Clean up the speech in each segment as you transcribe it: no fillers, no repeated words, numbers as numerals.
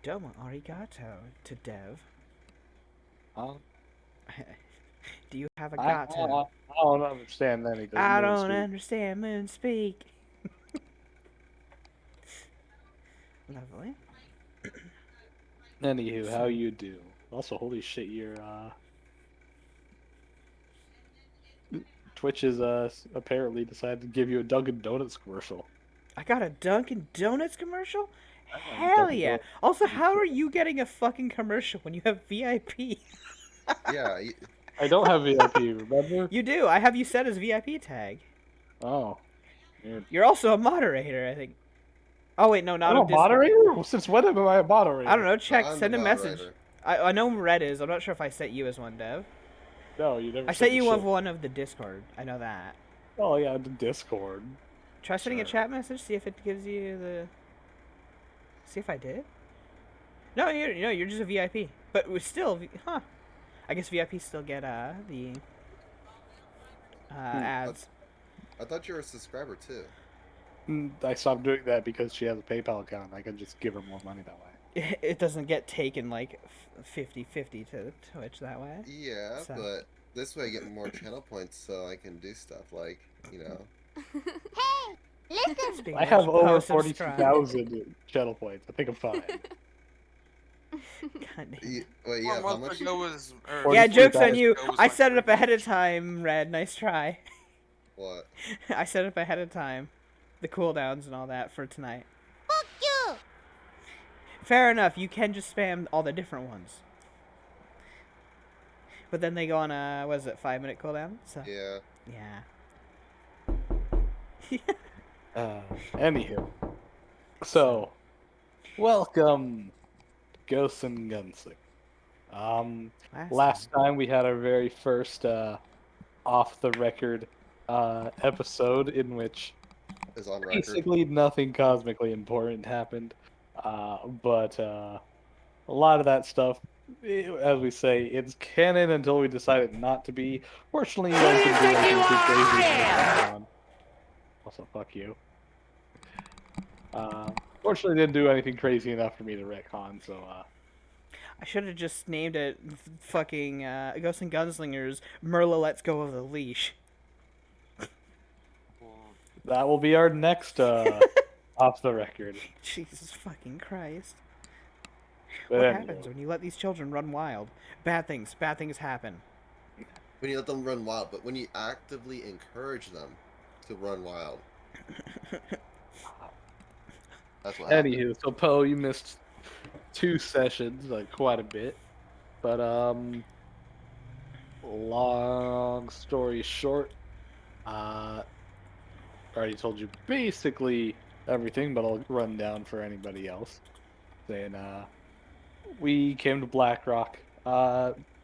Domo arigato to Dev. Huh? Do you have a I, gato? I, I don't understand any I moon don't speak. understand moon speak. Lovely. Anywho, how So, you do? Also, holy shit, your Twitch is apparently decided to give you a Dunkin' Donuts commercial. I got a Dunkin' Donuts commercial? Hell Dunkin' yeah. Donuts. Also, how are you getting a fucking commercial when you have VIP? Yeah, I don't have VIP, remember? You do. I have you set as VIP tag. Oh, weird. You're also a moderator, I think. Oh, wait, no, I'm not a of Discord. moderator? Well, since when am I a I don't moderator? know. no, Check. I'm the Send a message. moderator. I know Red is. I'm not sure if I set you as one, Dev. No, you never I sent set me you of shit. one of the Discord. I know that. Oh yeah, the Discord. Try sending a Sure. chat message. See if it gives you the. See if I did. No, you're just a VIP. But we still, huh? I guess VIP still get the Hmm. I, ads. I thought you were a subscriber too. I stopped doing that because she has a PayPal account. I can just give her more money that way. It doesn't get taken like 50-50 to Twitch that way. Yeah, So but this way I get more channel points so I can do stuff like. Hey, listen! speaking I of have which, over subscribe. 42,000 channel points. I think I'm fine. God damn it. Wait, you Four have how months much? ago was, or Yeah, four jokes on years 43,000. you. ago was I like set it up pretty ahead of much. time, Red. Nice try. What? I set it up ahead of time. The cooldowns and all that for tonight. Fuck you! Fair enough. You can just spam all the different ones. But then they go on a, what is it, 5-minute cooldown? So, Yeah. yeah. Anywho, So, so welcome, Ghosts and Gunslinger. Um, last last time. time we had our very first off the record episode in which Is on record. basically nothing cosmically important happened. But a lot of that stuff, as we say, it's canon until we decide it not to be. Fortunately, you guys didn't do anything too crazy to make that on. Also, fuck you. Fortunately, didn't do anything crazy enough for me to retcon, so I should have just named it fucking Ghosts and Gunslingers Merla Let's Go of the Leash. Well, that will be our next off the record. Jesus fucking Christ. But What anyway, happens when you let these children run wild? Bad things happen. When you let them run wild, but when you actively encourage them to run wild, that's what happened. anywho, so Poe, you missed 2 sessions, like quite a bit. But long story short, uh, already told you basically everything, but I'll run down for anybody else. Saying, we came to BlackRock.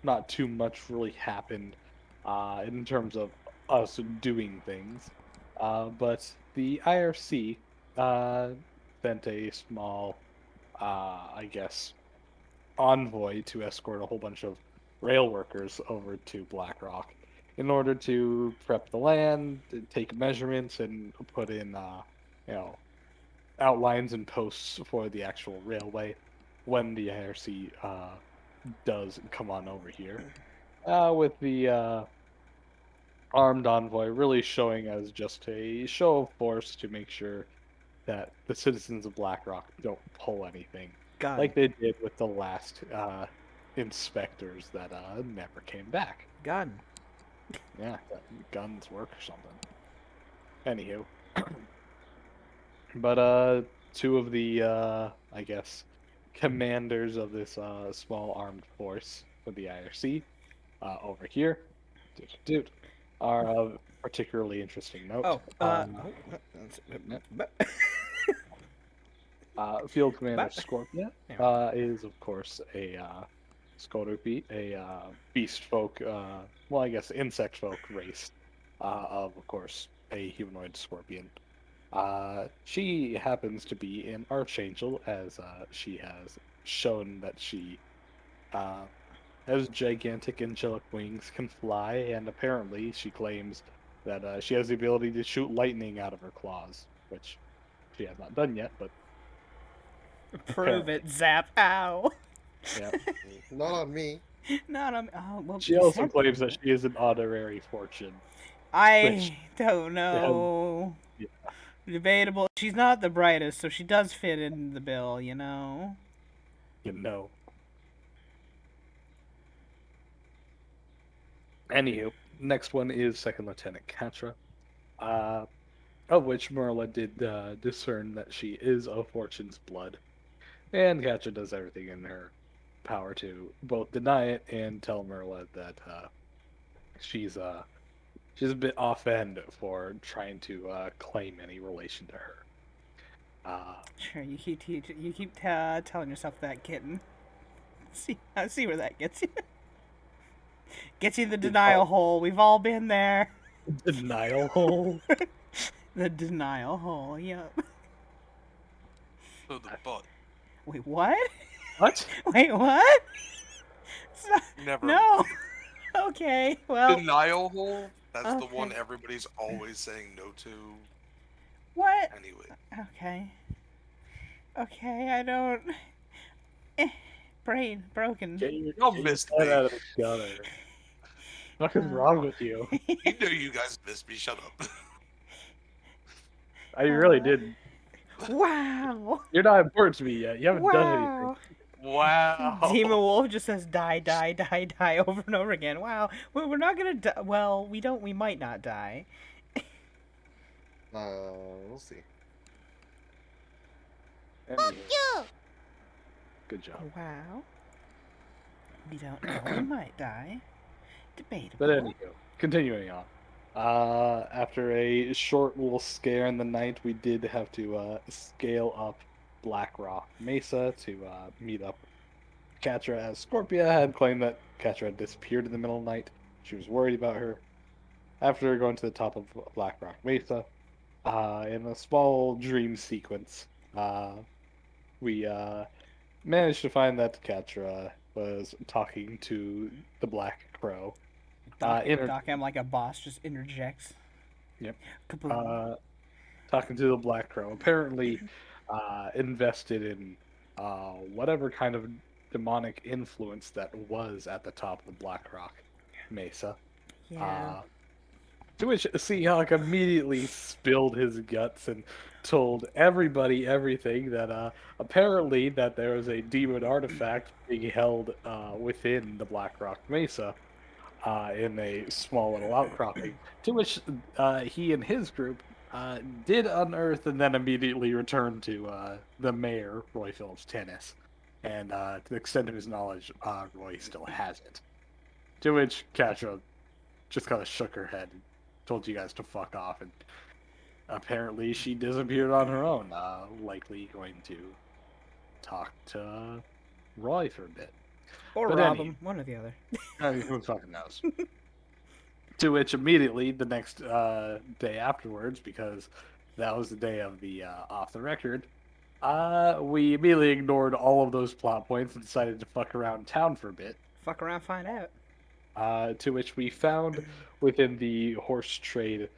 Not too much really happened, in terms of us doing things. But the IRC, sent a small, I guess, envoy to escort a whole bunch of rail workers over to BlackRock in order to prep the land, take measurements, and put in, you know, outlines and posts for the actual railway when the IRC does come on over here. With the armed envoy really showing as just a show of force to make sure that the citizens of BlackRock don't pull anything, Gun. like they did with the last inspectors that never came back. Gun. Yeah, guns work or something. Anywho, but two of the I guess commanders of this small armed force for the IRC over here, dude, are of particularly interesting note. Oh, Yeah, but, Field Commander but, Scorpia there we go. is of course a Skorupi, a beast folk, well, I guess insect folk race of course, a humanoid scorpion. She happens to be an archangel, as she has shown that she uh, has gigantic angelic wings, can fly, and apparently she claims that she has the ability to shoot lightning out of her claws, which she has not done yet, but Prove it, Zap. Ow. Yeah. Not on me. Not on. Oh, well, She you also said claims that prove it. she is an honorary fortune, which I don't has, know. yeah, Debatable. She's not the brightest, so she does fit in the bill, you know? you know. Anywho, next one is Second Lieutenant Katra, uh, of which Merla did discern that she is of Fortune's blood, and Katra does everything in her power to both deny it and tell Merla that she's she's a bit off end for trying to claim any relation to her. Sure, you keep telling yourself that, kitten. See where that gets you. Gets you the denial hole. We've all been there. Denial hole. The denial hole. Yep. So the butt. Wait, what? What? Wait, what? Never. No. Okay. Well. Denial hole? That's the one Okay. everybody's always saying no to. What? Anyway. Okay. Okay. I don't. Brain broken. Get your, Y'all get your missed head me. out of the gutter. What is wrong with you? You know you guys missed me. Shut up. I really didn't. Wow. You're not important to me yet. You haven't done anything. Wow. Wow. Demon Wolf just says die, die, die, die over and over again. Wow. We're not gonna die. Well, we don't. We might not die. We'll see. Anywho, You. good job. Wow. We don't know. We might die. Debatable. But anywho, continuing on. After a short little scare in the night, we did have to scale up Black Rock Mesa to meet up with Katra, as Scorpia had claimed that Katra had disappeared in the middle of the night. She was worried about her. After going to the top of Black Rock Mesa, in a small dream sequence, we managed to find that Katra was talking to the Black Crow. Doc M, like a boss, just interjects. Yep. Kaboom. Talking to the Black Crow. Apparently, invested in whatever kind of demonic influence that was at the top of the Black Rock Mesa. Yeah. To which Seahawk immediately spilled his guts and told everybody everything that apparently that there was a demon artifact being held within the Black Rock Mesa in a small little outcropping. To which he and his group did unearth and then immediately returned to the mayor, Roy Phillips Tennis. And to the extent of his knowledge, Roy still has it. To which Katra just kind of shook her head and told you guys to fuck off. And apparently she disappeared on her own, likely going to talk to Roy for a bit. Or But rob any- him. One or the other. I mean, who fucking knows? To which immediately the next day afterwards, because that was the day of the off the record, we immediately ignored all of those plot points and decided to fuck around town for a bit. Fuck around, find out. To which we found within the horse trade,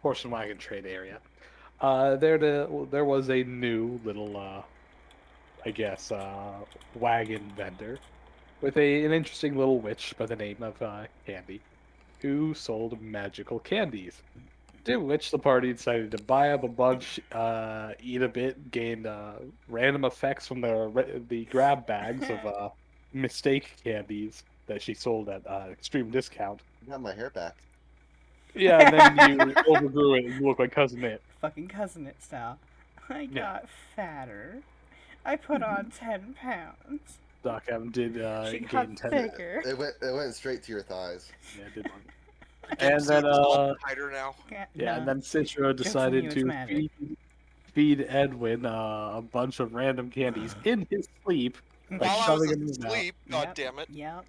horse and wagon trade area. There was a new little, wagon vendor with an interesting little witch by the name of Candy, who sold magical candies. To which the party decided to buy up a bunch, eat a bit, gain random effects from the grab bags of mistake candies that she sold at extreme discount. I got my hair back. Yeah, and then you overgrew it and you look like Cousin It. Fucking cousin it style. I Yeah. got fatter. I put on 10 pounds. Doc M did She gain got 10. bigger. It went straight to your thighs. Yeah, it did one. And And then tighter now. yeah, and No. then Citro Joke's on decided you, it's to magic. feed Edwin a bunch of random candies in his sleep, While I was shoving him in his mouth. asleep, god damn it. Yep.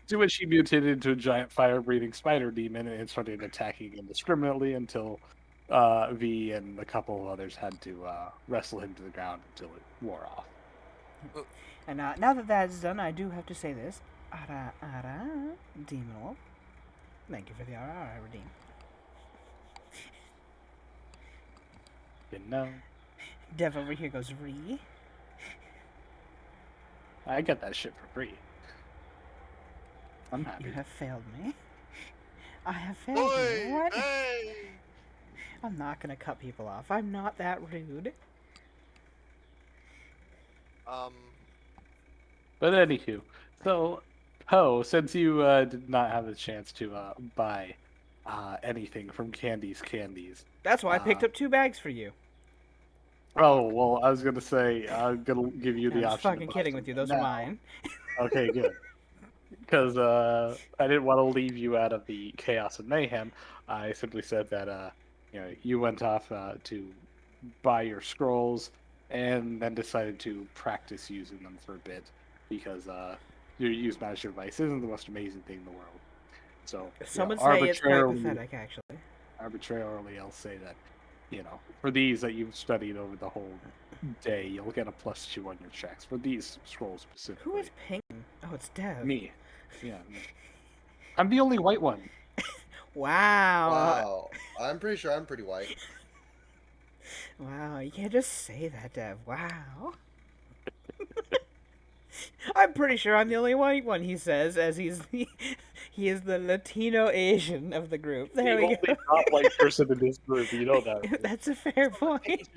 To which he mutated into a giant fire-breathing spider demon and started attacking indiscriminately until V and a couple of others had to wrestle him to the ground until it wore off. And now that that's done, I do have to say this. Ara, Demon Wolf. Thank you for the ara, redeem. Didn't know. Dev over here goes re. I got that shit for free. I'm You happy. have failed me. I have failed Oi, you. What? hey! I'm not gonna cut people off. I'm not that rude. Um, But anywho, so Poe, since you did not have the chance to buy anything from Candies, That's why I picked uh, up 2 bags for you. oh well, I was gonna say I'm gonna give you I'm the just option to fucking buy kidding some with you. Those are now. mine. Okay, good. Because I didn't want to leave you out of the chaos and mayhem. I simply said that you went off to buy your scrolls and then decided to practice using them for a bit because your use magic device isn't the most amazing thing in the world. So Some would say it's quite arbitrarily, pathetic, actually. I'll say that for these that you've studied over the whole day, you'll get a +2 on your checks for these scrolls specifically. Who is pink? Oh, it's Dev. Me? Yeah, me. I'm the only white one. Wow. Wow. I'm pretty sure I'm pretty white. Wow, you can't just say that, Dev. Wow. I'm pretty sure I'm the only white one, he says, as he is the Latino Asian of the group. There The we go. only not white person in this group, you know that. Right? That's a fair point.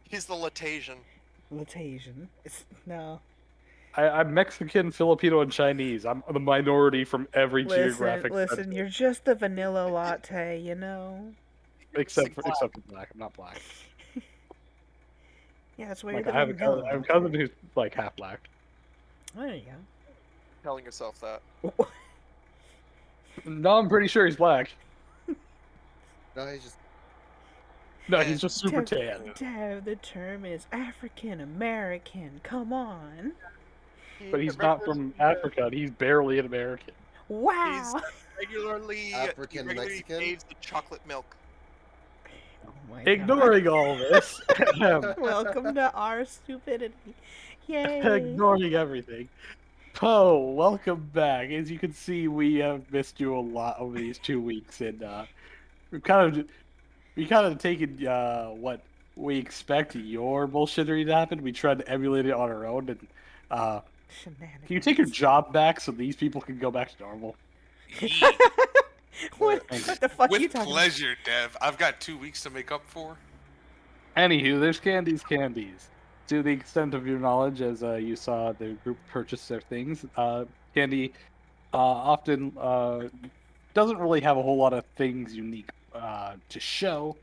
he's the Latasian. Latasian. No. I'm Mexican, Filipino, and Chinese. I'm the minority from every geographic Listen, center, you're just the vanilla latte, you know? except for black. I'm not black. Yeah, that's why Like you're I the have vanilla a cousin who's like half black. There you Telling yourself that. go. No, I'm pretty sure he's black. No, he's just. No, he's just super Dev, tan. Dev, the term is African American. Come on. But he's not from Africa. And he's barely an American. Wow. Regularly, African he regularly Mexican? saves the chocolate milk. Oh my Ignoring all this, God. Welcome to our stupidity. Yay. ignoring everything. Poe, welcome back. As you can see, we have missed you a lot over these 2 weeks, and we've kind of taken what we expect your bullshittery to happen. We tried to emulate it on our own, and Shenanigans. can you take your job back so these people can go back to normal? What the fuck are you With talking pleasure, Dev. I've got 2 weeks to make up for. Anywho, there's candies. To the extent of your knowledge, as you saw the group purchase their things, Candy often doesn't really have a whole lot of things unique to show,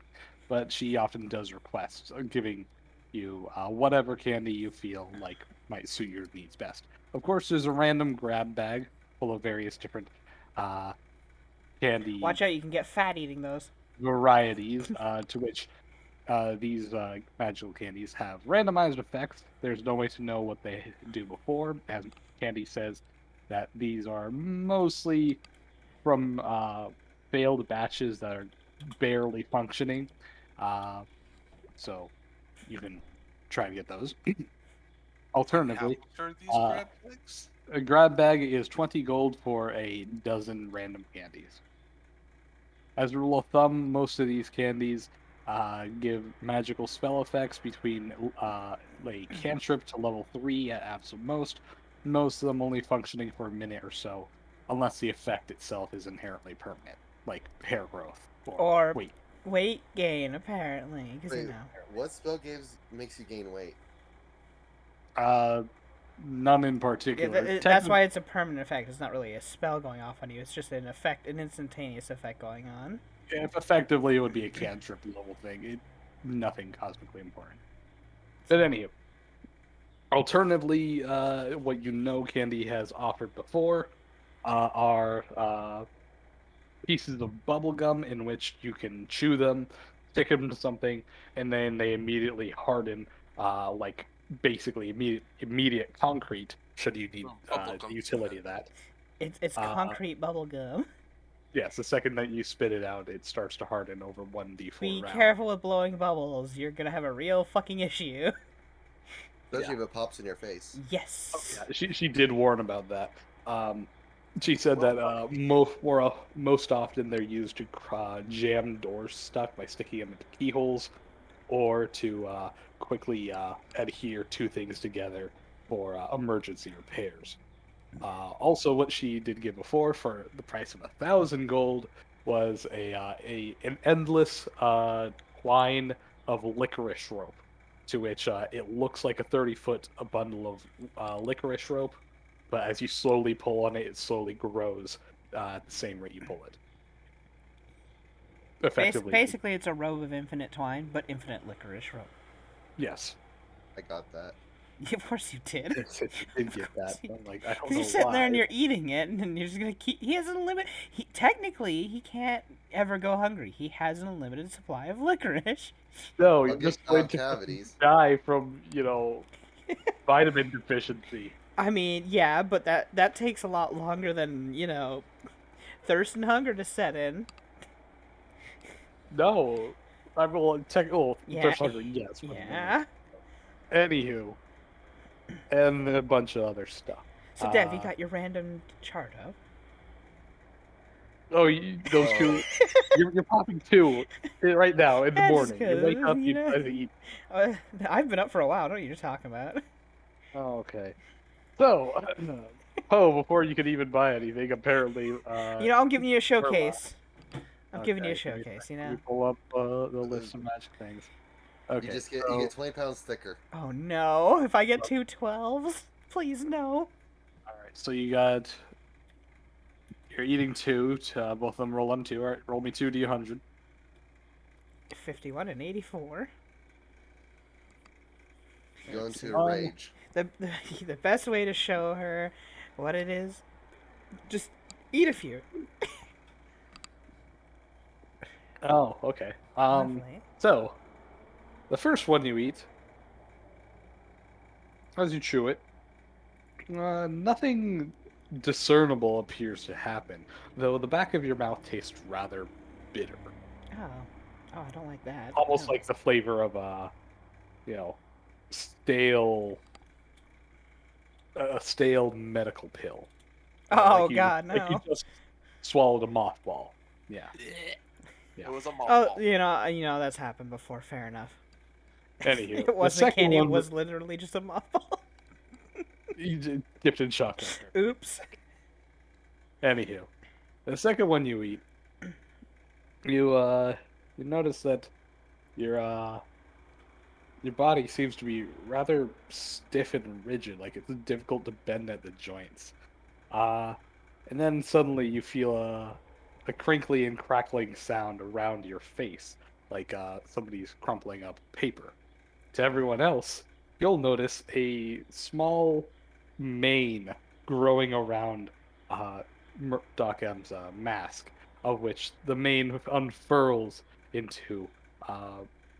but she often does requests, giving you whatever candy you feel like might suit your needs best. Of course, there's a random grab bag full of various different candy Watch out, you can get fat eating those. varieties, to which these magical candies have randomized effects. There's no way to know what they do before, as Candy says that these are mostly from failed batches that are barely functioning. So you can try to get those. Alternatively, How much are these uh, grab bags? a grab bag is 20 gold for a dozen random candies. As a rule of thumb, most of these candies give magical spell effects between a cantrip to level 3 at absolute most. Most of them only functioning for a minute or so, unless the effect itself is inherently permanent, like hair growth Or weight. weight gain, apparently. Because you Wait, know. what spell makes you gain weight? None in Yeah, particular. that's why it's a permanent effect. It's not really a spell going off on you. It's just an instantaneous effect going on. If effectively it would be a cantrip level thing, nothing cosmically important. But anywho, alternatively, what Candy has offered before are pieces of bubble gum in which you can chew them, stick them to something, and then they immediately harden, like basically immediate concrete. Should you need the utility of that? It's concrete bubble gum. Yes, the second that you spit it out, it starts to harden over 1d4 Be round. careful with blowing bubbles. You're gonna have a real fucking issue. Especially if it pops in your face. Yes. Oh, yeah, she did warn about that. She said that most often they're used to jam doors stuck by sticking them into keyholes. or to quickly adhere two things together for emergency repairs. Also, what she did give before for the price of 1,000 gold was an endless line of licorice rope, to which it looks like a 30-foot bundle of licorice rope, but as you slowly pull on it, it slowly grows at the same rate you pull it. Effectively, Basically, it's a robe of infinite twine, but infinite licorice rope. yes. I got that. Of course you did. Yes, you did get that. I'm like, I don't Because know you're sitting there and why. you're eating it, and you're just gonna keep. He has an unlimited. Technically, he can't ever go hungry. He has an unlimited supply of licorice. No, I'll you're get just going to cavities. die from, vitamin deficiency. I mean, yeah, but that takes a lot longer than thirst and hunger to set in. No, I'm Yeah. first hunger, yes. But Yeah. anywho, and a bunch of other stuff. So, Dev, you got your random chart up. Oh, those two, you're popping two right now in the Yeah, just morning. You wake 'cause, up, you try to eat. I've been up for a while. I don't know what you're talking about. Oh, okay. So, Poe, before you could even buy anything, apparently. I'm giving you a showcase. I'm giving you a Okay, showcase. Let me pull up the list of magic things. Okay. You get 20 pounds thicker. Oh no! If I get two 12s, please no. All right. So you're eating two. Both of them roll on two. All right. Roll me 2d100. 51 and 84. Go into a rage. The best way to show her what it is, just eat a few. Oh, okay. Lovely. So the first one you eat, as you chew it, nothing discernible appears to happen, though the back of your mouth tastes rather bitter, Oh, I don't like that. almost No. like the flavor of stale, a stale medical pill. Oh Like God, like you no. just swallowed a mothball. Yeah. It was a Oh, mothball. that's happened before. Fair enough. Anywho, It wasn't the second candy. It one was literally just a mothball. you dipped in chocolate. Oops. Anywho, the second one you eat, you notice that your body seems to be rather stiff and rigid, like it's difficult to bend at the joints. And then suddenly you feel a crinkly and crackling sound around your face, like somebody's crumpling up paper. To everyone else, you'll notice a small mane growing around Doc M's mask, of which the mane unfurls into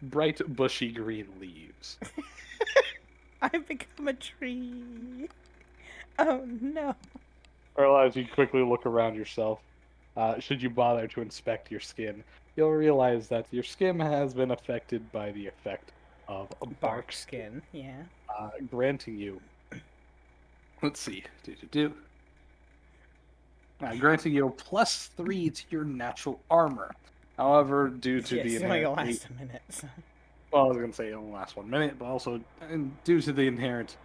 bright, bushy green leaves. I've become a tree. Oh no. Or as you quickly look around yourself, should you bother to inspect your skin, you'll realize that your skin has been affected by the effect of a bark skin, Yeah. granting you. Let's see. Granting you a +3 to your natural armor. However, due to Yeah, the it's only gonna inherent, last a minute. So. well, I was gonna say it only lasts 1 minute, but also due to the inherent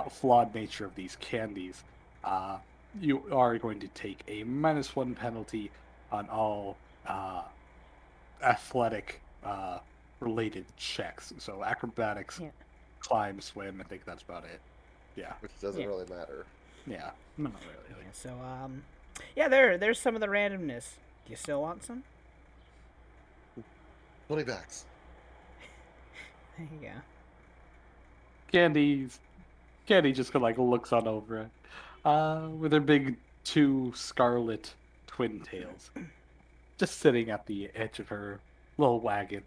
flawed nature of these candies, you are going to take a -1 penalty on all athletic related checks. So acrobatics, Yeah. climb, swim. I think that's about it. Yeah, Which doesn't Yeah. really matter. yeah, not really. Yeah, so yeah, there's some of the randomness. Do you still want some? 20 backs. There you go. Candy just kind of like looks on over it, with her big two scarlet twin tails, just sitting at the edge of her little wagon.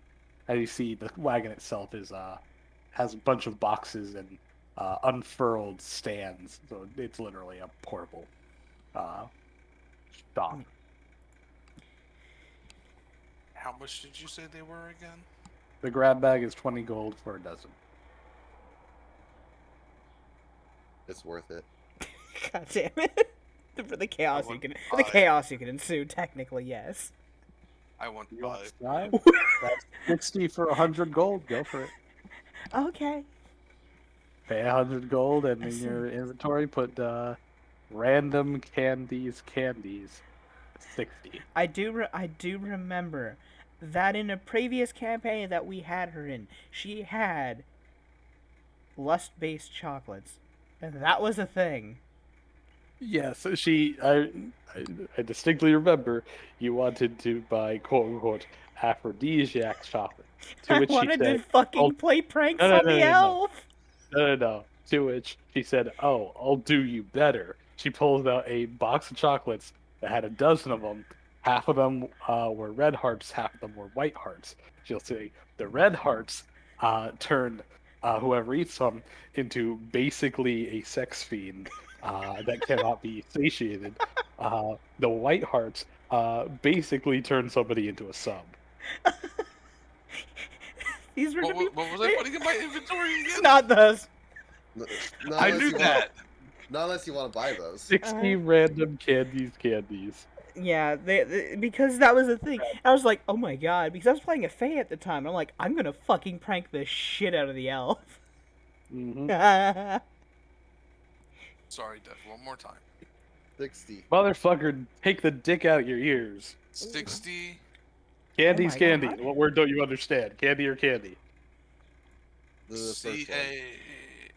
As you see, the wagon itself has a bunch of boxes and unfurled stands, so it's literally a portable shop. How much did you say they were again? The grab bag is 20 gold for a dozen. It's worth it. God damn it! For the chaos I you can, wouldn't for the buy it. chaos you can ensue. Technically, yes. I want You want 5. 5? That's 60 for 100 gold. Go for it. Okay. Pay 100 gold, and I in see. your inventory, put random candies. 60. I do remember that in a previous campaign that we had her in, she had lust-based chocolates, and that was a thing. Yes, I distinctly remember you wanted to buy quote unquote aphrodisiac chocolate. To I which she wanted to said, "Oh, fucking play pranks no, no, on no, the no, no, elf. no, no, no." To which she said, "Oh, I'll do you better." She pulls out a box of chocolates that had a dozen of them. Half of them were red hearts, half of them were white hearts. She'll say the red hearts turn whoever eats them into basically a sex fiend that cannot be satiated. The white hearts basically turn somebody into a sub. These were to be What was I putting in my inventory again? not those. Not I unless knew you that. Not unless you want to buy those. 60 random candies. Yeah, because that was the thing. I was like, oh my god, because I was playing a Fae at the time. And I'm like, I'm gonna fucking prank the shit out of the elf. Mm-hmm. Sorry, Dev. One more time. 60. Motherfucker, take the dick out your ears. 60. Candy's my candy. God. What word don't you understand? Candy or candy? The first one.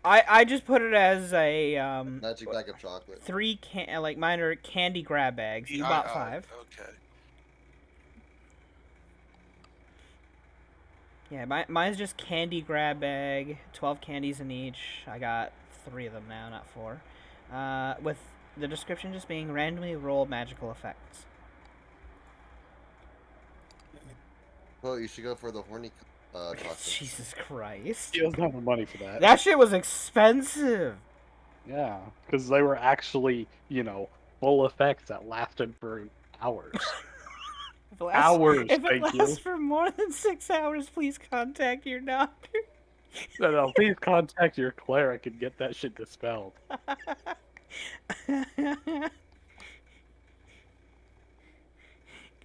I just put it as a Magic bag of chocolate. 3 like mine are candy grab bags. You bought 5. Okay. Yeah, mine's just candy grab bag, 12 candies in each. I got 3 of them now, not 4. With the description just being randomly roll magical effects. Well, you should go for the horny chocolate. Jesus Christ. He doesn't have the money for that. That shit was expensive. Yeah, because they were actually, full effects that lasted for hours. If it thank lasts you. for more than 6 hours, please contact your doctor. No, please contact your cleric and get that shit dispelled.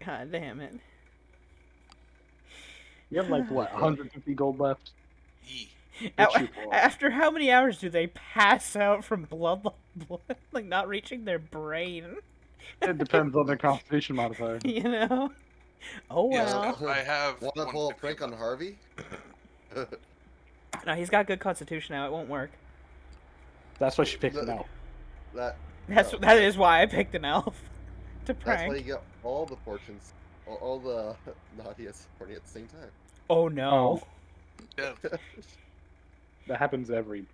God damn it. You have 150 gold left? Yee. After how many hours do they pass out from blood, like not reaching their brain? It depends on their constitution modifier. You know? Oh well. Yes, I have. Want to pull a prank on Harvey? No, he's got good constitution now. It won't work. That's why she picked an elf. That is why I picked an elf to prank. That's why you get all the fortunes, all the naughtiest horny at the same time. Oh no. Yeah. That happens every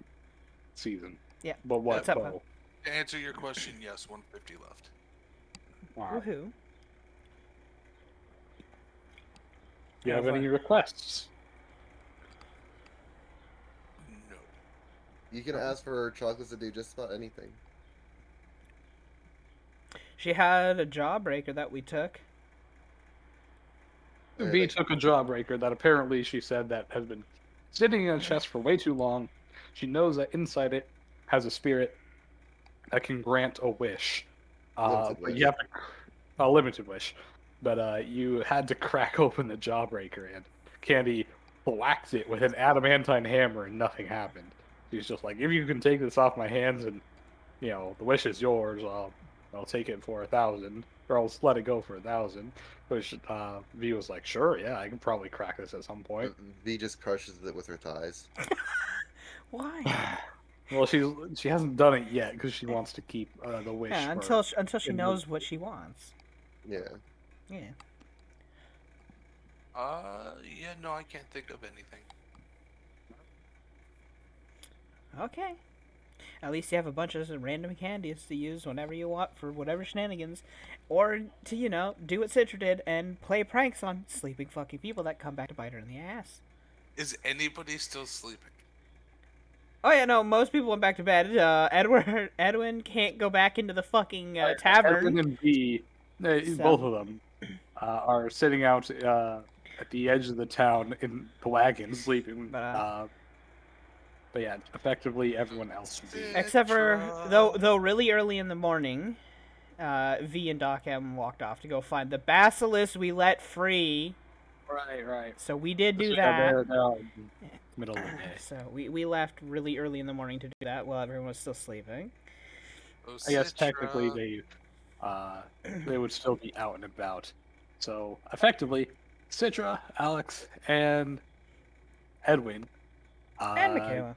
season. Yeah. But what? What's up, Bo? To answer your question, yes, 150 left. Wow. Woohoo. Do you have any requests? No. You can ask for chocolates to do just about anything. She had a jawbreaker that we took. V took a jawbreaker that apparently she said that has been sitting in a chest for way too long. She knows that inside it has a spirit that can grant a wish. But you have to a limited wish. But you had to crack open the jawbreaker, and Candy whacked it with an adamantine hammer, and nothing happened. She's just like, if you can take this off my hands, and the wish is yours, I'll take it for 1,000, or I'll let it go for 1,000. Which V was like, sure, yeah, I can probably crack this at some point. V just crushes it with her thighs. Why? Well, she hasn't done it yet because she wants to keep the wish. Yeah, until she knows what she wants. Yeah. Yeah. Yeah, no, I can't think of anything. Okay. At least you have a bunch of random candies to use whenever you want for whatever shenanigans. Or to, do what Citra did and play pranks on sleeping fucking people that come back to bite her in the ass. Is anybody still sleeping? Oh yeah, no, most people went back to bed. Edwin can't go back into the fucking tavern. Edwin and V, both of them, are sitting out at the edge of the town in the wagon sleeping. But yeah, effectively everyone else. Except for though really early in the morning, V and Doc M walked off to go find the basilisk we let free. Right. So we did do Yeah, that. they're all in the middle of the day. So we left really early in the morning to do that while everyone was still sleeping. Oh, I guess Citra. technically they would still be out and about. So effectively, Citra, Alex, and Edwin, And Michaela.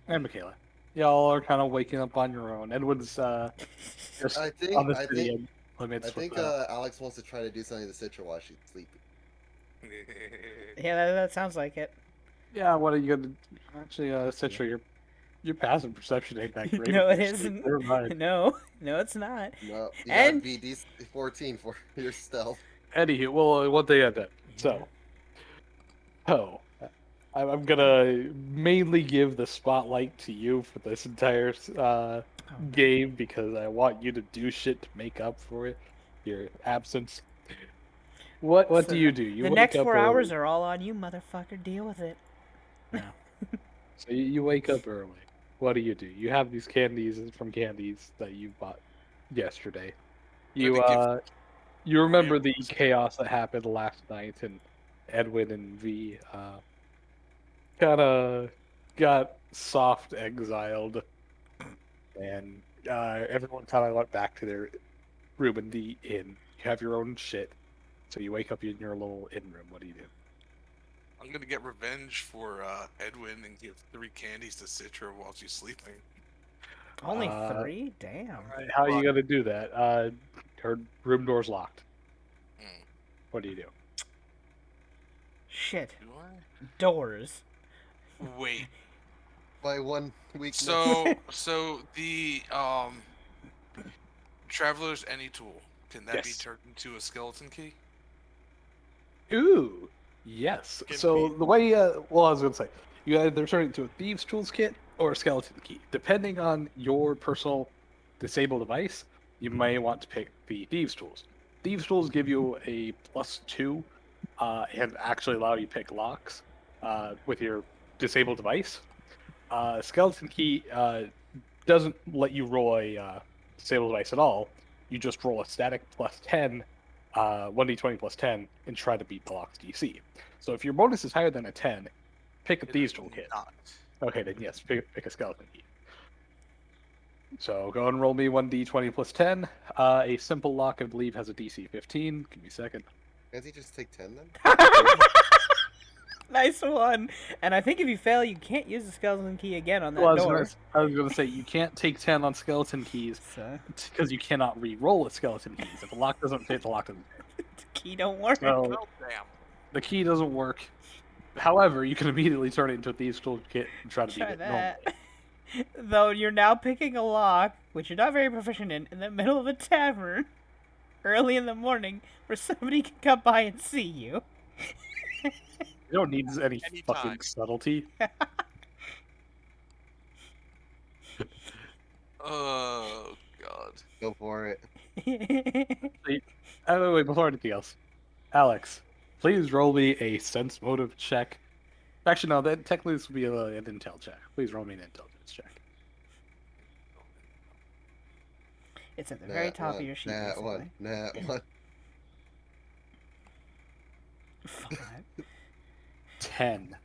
and Michaela, y'all are kind of waking up on your own. Edwin's just I think on the I city think limits. I think with, Alex wants to try to do something to Citra while she's sleeping. Yeah, that sounds like it. yeah, what are you gonna? Actually, Citra, your passive perception ain't that great. No, with it your sleep. isn't. Never mind. No, it's not. No, you And- gotta be DC-14 for your stealth. Anywho, well, one thing at that. So, I'm gonna mainly give the spotlight to you for this entire game because I want you to do shit to make up for it, your absence. What So do you do? You the wake next up 4 hours early. are all on you, motherfucker. Deal with it. So you wake up early. What do? You have these candies from candies that you bought yesterday. You you remember the chaos that happened last night, and Edwin and V kind of got soft exiled, and everyone kind of went back to their room in the inn. You have your own shit, so you wake up in your little inn room. What do you do? I'm gonna get revenge for Edwin and give 3 candies to Citra while she's sleeping. Only 3? Damn. How are you gonna do that? Her room door's locked. Hmm. What do you do? Shit. Do I? Doors. Wait. By 1 week. So the Traveler's Any Tool, can that be Yes. turned into a skeleton key? Ooh, yes. Give So me- the way, well, I was gonna say, you either turn it into a thieves' tools kit or a skeleton key, depending on your personal disabled device. You may want to pick the thieves' tools. Thieves' tools give you a +2, and actually allow you to pick locks with your disabled device. Skeleton key doesn't let you roll a disabled device at all. You just roll a static +10, 1d20 +10, and try to beat the lock's DC. So if your bonus is higher than a 10, pick a It thieves is toolkit. not. Okay, then yes, pick a skeleton key. So go and roll me 1d20 +10. A simple lock, I believe, has a DC 15. Give me a second. Can't he just take 10 then? Nice one. And I think if you fail, you can't use the skeleton key again on that Well, door. I was gonna say you can't take 10 on skeleton keys So, because you cannot re-roll a skeleton keys. If a lock doesn't fit, the lock doesn't fit. the key don't work. So Well, damn. the key doesn't work. However, you can immediately turn it into a thieves' toolkit and try to beat Try it normally. that. Though you're now picking a lock, which you're not very proficient in the middle of a tavern, early in the morning, where somebody can come by and see you. You don't need any Anytime. fucking subtlety. Oh god. Go for it. Wait, before anything else, Alex, please roll me a sense motive check. Actually, no, that technically this would be an intel check. Please roll me an intelligence check. It's at the very top of one, your sheet. Nat basically. 1. Nat 1. 5. 10.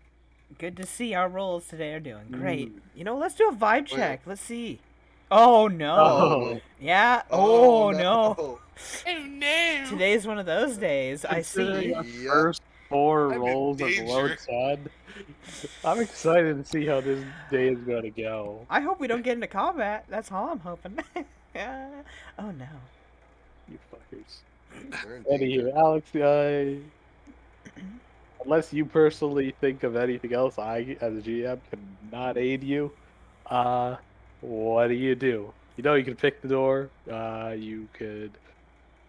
Good to see our rolls today are doing great. Mm. You know, let's do a vibe check. Let's see. Oh no. Oh. Yeah. Oh, no. Oh no! Today's one of those days. I Considering see. our Yep. first 4 I'm in rolls of below danger. 10, I'm excited to see how this day is going to go. I hope we don't get into combat. That's all I'm hoping. Oh no. You fuckers. We're in danger. Anywho, Alex, unless you personally think of anything else, I, as a GM, cannot aid you. What do? You know, you can pick the door. You could,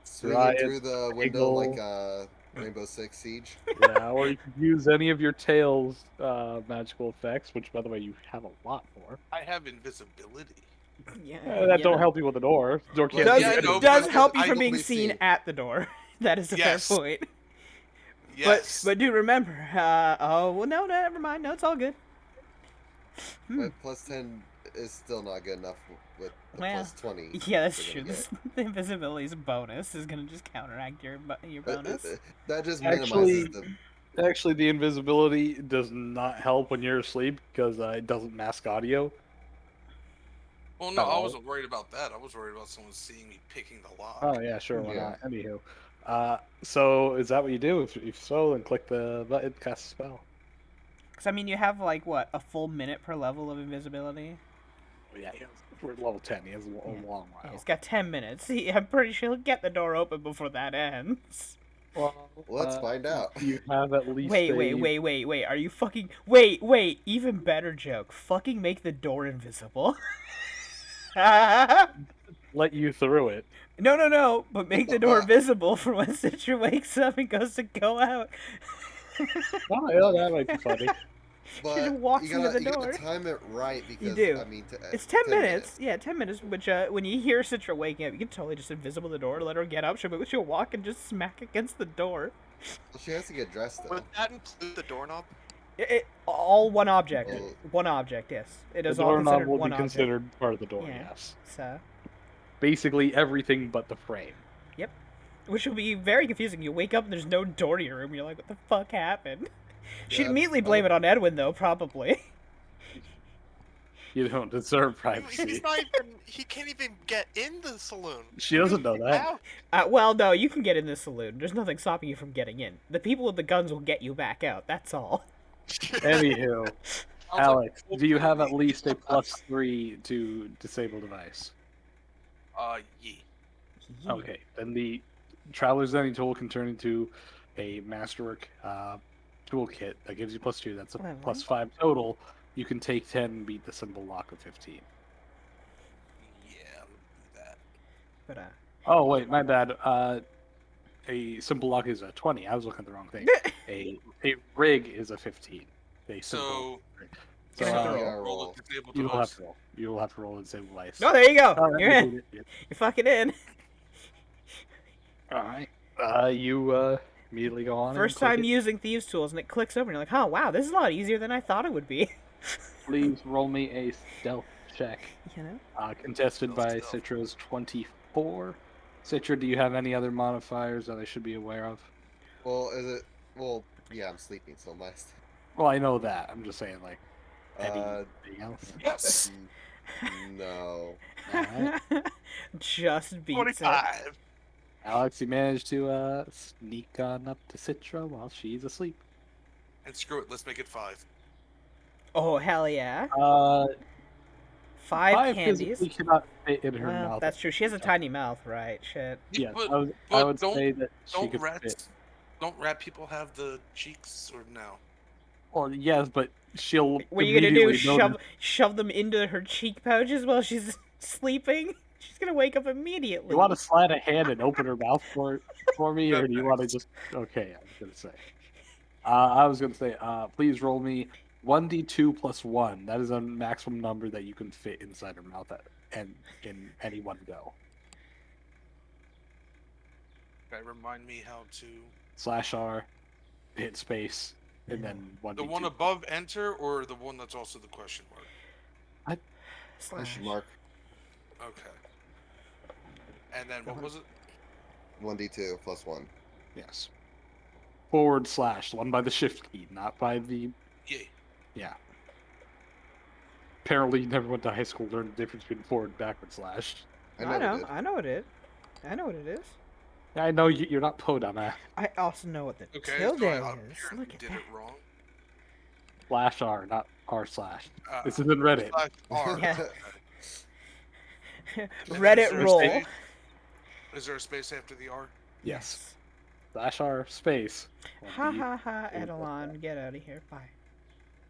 Swing Try it it, through the window like wiggle. Rainbow Six Siege. yeah, or you could use any of your tails magical effects, which, by the way, you have a lot more. I have invisibility. Yeah. That you don't know. help you with the door. The door can't Does, do Yeah, I anything. know, does but help you I from will being be seen seen. at the door. That is a Yes. fair point. Yes. But do remember. Oh well, no, never mind. No, it's all good. But plus 10 is still not good enough with the Well, plus 20. Yeah, that's we're true. gonna get. The invisibility's bonus is gonna just counteract your bonus. That just Actually, minimizes the. actually, the invisibility does not help when you're asleep because it doesn't mask audio. Well, no, I Hello. wasn't worried about that. I was worried about someone seeing me picking the lock. Oh yeah, sure, why Yeah. not? Anywho, so is that what you do? If so, then click the button, cast a spell. Because I mean, you have like what, a full minute per level of invisibility. Oh, yeah, we're at level 10. He has a Yeah. long Yeah, while. he's got 10 minutes. I'm pretty sure he'll get the door open before that ends. Well, Let's find out. You have at least Wait. Are you fucking... Wait. Even better joke. Fucking make the door invisible. let you through it. No. But make the door visible for when Citra wakes up and goes to go out. Oh, yeah, that might be funny. But just walks you gotta, into the you door. gotta time it right because do. I mean, It's 10 minutes. Yeah, 10 minutes. Which, when you hear Citra waking up, you can totally just invisible the door, let her get up. She'll walk and just smack against the door. Well, she has to get dressed though. Would that include the doorknob? All one object. Well, One object, yes. It The is all doorknob considered will one be object. considered part of the door, Yeah. yes. So, Basically everything but the frame. which will be very confusing. You wake up and there's no door to your room. You're like, what the fuck happened? She'd Yeah, immediately blame it on Edwin, though, probably. You don't deserve He's privacy. not even. He can't even get in the saloon. She doesn't know that. Well, no, you can get in the saloon. There's nothing stopping you from getting in. The people with the guns will get you back out. That's all. Anywho, Alex, do you have at least a +3 to disable device? Yeah. Okay, then the Traveler's Ending tool can turn into a Masterwork toolkit that gives you +2. That's a Wait, what? +5 total. You can take 10 and beat the simple lock of 15. Yeah, I'll do that. But, Oh wait, my bad. A simple lock is a 20. I was looking at the wrong thing. a rig is a 15. A simple rig. So Gonna have to roll. roll a disabled you will have device. to roll. You will have to roll a disable device. no, there you go. Alright, You're in. You're You're fucking in. Alright. You immediately go on. First and click time it. using Thieves' Tools, and it clicks over, and you're like, oh, wow, this is a lot easier than I thought it would be. Please roll me a stealth check. You know? Contested by Stealth. Citra's 24. Citra, do you have any other modifiers that I should be aware of? Well, is it? Well, yeah, I'm sleeping, so my. Well, I know that. I'm just saying, like, Uh, anything else? Yes. no. Alright. Just beats it. 25. Alex, you managed to sneak on up to Citra while she's asleep. And screw it, let's make it 5. Oh, hell yeah. 5 Five candies. physically cannot fit in her Well, mouth. that's true. She has a tiny mouth, right? Shit. Yes, but, I but would don't, say that she don't could rats, fit. don't rat people have the cheeks or no? Well, yes, but she'll. What are you gonna do? immediately notice- Shove them into her cheek pouches while she's sleeping? She's gonna wake up immediately. You want to slide a hand and open her mouth for me, or do you want to just? Okay, I was gonna say. Please roll me 1d2 plus 1. That is a maximum number that you can fit inside her mouth and in any one go. Okay, remind me how to. /R, hit space, and then 1d2. The one above enter or the one that's also the question mark? Slash. Question mark. Okay. And then what was it? 1d2 plus 1. Yes. / one by the shift key, not by the. Yay. Yeah. Apparently, you never went to high school, learned the difference between forward and backward slash. I I never know. did. I know what it. I know what it is. Yeah, I know you're not po dumbass. I also know what the Okay, tilde so I is. apparently Look at did that. it wrong. /R, not r/. Uh, This is in Reddit. R. Yeah. And Reddit is there a roll. space- Is there a space after the R? Yes. /R space. Ha ha ha, Edelon, get out of here. Bye.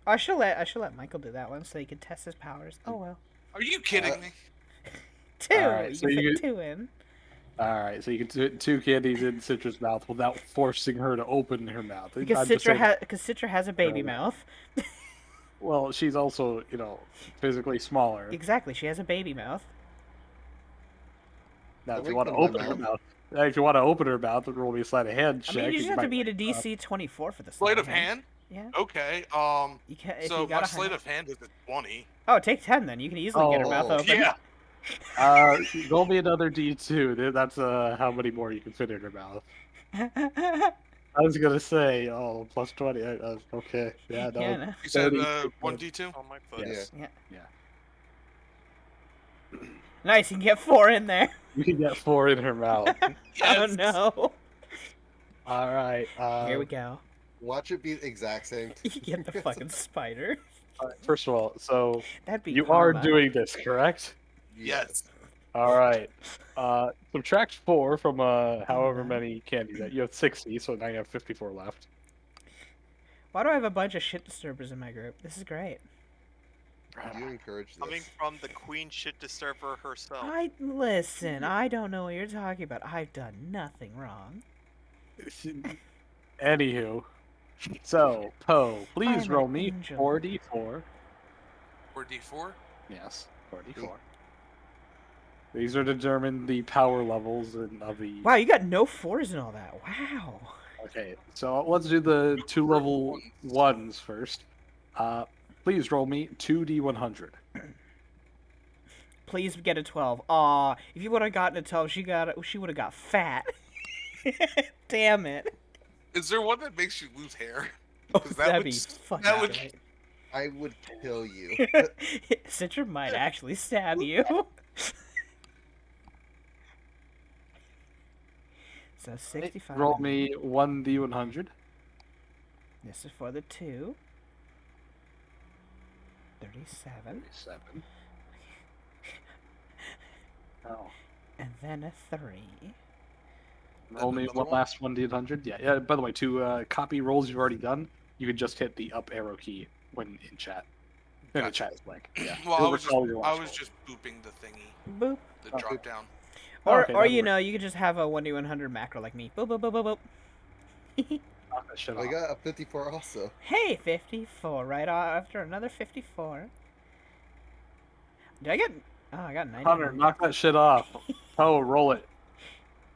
Oh, I should let Michael do that one so he could test his powers. Oh well. Are you kidding me? 2. Alright, you so can you fit 2 in. Alright, so you can put 2 candies in Citra's mouth without forcing her to open her mouth. Because I'm just saying- Citra has a baby Oh. mouth. Well, she's also, physically smaller. Exactly, she has a baby mouth. Now, I'll if you wait want to for my open her mouth. mouth, roll me a sleight of hand I check. mean, you just and have to might- be at a DC 24 for the Sleight of hand. hand? Yeah. Okay. You can if So you got my a sleight 100. of hand is a 20. Oh, take 10 then. You can easily get her mouth Oh, open. Yeah. Roll me another D2. That's how many more you can fit in your mouth. I was gonna say, oh, plus 20. Okay, yeah, no. Yeah, no. You said 30. 1d2. On my foot. Yes. Yeah. Yeah. Nice. You can get 4 in there. You can get 4 in her mouth. Oh Yes. no. All right. Here we go. watch it be the exact same. You get the fucking spider. All right, first of all, so That'd be you karma. are doing this, correct? Yes. All right. Subtract 4 from however Okay. many candy that you have 60, so now you have 54 left. Why do I have a bunch of shit disturbers in my group? This is great. You encourage this. Coming from the queen shit disturber herself. Listen. I don't know what you're talking about. I've done nothing wrong. Anywho, so Poe, please I'm roll an me angel. 4d4. 4d4. Yes, 4d4. These are determine the power levels of the. Wow, you got no 4s and all that. Wow. Okay, so let's do the 2 level ones first. Please roll me 2d100. Please get a 12. Aw, if you would have gotten a 12, she would have got fat. Damn it. Is there one that makes you lose hair? Oh, 'Cause that that'd would be s- fucking that would- great. I would kill you. Citra might actually stab you. So 65. Roll me 1d100. This is for the 2. 37. 37. Oh. And then a 3. Roll me another one one? last 1d100. Yeah. By the way, to copy rolls you've already done, you can just hit the up arrow key when in chat. Then the Gotcha. chat is blank. Yeah. Well, It'll I was just recall your I last was roll. just booping the thingy, Boop. the Oh, drop down. Or, Okay, or that you works. know, you could just have a 1d100 macro like me. Boop, boop, boop, boop, boop. Knock that shit I off. got a 54 also. Hey, 54. Right after another 54. Did I get... Oh, I got 90. Hunter, knock that shit off. Oh, roll it.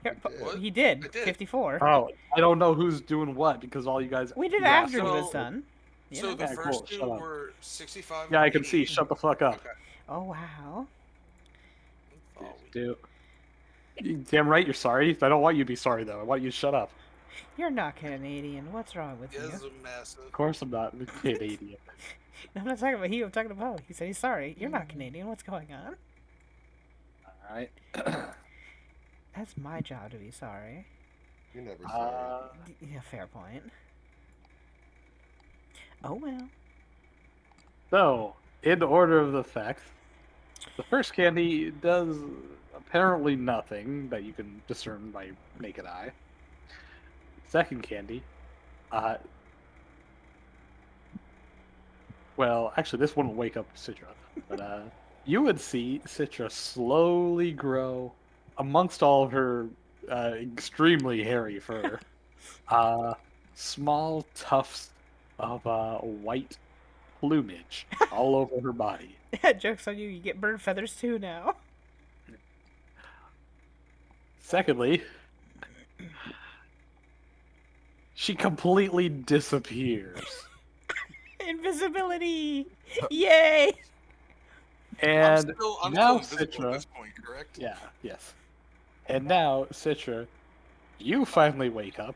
Here, What? he did. I did. 54. Oh, I don't know who's doing what because all you guys. We did you after asked he me. was done. You So know? the Yeah, first cool, two shut up. were 65. Yeah, I and can see. 80. Shut the fuck up. Okay. Oh, wow. Oh, Dude. Damn right you're sorry. I don't want you to be sorry though. I want you to shut up. You're not Canadian. What's wrong with yeah, you? this is a massive. Of course I'm not Canadian. I'm not talking about you. I'm talking about Poe. He said he's sorry. You're not Canadian. What's going on? Alright. That's my job to be sorry. You're never sorry. Yeah, fair point. Oh, well. So, in order of effects, the first candy does apparently nothing that you can discern by naked eye. Second candy, well, actually, this one will wake up Citra, but you would see Citra slowly grow amongst all of her extremely hairy fur. Small tufts of white plumage all over her body. Joke's on you. You get bird feathers too now. Secondly, she completely disappears. Invisibility! Yay! And I'm now still invisible Citra, at this point, correct? yeah, yes. And now, Citra, you finally wake up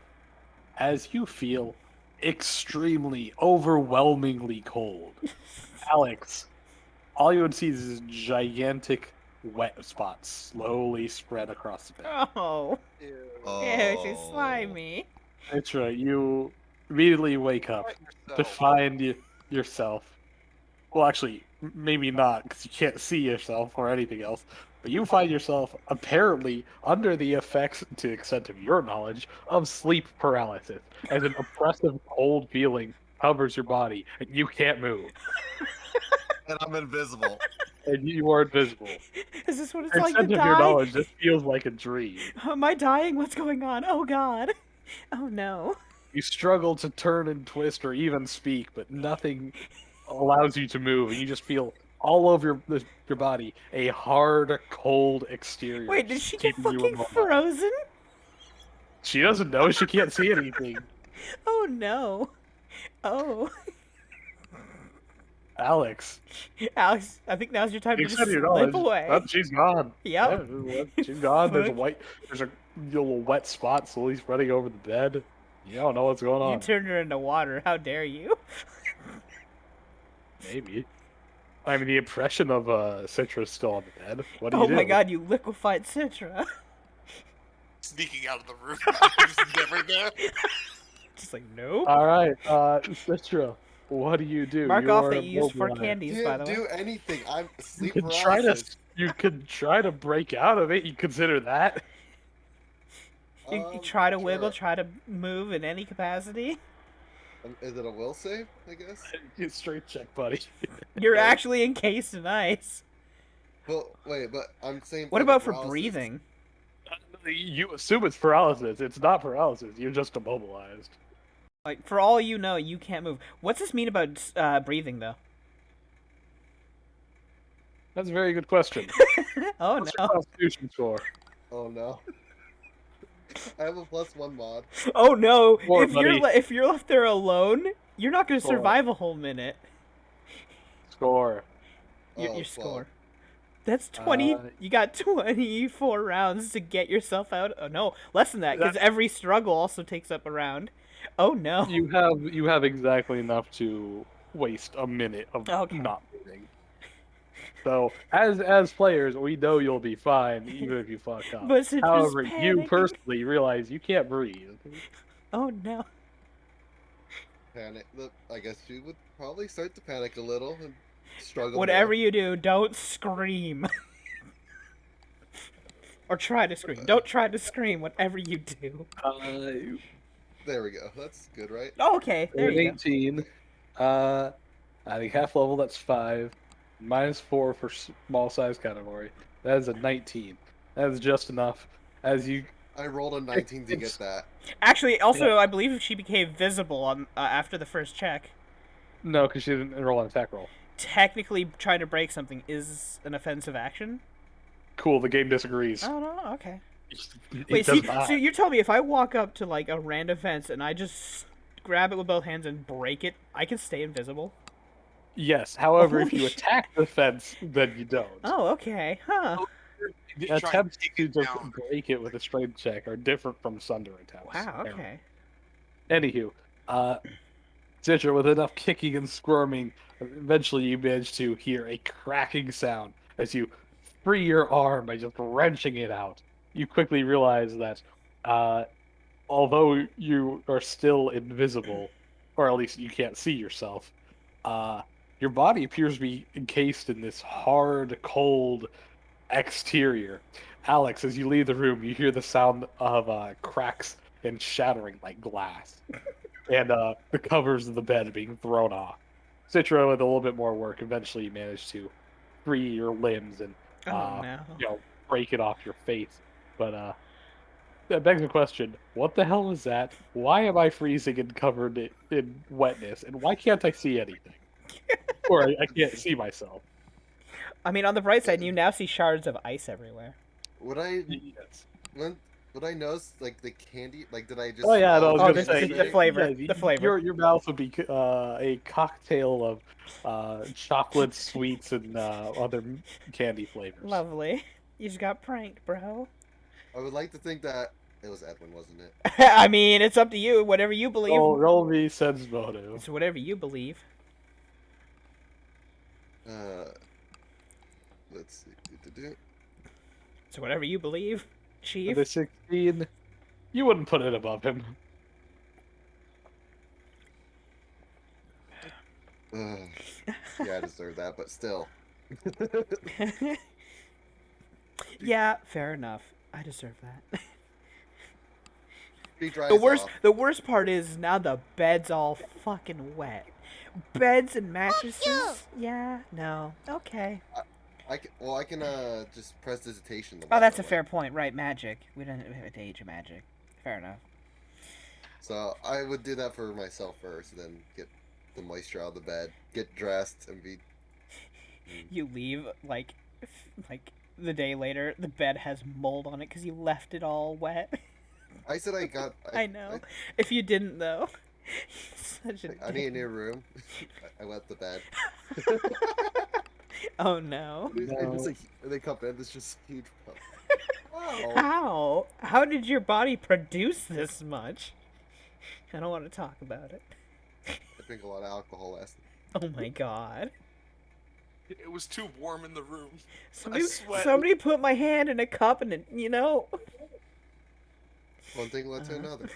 as you feel extremely, overwhelmingly cold. Alex, all you would see is this gigantic wet spots slowly spread across the bed. Oh. Ew, she's slimy. Citra, you immediately wake up to find yourself. Well, actually, maybe not, because you can't see yourself or anything else. But you find yourself apparently under the effects, to the extent of your knowledge, of sleep paralysis, as an oppressive cold feeling covers your body, and you can't move, And I'm invisible. and you are invisible. Is this what it's To the like to extent of your die? knowledge, this feels like a dream. Am I dying? What's going on? Oh, God. Oh, no. You struggle to turn and twist or even speak, but nothing allows you to move, and you just feel all over your body a hard, cold exterior. Wait, did she get keeping you fucking immobile. frozen? She doesn't know. She can't see anything. Oh, no. Oh, Alex, Alex, I think now's your time to you just said your slip knowledge. away. Oh, she's gone. Yep. Yeah, she's gone. There's a Fuck. white. There's a little wet spot slowly spreading over the bed. You don't know what's going You on. turned her into water. How dare you? Maybe. I mean, the impression of Citra's still on the bed. What do Oh you do? my god, you liquefied Citra. Sneaking out of the room. He's never there. Just like, nope. All right, Citra, what do you do? Mark You off are that you used for mobilized. candies, by Can't the way. do anything. I'm You sleep could try to. paralysis. You could try to break out of it. You consider that? You try to wiggle, Sure. try to move in any capacity. Is it a will save? I guess. Get straight check, buddy. You're Okay. actually encased in ice. Well, wait, but I'm saying. What the about for paralysis- breathing? You assume it's paralysis. It's not paralysis. You're just immobilized. Like, for all you know, you can't move. What's this mean about breathing, though? That's a very good question. Oh What's your no. constitution score? Oh no. I have a +1 mod. Oh no. Poor If you're buddy. if you're left there alone, you're not gonna Score. survive a whole minute. Score. Your, Oh, your 12. score. That's 20. You got 24 rounds to get yourself out. Oh no, less than that, because That's- every struggle also takes up a round. Oh no. You have exactly enough to waste a minute of Okay. not moving. So as players, we know you'll be fine even if you fuck up. But Citra's However, you panicking. personally realize you can't breathe. Oh no. Panic. I guess she would probably start to panic a little and struggle. Whatever more. you do, don't scream. Or try to scream. Don't try to scream, whatever you do. There we go. That's good, right? Oh, okay, there you go. 18. I think half level, that's 5. -4 for small size category. That is a 19. That is just enough. As you. I rolled a 19 to get that. Actually, also, I believe she became visible on after the first check. No, because she didn't roll an attack roll. Technically, trying to break something is an offensive action. Cool, the game disagrees. Oh no, okay. It Wait, does so not. you're telling me if I walk up to like a random fence and I just grab it with both hands and break it, I can stay invisible? Yes, however, if Holy you shit. attack the fence, then you don't. Oh, okay, huh? Try and Attempts take to it just down. break it with a strength check are different from sunder attempts. Wow, apparently. okay. Anywho, Citra, with enough kicking and squirming, eventually you manage to hear a cracking sound as you free your arm by just wrenching it out. You quickly realize that, although you are still invisible, or at least you can't see yourself, your body appears to be encased in this hard, cold exterior. Alex, as you leave the room, you hear the sound of cracks and shattering like glass, and the covers of the bed being thrown off. Citra, with a little bit more work, eventually managed to free your limbs and Oh no. break it off your face. But that begs the question: what the hell was that? Why am I freezing and covered in wetness, and why can't I see anything? Or I can't see myself. I mean, on the bright side, you now see shards of ice everywhere. Would I Yes. would I notice like the candy? Like did I just? Oh yeah, no, I was Oh, gonna the- say the flavor, yeah, the flavor. Your mouth would be a cocktail of chocolate sweets and other candy flavors. Lovely. You just got pranked, bro. I would like to think that it was Edwin, wasn't it? I mean, it's up to you. Whatever you believe. Roll me sense motive. It's whatever you believe. Let's see. It's whatever you believe, Chief. The 16, you wouldn't put it above him. Yeah, I deserve that, but still. Yeah, fair enough. I deserve that. He dries The off. worst part is now the bed's all fucking wet. Beds and mattresses. Yeah, no. Okay. I can just prestidigitation. the Oh, that's a water fair point. Right, magic. We don't have to age of magic. Fair enough. So I would do that for myself first, then get the moisture out of the bed, get dressed, and be. You leave like the day later, the bed has mold on it because you left it all wet. I said I got. I know. If you didn't though, Such a I need a dick. new room. I wet the bed. Oh no. And just like, and they come in, there's just a huge pup. Wow. How did your body produce this much? I don't want to talk about it. I drink a lot of alcohol last night. Oh my god. It was too warm in the room. Somebody, sweat. somebody put my hand in a cup and it, you know. One thing led to another.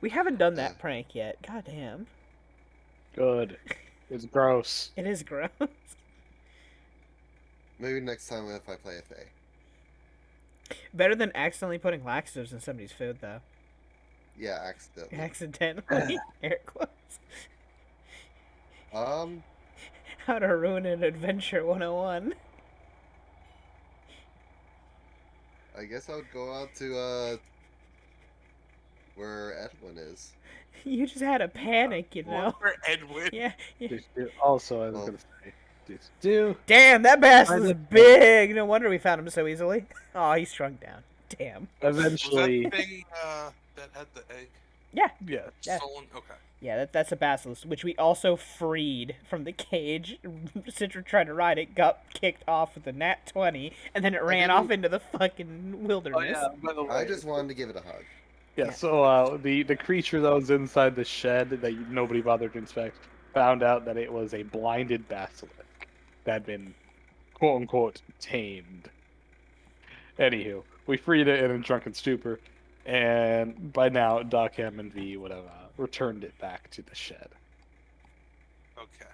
We haven't done that prank yet. God damn. Good. It's gross. It is gross. Maybe next time if I play FA. Better than accidentally putting laxatives in somebody's food, though. Yeah, accidentally. Accidentally. Air quotes. How to ruin an adventure 101. I guess I would go out to where Edwin is. You just had a panic, you know. For Edwin. Yeah. Also, I was Well- gonna say, just do. Damn, that bastard's Find it. big. No wonder we found him so easily. Oh, he shrunk down. Damn. Eventually, Was that thing that had the egg Yeah. yeah. Yeah. stolen? Okay. Yeah, that's a basilisk, which we also freed from the cage. Citra tried to ride it, got kicked off with a nat 20, and then it ran off into the fucking Oh wilderness. yeah. By the way, I just wanted to give it a hug. yeah. So the creature that was inside the shed that nobody bothered to inspect found out that it was a blinded basilisk that had been quote unquote tamed. Anywho, we freed it in a drunken stupor, and by now Doc M and V would have returned it back to the shed. Okay.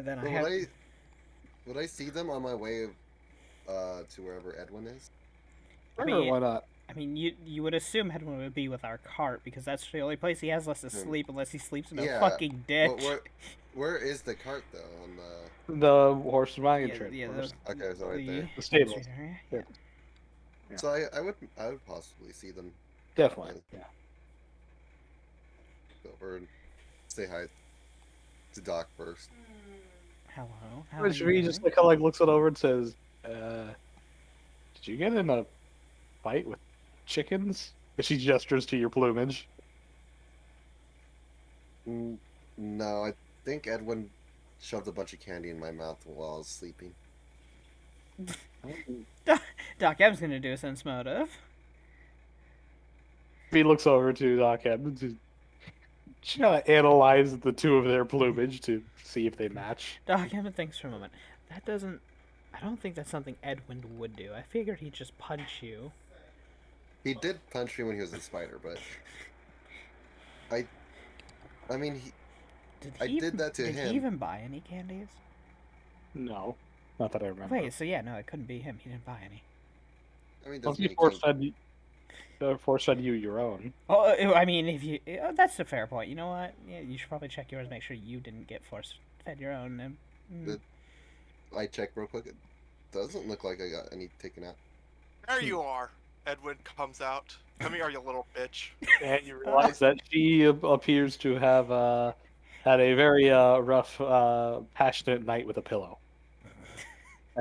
Then I But have... would I see them on my way to wherever Edwin is? I Sure, mean- why not? I mean, you would assume Edwin would be with our cart, because that's the only place he has left to Hmm. sleep, unless he sleeps in a Yeah, fucking ditch. But where is the cart though? On the The horse and wagon Yeah, train. yeah, first. Okay, so right there. The stables. area. Yeah. Yeah. So I would possibly see them Definitely. Yeah. go over and say hi to Doc first. Hello. How Which are you V just doing? like looks it over and says, "Did you get in a fight with chickens?" And she gestures to your plumage. No, I think Edwin shoved a bunch of candy in my mouth while I was sleeping. Doc M's gonna do a sense motive. V looks over to Doc M. She kind of analyzes the two of their plumage to see if they match. Doc M thinks for a moment. That doesn't... I don't think that's something Edwin would do. I figured he'd just punch you. He did punch me when he was a spider, but I mean, I did that to Did him. he even buy any candies? No, not that I remember. Wait, so yeah, no, it couldn't be him. He didn't buy any. I mean, Unless doesn't he mean force fed you your own. Oh, I mean, if you... that's a fair point. You know what? Yeah, you should probably check yours, make sure you didn't get force-fed your own. Good. I checked real quick. It doesn't look like I got any taken out. There you are. Edwin comes out. Come here, you little bitch. And you realize that she appears to have had a very rough, passionate night with a pillow.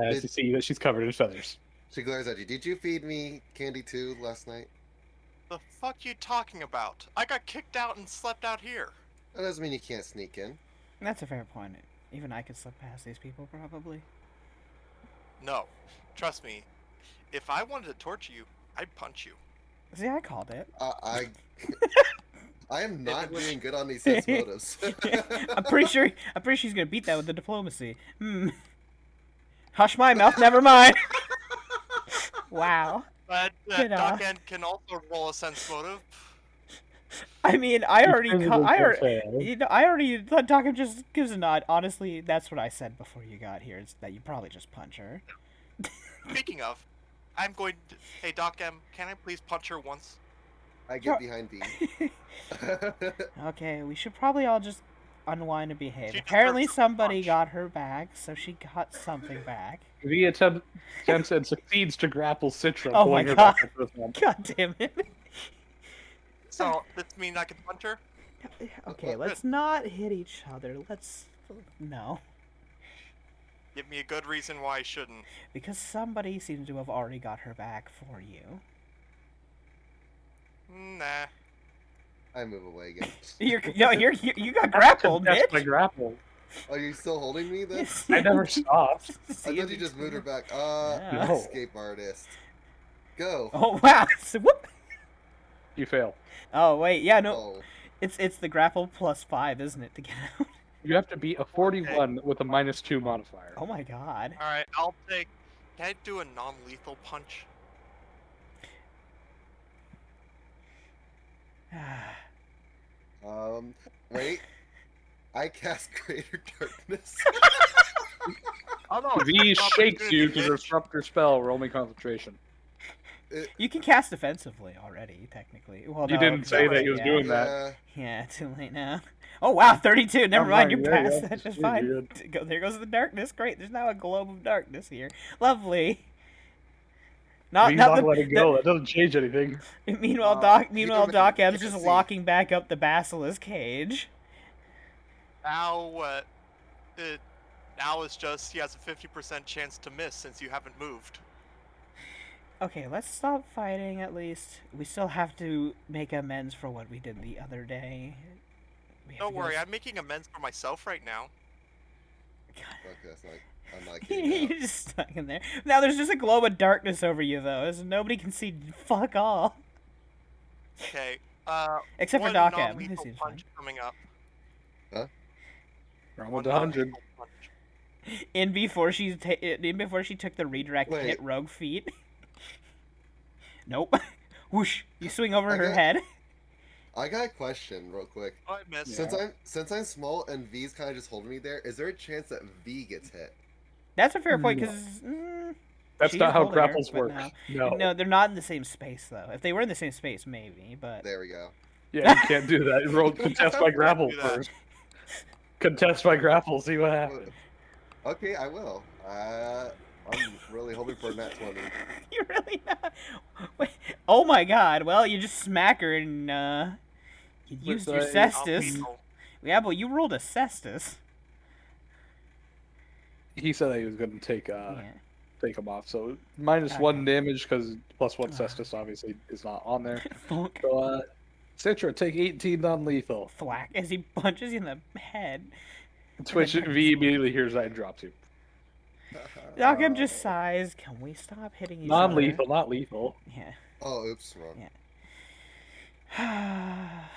As you see that she's covered in feathers. She glares at you. Did you feed me candy too last night? The fuck you talking about? I got kicked out and slept out here. That doesn't mean you can't sneak in. That's a fair point. Even I could slip past these people, probably. No. Trust me. If I wanted to torture you, I'd punch you. See, I called it. I am not doing good on these sense motives. I'm pretty sure he's gonna beat that with the diplomacy. Hush my mouth, never mind. Wow. But Good Doc eye. N can also roll a sense motive. I mean, I already fair. you know, I already thought Doc just gives a nod. Honestly, that's what I said before you got here, is that you probably just punch her. Speaking of, I'm going to... Hey, Doc M, can I please punch her once? I get behind V. Okay, we should probably all just unwind and behave. She Apparently deserves a somebody punch. got her back, so she got something back. V attempts and succeeds to grapple Citra, Oh pulling my her God. back into the swamp. God damn it. So, this mean I can punch her? Okay, let's not hit each other. No. Give me a good reason why I shouldn't. Because somebody seems to have already got her back for you. Nah. I move away again. You got grappled, That's my bitch. grapple. Are you still holding me then? I never stopped. I thought you just moved her back. Yeah. No. Escape artist. Go. Oh wow! So, whoop. You fail. Oh wait, yeah, no, Oh. it's the grapple +5, isn't it, to get out? You have to beat a 41 with a -2 modifier. Oh my god. Alright, I'll take... Can I do a non-lethal punch? Wait. I cast Greater Darkness. Oh no, V shakes you to bitch. disrupt your spell. Roll me concentration. You can cast defensively already, technically. Well, You no, didn't 'cause say that's- that he was yeah. doing that. Yeah. Yeah, too late now. Oh wow, 32. Never I'm mind, fine, you're yeah, past yeah. that. Just You're fine. good. There goes the darkness. Great. There's now a globe of darkness here. Lovely. Not He's not not the, letting go. That doesn't change anything. Meanwhile, human Doc M's can't just see. locking back up the basilisk cage. Now, now it's just he has a 50% chance to miss since you haven't moved. Okay, let's stop fighting at least. We still have to make amends for what we did the other day. We have Don't to go worry, s- I'm making amends for myself right now. Okay, that's not. I'm not getting You're out. just stuck in there. Now there's just a globe of darkness over you, though, as nobody can see fuck all. Okay, Except for one Doc M. non-lethal He seems punch coming up. Roll One with 100. non-lethal punch. In before she took the redirect Wait. hit rogue feat. Nope. Whoosh! You swing over her Okay. head. I got a question, real quick. Oh, I missed. Yeah. Since I'm small and V's kind of just holding me there, is there a chance that V gets hit? That's a fair point, No. because That's she's not how holding her, grapples but work. No. No. No, they're not in the same space though. If they were in the same space, maybe. But There we go. Yeah, you can't do that. Roll contest by grapple Do that. first. Contest by grapple, see what happens. Okay, I will. I'm really hoping for a nat 20. you really not. Wait. Oh my God! Well, you just smack her and you used your the- cestus. Oh, Yeah, but you rolled a cestus. He said that he was going to take Yeah. take him off. So -1 damage because +1 Cestus obviously is not on there. Thunk. So Citra, take 18 non-lethal. Thwack as he punches you in the head. Twitch V immediately hears that and drops you. Doc M just sighs. Can we stop hitting each other? Non-lethal, not lethal. Yeah. Oh, oops, wrong. Yeah.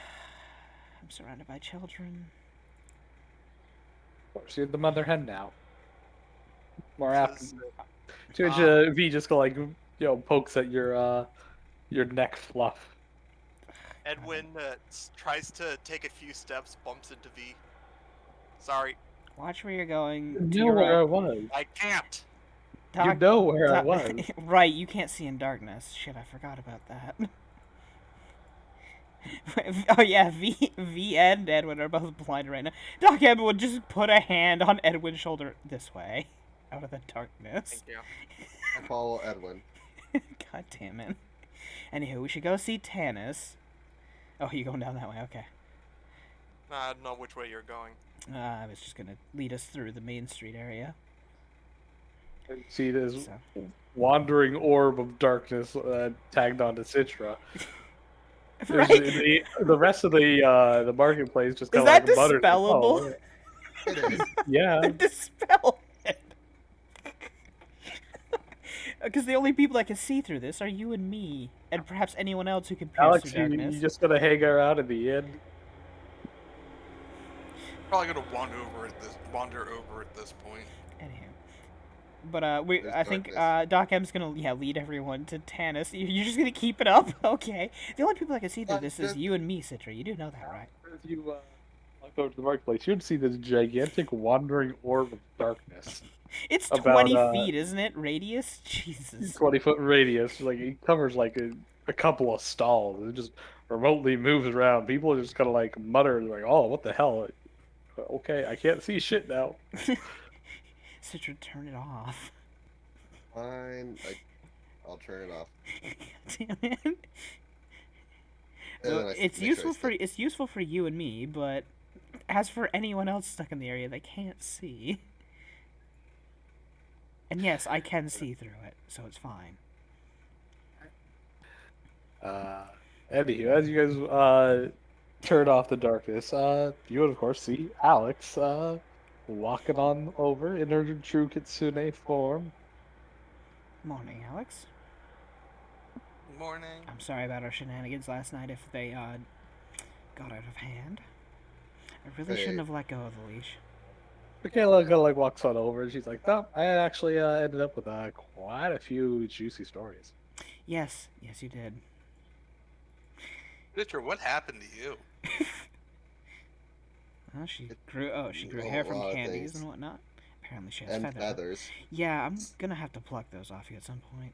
I'm surrounded by children. Of course, you're the mother hen now. More This after is- Twitch V just go like pokes at your neck fluff. Edwin tries to take a few steps, bumps into V. Sorry, Watch where you're going. You To know your where I right. was. I can't. You Doc- know where I Doc- was. Right, you can't see in darkness. Shit, I forgot about that. Oh yeah, V and Edwin are both blinded right now. Doc M would just put a hand on Edwin's shoulder this way, out of the darkness. Thank you. I follow Edwin. God damn it. Anywho, we should go see Tanis. Oh, you going down that way? Okay. I don't know which way you're going. I was just gonna lead us through the main street area. See this So. wandering orb of darkness tagged onto Citra. Right? The rest of the marketplace just Is kind that of like mutters. dispellable? It is. Yeah. Dispel it. Because the only people that can see through this are you and me, and perhaps anyone else who can pierce Alex, through darkness. you just gonna hang around in the inn. Probably gonna wander over at this point. Anywho. But There's I think darkness. Doc M's gonna lead everyone to Tanis. You're just gonna keep it up, okay? The only people that can see through this is you and me, Citra. You do know that, right? If you walk over to the marketplace, you'd see this gigantic wandering orb of darkness. It's About, 20 feet, isn't it? Radius? Jesus. 20-foot radius. Like it covers like a couple of stalls. It just remotely moves around. People are just kind of like mutter like, "Oh, what the hell?" Okay, I can't see shit now. Citra, turn it off. Fine. I'll turn it off. Damn it. And then I It's make sure I useful stay. it's useful for you and me, but as for anyone else stuck in the area, they can't see. And yes, I can see through it, so it's fine. Anywho, as you guys turn off the darkness, you would of course see Alex walking on over in her true Kitsune form. Morning, Alex. Morning. I'm sorry about our shenanigans last night if they got out of hand. I really Hey. shouldn't have let go of the leash. Michaela kind of like walks on over and she's like, "No, I actually ended up with quite a few juicy stories." Yes, yes, you did. Citra, what happened to you? Well, she grew. Oh, she grew A hair from lot of candies things. and whatnot. Apparently, she has And feathers. feathers. Yeah, I'm gonna have to pluck those off you at some point.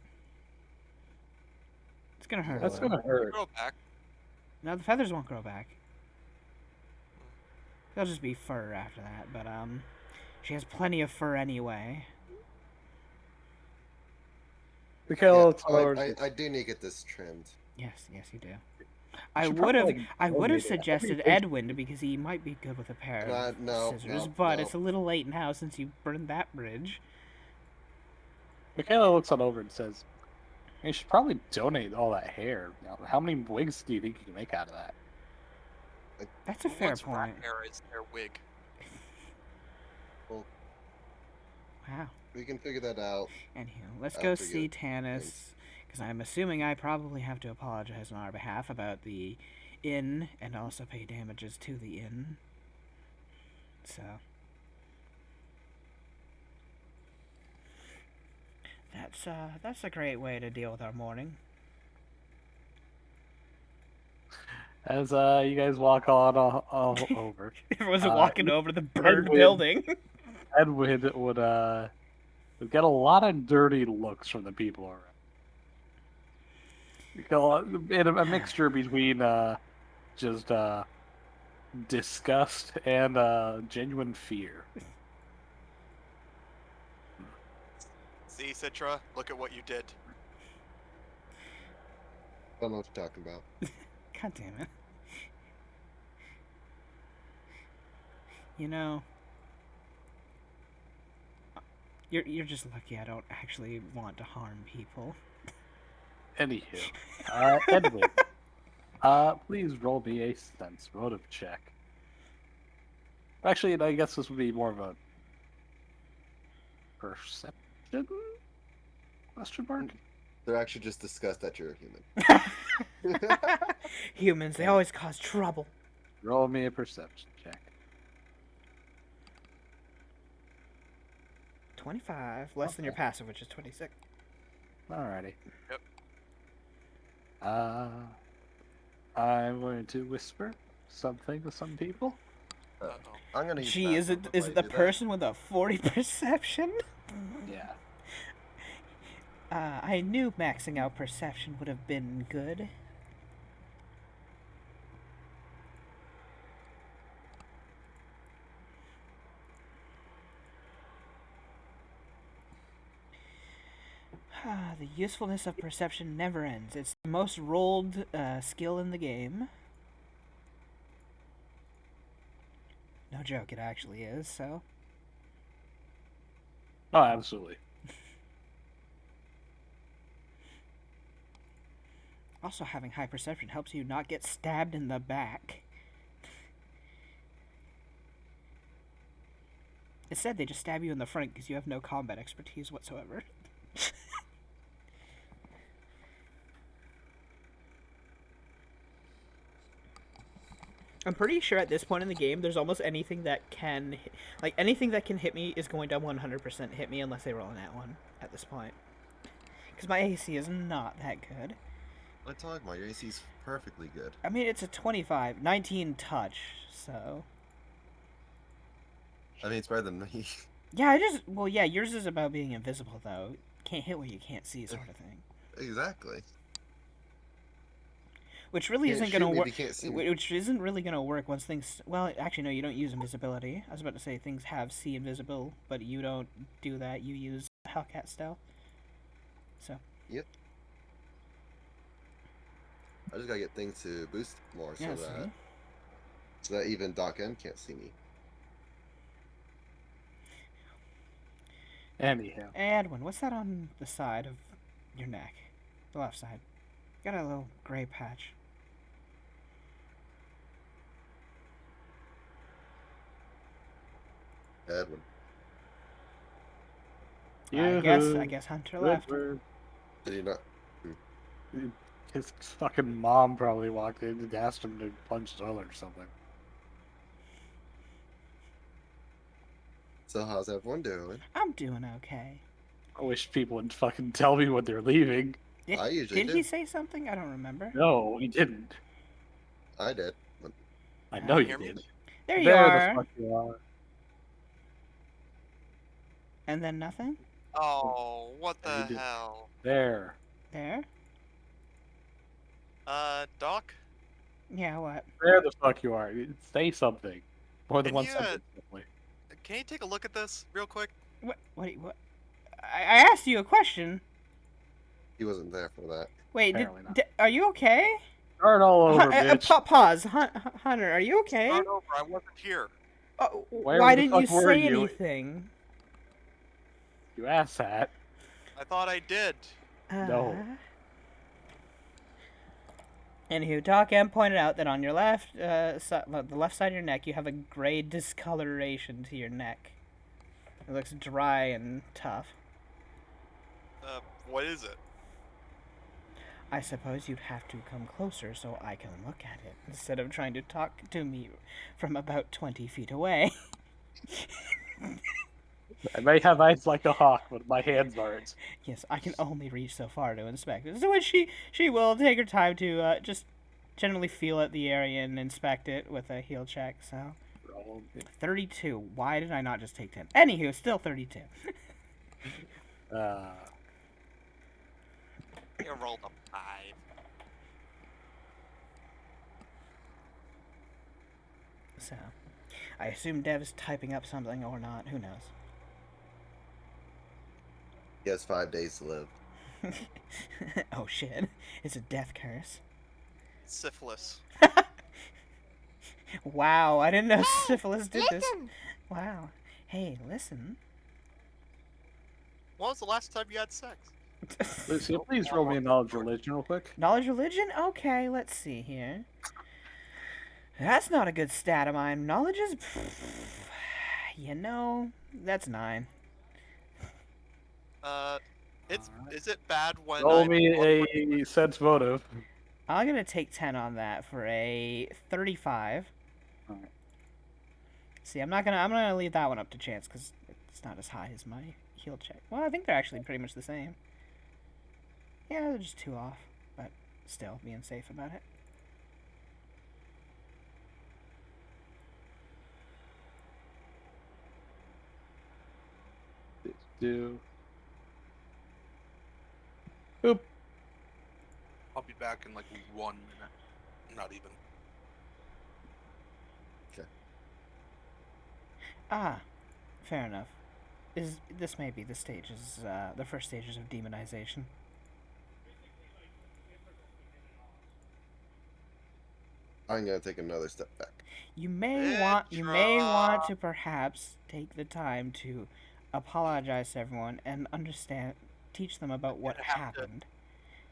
It's gonna hurt a That's little. gonna hurt. Grow back. No, the feathers won't grow back. They'll just be fur after that. But she has plenty of fur anyway. Michaela Yeah, looks on over. and I do need to get this trimmed. Yes, yes, you do. I should would have. probably, like, I would have donate it. How many suggested things- Edwin because he might be good with a pair of No, scissors. no, but no. it's a little late now since you burned that bridge. Michaela looks on over and says, "You should probably donate all that hair. You know, how many wigs do you think you can make out of that?" That's a fair What's point. rat hair is their wig. Well, Wow. we can figure that out. Anywho, let's go After see you- Tanis, because I'm assuming I probably have to apologize on our behalf about the inn and also pay damages to the inn. So that's a great way to deal with our morning. As you guys walk on over, Everyone's Uh, walking over to the burned Edwin- building. Edwin would get a lot of dirty looks from the people around. A mixture between just disgust and genuine fear. See, Citra, look at what you did. I don't know what you're talking about. God damn it. You know, you're just lucky I don't actually want to harm people. Anywho, Edwin, please roll me a sense motive check. Actually, I guess this would be more of a perception? Question mark? They're actually just disgust that you're a human. Humans, they always cause trouble. Roll me a perception check. 25, less than your Okay. passive, which is 26. Alrighty. Yep. I'm going to whisper something to some people. Uh-oh. I'm gonna use Gee, is passive it before I the do that. person with a 40 perception? Yeah. I knew maxing out perception would have been good. The usefulness of perception never ends. It's the most rolled skill in the game. No joke, it actually is, so. Oh, absolutely. Also, having high perception helps you not get stabbed in the back. Instead, they just stab you in the front because you have no combat expertise whatsoever. I'm pretty sure at this point in the game, there's almost anything that can, like anything that can hit me is going to 100% hit me unless they roll an at one at this point. Because my AC is not that good. What am I talking about? Your AC is perfectly good. I mean, it's a 25, 19 touch, so. I mean, it's better than me. Yeah, well, yeah, yours is about being invisible, though. Can't hit what you can't see, sort of thing. Exactly. Which really Can't isn't shoot gonna me if work. you can't see me. Which isn't really gonna work once things. Well, actually, no, you don't use invisibility. I was about to say things have see invisible, but you don't do that. You use Hellcat stealth. So. Yep. I just gotta get things to boost more Yeah, so that even Doc M can't see me. Anyhow. Edwin, what's that on the side of your neck? The left side. Got a little gray patch. Edwin. I guess Hunter left. Edward. Did he not? His fucking mom probably walked in and asked him to punch Zola or something. So how's everyone doing? I'm doing okay. I wish people would fucking tell me when they're leaving. I usually Did do. he say something? I don't remember. No, he didn't. I did. I know you Hear me? did. There you There are. the fuck you are. And then nothing? Oh, what Yeah, you the did. hell? There. There? Doc? Yeah, what? There the fuck you are. Say something. More than Can one you, sentence. Definitely. Can you take a look at this real quick? What? What? I asked you a question. He wasn't there for that. Wait, Apparently not. are you okay? Start all over, bitch. Pause. Hunter, are you okay? Start over. I wasn't here. Where Why the didn't you fuck were say you? anything? You asked that. I thought I did. No. Anywho, Doc M pointed out that on your left, the left side of your neck, you have a gray discoloration to your neck. It looks dry and tough. What is it? I suppose you'd have to come closer so I can look at it, instead of trying to talk to me from about 20 feet away. I may have eyes like a hawk, but my hands aren't. Yes, I can only reach so far to inspect it. So which she will take her time to just generally feel at the area and inspect it with a heal check. So 32. Why did I not just take 10? Anywho, still 32. You rolled a 5. So, I assume Dev is typing up something or not. Who knows? He has 5 days to live. Oh shit! It's a death curse. Syphilis. Wow, I didn't know syphilis did this. Listen. Wow. Hey, listen. When was the last time you had sex? Lucy, please roll me a knowledge religion real quick. Knowledge religion? Okay, let's see here. That's not a good stat of mine. Knowledge is... You know, that's 9. Is it bad when Roll I me a sense motive. I'm gonna take 10 on that for a 35. Alright. See, I'm gonna leave that one up to chance because it's not as high as my heal check. Well, I think they're actually pretty much the same. Yeah, they're just 2 off, but still being safe about it. Do. Boop. I'll be back in like 1 minute. Not even. Ah, fair enough. This may be the stages, the first stages of demonization. I'm gonna take another step back. You may want to perhaps take the time to apologize to everyone and teach them about what gonna have to- happened.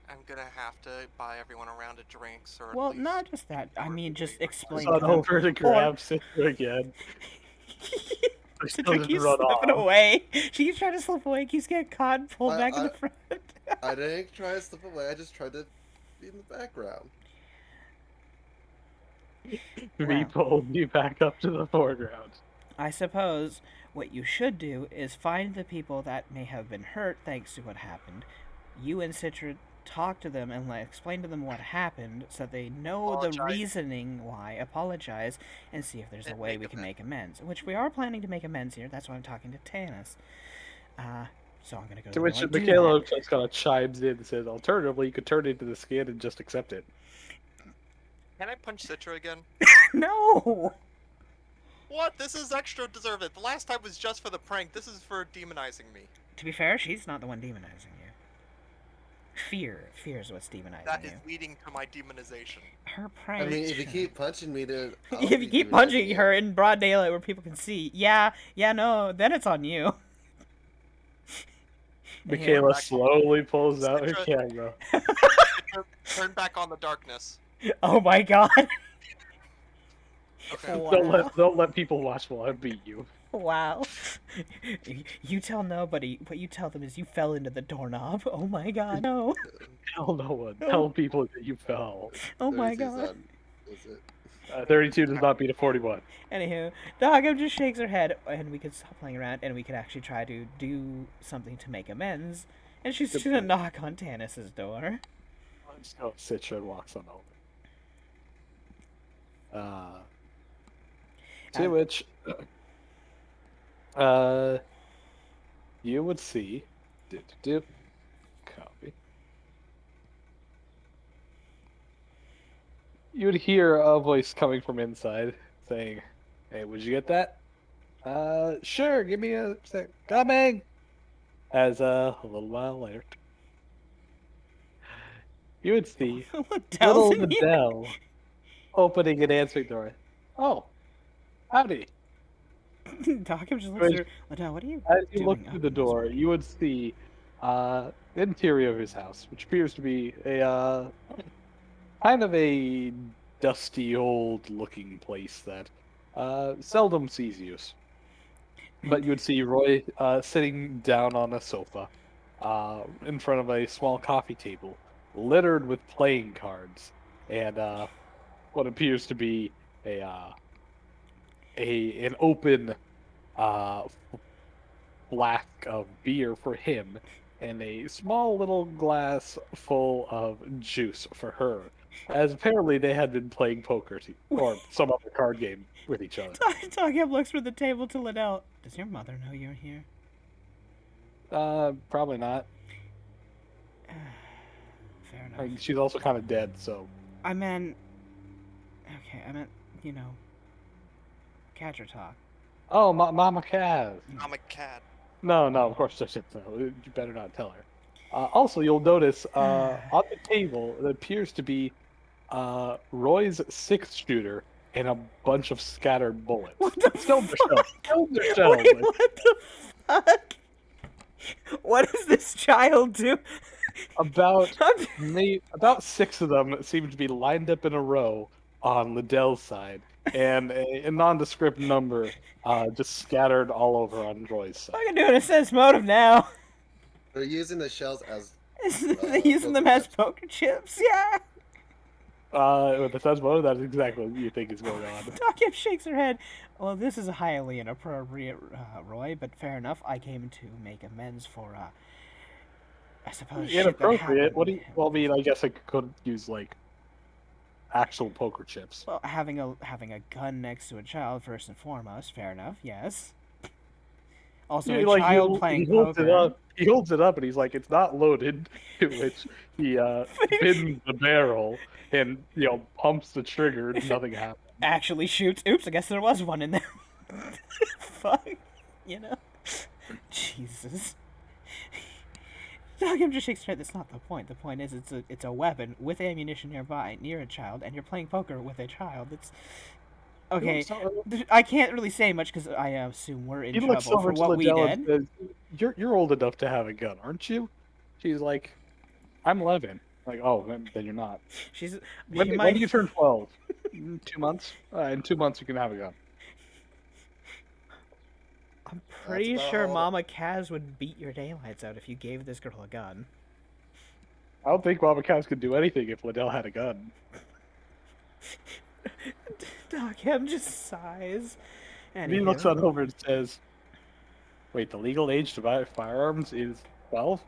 I'm gonna have to buy everyone a round of drinks, or at Well, least not just that. I mean, just explain Run to them. over to grab Citra again. I still Citra just keeps run slipping off. away. She keeps trying to slip away, keeps getting caught and pulled I- back in I- the front. I didn't try to slip away. I just tried to be in the background. Me pulled you back up to the foreground. I suppose what you should do is find the people that may have been hurt thanks to what happened. You and Citra talk to them and explain to them what happened so they know the Apologize. reasoning why. Apologize and see if there's a And way make we can make amends. Which we are planning to make amends here. That's why I'm talking to Tanis. So I'm gonna go. To which and do Michaela just kind of chimes in and says, alternatively, you could turn into the skin and just accept it. Can I punch Citra again? that. No. What? This is extra deserved. The last time was just for the prank. This is for demonizing me. To be fair, she's not the one demonizing you. Fear is what's demonizing That you. is leading to my demonization. Her I prank. mean, if you keep punching me, then I'll If you be keep demonizing punching you. her in broad daylight where people can see, yeah, no, then it's on you. Michaela slowly pulls out her Citra- camera. Turn back on the darkness. Oh my god. Okay. Wow. Don't let people watch while I beat you. Wow. You tell nobody. What you tell them is you fell into the doorknob. Oh my god. No. Tell no one. Tell people that you fell. Oh my 32 's god. not- Is it? 32 does not beat a 41. Anywho, Doggo just shakes her head, and we could stop playing around, and we could actually try to do something to make amends. And she's Good gonna point. knock on Tannis's door. So Citra walks on over. To which, you would see, copy. You would hear a voice coming from inside saying, "Hey, would you get that?" Sure. Give me a sec. Coming. As a little while later, you would see little Liddell's in here. Liddell opening and answering the door. Oh, howdy. Doggo just looks at her. Liddell, what are you As you doing? look through the door, you would see the interior of his house, which appears to be a kind of a dusty, old-looking place that seldom sees use. But you would see Roy sitting down on a sofa in front of a small coffee table, littered with playing cards and what appears to be an open flask of beer for him and a small little glass full of juice for her, as apparently they had been playing poker or some other card game with each other. Doggo looks from the table to Liddell. Does your mother know you're here? Probably not. Fair enough. Like, she's also kind of dead, so. I meant, catcher talk. Oh, Mama Kaz. I'm a cat. No, of course she doesn't know. You better not tell her. Also, you'll notice on the table there appears to be Roy's 6-shooter and a bunch of scattered bullets. What the Still fuck? Still Wait, what the fuck? What does this child do? About 6 of them seem to be lined up in a row on Liddell's side, and a nondescript number just scattered all over on Roy's side. I can do an assess motive now. They're using the shells as They're using them as poker chips, yeah. With the sense motive, that's exactly what you think is going on. Doggo shakes her head. Well, this is highly inappropriate, Roy, but fair enough. I came to make amends for, I suppose, shit that Inappropriate? What do you? happened. Well, I mean, I guess I could use like actual poker chips. Well, having a gun next to a child, first and foremost, fair enough, yes. Also, Yeah, a child playing poker. He holds it up, and he's like, "It's not loaded." To which he spins the barrel and pumps the trigger. Nothing happens. Actually shoots. Oops, I guess there was one in there. Fuck. Jesus. Doggo just shakes her head. That's not the point. The point is it's a weapon with ammunition nearby, near a child, and you're playing poker with a child. It's... Okay, I can't really say much because I assume we're in He looks trouble for over to what we Liddell and did. says, You're old enough to have a gun, aren't you?" She's like, "I'm 11." Like, "Oh, then you're not." She's... When she do might... you turn 12? 2 months? In 2 months you can have a gun. I'm pretty about sure all- Mama Kaz would beat your daylights out if you gave this girl a gun. I don't think Mama Kaz could do anything if Liddell had a gun. Doggo just sighs. And he looks on over and says, "Wait, the legal age to buy firearms is 12?"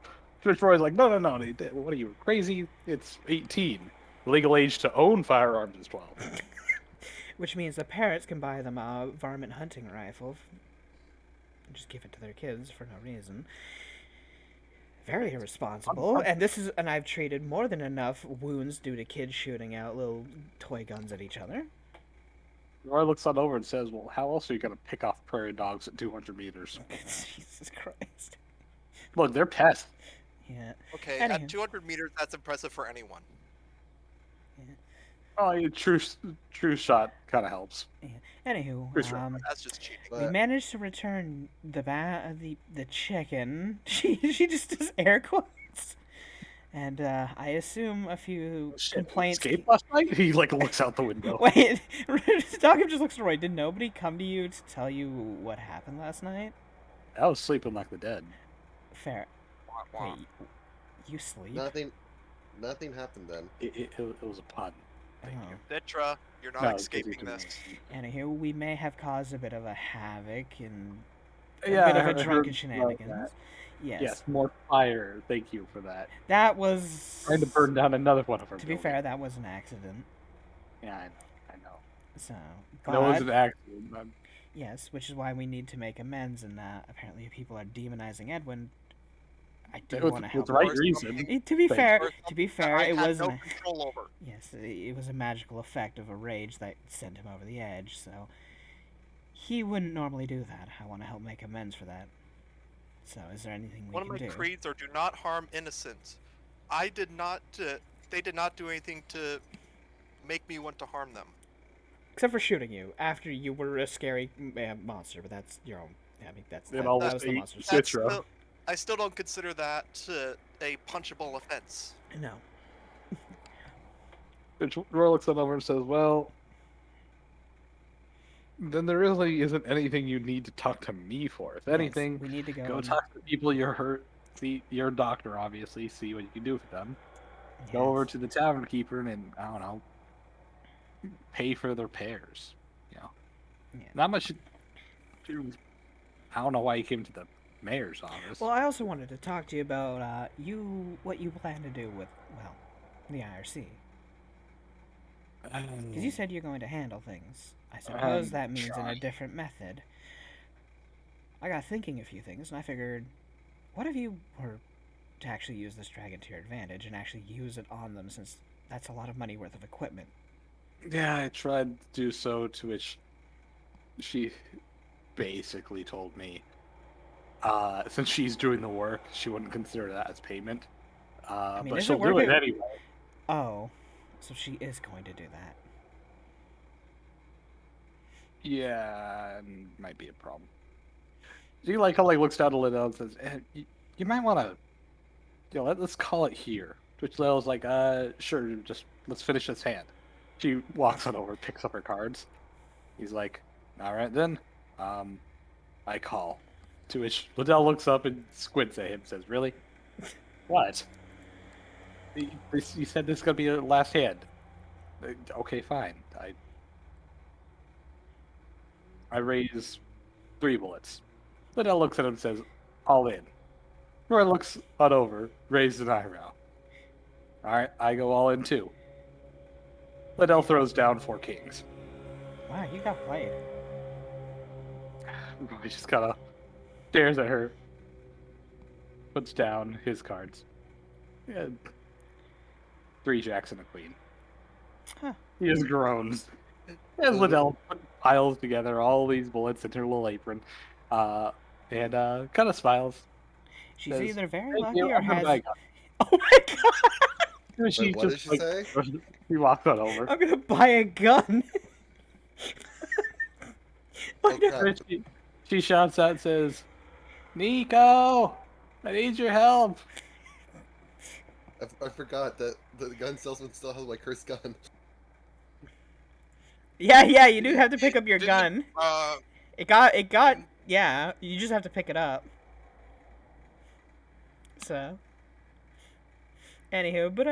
George Roy's like, No, what are you, crazy? It's 18. The legal age to own firearms is 12. Which means the parents can buy them a varmint hunting rifle and just give it to their kids for no reason. Very irresponsible. And I've treated more than enough wounds due to kids shooting out little toy guns at each other. Roy looks on over and says, "Well, how else are you going to pick off prairie dogs at 200 meters? Jesus Christ. Look, they're pests." Yeah. Okay, Anywho. at 200 meters, that's impressive for anyone. Oh, a true shot kind of helps. Anywho, For sure. That's just cheating. we But managed to return the chicken. She just does air quotes, and I assume a few complaints. Escape last night? He like looks out the window. Wait, Dawkins just looks to Roy. Did nobody come to you to tell you what happened last night? I was sleeping like the dead. Fair. Wah, wah. Wait, you sleep? nothing happened then. It was a pun. Thank Oh. you. Citra, you're not No, 'cause escaping you can- this. Anywho, we may have caused a bit of a havoc and a Yeah, bit I of a heard drunken about shenanigans. that. Yes. Yes, more fire. Thank you for that. That was. Trying to burn down another one of our To be buildings. fair, that was an accident. Yeah, I know. So, That was but an accident. yes, which is why we need to make amends. And apparently, people are demonizing Edwin. I do With want to help. the right Or reason. something. To be Thank fair, Or to be something fair, I it had wasn't. no control over. Yes, it was a magical effect of a rage that sent him over the edge. So he wouldn't normally do that. I want to help make amends for that. So, is there anything we One of can my do? creeds are do not harm innocents. I did not. They did not do anything to make me want to harm them. Except for shooting you after you were a scary monster, but that's your own. I mean, that It almost was the ate monster's Citra. fault. I still don't consider that a punchable offense. No. Roy looks it over and says, "Well, then there really isn't anything you need to talk to me for. If anything, we need to go. go and- talk to the people you're hurt. See your doctor, obviously. See what you can do for them. Go over Yes. to the tavern keeper and I don't know, pay for their repairs. You know, Yeah. not much. I don't know why you came to the mayor's office. Well, I also wanted to talk to you about what you plan to do with the IRC. Because you said you're going to handle things. I suppose that means in a trying. different method. I got thinking a few things, and I figured, what if you were to actually use this dragon to your advantage and actually use it on them, since that's a lot of money worth of equipment. Yeah, I tried to do so, to which she basically told me, since she's doing the work, she wouldn't consider that as payment. mean, But is she'll it do worth it it? anyway. Oh, so she is going to do that. Yeah, might be a problem. She like looks down to Liddell and says, "You might want to, let's call it here." Which Liddell's like, sure, just let's finish this hand." She walks on over, picks up her cards. He's like, "All right then, I call." To which Liddell looks up and squints at him, and says, "Really? What? You said this is gonna be your last hand." Okay, fine. I raise 3 bullets. Liddell looks at him and says, "All in." Roy looks on over, raised an eyebrow. "Alright, I go all in too." Liddell throws down 4 kings. Wow, you got played. Roy just kind of stares at her, puts down his cards. Yeah. 3 jacks and a queen. Huh. He just groans. As Liddell piles together all these bullets in her little apron, and kind of smiles. She's Says, either very "Thank lucky you, or I'm gonna has. buy a gun." Oh my god! She Wait, what did just, she say? He walks on over. I'm gonna buy a gun. Oh, crap. She shouts out and says, "Nico, I need your help." I forgot that the gun salesman still has my cursed gun. Yeah, you do have to pick up your Didn't- gun. It got. Yeah, you just have to pick it up. So. Anywho, but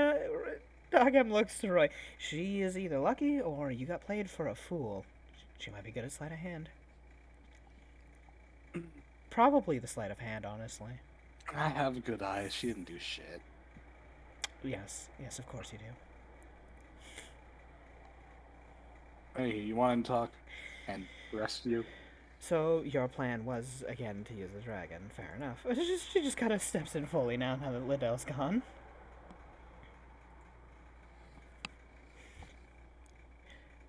Dogam looks to Roy. She is either lucky or you got played for a fool. She might be good at sleight of hand. Probably the sleight of hand, honestly. I have good eyes. She didn't do shit. Yes, of course you do. Hey, you want to talk and rest you? So your plan was again to use the dragon. Fair enough. She just kind of steps in fully now that Liddell's gone.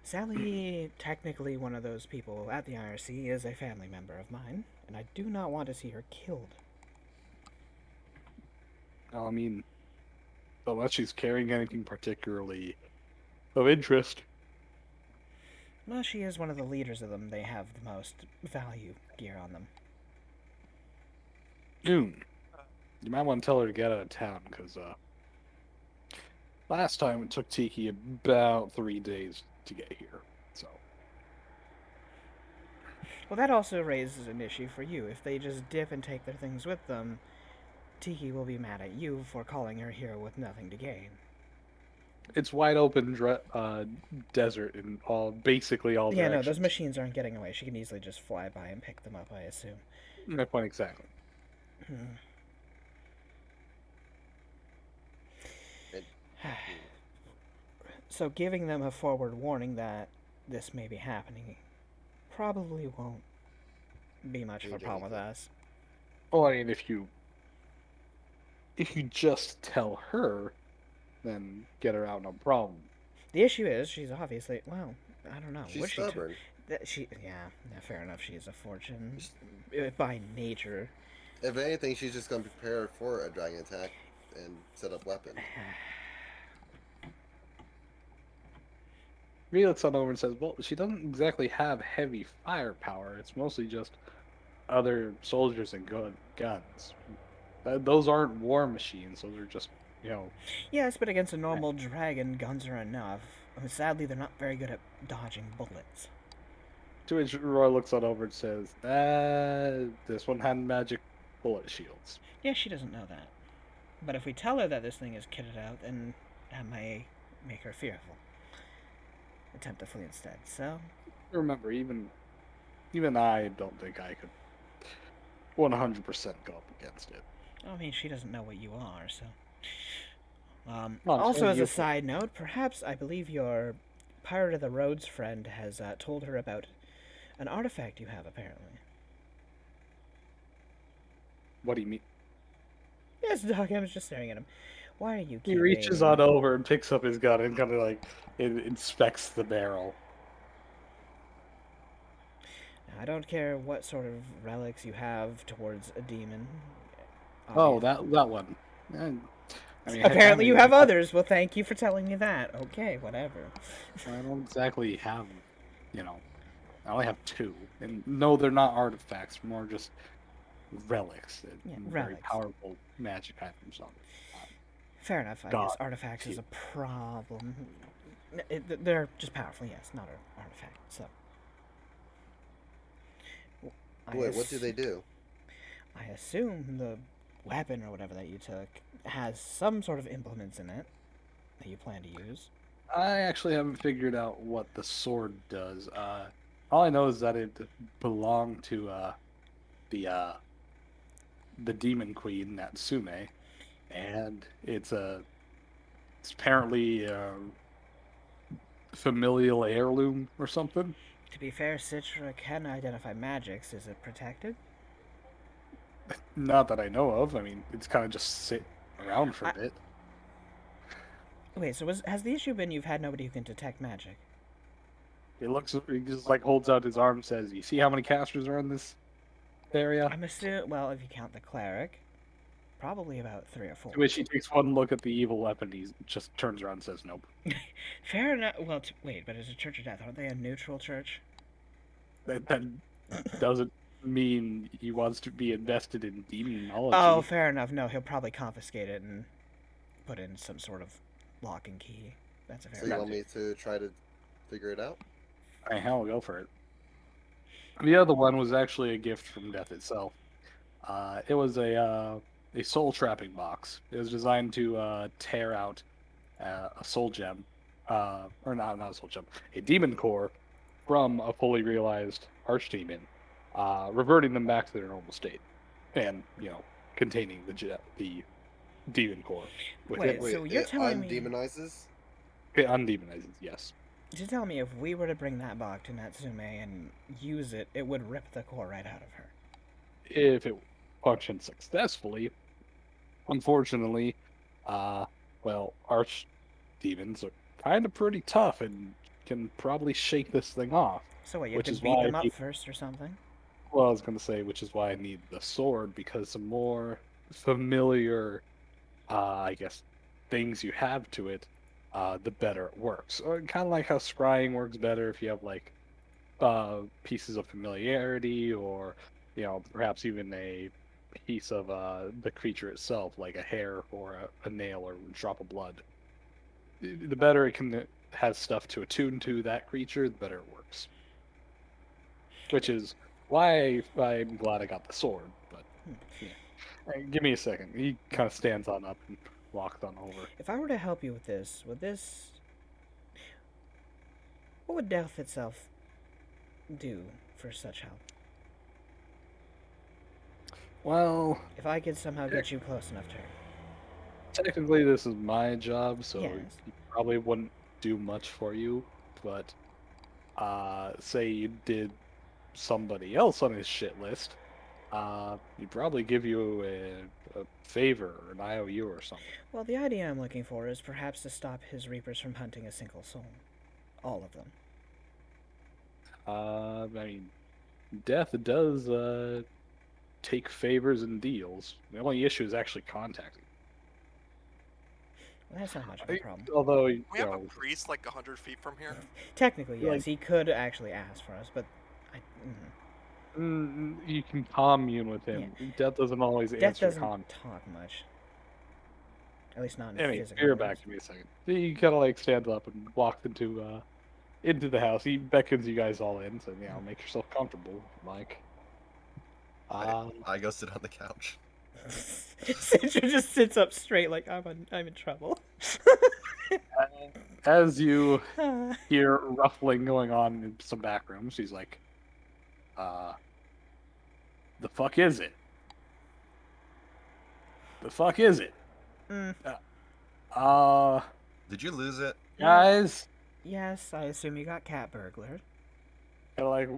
Sally, technically one of those people at the IRC, is a family member of mine, and I do not want to see her killed. I mean, unless she's carrying anything particularly of interest. Well, she is one of the leaders of them. They have the most value gear on them. June, you might want to tell her to get out of town, because last time it took Tiki about 3 days to get here. So Well, that also raises an issue for you. If they just dip and take their things with them, Tiki will be mad at you for calling her here with nothing to gain. it's wide open desert in basically all Yeah, no, directions. those machines aren't getting away. She can easily just fly by and pick them up, I assume. My point exactly. It- So giving them a forward warning that this may be happening probably won't be much of a problem with us. Well, I mean, if you just tell her, then get her out, no problem. The issue is she's obviously, well, I don't know. She's What's she stubborn. yeah, fair enough. She is a fortune by nature. If anything, she's just gonna prepare for a dragon attack and set up weapons. He looks on over and says, well, she doesn't exactly have heavy firepower. It's mostly just other soldiers and guns. Those aren't war machines. Those are just, you know... Yes, but against a normal dragon, guns are enough. I mean, sadly, they're not very good at dodging bullets. To which Roy looks on over and says, this one had magic bullet shields. Yeah, she doesn't know that. But if we tell her that this thing is kitted out, then that may make her fearful. Attempt to flee instead. So, Remember, even I don't think I could 100% go up against it. I mean, she doesn't know what you are, so. Well, Also, so as a you're- side note, perhaps I believe your Pirate of the Roads friend has told her about an artifact you have, apparently. What do you mean? Yes, Doc, I was just staring at him. Why are you He keeping... reaches on over and picks up his gun and kind of like inspects the barrel. I don't care what sort of relics you have towards a demon. Oh, Obvious- that one. I mean, Apparently you I have others. Well, thank you for telling me that. Okay, whatever. I don't exactly have, you know, I only have 2. And no, they're not artifacts, more just relics. Yeah, Very relics. powerful magic items on Fair enough. I God. guess artifacts is a problem. They're just powerful, yes, not an artifact. So. I Wait, what do they do? I assume the weapon or whatever that you took has some sort of implements in it that you plan to use. I actually haven't figured out what the sword does. All I know is that it belonged to the demon queen Natsume, and it's apparently a familial heirloom or something. To be fair, Citra can identify magics. Is it protected? Not that I know of. I mean, it's kind of just sit around for a bit. Wait, so has the issue been you've had nobody who can detect magic? He just like holds out his arm and says, you see how many casters are in this area? I'm assuming, well, if you count the cleric, probably about 3 or 4. To which he takes one look at the evil weapon, he just turns around and says, nope. Fair enough. Well, wait, but as a Church of Death, aren't they a neutral church? That doesn't mean he wants to be invested in demonology. Oh, fair enough. No, he'll probably confiscate it and put in some sort of lock and key. That's a fair So you enough. want me to try to figure it out? I hell, go for it. The other one was actually a gift from death itself. It was a soul trapping box. It was designed to tear out a soul gem, or not a soul gem, a demon core from a fully realized archdemon, reverting them back to their normal state, and containing the demon core. Wait, Within. so you're it telling me... undemonizes? It undemonizes, yes. You're telling me if we were to bring that box to Natsume and use it, it would rip the core right out of her? If it functioned successfully. Unfortunately, well, archdemons are kind of pretty tough and can probably shake this thing off. So what, you Which have to is beat why them up he- first or something? Well, I was going to say, which is why I need the sword, because the more familiar, I guess, things you have to it, the better it works. Kind of like how scrying works better if you have like pieces of familiarity, or perhaps even a piece of the creature itself, like a hair or a nail or a drop of blood. The better it can has stuff to attune to that creature, the better it works. Which is why I'm glad I got the sword. But yeah. Give me a second. He kind of stands on up and walks on over. If I were to help you with this, what would death itself do for such help? Well, If I could somehow get you close enough to her. technically this is my job, so Yes. he probably wouldn't do much for you. But say you did somebody else on his shit list, he'd probably give you a favor or an IOU or something. Well, the idea I'm looking for is perhaps to stop his reapers from hunting a single soul. All of them. I mean, death does take favors and deals. The only issue is actually contacting. Well, that's not much of a problem. Although, We have a priest like 100 feet from here. Technically, yes, like- he could actually ask for us, but you can commune with him. Death doesn't always Death answer doesn't con. talk much. At least not in Anyway, physical you're ways. back. Give me a second. He kind of like stands up and walks into the house. He beckons you guys all in, so make yourself comfortable, Mike. I go sit on the couch. Citra just sits up straight like I'm in trouble. As you hear ruffling going on in some back rooms, he's like, the fuck is it? The fuck is it? Mm. Did you lose it? Guys, Yes, I assume you got cat burglared. and like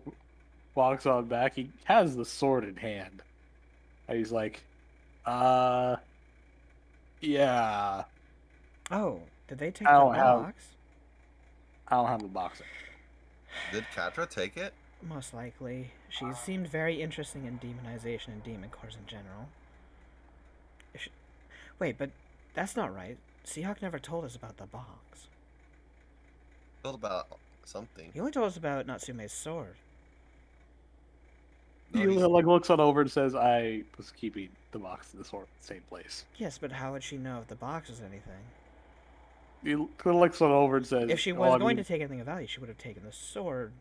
walks on back. He has the sword in hand. And he's like, yeah, Oh, did they take I the don't have- box? I don't have the box. Did Katra take it? Most likely. She seemed very interesting in demonization and demon cores in general. Wait, but that's not right. Seahawk never told us about the box. Told about something. He only told us about Natsume's sword. No, He he's- like looks on over and says, "I was keeping the box in the sword in the same place." Yes, but how would she know if the box was anything? He looks on over and says, If she "Oh, was I going mean, to take anything of value, she would have taken the sword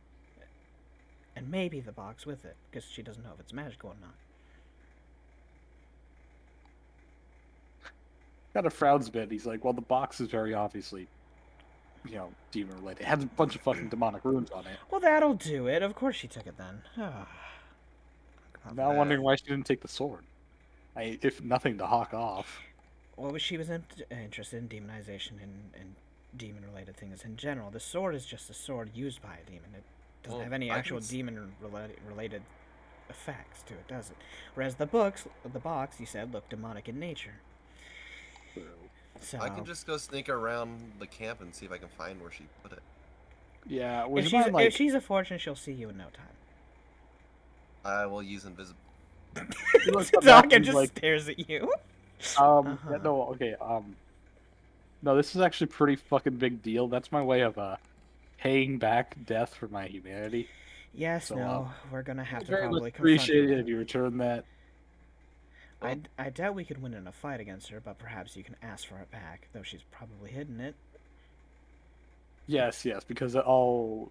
and maybe the box with it, because she doesn't know if it's magical or not. kind of frowns a bit. He's like, "Well, the box is very obviously, demon related. It has a bunch of fucking demonic runes on it." Well, that'll do it. Of course she took it then. I'm now wondering why she didn't take the sword. If nothing to hawk off. Well, she was interested in demonization and demon-related things in general. The sword is just a sword used by a demon. It doesn't Well, have any I actual can demon-related effects to it, does it? Whereas the box, you said, looked demonic in nature. So, I can just go sneak around the camp and see if I can find where she put it. Yeah, would if you mind, like, she's a fortune, she'll see you in no time. I will use invisible. he looks up Doc and and he's just like, stares at you. yeah, no, okay, no, this is actually a pretty fucking big deal. That's my way of paying back death for my humanity. Yes, So, no, we're gonna have I'd to very much probably confront appreciate her. it if you return that. I doubt we could win in a fight against her, but perhaps you can ask for it back, though she's probably hidden it. Yes, because all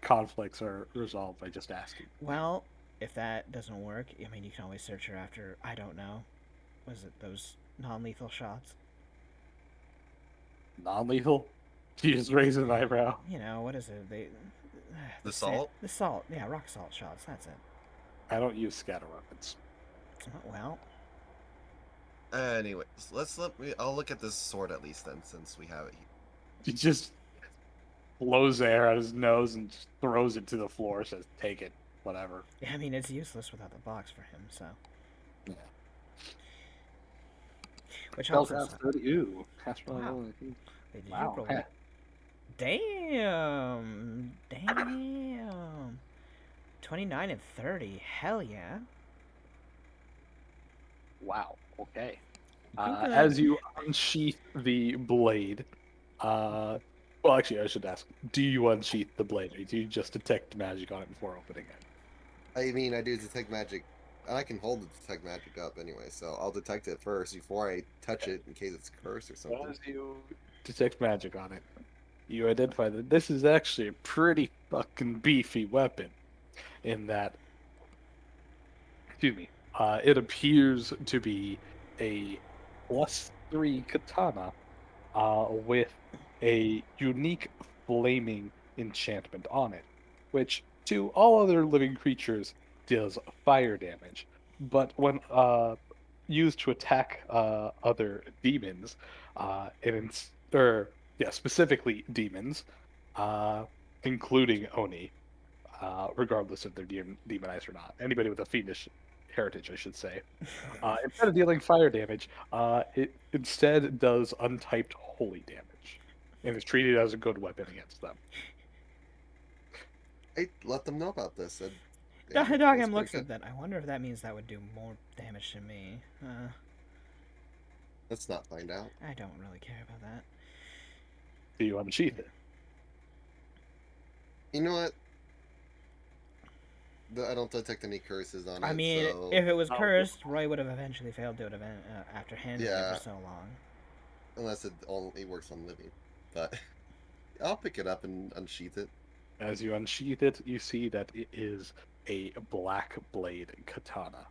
conflicts are resolved by just asking. Well, if that doesn't work, I mean, you can always search her after, I don't know, was it those non-lethal shots? Non-lethal? He just raises an eyebrow. You know, what is it? The salt? The salt, yeah, rock salt shots, that's it. I don't use scatter weapons. Well, Anyways, I'll look at this sword at least then, since we have it here. He just blows air out his nose and just throws it to the floor. Says, "Take it, whatever." I mean, it's useless without the box for him, so. Yeah. Which Spell also cast sucks. 30. Ooh, cast roll. Wow. Wait, did Wow. you roll it? Damn. 29 and 30. Hell yeah. Wow. Okay. think that- As you unsheath the blade, Well, actually, I should ask: do you unsheath the blade, or do you just detect magic on it before opening it? I mean, I do detect magic, and I can hold the detect magic up anyway, so I'll detect it first before I touch it in case it's cursed or something. As you detect magic on it, you identify that this is actually a pretty fucking beefy weapon. In that, excuse me, it appears to be a +3 katana with a unique flaming enchantment on it, which to all other living creatures deals fire damage. But when used to attack other demons, or yeah, specifically demons, uh, including Oni, regardless if they're demonized or not, anybody with a fiendish heritage, I should say. Instead of dealing fire damage, it instead does untyped holy damage, and is treated as a good weapon against them. I let them know about this. And, Dog that's Dogam pretty looks good. at that. I wonder if that means that would do more damage to me. Let's not find out. I don't really care about that. Do you unsheath it? You know what? I don't detect any curses on it. I mean, so... if it was Oh, cursed, Roy would have eventually failed to it after handling it Yeah. for so long. unless it only works on living, but I'll pick it up and unsheath it. As you unsheath it, you see that it is a black blade katana.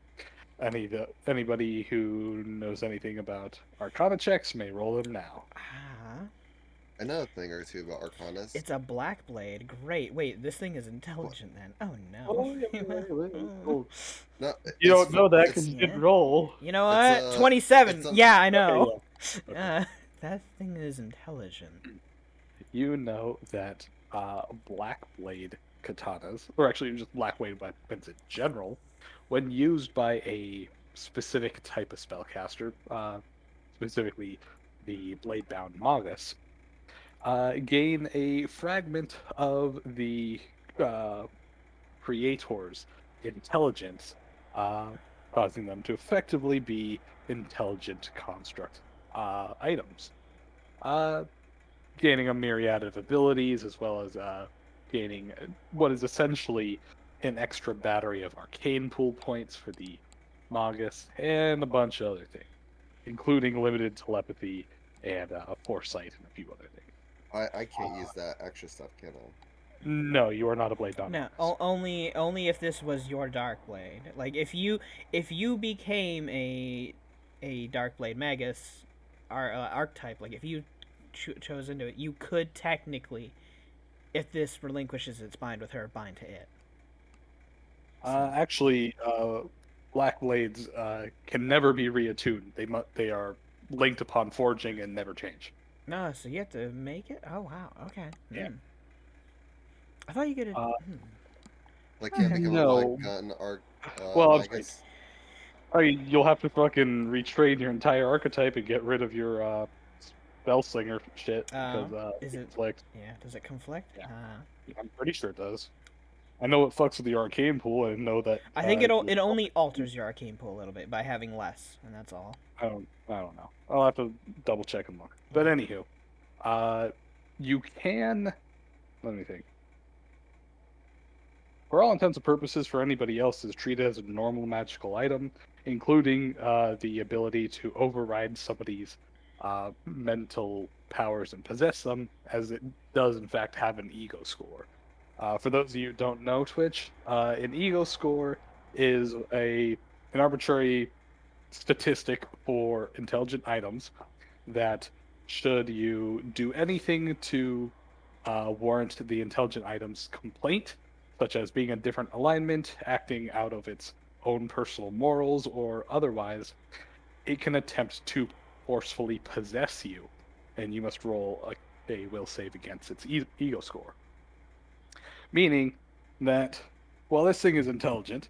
Anybody who knows anything about Arcana checks may roll them now. Ah, I know a thing or two about Arcanas. it's a black blade. Great. Wait, this thing is intelligent then. Oh no. Oh, No, you don't know that it's- because you yeah. didn't roll. You know It's, what? uh, 27. it's a- Yeah, I know. Okay, yeah. That thing is intelligent. You know that black blade katanas, or actually just black blade weapons in general, when used by a specific type of spellcaster, specifically the blade-bound magus, gain a fragment of the uh, creator's intelligence, uh, causing them to effectively be intelligent construct items. Uh, Gaining a myriad of abilities, as well as gaining what is essentially an extra battery of arcane pool points for the magus, and a bunch of other things, including limited telepathy and foresight and a few other things. I can't use that extra stuff, can I? No, you are not a blade bound. No, only if this was your dark blade. Like if you became a dark blade magus, archetype. Like if you chose into it, you could technically, if this relinquishes its bind with her, bind to it. Actually, black blades can never be reattuned. They are linked upon forging and never change. No, so you have to make it. Oh wow. Okay. Yeah. I thought you could. Like, can't become a No. light gun or Well, I'm magus. You'll have to fucking retrain your entire archetype and get rid of your spellslinger shit because Is it? conflict. Yeah. Does it conflict? Yeah. I'm pretty sure it does. I know it fucks with the arcane pool. I know that. I think it only alters your arcane pool a little bit by having less, and that's all. I don't know. I'll have to double check and look. But anywho, you can. Let me think. For all intents and purposes, for anybody else, is treated as a normal magical item, including the ability to override somebody's mental powers and possess them, as it does in fact have an ego score. For those of you who don't know Twitch, an ego score is an arbitrary statistic for intelligent items that, should you do anything to warrant the intelligent item's complaint, such as being a different alignment, acting out of its own personal morals, or otherwise, it can attempt to forcefully possess you, and you must roll a will save against its ego score. Meaning that while this thing is intelligent,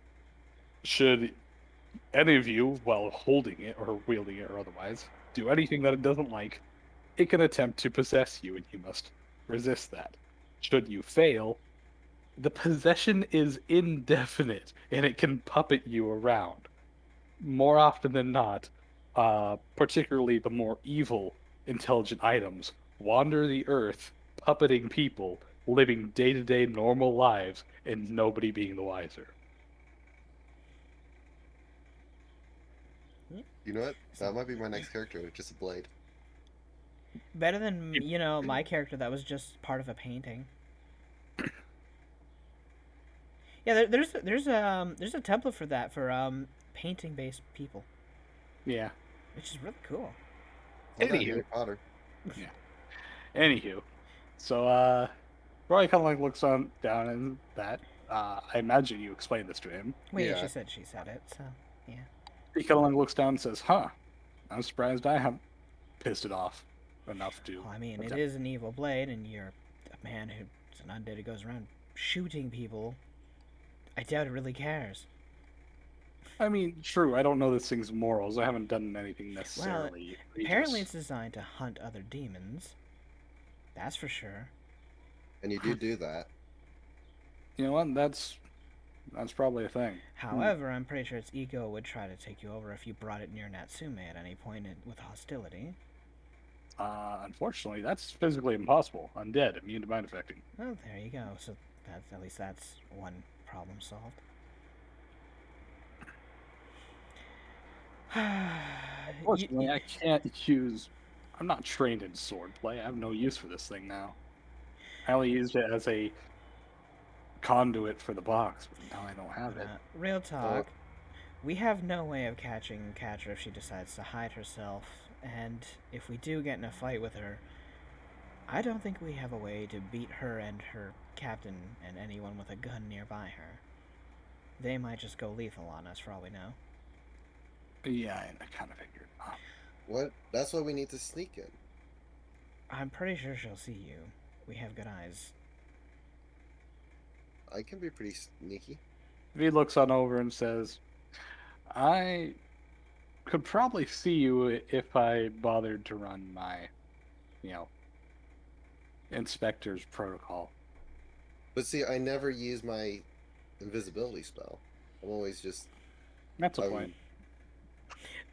should any of you, while holding it or wielding it or otherwise, do anything that it doesn't like, it can attempt to possess you, and you must resist that. Should you fail, the possession is indefinite, and it can puppet you around. More often than not, particularly the more evil intelligent items wander the earth, puppeting people, living day-to-day normal lives, and nobody being the wiser. You know what? That might be my next character, just a blade. Better than, you know, my character that was just part of a painting. Yeah, there's a template for that for painting based people, Yeah. which is really cool. Hold on, Anywho. Harry Potter. Anywho, so Roy kind of like looks on down and that. I imagine you explained this to him. Wait, Yeah. she said it. So yeah. He kind of like looks down and says, "Huh, I'm surprised I haven't pissed it off enough to." Well, I mean, it attempt." is an evil blade, and you're a man who's an undead who goes around shooting people. I doubt it really cares. I mean, true. I don't know this thing's morals. I haven't done anything necessarily. Apparently, egregious. it's designed to hunt other demons. That's for sure. And you do that. You know what? That's probably a thing. However, I'm pretty sure its ego would try to take you over if you brought it near Natsume at any point with hostility. Unfortunately, that's physically impossible. Undead, immune to mind affecting. Oh, there you go. So at least that's one problem solved. Unfortunately, I can't use. I'm not trained in swordplay. I have no use for this thing now. I only used it as a conduit for the box, but now I don't have it. Real talk. We have no way of catching Catcher if she decides to hide herself, and if we do get in a fight with her, I don't think we have a way to beat her and her captain and anyone with a gun nearby her. They might just go lethal on us for all we know. Yeah, I kind of figured. What? That's why we need to sneak in. I'm pretty sure she'll see you. We have good eyes. I can be pretty sneaky. He looks on over and says, "I could probably see you if I bothered to run my, inspector's protocol." But see, I never use my invisibility spell. I'm always just. That's a I'm- point.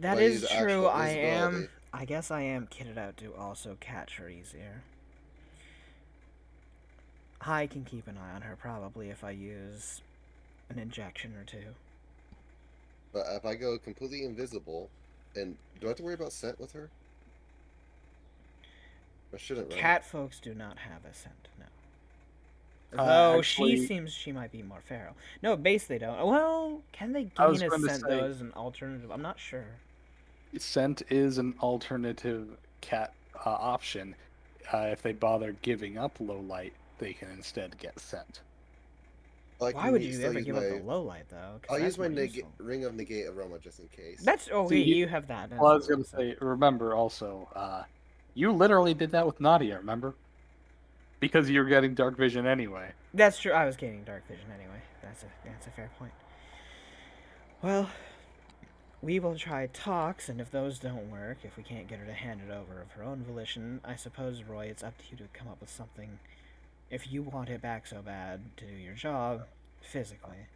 That Well, is use true. actual I am. visibility. I guess I am kitted out to also catch her easier. I can keep an eye on her probably if I use an injection or two. But if I go completely invisible, and do I have to worry about scent with her? I shouldn't, right? Cat folks do not have a scent, no. Uh, Though she actually- seems she might be more feral. No, base they don't. Well, can they I was gain a going to scent say- though as an alternative? I'm not sure. Scent is an alternative cat option. If they bother giving up low light, they can instead get scent. I Why can would use- you still ever use give my, up the low light though? 'Cause I'll that's use my more useful. ring of negate aroma just in case. That's See, you have that. Well, I was that's going to say, remember also, you literally did that with Nadia, remember? Because you were getting dark vision anyway. That's true. I was gaining dark vision anyway. That's a fair point. Well, we will try talks, and if those don't work, if we can't get her to hand it over of her own volition, I suppose, Roy, it's up to you to come up with something. If you want it back so bad to do your job, physically.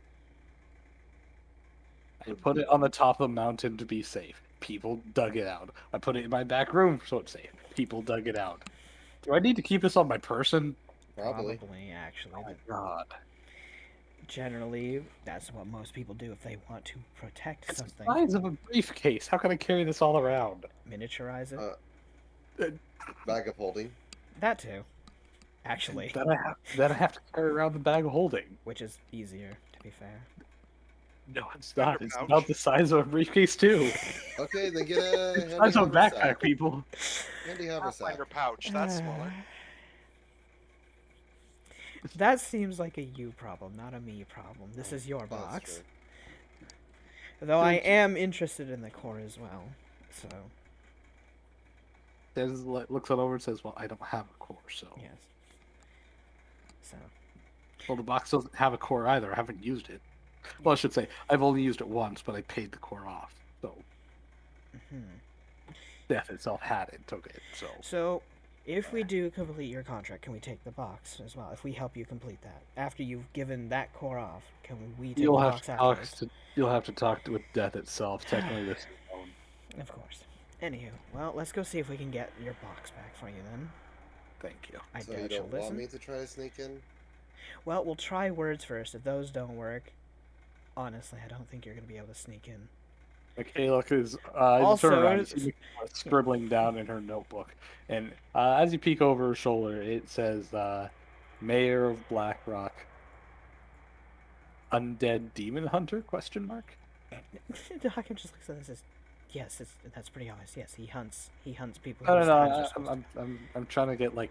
I put it on the top of the mountain to be safe. People dug it out. I put it in my back room so it's safe. People dug it out. Do I need to keep this on my person? Probably. Actually. Oh my god. Generally, that's what most people do if they want to protect It's the something. size of a briefcase. How can I carry this all around? Miniaturize it. Bag of holding. That too. Actually. Then I have to carry around the bag of holding. Which is easier, to be fair. No, it's not. It's pouch. about the size of a briefcase too. Okay, then get a It's the handy size of a haversack. backpack, people. Handy haversack. Pathfinder pouch. That's smaller. That seems like a you problem, not a me problem. This is your That's box. true. Though I Thank you. am interested in the core as well. So, Looks it over and says, "Well, I don't have a core, so." yes. So, Well, the box doesn't have a core either. I haven't used it. Well, I should say I've only used it once, but I paid the core off. So Death itself had it, took it. So, if we do complete your contract, can we take the box as well? If we help you complete that, after you've given that core off, can we take You'll the have box to talk afterwards? you'll have to talk with Death itself. Technically, this is own. Of course. Anywho, well, let's go see if we can get your box back for you then. Thank you. I So you doubt she'll don't want listen. me to try to sneak in? Well, we'll try words first. If those don't work, honestly, I don't think you're gonna be able to sneak in. Michaela is Also, turn around. You see Michaela scribbling down in her notebook, and as you peek over her shoulder, it says "Mayor of Blackrock, Undead Demon Hunter?" Question mark. Hakim just looks at this as, yes, that's pretty obvious. Yes, he hunts. He hunts people No, no, whose no. lives are supposed I'm trying to get like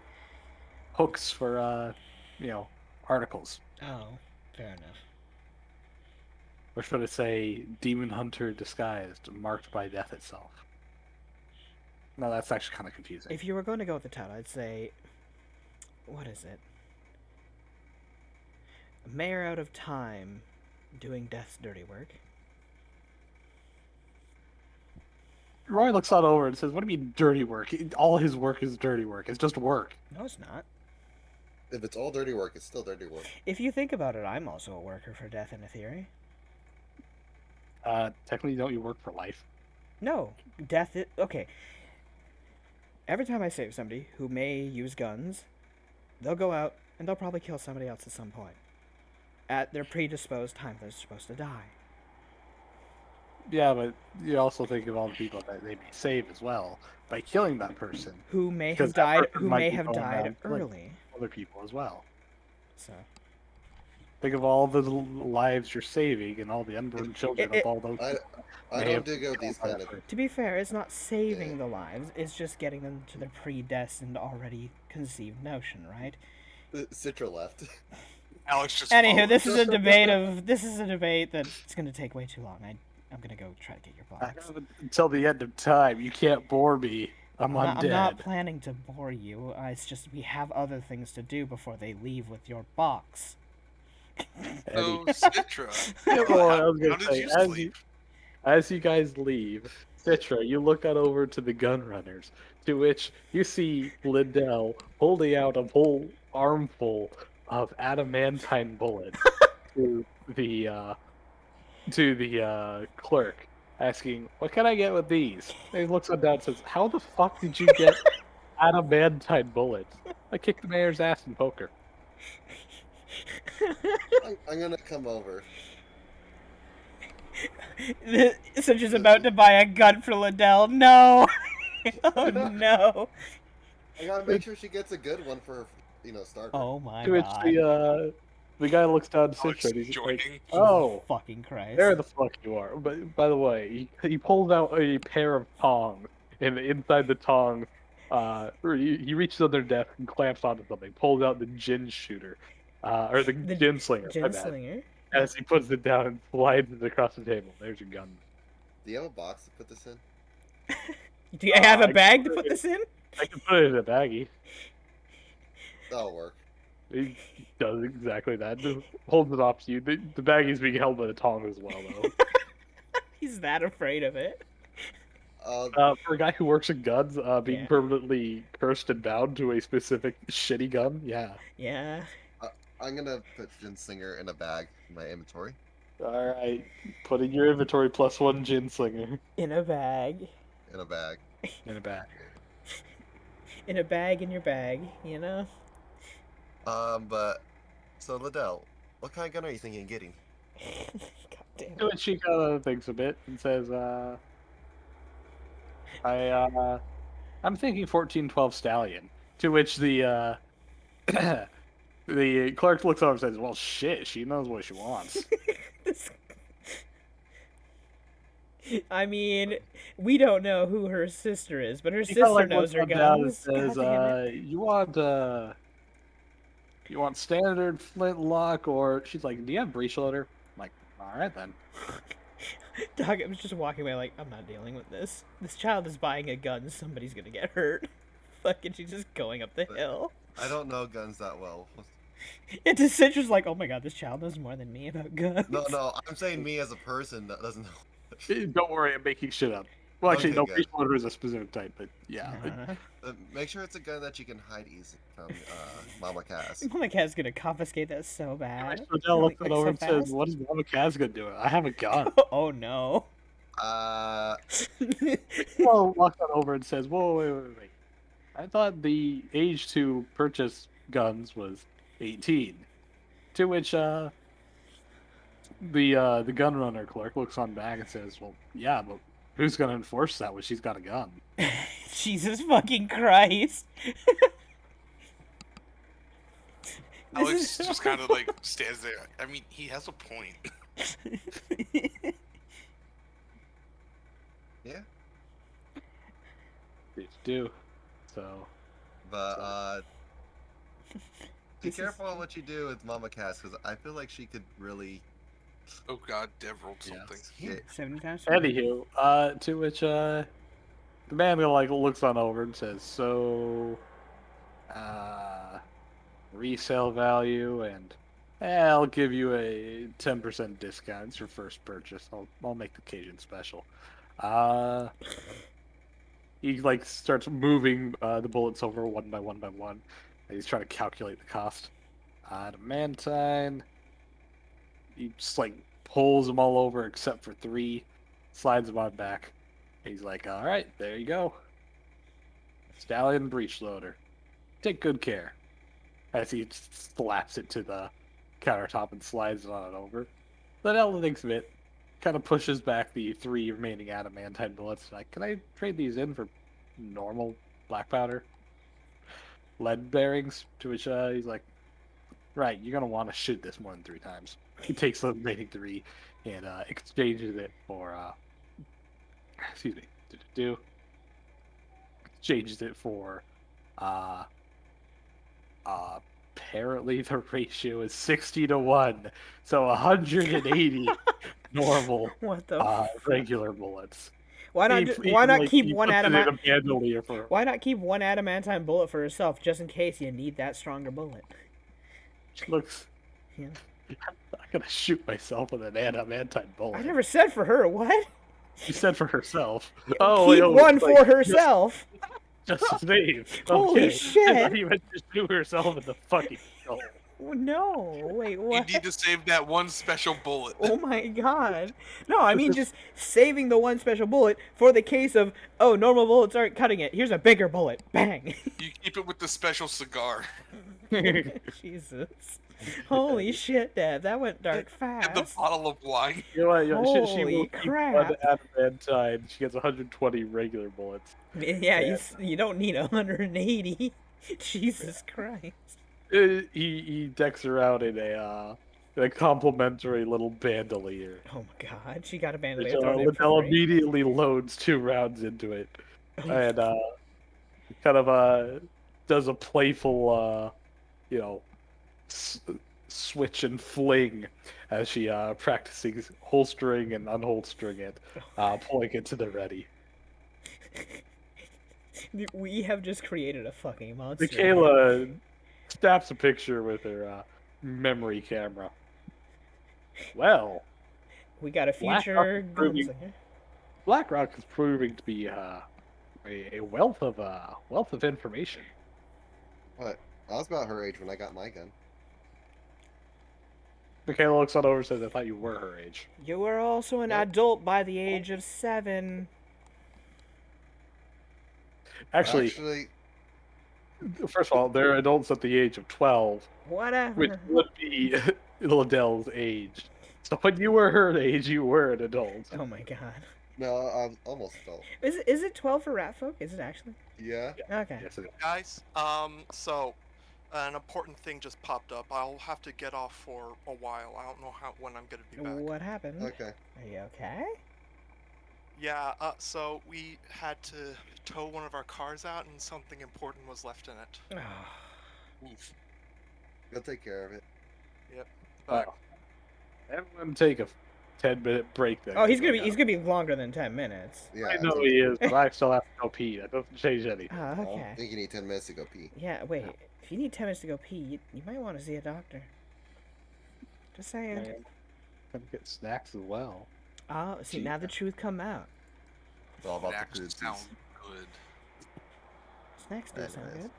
hooks for articles, to. Oh, fair enough. or should I say, Demon Hunter disguised, marked by death itself. No, that's actually kind of confusing. If you were going to go with the title, I'd say, what is it? A mayor out of time, doing death's dirty work. Roy looks on over and says, "What do you mean dirty work? All his work is dirty work. It's just work." No, it's not. If it's all dirty work, it's still dirty work. If you think about it, I'm also a worker for death in a theory. Technically, don't you work for life? No, death is okay. Every time I save somebody who may use guns, they'll go out and they'll probably kill somebody else at some point. At their predisposed time, they're supposed to die. Yeah, but you also think of all the people that they may save as well by killing that person. Who may Because have that died? person Who might may be have going died around killing early. other people as well. So Think of all the lives you're saving and all the unborn children of all those. I May don't have do go with been these killed by kind that of. person. to be fair, it's not saving the lives. It's just getting them to their predestined, already conceived notion, right? Citra left. Alex just. Anywho, followed this is us. a debate of this is a debate that's going to take way too long. I'm going to go try to get your I box. have until the end of time. You can't bore me. I'm undead. I'm not planning to bore you. It's just we have other things to do before they leave with your box. So, Citra. Yeah, well, I was how gonna did say, you as sleep? As you guys leave, Citra, you look out over to the gun runners, to which you see Liddell holding out a whole armful of adamantine bullets to the clerk, asking, "What can I get with these?" And he looks on down and says, "How the fuck did you get adamantine bullets? I kicked the mayor's ass in poker." I'm gonna come over. Such is about to buy a gun for Liddell. No! Oh no! I gotta make sure she gets a good one for starter. Oh my To which god. the guy looks down to Alex Citra and he's like, joining. Jesus "Oh, fucking Christ. there the fuck you are." But by the way, he pulls out a pair of tongs, and inside the tongs, he reaches on their desk and clamps onto something. Pulls out the gin shooter, or the gin slinger. My bad. Ginslinger? As he puts it down and slides it across the table. There's your gun. Do you have a box to put this in? Do you have I a bag to can put this in? I can put it in a baggie. That'll work. He does exactly that. Just holds it off to you. The baggie's being held by the tongs as well, though. He's that afraid of it. For a guy who works in guns, being Yeah. permanently cursed and bound to a specific shitty gun, yeah. Yeah. I'm gonna put Ginslinger in a bag in my inventory. Alright, put in your inventory +1 gin slinger In a bag. In a bag. in a bag. In a bag in your bag, you know? But so Liddell, what kind of gun are you thinking of getting? God damn To it. which she kind of thinks a bit and says, I'm thinking 1412 Stallion. To which the the clerk looks over and says, "Well, shit, she knows what she wants." This- I mean, we don't know who her sister is, but her She kinda, sister like, knows looks her on down and guns. says, God damn it. You want standard flintlock, or she's like, "Do you have breech loader?" I'm like, "All right then." Dog, I was just walking away like, I'm not dealing with this. This child is buying a gun, somebody's gonna get hurt. Fucking, she's just going up the hill. I don't know guns that well. And to Citra's like, oh my god, this child knows more than me about guns. No, I'm saying me as a person that doesn't know. Don't worry, I'm making shit up. Well, actually, Okay, no, good. breech loader is a specific type, but yeah. Make sure it's a gun that you can hide easy from Mama Cass. Mama Cat's gonna confiscate that so bad. Liddell looks Like, it over so and says, fast? "What is Mama Kaz gonna do? I have a gun." Oh no. Uh, Well, walks on over and says, "Whoa, wait. I thought the age to purchase guns was 18. To which the gun runner clerk looks on back and says, "Well, yeah, but who's gonna enforce that when she's got a gun?" Jesus fucking Christ. This Alex is just so kind of like stands there. I mean, he has a point. Yeah. They do. So But be This is- careful on what you do with Mama Cass, because I feel like she could really. Oh God, Dev rolled Yeah. something. Yeah. 70 times. anywho, to which the man like looks on over and says, "So, resale value and I'll give you a 10% discount. It's your first purchase. I'll make the occasion special." Uh, he like starts moving the bullets over one by one by one, and he's trying to calculate the cost. Adamantine. He just like pulls them all over except for 3, slides them on back. He's like, "All right, there you go. Stallion breech loader. Take good care." As he slaps it to the countertop and slides it on over. Then Ellen thinks of it, kind of pushes back the 3 remaining adamantine bullets. Like, "Can I trade these in for normal black powder? Lead bearings?" To which he's like, "Right, you're gonna want to shoot this more than 3 times." He takes the remaining 3 and exchanges it for excuse me, exchanges it for uh apparently the ratio is 60-1, so 180 normal What the? regular bullets. Why not? He Why not like, keep he one puts it in adamant? a bandolier for. Why not keep one adamantine bullet for yourself, just in case you need that stronger bullet? Looks. Yeah. I'm not gonna shoot myself with an adamantine bullet. I never said for her. What? She said for herself. Keep Oh, one like, for herself. Just save. Holy Okay. shit. I thought you meant to shoot herself in the fucking skull. No. Wait. You What? need to save that one special bullet. Oh my god. No, I mean just saving the one special bullet for the case of, oh, normal bullets aren't cutting it. Here's a bigger bullet. Bang. You keep it with the special cigar. Jesus. Holy shit, Dad. That went dark And the fast. bottle of wine. You know what? She Holy will keep crap. one adamantine. She gets 120 regular bullets. Yeah, you don't need 180. Jesus Christ. He decks her out in a complimentary little bandolier. Oh my god. She got a Which bandolier thrown in Liddell for free. immediately loads 2 rounds into it, and kind of does a playful you know switch and fling as she practices holstering and unholstering it, pulling it to the ready. We have just created a fucking monster. Michaela snaps a picture with her memory camera. Well, We got a Black future Rock is proving- gunslinger. BlackRock is proving to be a wealth of information. What? I was about her age when I got my gun. Michaela looks on over and says, "I thought you were her age." You were also an Nope. adult by the age of 7. Actually, first of all, they're adults at the age of 12, Whatever. which would be Liddell's age. So when you were her age, you were an adult. Oh my god. No, I'm almost adult. Is it 12 for rat folk? Is it actually? Yeah. Okay. Yes, it is. Guys, so an important thing just popped up. I'll have to get off for a while. I don't know when I'm gonna be back. What happened? Okay. Are you okay? Yeah, so we had to tow one of our cars out and something important was left in it. Oh, Oof. Go take care of it. But Everyone take a 10-minute break then. oh, he's gonna be longer than 10 minutes. Yeah. I know he is, but I still have to go pee. That doesn't change anything. Oh, I okay. think you need 10 minutes to go pee. Yeah, wait. If you need 10 minutes to go pee, you might want to see a doctor. Just saying. Man, gonna get snacks as well. Oh, see, now the truth come out. It's all about Snacks the food. sound good. Snacks do sound Anyways. good.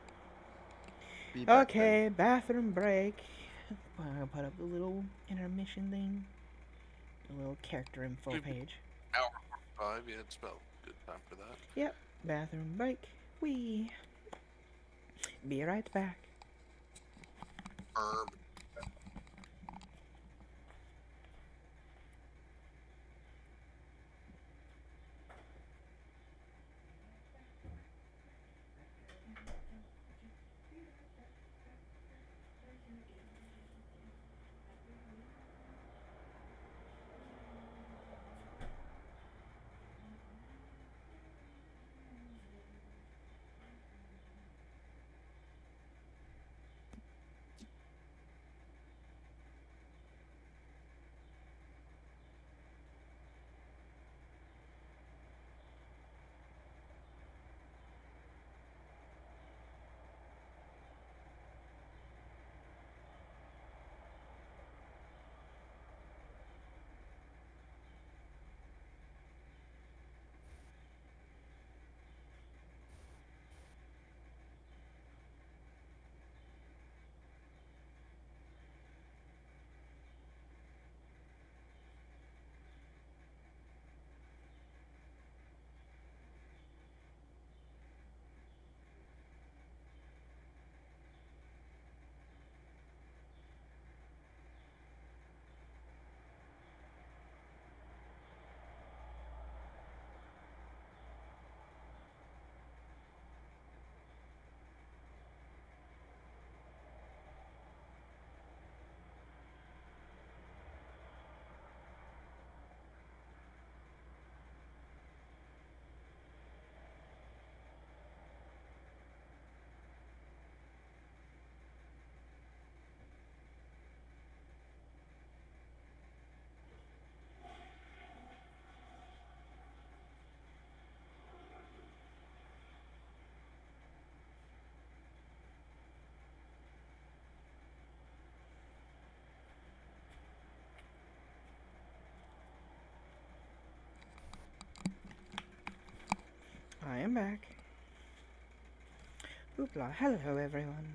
Be back then. Okay, bathroom break. I'm gonna put up the little intermission thing. The little character info Good. page. Hour 5, yeah, it's about good time for that. Bathroom break. Wee. Be right back. Herb. I am back. Hoopla, hello everyone.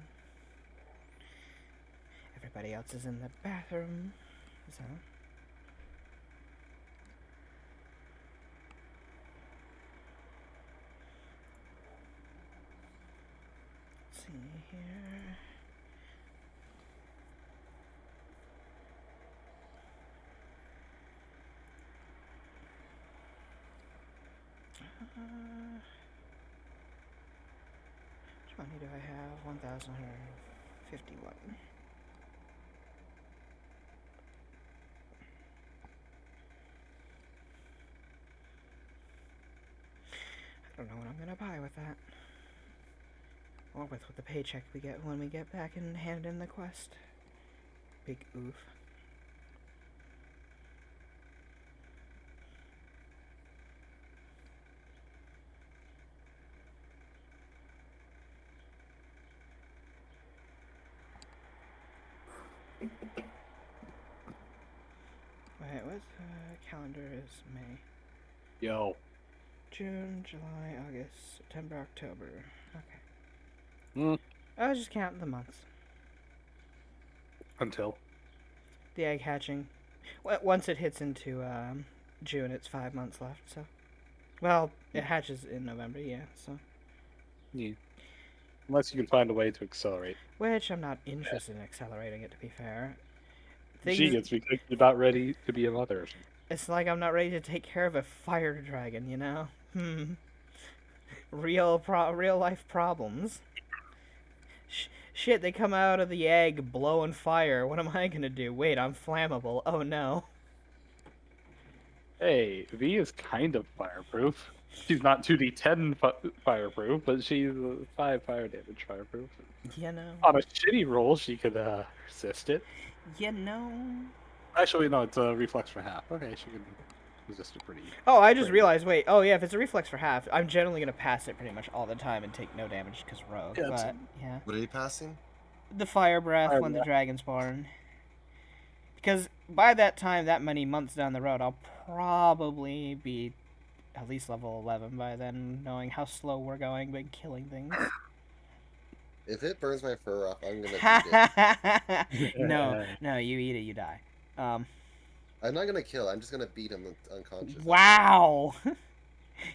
Everybody else is in the bathroom, so... Let's see here... Which money do I have? 1,151. I don't know what I'm gonna buy with that. Or with the paycheck we get when we get back and hand in the quest. Big oof. Wait, what's calendar is May. Yo. June, July, August, September, October. Okay. Hmm. I was just counting the months. Until. The egg hatching. Once it hits into June, it's 5 months left, so. Well, it hatches in November, yeah, so. Yeah. Unless you can find a way to accelerate. Which I'm not interested in accelerating it, to be fair. She gets me thinking about ready to be a mother. It's like I'm not ready to take care of a fire dragon, you know? Real life problems. Shit, they come out of the egg blowing fire. What am I gonna do? Wait, I'm flammable. Oh no. Hey, V is kind of fireproof. She's not 2d10 fireproof, but she's 5 fire damage fireproof. You know. On a shitty roll, she could resist it. You know. Actually, no, it's a reflex for half. Okay, she can resist it pretty. Oh, I just pretty. realized, wait. Oh, yeah, if it's a reflex for half, I'm generally gonna pass it pretty much all the time and take no damage because rogue. Yeah, but, yeah. What are you passing? The fire breath Fire when the breath. dragon's born. Because by that time, that many months down the road, I'll probably be at least level 11 by then, knowing how slow we're going, but killing things. If it burns my fur off, I'm gonna beat it. No, you eat it, you die. I'm not gonna kill. I'm just gonna beat him unconscious. Wow!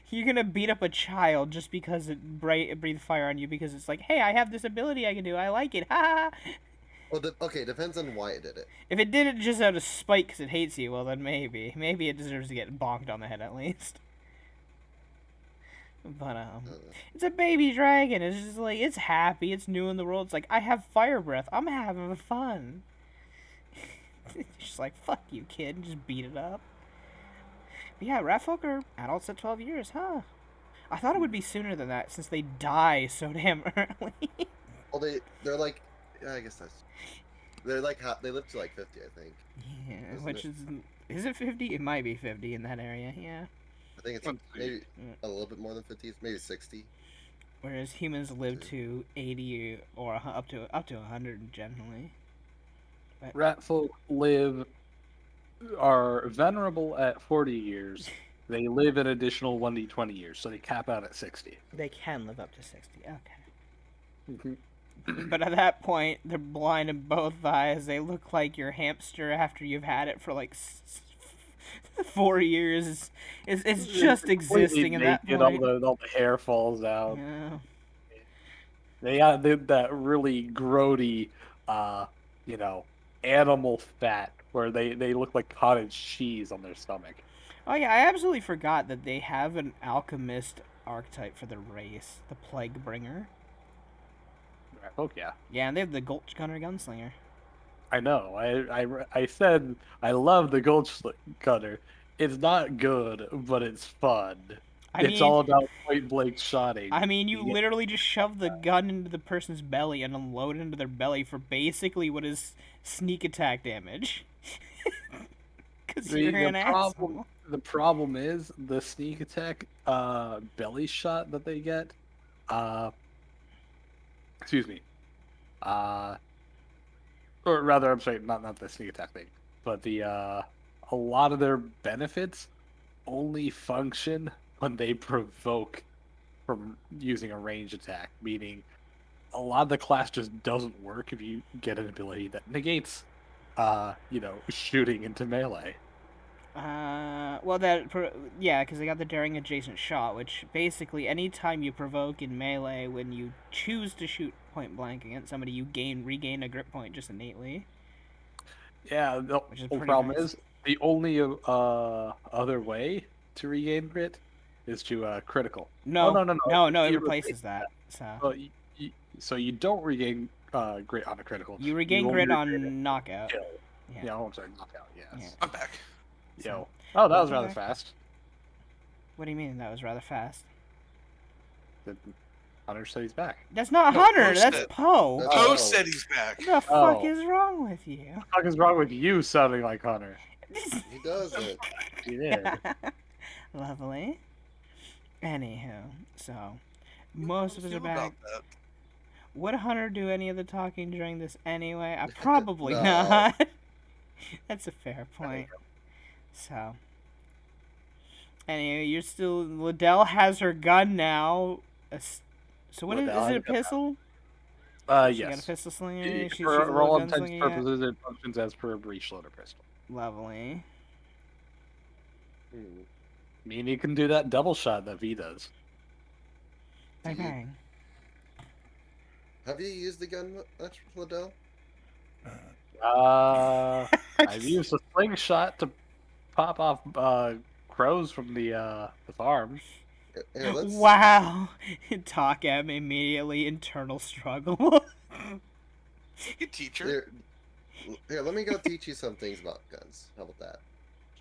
You're gonna beat up a child just because it breathed fire on you because it's like, hey, I have this ability I can do. I like it. Ha! Well, okay, depends on why it did it. If it did it just out of spite because it hates you, well then maybe it deserves to get bonked on the head at least. But it's a baby dragon. It's just like it's happy. It's new in the world. It's like I have fire breath. I'm having fun. She's like, fuck you, kid, and just beat it up. But yeah, rat folk are adults at 12 years, huh? I thought it would be sooner than that since they die so damn early. Well, they're like, yeah, I guess they're like they live to like 50, I think. Yeah, Isn't which it? is it 50? It might be 50 in that area, yeah. I think it's Let's see. maybe a little bit more than 50, maybe 60. Whereas humans live to 80 or up to 100 generally. Rat folk are venerable at 40 years. They live an additional 1d20 years, so they cap out at 60. They can live up to 60. Okay. Mhm. But at that point, they're blind in both eyes. They look like your hamster after you've had it for like 4 years. It's just existing at that naked, point. all the hair falls out. Yeah. They got that really grody, animal fat where they look like cottage cheese on their stomach. Oh yeah, I absolutely forgot that they have an alchemist archetype for their race, the Plague Bringer. Oh yeah, Yeah, and they have the Gulch Gunner Gunslinger. I know. I said I love the Gulch Cutter. It's not good, but it's fun. It's all about point blank shotting. I mean, you Yeah. literally just shove the gun into the person's belly and unload it into their belly for basically what is sneak attack damage. Because you're an asshole. The problem is the sneak attack belly shot that they get. Excuse me. Or rather, I'm sorry, not the sneak attack thing, but the a lot of their benefits only function when they provoke from using a range attack, meaning a lot of the class just doesn't work if you get an ability that negates, shooting into melee. Well, yeah, because they got the daring adjacent shot, which basically anytime you provoke in melee, when you choose to shoot point blank against somebody, you regain a grip point just innately. Yeah, the Which is whole pretty problem nice. is the only other way to regain grit is to critical. No, Oh, no. it You replaces that. So Well, so you don't regain grit on a critical. you regain only grit regain on knockout. kill. Yeah. Yeah, I'm sorry, knockout. Yes. Yeah. I'm back. Yo. Oh, that was Welcome rather back. fast. What do you mean that was rather fast? The Hunter said he's back. That's not No, Hunter. Poe That's said- Poe. That's- Poe Oh. said he's back. What the fuck Oh. is wrong with you? What the fuck is wrong with you sounding like Hunter? He does it. You did. Lovely. Anywho, so most of us Feel are back. about that. Would Hunter do any of the talking during this anyway? Probably No. not. That's a fair point. So, anyway, you're still. Liddell has her gun now. So what is Liddell it? has A a gun pistol? She got a Yes. pistol slinger. She's a For little all intents and gunslinger. Yeah. purposes, it functions as per a breech loader pistol. Lovely. Hmm. I mean, you can do that double shot that V does. Bang Mhm. bang. Have you used the gun much, Liddell? I've used a slingshot to pop off crows from the farm. Here, let's. Wow. Talk at me immediately. Internal struggle. You teacher. Here, let me go teach you some things about guns. How about that?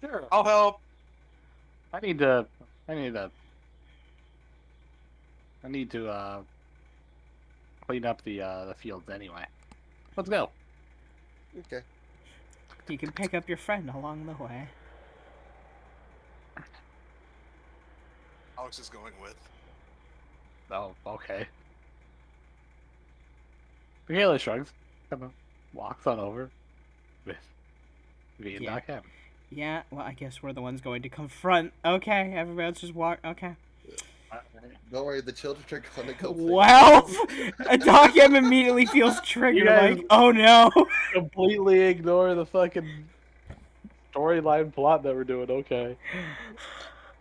Sure. I'll help. I need to clean up the fields anyway. Let's go. Okay. You can pick up your friend along the way. Alex is going with. Oh, okay. Michaela shrugs. Come on. Walks on over with V and Yeah. Doc M. Yeah, well, I guess we're the ones going to confront. Okay, everybody else just walk. Okay. Don't worry, the children are going to go. play. Well, Doc M immediately feels triggered. guys- Like, oh no. Completely ignore the fucking storyline plot that we're doing. Okay.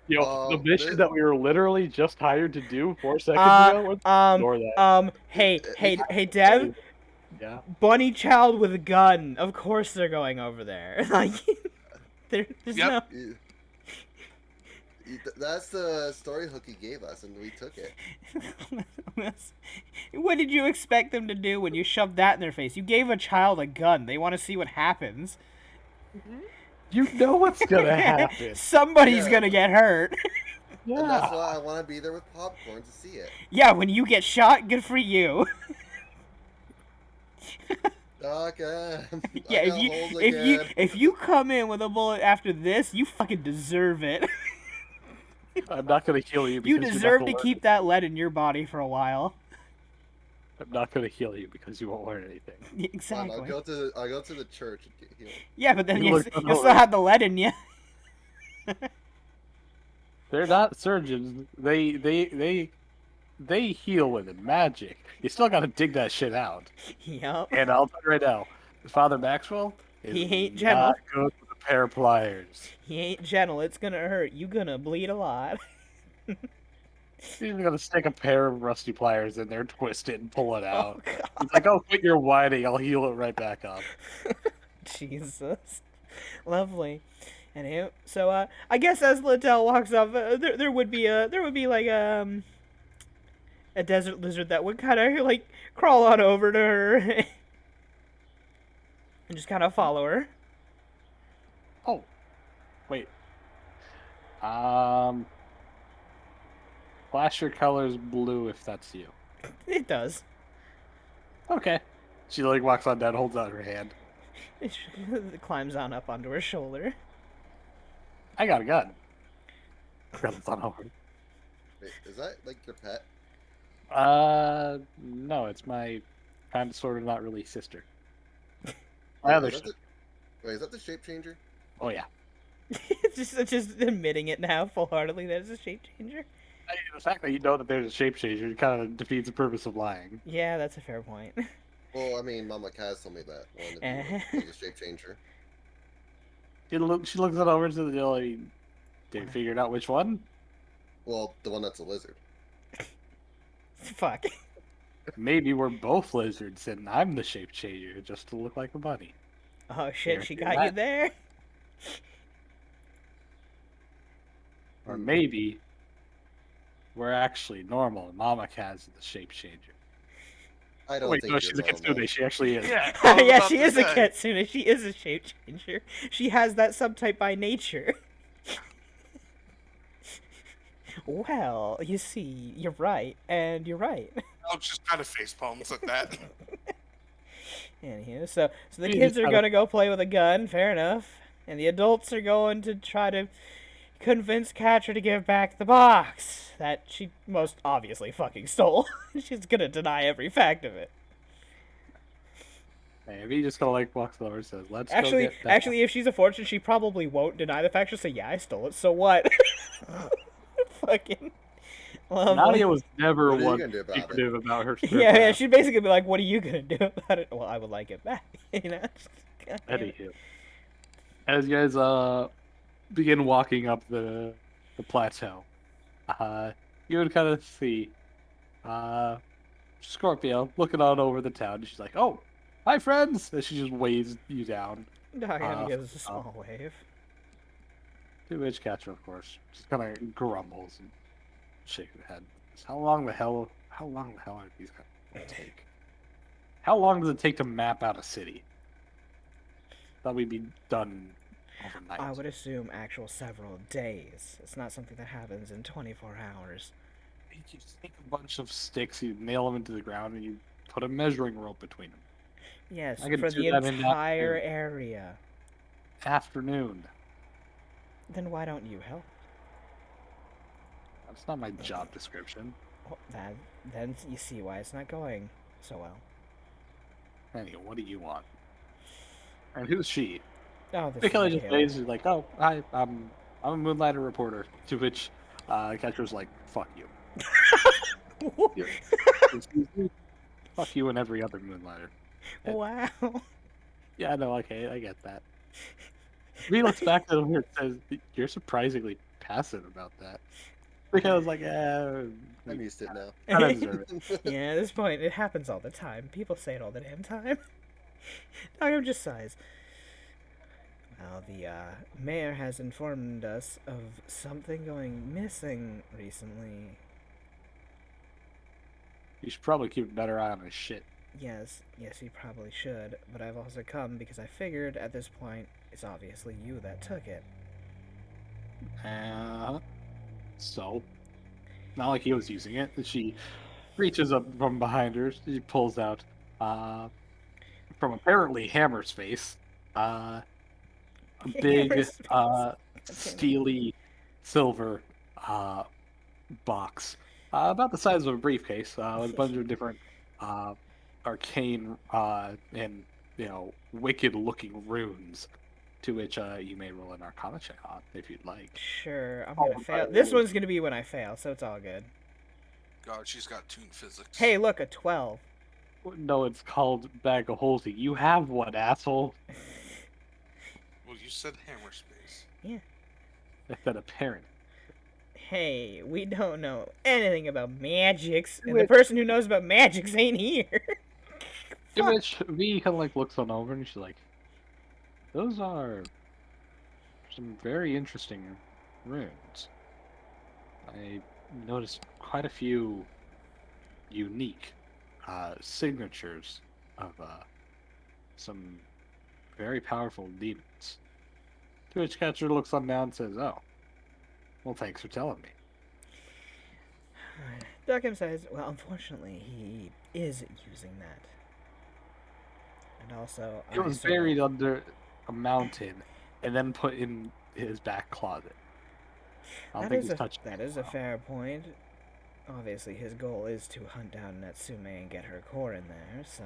Yo, the mission thi- that we were literally just hired to do 4 seconds ago. Let's ignore that. Hey, Dev, Yeah. bunny child with a gun. Of course they're going over there. Like, there's Yep. no. That's the story hook he gave us, and we took it. What did you expect them to do when you shoved that in their face? You gave a child a gun. They want to see what happens. You know what's gonna happen. Somebody's Yeah. gonna get hurt. And that's Yeah. why I want to be there with popcorn to see it. Yeah, when you get shot, good for you. Doc, Yeah, if you come in with a bullet after this, you fucking deserve it. I'm not gonna heal you. You Because deserve you're to not keep that lead in your body for a while. I'm not gonna heal you because you won't learn anything. Fine, Exactly. I'll go to the church and get healed. Yeah, but then You you look still hungover. have the lead in you. They're not surgeons. They heal with magic. You still gotta dig that shit out. Yup. And I'll tell you right now, Father Maxwell is He ain't gentle. not good with a pair of pliers. He ain't gentle. It's gonna hurt. You gonna bleed a lot. He's gonna stick a pair of rusty pliers in there, twist it, and pull it Oh out. god. He's like, "Oh, quit your whining. I'll heal it right back up." Jesus. Lovely. Anywho, so I guess as Littell walks off, there would be like a desert lizard that would kind of like crawl on over to her and just kind of follow her. Oh, wait. Flash your colors blue if that's you. It does. Okay. She like walks on down, holds out her hand. It climbs on up onto her shoulder. I got a gun. Grabs on over. Wait, is that like your pet? No, it's my kind of sort of not really sister. My other Is that sister. Wait, is that the shape changer? Oh yeah. just admitting it now full-heartedly that it's a shape changer. The fact that you know that there's a shape changer kind of defeats the purpose of lying. Yeah, that's a fair point. Well, I mean, Mama Kaz told me that one of you was a shape changer. She looks it over to the deal. They figured out which one. Well, the one that's a lizard. Fuck. Maybe we're both lizards and I'm the shape changer just to look like a bunny. Oh shit, There, she do got you that. there. Or maybe we're actually normal and Mama Kaz is the shape changer. I don't Wait, think no, you're she's a normal. kitsune. She actually is. Yeah. I was Yeah, about she to is a say. kitsune. She is a shape changer. She has that subtype by nature. Well, you see, you're right, and you're right. Alex just kind of face palms at that. Anywho, so the You kids just are gotta- gonna go play with a gun, fair enough, and the adults are going to try to convince Catcher to give back the box that she most obviously fucking stole. She's gonna deny every fact of it. Maybe just kind of like walks over and says, "Let's go Actually, get that." if she's a fortune, she probably won't deny the fact. She'll say, "Yeah, I stole it. So what?" Fucking lovely. Nadia was never What are you one gonna do about it? secretive about her. Yeah, she'd basically be like, "What are you gonna do about it?" Well, I would like it back. You know. God damn it. Anywho, as you guys begin walking up the plateau, you would kind of see Scorpio looking on over the town. And she's like, "Oh, hi friends!" And she just waves you down. Diana gives a small wave. To which Catcher, of course, just kind of grumbles and shakes her head. How long the hell are these guys gonna take? How long does it take to map out a city? Thought we'd be done overnight. I would assume actual several days. It's not something that happens in 24 hours. You just take a bunch of sticks, you nail them into the ground, and you put a measuring rope between them. Yes, I could for do the that in entire afternoon. area. Afternoon. Then why don't you help? That's not my job description. Well, then you see why it's not going so well. Anyway, what do you want? And who's she? Oh, this Because is just waves, she's like, "Oh, hi, I'm a Moonlighter reporter." To which Catcher's like, "Fuck you." Michaela. Excuse me? Fuck you and every other Moonlighter. Wow. Yeah, no, okay, I get that. He looks back to where it says, "You're surprisingly passive about that. Because I was like, I'm used to it now. I don't deserve it. Yeah, at this point, it happens all the time. People say it all the damn time. Dogum just sighs. Well, the mayor has informed us of something going missing recently. You should probably keep a better eye on his shit. Yes, you probably should, but I've also come because I figured at this point it's obviously you that took it. So, not like he was using it. She reaches up from behind her. She pulls out, from apparently Hammer's face, a big, Hammer's face. God damn it. steely silver box, about the size of a briefcase, with a bunch of different arcane and wicked-looking runes, to which you may roll an Arcana check on if you'd like. Sure, I'm Oh, gonna fail. This one's gonna be when I fail, so it's all good. God, she's got tuned physics. Hey, look, a 12. No, it's called bag of holding. You have one, asshole. Well, you said hammer space. I said apparent. Hey, we don't know anything about magics, and the Which- person who knows about magics ain't here. To which V kind of like looks on over and she's like, "Those are some very interesting runes. I noticed quite a few unique signatures of some very powerful demons." To which Catcher looks on down and says, "Oh, well, thanks for telling me." Duckham says, well, unfortunately, he is using that. And also, It was buried under a mountain and then put in his back closet. I don't think he's touched that it is in a fair point. Obviously, his goal is to hunt down Natsume and get her core in there, so...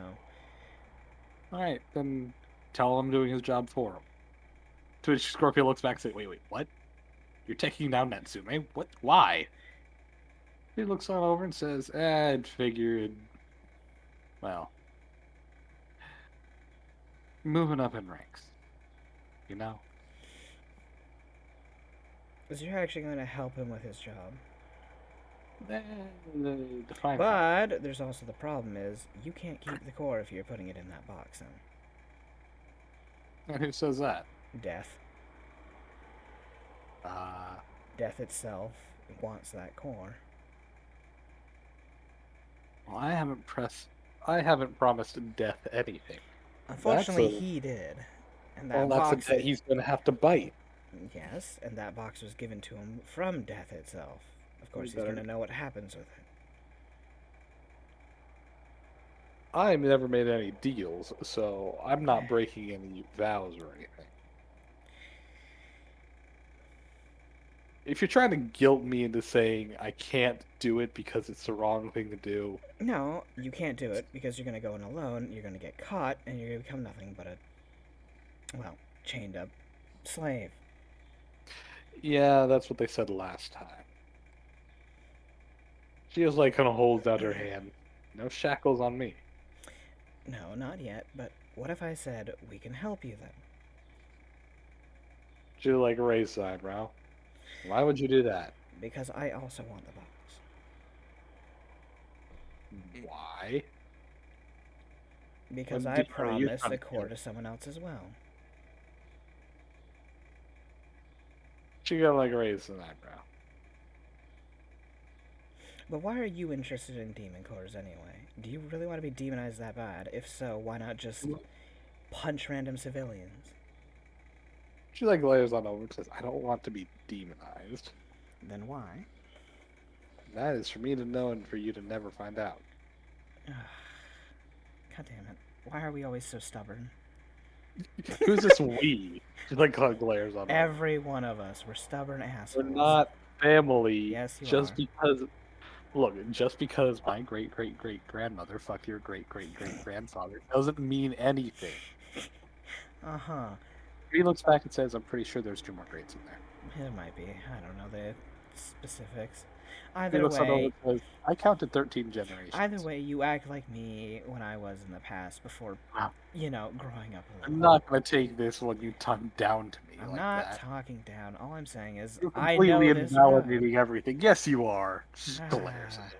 Alright, then tell him doing his job for him. To which Scorpio looks back and says, wait, what? You're taking down Natsume? What? Why? He looks on over and says, I'd figured, well, moving up in ranks. You know? So you're actually going to help him with his job. Define But there's also the problem is, you can't keep the core if you're putting it in that box, then. And who says that? Death. Death itself wants that core. Well, I haven't promised Death anything. Unfortunately, a- he did. And that Well, that's a box... debt he's gonna have to bite. Yes, and that box was given to him from Death itself. Of course, he's better- going to know what happens with it. I've never made any deals, so I'm not breaking any vows or anything. If you're trying to guilt me into saying I can't do it because it's the wrong thing to do, No, you can't do it because you're going to go in alone, you're going to get caught, and you're going to become nothing but a, well, chained up slave. yeah, that's what they said last time. She just like kind of holds out her hand. No shackles on me. No, not yet, but what if I said, we can help you then? She like raised the eyebrow. Why would you do that? Because I also want the box. Why? Because What I are you promised trying the to core do? to someone else as well. She got like raised an eyebrow. But why are you interested in demon cores anyway? Do you really want to be demonized that bad? If so, why not just punch random civilians? She like layers on over and says, I don't want to be demonized. Then why? That is for me to know and for you to never find out. God damn it. Why are we always so stubborn? Who's this we? She like glares on over. Every one of us. We're stubborn We're assholes. not family. Yes, you just are. because look, just because my great great great grandmother fucked your great great great grandfather doesn't mean anything. Uh-huh. He looks back and says, I'm pretty sure there's 2 more grades in there. It might be. I don't know the specifics. He Either looks on over way, and says, I counted 13 generations. either way, you act like me when I was in the past before, Wow. growing up a I'm little. not going to take this when you talk down to me I'm like not that. talking down. All I'm saying is You're I completely know this road. invalidating everything. Yes, you are. Just glares at it.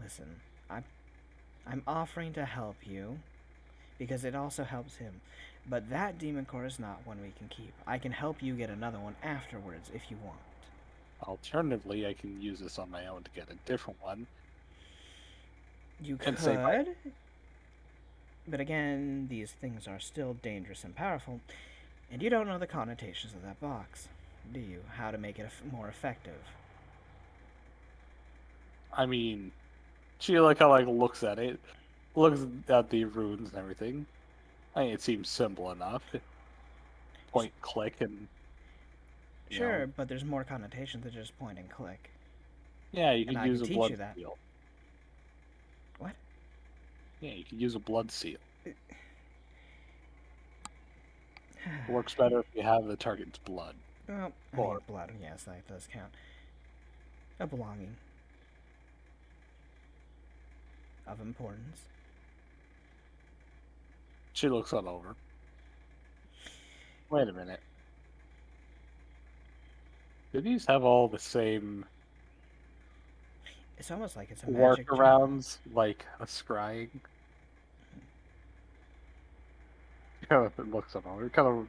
Listen, I'm offering to help you because it also helps him. But that demon core is not one we can keep. I can help you get another one afterwards if you want. Alternatively, I can use this on my own to get a different one. You And say my- could, but again, these things are still dangerous and powerful, and you don't know the connotations of that box, do you? How to make it more effective. I mean, she looks at it, looks at the runes and everything. I mean, it seems simple enough. Point, click, and you Sure, know, but there's more connotations than just point and click. yeah, you And could I use can a teach blood you that. seal. What? Yeah, you could use a blood seal. It works better if you have the target's blood. Well, I mean, blood, yes, that does count. A belonging. Of importance. She looks on over. Wait a minute. Do these have all the same It's almost like it's a magic gem. workarounds, like a scrying? Kind of looks on over. Kind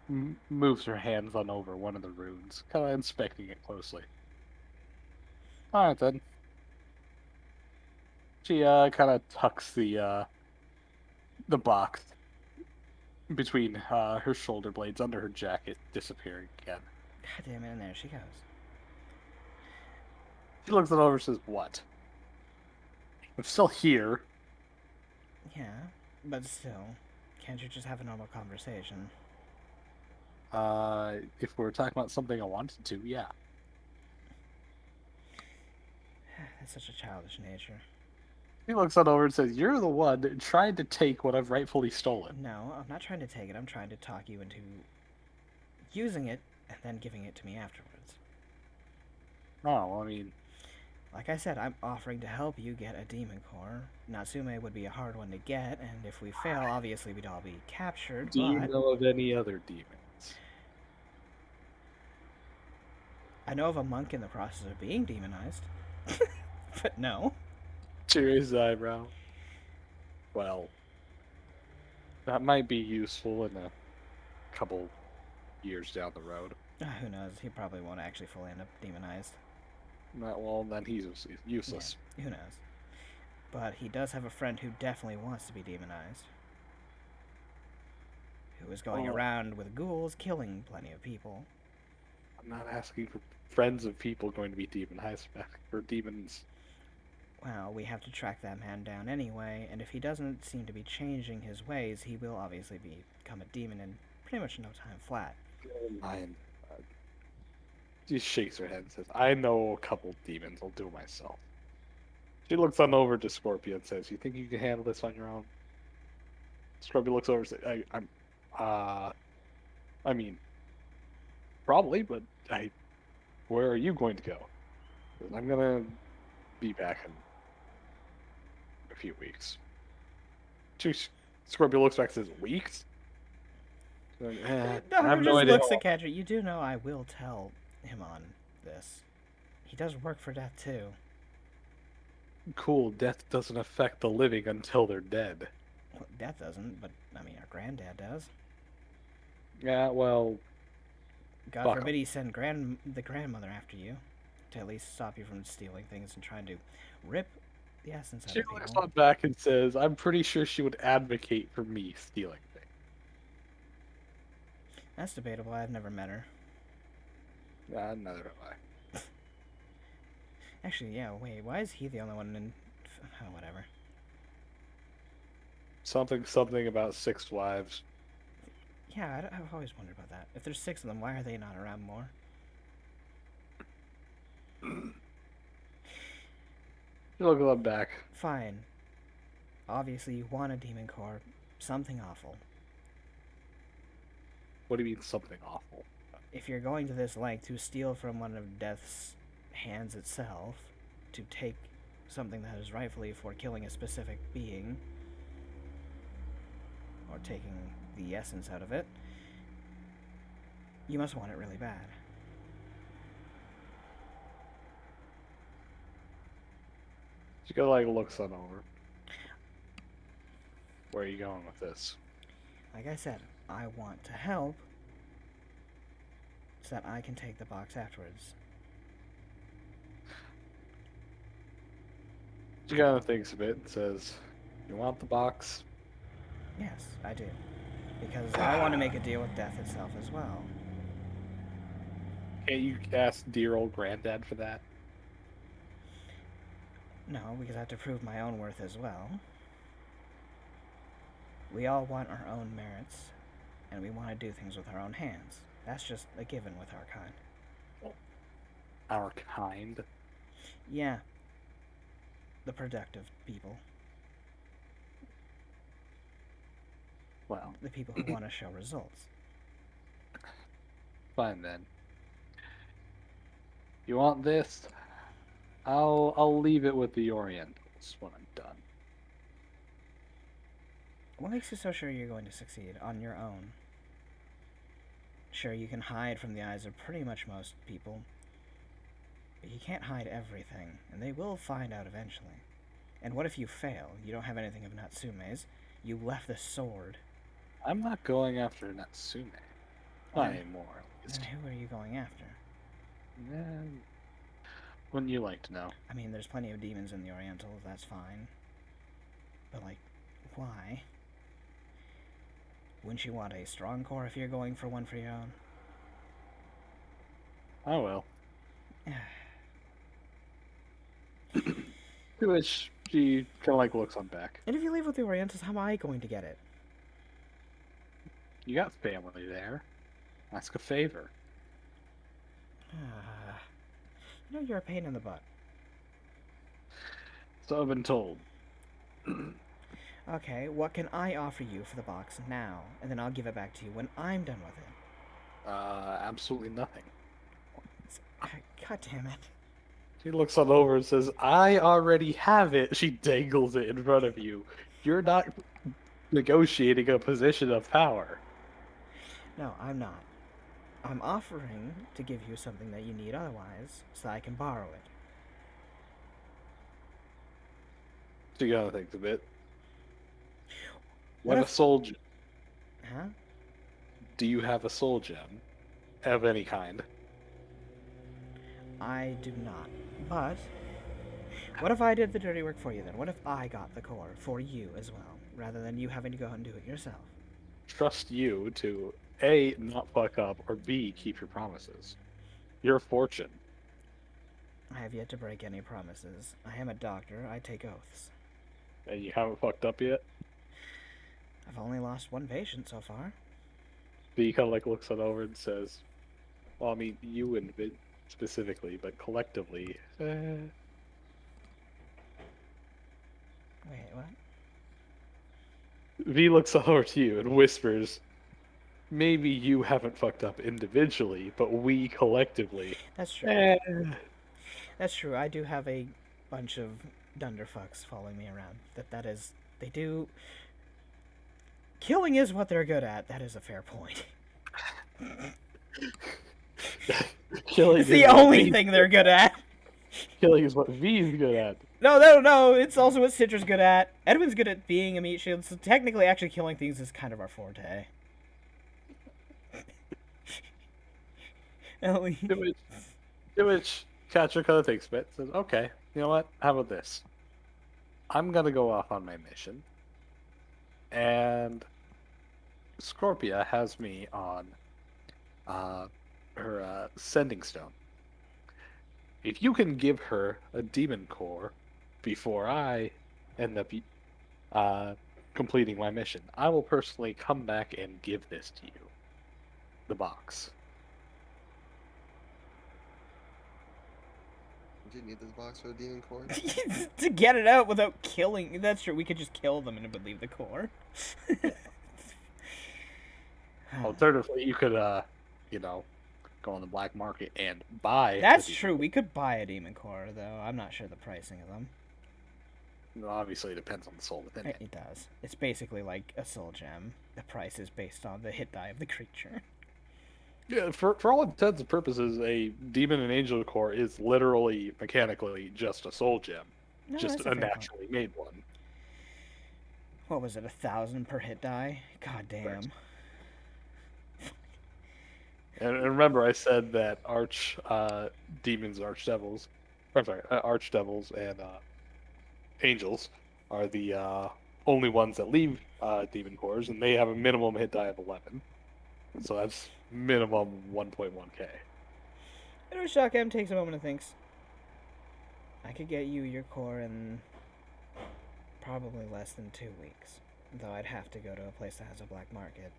of moves her hands on over one of the runes, kind of inspecting it closely. All right then. She kind of tucks the box between her shoulder blades under her jacket, disappearing again. God damn it, and there she goes. She looks it over and says, "What? I'm still here." Yeah, but still, can't you just have a normal conversation? If we were talking about something I wanted to, yeah. That's such a childish nature. He looks on over and says, "You're the one trying to take what I've rightfully stolen." No, I'm not trying to take it. I'm trying to talk you into using it and then giving it to me afterwards. Oh, I mean, Like I said, I'm offering to help you get a demon core. Natsume would be a hard one to get, and if we fail, obviously we'd all be captured, do you but know of any other demons? I know of a monk in the process of being demonized. But no. She raises his eyebrow. Well, that might be useful in a couple years down the road. Who knows? He probably won't actually fully end up demonized. Well, then he's useless. Yeah, who knows? But he does have a friend who definitely wants to be demonized. Who is going Oh. around with ghouls, killing plenty of people. I'm not asking for friends of people going to be demonized for demons. Well, we have to track that man down anyway, and if he doesn't seem to be changing his ways, he will obviously become a demon in pretty much no time flat. Mine. She shakes her head and says, "I know a couple demons. I'll do it myself." She looks on over to Scorpio and says, "You think you can handle this on your own?" Scorpio looks over and says, I mean, probably, but where are you going to go?" "I'm gonna be back in a few weeks." Scorpio looks back and says, "Weeks?" Like, I have no just idea. looks at Catcher. You do know I will tell him on this. He does work for death too. Cool, death doesn't affect the living until they're dead. Well, death doesn't, but I mean, our granddad does. Yeah, well, God Fuck forbid he send the grandmother after you to at least stop you from stealing things and trying to rip the essence out she of looks people. on back and says, "I'm pretty sure she would advocate for me stealing things." That's debatable. I've never met her. Neither have I. Actually, yeah. Wait, why is he the only one in? Oh, whatever. Something about 6 wives. Yeah, I've always wondered about that. If there's 6 of them, why are they not around more? She looks on back. Fine. Obviously, you want a demon core. Something awful. What do you mean something awful? if you're going to this length to steal from one of Death's hands itself, to take something that is rightfully for killing a specific being, or taking the essence out of it, you must want it really bad. She go like looks on over. Where are you going with this? Like I said, I want to help so that I can take the box afterwards. She kind of thinks a bit and says, "You want the box?" Yes, I do. Because I want to make a deal with death itself as well. Can't you ask dear old granddad for that? No, because I have to prove my own worth as well. We all want our own merits, and we want to do things with our own hands. That's just a given with our kind. Our kind? Yeah. The productive people. Well, The people who want to show results. fine then. You want this? I'll leave it with the Orientals when I'm done. What makes you so sure you're going to succeed on your own? Sure, you can hide from the eyes of pretty much most people, but you can't hide everything, and they will find out eventually. And what if you fail? You don't have anything of Natsume's. You left the sword. I'm not going after Natsume. Not Then- anymore, at Then least. who are you going after? Wouldn't you like to know? I mean, there's plenty of demons in the Oriental, that's fine. But, like, why? Wouldn't you want a strong core if you're going for one for your own? I will. To which she kind of like looks on back. And if you leave with the Orientals, how am I going to get it? You got family there. Ask a favor. You know you're a pain in the butt. So I've been told. Okay, what can I offer you for the box now? And then I'll give it back to you when I'm done with it. Absolutely nothing. God damn it. She looks on over and says, "I already have it." She dangles it in front of you. You're not negotiating a position of power. No, I'm not. I'm offering to give you something that you need otherwise, so I can borrow it. She kind of thinks a bit. What What a if- soul gem. Huh? Do you have a soul gem? Of any kind? I do not. But, what if I did the dirty work for you then? What if I got the core for you as well, rather than you having to go and do it yourself? Trust you to A, not fuck up, or B, keep your promises. Your fortune. I have yet to break any promises. I am a doctor, I take oaths. And you haven't fucked up yet? I've only lost one patient so far. B kind of like looks on over and says, "Well, I mean, you and Vin specifically, but collectively, Wait, what? V looks over to you and whispers, "Maybe you haven't fucked up individually, but we collectively." That's true. Eh. That's true. I do have a bunch of dunderfucks following me around. That is, they do. Killing is what they're good at. That is a fair point. Killing It's is the what only V- thing they're good at. Killing is what V is good at. No. It's also what Citra's good at. Edwin's good at being a meat shield, so technically, actually killing things is kind of our forte. Ellie. To which Catcher kind of thinks a bit, says, "Okay, you know what? How about this? I'm gonna go off on my mission, and Scorpia has me on her sending stone. If you can give her a demon core before I end up completing my mission, I will personally come back and give this to you. The box." Do you need this box for the demon core? To get it out without killing. That's true. We could just kill them and it would leave the core. Alternatively, you could, go on the black market and buy. That's a true. We could buy a demon core, though. I'm not sure the pricing of them. Well, obviously, it depends on the soul within it. It does. It's basically like a soul gem. The price is based on the hit die of the creature. Yeah, for all intents and purposes, a demon and angel core is literally mechanically just a soul gem, No, just that's a a fair point. naturally made one. What was it? 1,000 per hit die? God damn. Correct. And remember, I said that demons, archdevils, I'm sorry, archdevils and angels are the only ones that leave demon cores, and they have a minimum hit die of 11. So that's minimum 1.1k. Shock M takes a moment and thinks. I could get you your core in probably less than 2 weeks. Though I'd have to go to a place that has a black market.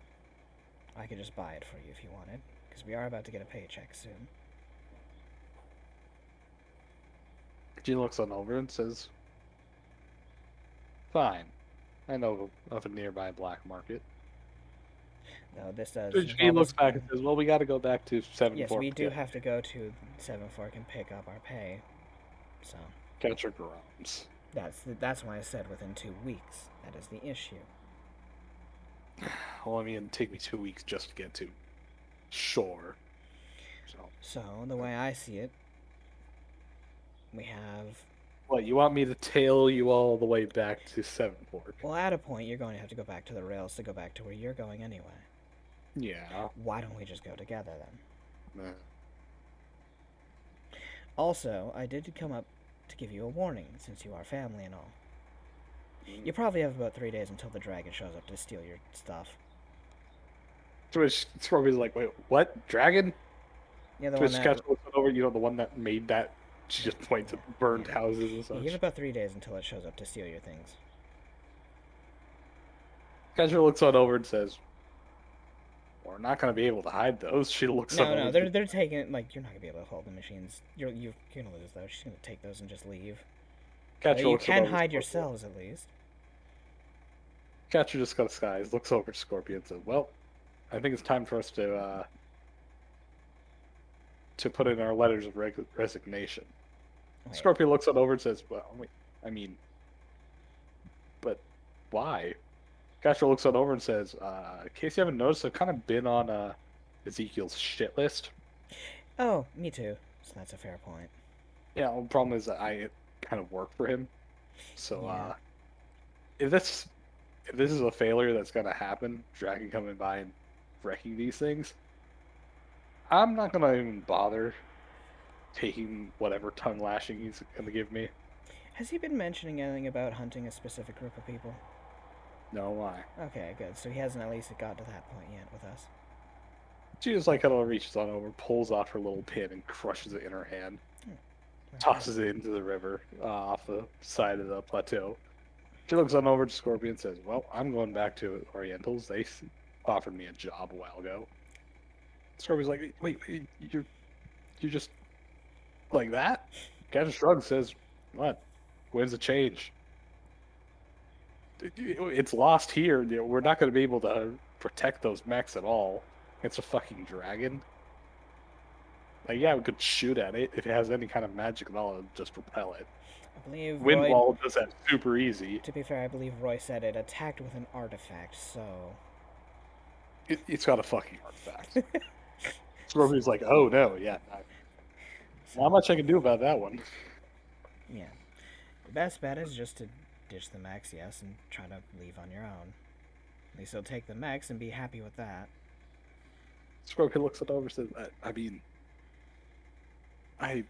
I could just buy it for you if you wanted. Because we are about to get a paycheck soon. She looks on over and says, "Fine. I know of a nearby black market." No, this does. He looks back and says, "Well, we got to go back to 7 Yes, Fork we to do get have to go to 7 Fork and pick up our pay. So Catcher groans. that's why I said within 2 weeks. That is the issue. Well, I mean, it'd take me 2 weeks just to get to shore. So the way I see it, we have. What, you want me to tail you all the way back to 7 Fork? Well, at a point, you're going to have to go back to the rails to go back to where you're going anyway. Yeah. Why don't we just go together then? Nah. Also, I did come up to give you a warning, since you are family and all. You probably have about 3 days until the dragon shows up to steal your stuff. To which Scorpion's like, "Wait, what? Dragon?" Yeah, the To one which that. Catcher looks over, the one that made that. She just points at burned houses and You such. have about 3 days until it shows up to steal your things. Catcher looks on over and says, "We're not going to be able to hide those." She looks on No, over. they're taking it. Like, you're not gonna be able to hold the machines. You're gonna lose those. She's gonna take those and just leave. Catcher You looks can over at hide Scorpion. yourselves at least. Catcher just got a skies, looks over at Scorpion and says, "Well, I think it's time for us to put in our letters of resignation." Wait, Scorpion looks on over and says, "Well, wait, I mean, but why?" Catcher looks on over and says, "In case you haven't noticed, I've kind of been on Ezekiel's shit list." Oh, me too. So that's a fair point. Yeah, the problem is that I kind of work for him. So Yeah. if this is a failure that's gonna happen, Dragon coming by and wrecking these things, I'm not gonna even bother taking whatever tongue lashing he's gonna give me. Has he been mentioning anything about hunting a specific group of people? No, why? Okay, good. So he hasn't at least got to that point yet with us. She just kind of reaches on over, pulls off her little pin, and crushes it in her hand. Tosses it into the river off the side of the plateau. She looks on over to Scorpion and says, "Well, I'm going back to Orientals. They offered me a job a while ago." Scorpion's like, wait, you're just like that?" Captain Shrug says, "What? When's the change? It's lost here. We're not going to be able to protect those mechs at all. It's a fucking dragon. Like, yeah, we could shoot at it. If it has any kind of magic at all, it'll just repel it. I believe Wind Roy. Wall does that super easy. To be fair, I believe Roy said it attacked with an artifact. So It's got a fucking artifact." Scorpion's like, "Oh no, yeah, not much I can do about that one." yeah, the best bet is just to ditch the mechs, yes, and try to leave on your own. At least you'll take the mechs and be happy with that. Scorpion looks it over and says, I mean, I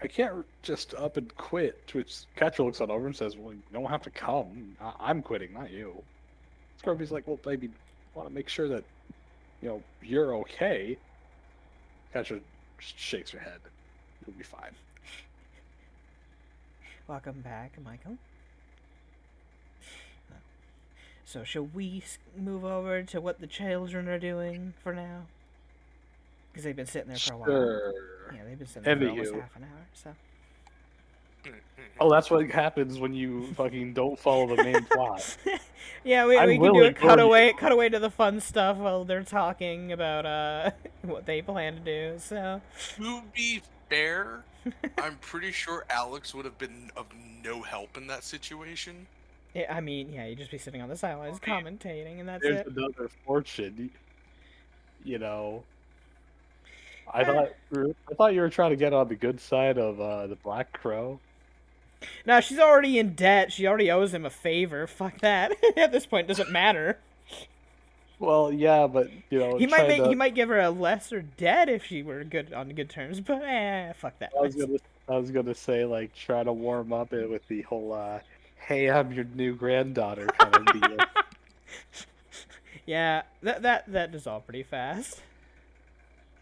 can't just up and quit." To which Catcher looks on over and says, "Well, you don't have to come. I'm quitting, not you." Scorpion's like, "Well, baby, I want to make sure that, you're okay." Catcher just shakes her head. "You'll be fine." Welcome back, Michael. So, shall we move over to what the children are doing for now? Because they've been sitting there for a while. Sure. Yeah, they've been sitting there Envy for almost you. half an hour, so. Oh, that's what happens when you fucking don't follow the main plot. Yeah, we I'm can do a willing for you. cutaway to the fun stuff while they're talking about what they plan to do. So To be fair, I'm pretty sure Alex would have been of no help in that situation. yeah, I mean, yeah, you'd just be sitting on the sidelines commentating, and that's There's it. another fortune, you know. Eh. I thought you were trying to get on the good side of the Black Crow. No, she's already in debt. She already owes him a favor. Fuck that. At this point, it doesn't matter. Well, yeah, but you know, He might trying to. he might give her a lesser debt if she were good on good terms, but fuck that. I was gonna say like try to warm up it with the whole "Hey, I'm your new granddaughter" kind of deal. Yeah, that dissolved pretty fast.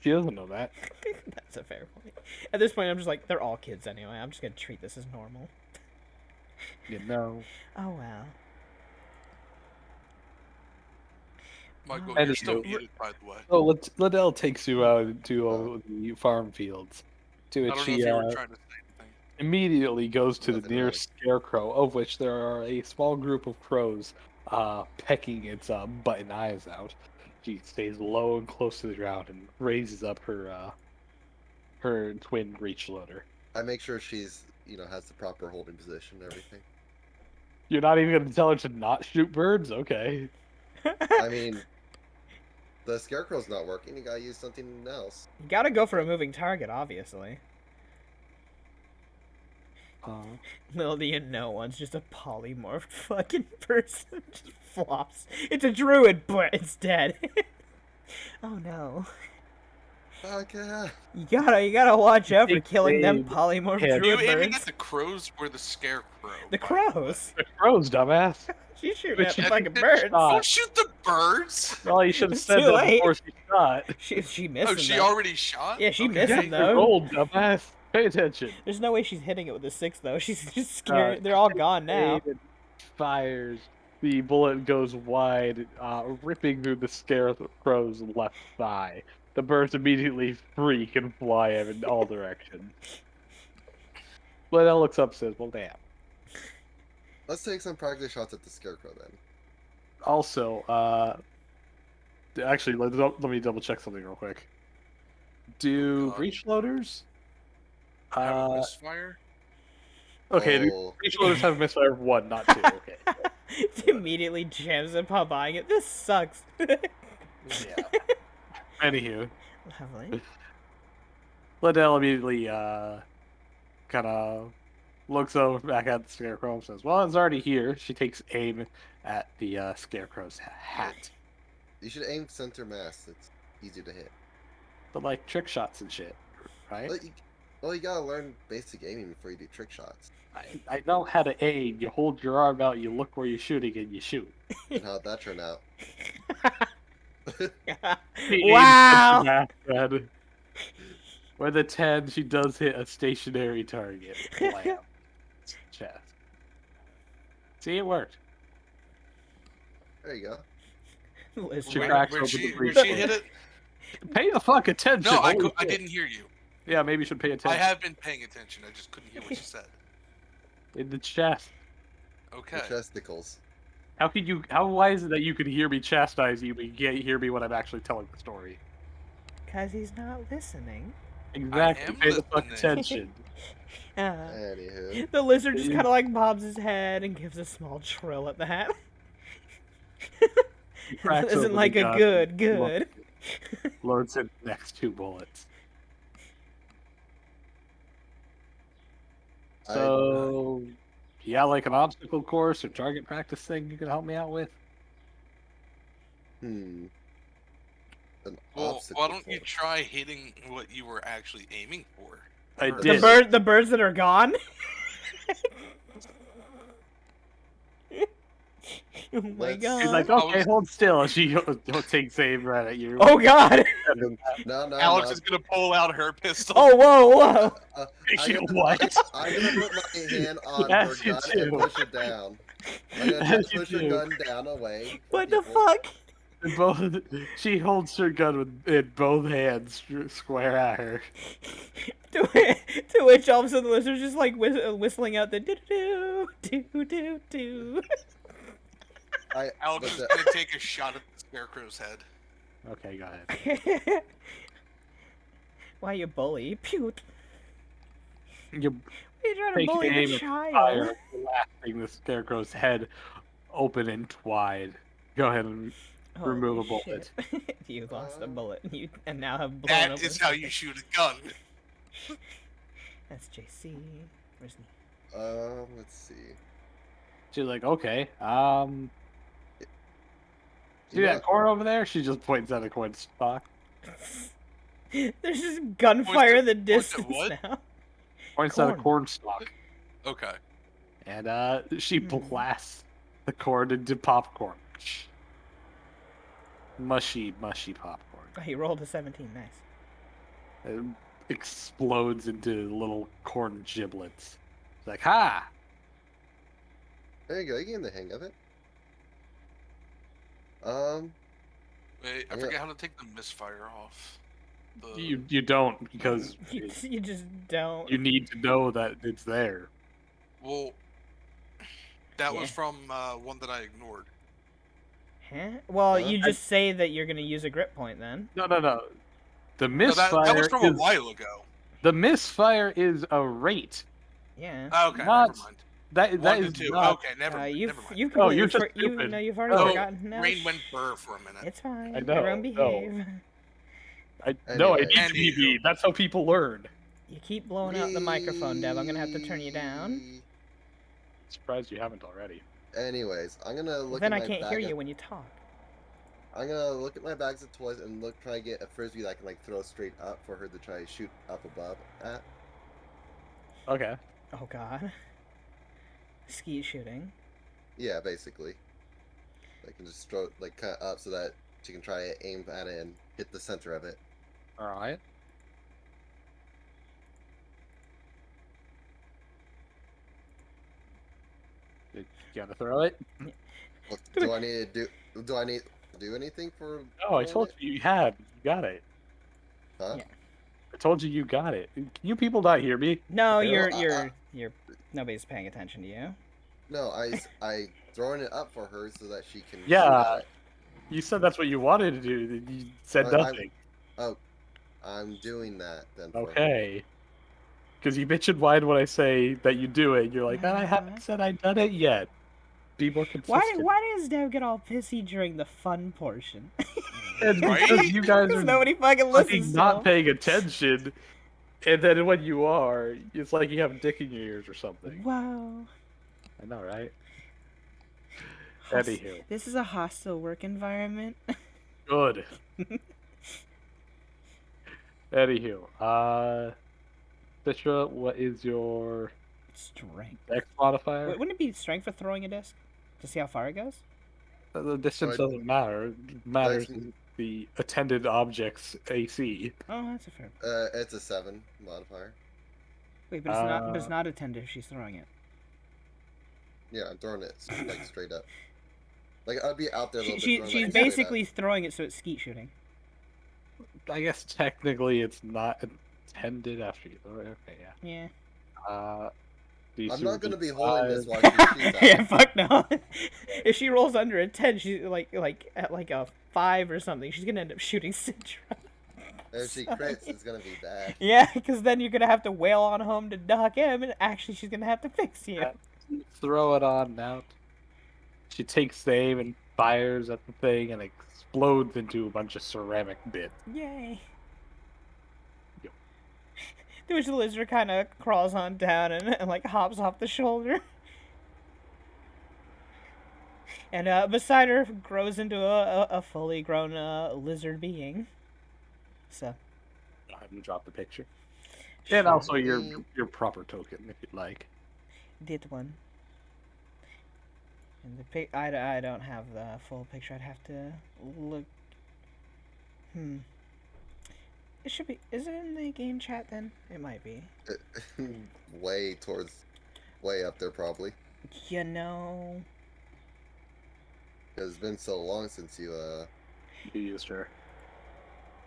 She doesn't know that. That's a fair point. At this point, I'm just like, they're all kids anyway. I'm just gonna treat this as normal. You know. Oh well. Michael, Anywho. you're still muted, by the way. Oh, Liddell takes you out into the farm fields, to I which don't know she if you were trying to say anything. immediately goes to the Nothing nearest scarecrow, of which there are a small group of crows pecking its button eyes out. She stays low and close to the ground and raises up her twin breech loader. I make sure she's, has the proper holding position and everything. You're not even going to tell her to not shoot birds? Okay. I mean, the scarecrow's not working. You gotta use something else. You gotta go for a moving target, obviously. Little do you know, one's just a polymorphed fucking person. Just flops. It's a druid, but it's dead. Oh no. Okay. You gotta watch out for Big killing them babe. polymorphed Yeah. Are you druid aiming birds. at the crows or the scarecrow? The by way? crows. The crows, dumbass. She's shooting But at the she fucking didn't birds. shot. Don't shoot the birds! Well, you should have It's said too that late. before she shot. She missing Oh, she though. already shot? Yeah, she Okay. missed Yeah, him you though. rolled, dumbass. Pay attention. There's no way she's hitting it with a 6 though. She's just scared. They're all gone now. David fires. The bullet goes wide, ripping through the scarecrow's left thigh. The birds immediately freak and fly in all directions. Liddell looks up and says, well, damn. Let's take some practice shots at the scarecrow then. Also, actually, let me double check something real quick. Do God. breech loaders? Have a misfire? Okay, Oh, breech loaders have a misfire of 1, not 2. Okay. Immediately jams upon buying it. This sucks. Yeah. Anywho. Lovely. Liddell immediately kind of looks over back at the scarecrow and says, well, it's already here. She takes aim at the scarecrow's hat. you should aim center mass. It's easier to hit. But like trick shots and shit, right? Well, you gotta learn basic aiming before you do trick shots. I know how to aim. You hold your arm out, you look where you're shooting, and you shoot. And how'd that turn out? He Wow. aims at the masthead. With a 10, she does hit a stationary target. Blam. Chest. See, it worked. There you go. Liz, She right? cracks Where'd open she, the where'd breech she hit it? Pay the fuck attention. No, I holy shit. didn't hear you. Yeah, maybe you should pay attention. I have been paying attention. I just couldn't hear what you said. In the chest. Okay. The chesticles. Why is it that you can hear me chastise you, but you can't hear me when I'm actually telling the story? Because he's not listening. Exactly. am Pay the fuck listening. attention. Anywho. The lizard just kind of like bobs his head and gives a small trill at that. Cracks Isn't open like the a gun. good. Loads in the next 2 bullets. So, yeah, like an obstacle course or target practice thing you can help me out with? An Well, obstacle why don't you course. try hitting what you were actually aiming for? I first? did. The birds that are gone. Oh my Let's- god. She's like, okay, hold still. And she takes aim right at you. Oh god. No, Alex no. is gonna pull out her pistol. Oh whoa. What? I'm gonna put my hand on Yes, her you gun do. and push it down. I'm gonna Yes, you push her do. gun down away. What the people. fuck? both. She holds her gun in both hands, square at her. To which all of a sudden the lizard's just like whistling out the do do do do do. Alex is but gonna take a shot at the scarecrow's head. Okay, go ahead. Why you bully? Pew. You Why you trying to take bully aim the and child? fire, blasting the scarecrow's head open and wide. Go ahead and remove a Holy bullet. shit. You lost a bullet. You and now have blown That open is a how second. you shoot a gun. That's JC. Where's he? let's see. She's like, okay, see You know, that corn over there? She just points at a corn stalk. There's just gunfire in the Points at distance what? now. Points at a Corn. corn stalk. Okay. And she Hmm. blasts the corn into popcorn. Mushy popcorn. Oh, he rolled a 17. Nice. It explodes into little corn giblets. It's like, ha! there you go. You get in the hang of it. Wait, I Yeah. forget how to take the misfire off. The... You don't, because You just don't. you need to know that it's there. Well, that was Yeah. from one that I ignored. Huh? Well, Huh? you just say that you're gonna use a grip point then. No. The No, that misfire was from a is, while ago. the misfire is a rate. Yeah. Okay, Not- never mind. That 1 is to 2. not. Okay, never mind. You've Never mind. you've Oh, completely you're just you stupid. know you've already Oh, forgotten. No, brain went burr for a minute. it's fine. I know, Everyone no. behave. No, I Anyway. need to be. That's how people learn. You keep blowing out the microphone, Dev. I'm gonna have to turn you down. Surprised you haven't already. Anyways, I'm gonna look Then at I my can't bag hear of- you when you talk. I'm gonna look at my bags of toys and try to get a frisbee that I can like throw straight up for her to try to shoot up above at. Okay. Oh God. Skeet shooting. Yeah, basically. I can just throw it like kind of up so that she can try to aim at it and hit the center of it. All right. You gotta throw it. Well, do I need to do? Do I need to do anything for? Oh, I throwing told it? you you had. You got it. Huh? Yeah. I told you you got it. Can you people not hear me? No, Okay, well, you're nobody's paying attention to you. No, I throwing it up for her so that she can. shoot Yeah. at it. You said that's what you wanted to do. Then you said I'm- nothing. I'm doing that then. For her. Okay. Because you bitch and whine when I say that you do it. You're like, I haven't said I've done it yet. Be more consistent. Why does Dev get all pissy during the fun portion? It's Right? because you guys Because are nobody fucking listens to not him. paying attention. And then when you are, it's like you have a dick in your ears or something. Whoa. I know, right? Host- Anywho. This is a hostile work environment. Good. Anywho. Citra, what is your Strength. Dex modifier? Wouldn't it be strength for throwing a disc? To see how far it goes? The distance Sorry. doesn't matter. It matters Dex- the attended object's AC. Oh, that's a fair. It's a 7 modifier. Wait, but it's not attended if she's throwing it. Yeah, I'm throwing it like straight up. Like I'd be out there a little She's bit. throwing, like, straight up. basically throwing it so it's skeet shooting. I guess technically it's not attended after you. Oh, okay, yeah. Yeah. DC I'm not would gonna be be holding this 5. while she shoots at Yeah, it. fuck no. If she rolls under a 10, she's like at like a 5 or something, she's gonna end up shooting Citra. If she crits, it's gonna be bad. Yeah, because then you're gonna have to wail on home to duck him, and actually she's gonna have to fix you. Throw it on now. She takes the aim and fires at the thing and explodes into a bunch of ceramic bits. Yay. Yep. To which the lizard kind of crawls on down and like hops off the shoulder. And beside her grows into a fully grown lizard being. So, Go ahead and drop the picture. And also your Mm. your proper token if you'd like. did one. And the I don't have the full picture. I'd have to look. It should be. Is it in the game chat then? It might be. way up there probably. You know. Because it's been so long since you You used her.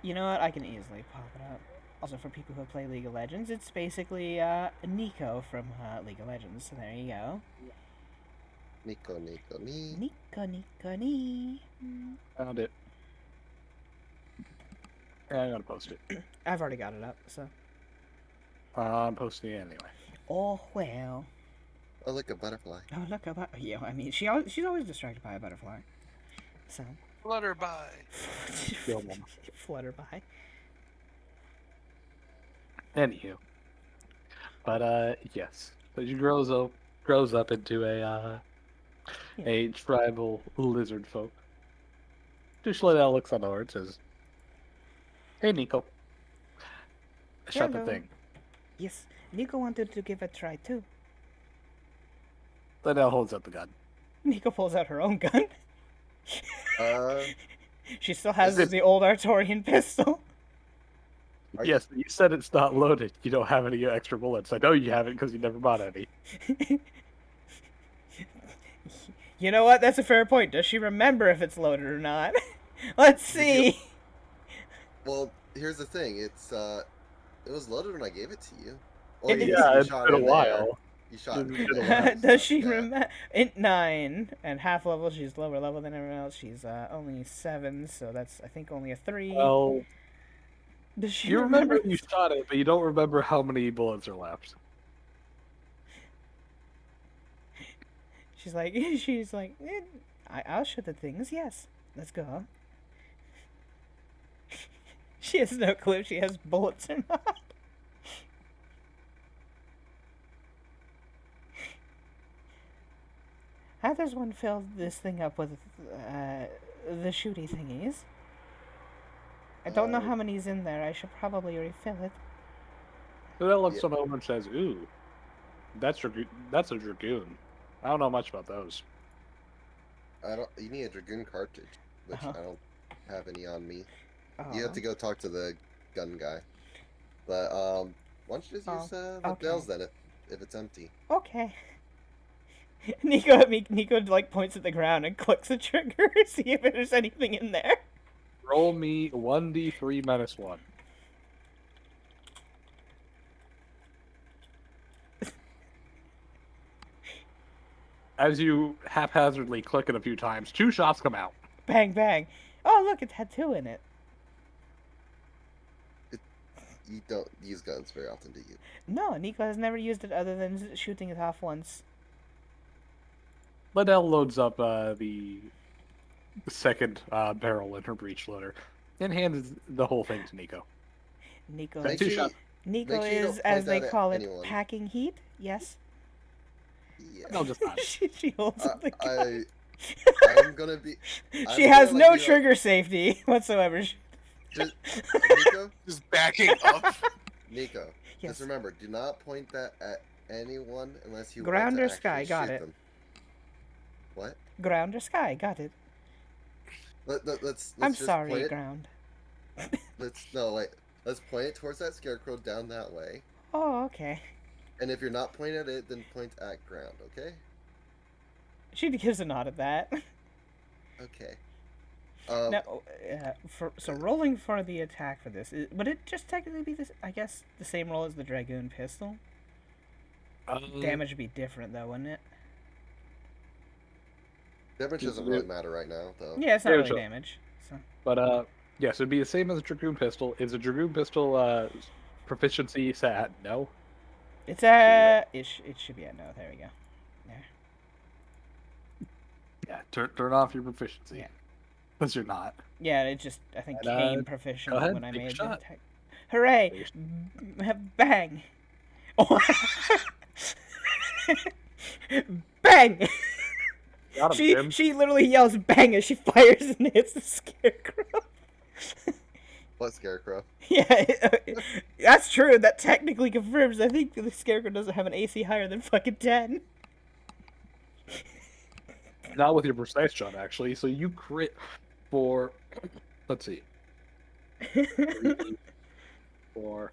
You know what? I can easily pop it up. Also, for people who play League of Legends, it's basically Nico from League of Legends. So there you go. Nico, Nico, me. Nico, Nico, nee. Found it. Yeah, I'm gonna post it. I've already got it up, so. I'm posting it anyway. Oh, well. Oh, look, a butterfly. Oh, look, yeah, I mean, she's always distracted by a butterfly. So. Flutter by. Kill one. Flutter by. Anywho. But yes. So she grows up into a tribal lizard folk. Dishlet looks on her and says, "Hey, Nico." Shut the Hello. thing. Yes, Nico wanted to give it a try too. Liddell holds up the gun. Nico pulls out her own gun. Uh, She still has Is it- the old Artorian pistol. Are Yes, you said it's not loaded. You don't have any extra bullets. I know you haven't because you never bought any. You know what? That's a fair point. Does she remember if it's loaded or not? Let's Did you- see. well, here's the thing. It was loaded when I gave it to you. It- you- Yeah, you it's shot been a in there. while. You shot. It's in been a there, while. Does so, she yeah. remember? Int 9 and half level. She's lower level than everyone else. She's only 7, so that's I think only a 3. Well, Does she you remember you this? shot it, but you don't remember how many bullets are left. She's like, I'll shoot the things. Yes, let's go. She has no clue if she has bullets or not. How does one fill this thing up with the shooty thingies? I don't know how many's in there. I should probably refill it. Liddell looks Yeah. on over and says, "Ooh, that's a dragoon. I don't know much about those." I don't. You need a dragoon cartridge, which Uh-huh. I don't have any on me. Oh, You have to go talk to the gun guy. But why don't you just use the okay. bells then if it's empty? Okay. Nico like points at the ground and clicks the trigger, see if there's anything in there. Roll me 1d3 minus 1. As you haphazardly click it a few times, 2 shots come out. Bang bang. Oh look, it had 2 in it. You don't use guns very often, do you? No, Nico has never used it other than shooting it off once. Liddell loads up the second barrel in her breech loader and hands the whole thing to Nico. Nico, Make Two sure you- shots. Nico make sure you is, don't as point they that at call it, anyone. packing heat. Yes. Yeah. No, just not. she holds up the gun. I'm gonna be. I'm She gonna, has like, no be like, trigger safety whatsoever. Just, Nico, Just backing up. Nico, Yes. just remember, do not point that at anyone unless you Ground want or to sky, actually got shoot it. them. What? Ground or sky, got it. Let's I'm just sorry, point it, ground. Let's point it towards that scarecrow down that way. Oh, okay. And if you're not pointing at it, then point at ground, okay? She gives a nod at that. Okay. Now, so rolling for the attack for this, would it just technically be this? I guess the same roll as the dragoon pistol. Damage would be different though, wouldn't it? damage doesn't really matter right now, though. Yeah, it's not Yeah, really sure. damage. So But yes, it'd be the same as a dragoon pistol. Is a dragoon pistol proficiency set at no? it's it should be at no. There we go. There. Yeah, turn off your proficiency. Yeah. Because you're not. Yeah, it just I think And, came proficient go ahead, when I take a made the shot. attack. Hooray! Bang! Oh. Bang! Got him, Jim. She literally yells bang as she fires and hits the scarecrow. What scarecrow? Yeah, that's true. That technically confirms. I think the scarecrow doesn't have an AC higher than fucking 10. Not with your precise shot, actually. So you crit for, let's see, 4.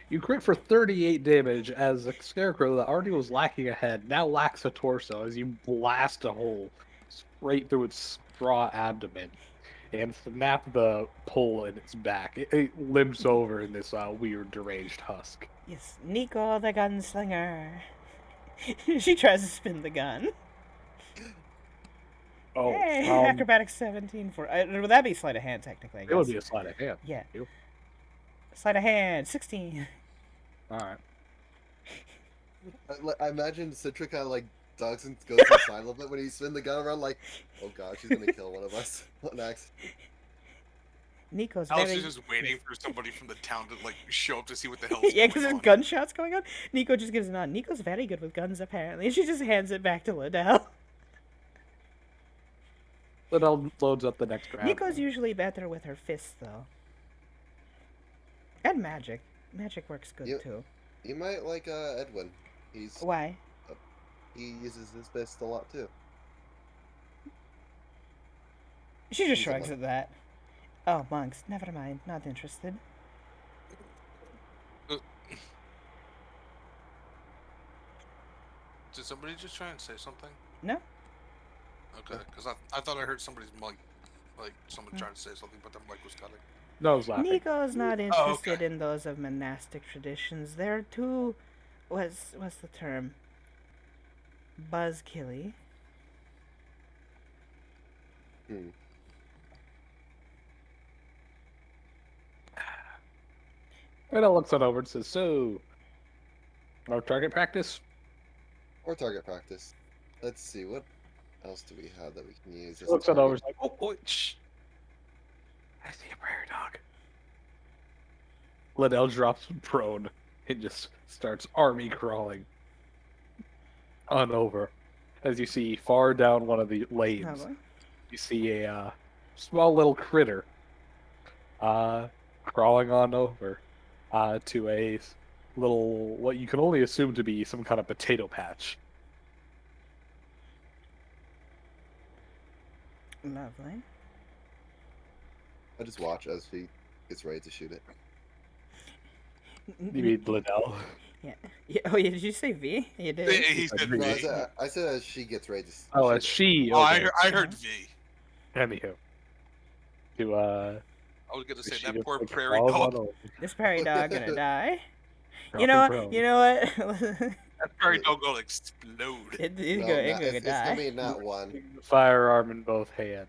You crit for 38 damage as a scarecrow that already was lacking a head now lacks a torso as you blast a hole straight through its straw abdomen. and snap the pole in its back. It limps over in this weird deranged husk. Yes, Nico the Gunslinger. She tries to spin the gun. Oh, Hey, acrobatics 17 for. Would that be sleight of hand technically? I guess. it would be a sleight of hand. Yeah. You. Sleight of hand 16. All right. I imagine Citra kind of like ducks and goes to the side a little bit when he spin the gun around, like, oh god, she's gonna kill one of us. What next? Nico's Alex very. is just waiting for somebody from the town to like show up to see what the hell. Yeah, because going there's on. gunshots going on. Nico just gives a nod. Nico's very good with guns, apparently. She just hands it back to Liddell. Liddell loads up the next round. Nico's usually better with her fists, though. And magic. Magic works good, too. You might like Edwin. Why? He uses his fist a lot too. She just He's a shrugs monk. at that. Oh, monks. Never mind. Not interested. Did somebody just try and say something? No? Okay, because I thought I heard somebody's mic, like someone trying to say something, but their mic was cutting. No, I was laughing. Nico's not interested okay. in those of monastic traditions. They're too. What's the term? Buzzkilly. Hmm. Liddell looks on over and says, "So, no target practice?" Or target practice. Let's see, what else do we have that we can use? He as a looks on over and target? is like, "Oh, shh. I see a prairie dog." Liddell drops prone and just starts army crawling on over. As you see far down one of the lanes, Lovely. you see a small little critter crawling on over to a little, what you can only assume to be some kind of potato patch. Lovely. I just watch as he gets ready to shoot it. You mean Liddell? Yeah. Oh, yeah. Did you say V? You did. He said No, No, V. I said as she gets ready to Oh, shoot as it. she. Oh, Okay. I heard V. Anywho. To, I was gonna say she that just poor like prairie crawls on dog. over, This prairie dog gonna die. dropping You know what? prone. You know what? That prairie dog gonna explode. It's No, gonna it's gonna die. be not one. The firearm in both hands.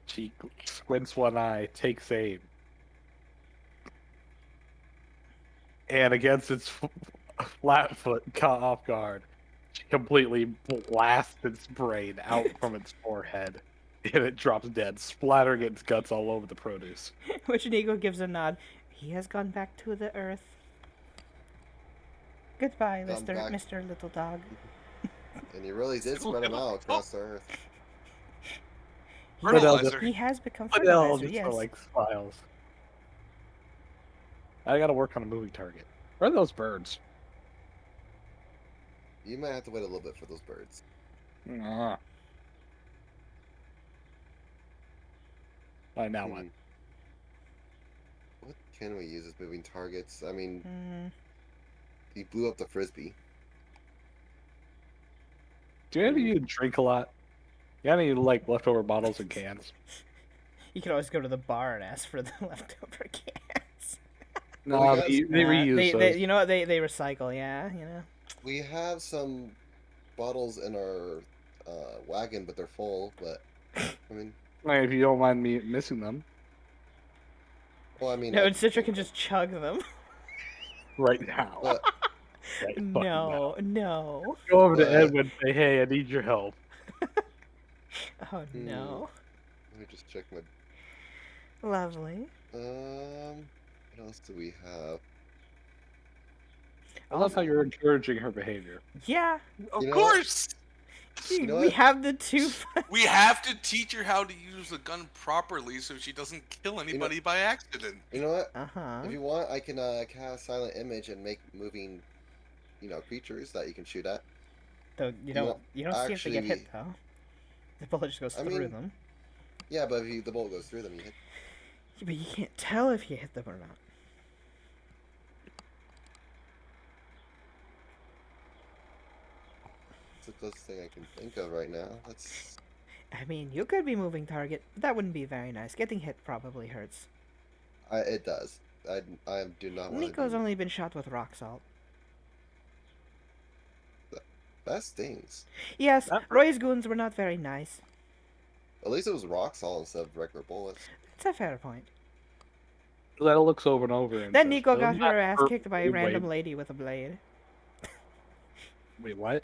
She squints one eye, takes aim. And against its flat foot, caught off guard, she completely blasts its brain out from its forehead. And it drops dead, splattering its guts all over the produce. Which Nico gives a nod. He has gone back to the earth. Goodbye, Gone back. Mr. Little Dog. And he really did spread them out across the earth. Fertilizer. He has become Liddell fertilizer, just yes. like smiles. I gotta work on a moving target. Where are those birds? You might have to wait a little bit for those birds. Ah. Now what? Hmm. What can we use as moving targets? I mean, he blew up the frisbee. Do any of you drink a lot? You got any like leftover bottles and cans? You can always go to the bar and ask for the leftover cans. No, guys- they reuse they, those. you know what? They recycle, yeah, you know. We have some bottles in our wagon, but they're full. But I mean, Like, if you don't mind me missing them well, I mean, No, and Citra can just chug them. right now. but Right fucking No, now. no. Go over to But- Edwin and say, "Hey, I need your help." Oh, no. let me just check my. Lovely. What else do we have? I love how you're encouraging her behavior. Yeah, Of You know course. You know we what? have the two. We have to teach her how to use the gun properly so she doesn't kill anybody by accident. You know what? Uh-huh. If you want, I can cast silent image and make moving, creatures that you can shoot at. Though you don't see if they get actually- hit though. The bullet just goes I through mean- them. Yeah, but if the bullet goes through them, you hit. Yeah, but you can't tell if you hit them or not. It's the closest thing I can think of right now. That's I mean, you could be moving target, but that wouldn't be very nice. Getting hit probably hurts. It does. I do not want to Nico's do only been shot with rock salt. that. Stings. Yes, That- Roy's goons were not very nice. At least it was rock salt instead of regular bullets. That's a fair point. That looks over and over. And Then says, Nico got "Doesn't her that ass hurt kicked by a anyway?" random lady with a blade. Wait, what?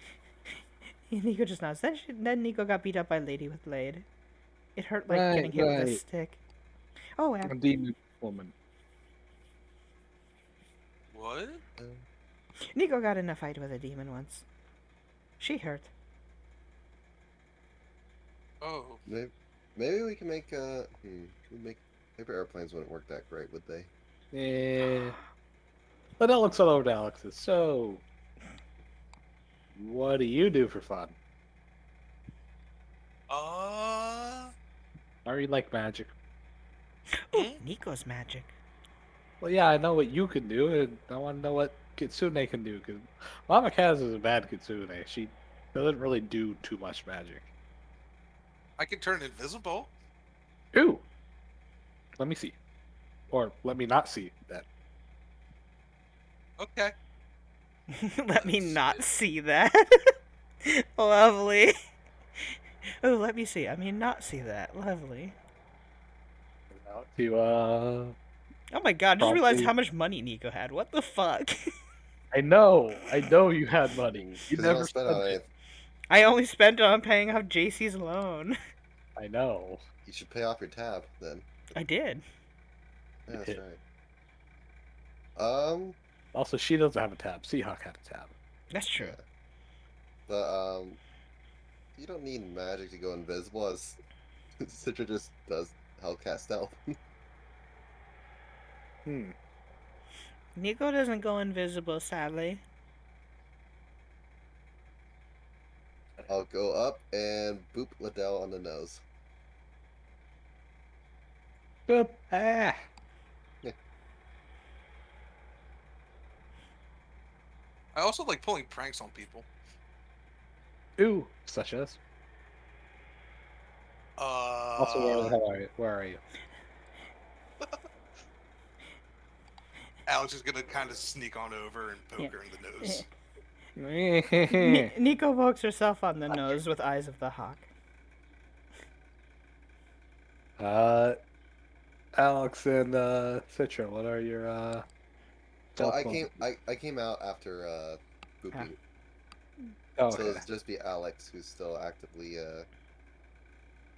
Nico just nods. Then Nico got beat up by a lady with blade. It hurt like Right, getting hit with a right. stick. Oh, A demon woman. What? Nico got in a fight with a demon once. She hurt. Oh. Maybe we can make we make paper airplanes wouldn't work that great, would they? Yeah. But that looks all over to Alex's. So, what do you do for fun? Are you like magic? Ooh, Hmm? Nico's magic. Well, yeah, I know what you can do, and I want to know what Kitsune can do. Because Mama Kaz is a bad Kitsune. She doesn't really do too much magic. I can turn invisible. Ooh. Let me see. Or let me not see that. Okay. Let me not see that. Lovely. Oh, let me see. I mean, not see that. Lovely. To Oh my god, I just realized Probably- how much money Nico had. What the fuck? I know you had money. You 'Cause never don't spend spent on it. anything. I only spent it on paying off JC's loan. I know. You should pay off your tab then. I did. Yeah, that's hit. right. Also, she doesn't have a tab. Seahawk had a tab. That's true. Yeah. But you don't need magic to go invisible, as Citra just does Hellcat stealth. Hmm. Nico doesn't go invisible, sadly. I'll go up and boop Liddell on the nose. Good. Ah. I also like pulling pranks on people. Ooh. Such as. Uh, Also, where the hell are you? Where are you? Alex is gonna kind of sneak on over and poke Yeah. her in the nose. Nico pokes herself on the nose with eyes of the hawk. Alex and Citra, what are your Well, stealth I bonus? came out after booping, Oh, so okay. it's just be Alex who's still actively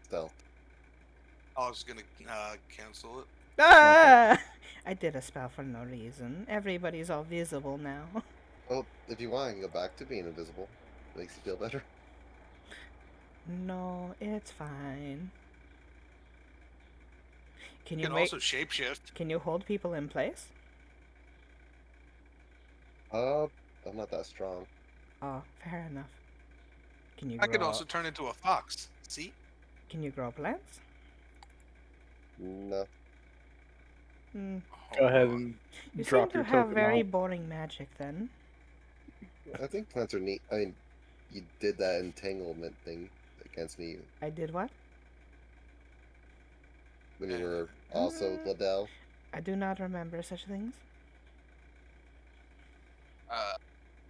stealth. I was gonna cancel it. Ah! I did a spell for no reason. Everybody's all visible now. Well, if you want, I can go back to being invisible. Makes you feel better. No, it's fine. Can You you can make? also shapeshift. Can you hold people in place? I'm not that strong. Oh, fair enough. Can you I grow? could also turn into a fox. See? Can you grow plants? No. Hmm. Go Hold ahead on. and You drop seem your to have token very out. boring magic then. I think plants are neat. I mean, you did that entanglement thing against me I did what? when you were also Liddell. I do not remember such things.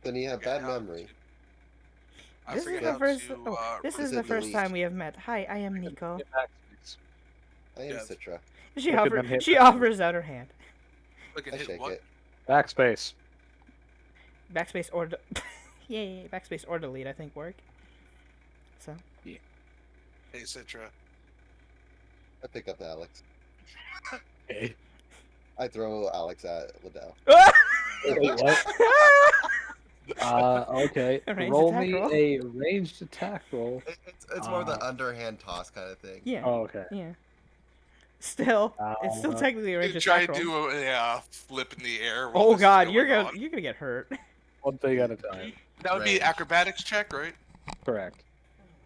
Then you have forget bad how memory. to- I This is forget the how first. to, This Is is it the first delete? time we have met. Hi, I am Nico. Hit backspace. I am Yeah. Citra. She Look at them hit She backspace. offers out her hand. Look I and hit shake what? it. Backspace. Backspace or yay, backspace or delete. I think work. So Hey, Citra. I pick up Alex. Okay. I throw Alex at Liddell. Wait, what? Okay. A ranged Roll attack me roll? a ranged attack roll. It's more of the underhand toss kind of thing. yeah, Oh, okay. yeah. Still, it's still technically a range Try attack to roll. do a flip in the air. while Oh this is god, going you're on. gonna get hurt. One thing at a time. That would be Range. acrobatics check, right? Correct.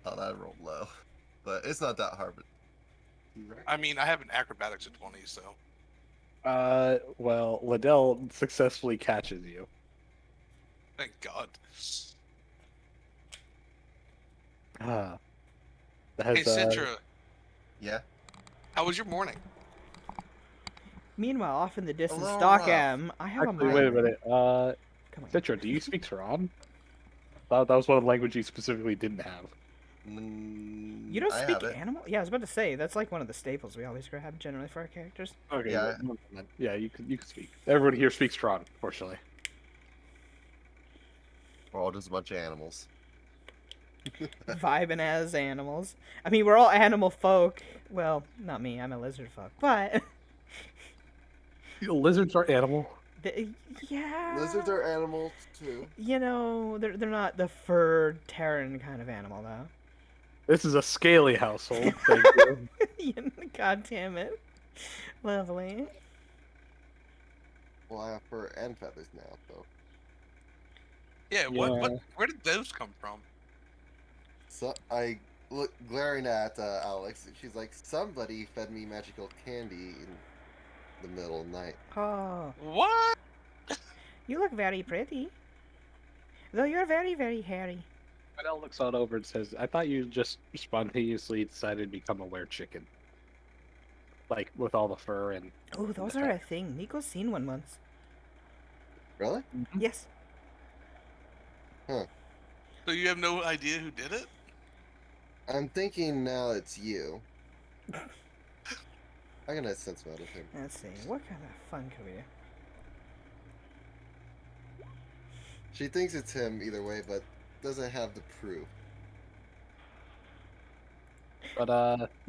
Oh, that rolled low. But it's not that hard. I mean, I have an acrobatics at 20, so. Well, Liddell successfully catches you. Thank God. Ah. Has, Hey, Citra, Yeah. how was your morning? Meanwhile, off in the distance, little Doc rough. M, I have actually, a wait a mind. minute. Come on. Citra, do you speak Tehran? That was one of the languages you specifically didn't have. You don't I speak have it. animal? Yeah, I was about to say that's like one of the staples we always grab generally for our characters. Okay, Yeah. yeah, you can speak. Everybody here speaks Tehran, fortunately. We're all just a bunch of animals. Vibing as animals. I mean, we're all animal folk. Well, not me. I'm a lizard folk, but Lizards are animal. yeah. Lizards are animals too. You know, they're not the fur Terran kind of animal though. This is a scaly household. Thank you. God damn it. Lovely. Well, I have fur and feathers now, so. Yeah, where did those come from? So I look glaring at Alex. She's like, somebody fed me magical candy in the middle of the night. Oh, What? you look very pretty. Though you're very, very hairy. Fidel looks on over and says, "I thought you just spontaneously decided to become a were-chicken, like with all the fur and." Oh, those are a thing. Nico's seen one once. Really? Yes. So you have no idea who did it? I'm thinking now it's you. I'm gonna sense motive him. Let's see. What kind of fun could we do? She thinks it's him either way, but doesn't have the proof. But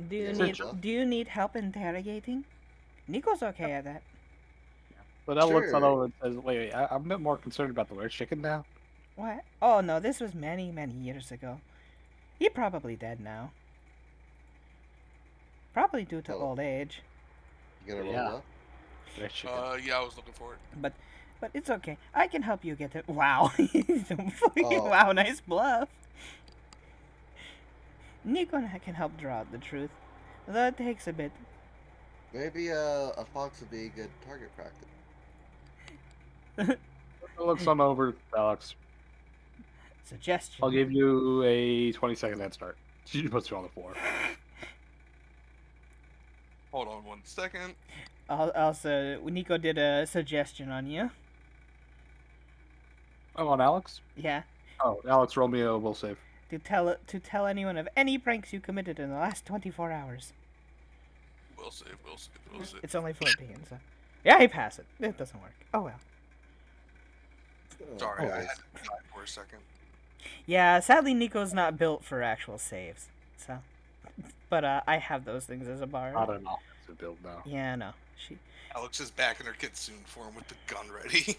Do you Yeah, need sure. Do you need help interrogating? Nico's okay at that. Fidel looks on Sure. over and says, "Wait, I'm a bit more concerned about the were-chicken now." What? Oh no, this was many, many years ago. He probably dead now. Probably due to Oh. old age. You gonna roll Yeah. up? Were-chicken. Yeah, I was looking for it. But it's okay. I can help you get it. Wow. Oh. Wow, nice bluff. Nico can help draw out the truth. Though it takes a bit. Maybe a fox would be a good target practice. Fidel looks on over to Alex. Suggestion. I'll give you a 20-second head start. She puts you on the floor. Hold on 1 second. Also, Nico did a suggestion on you. Oh, on Alex? Yeah. Oh, Alex, roll me a will save. To tell anyone of any pranks you committed in the last 24 hours. We'll see. It's only 14, so. Yeah, he passed it. It doesn't work. Oh well. Sorry, I Always. had to think for a second. Yeah, sadly Nico's not built for actual saves. So. But I have those things as a bard. Not an offensive build, though. Yeah, no. She. Alex is back in her kitsune form with the gun ready.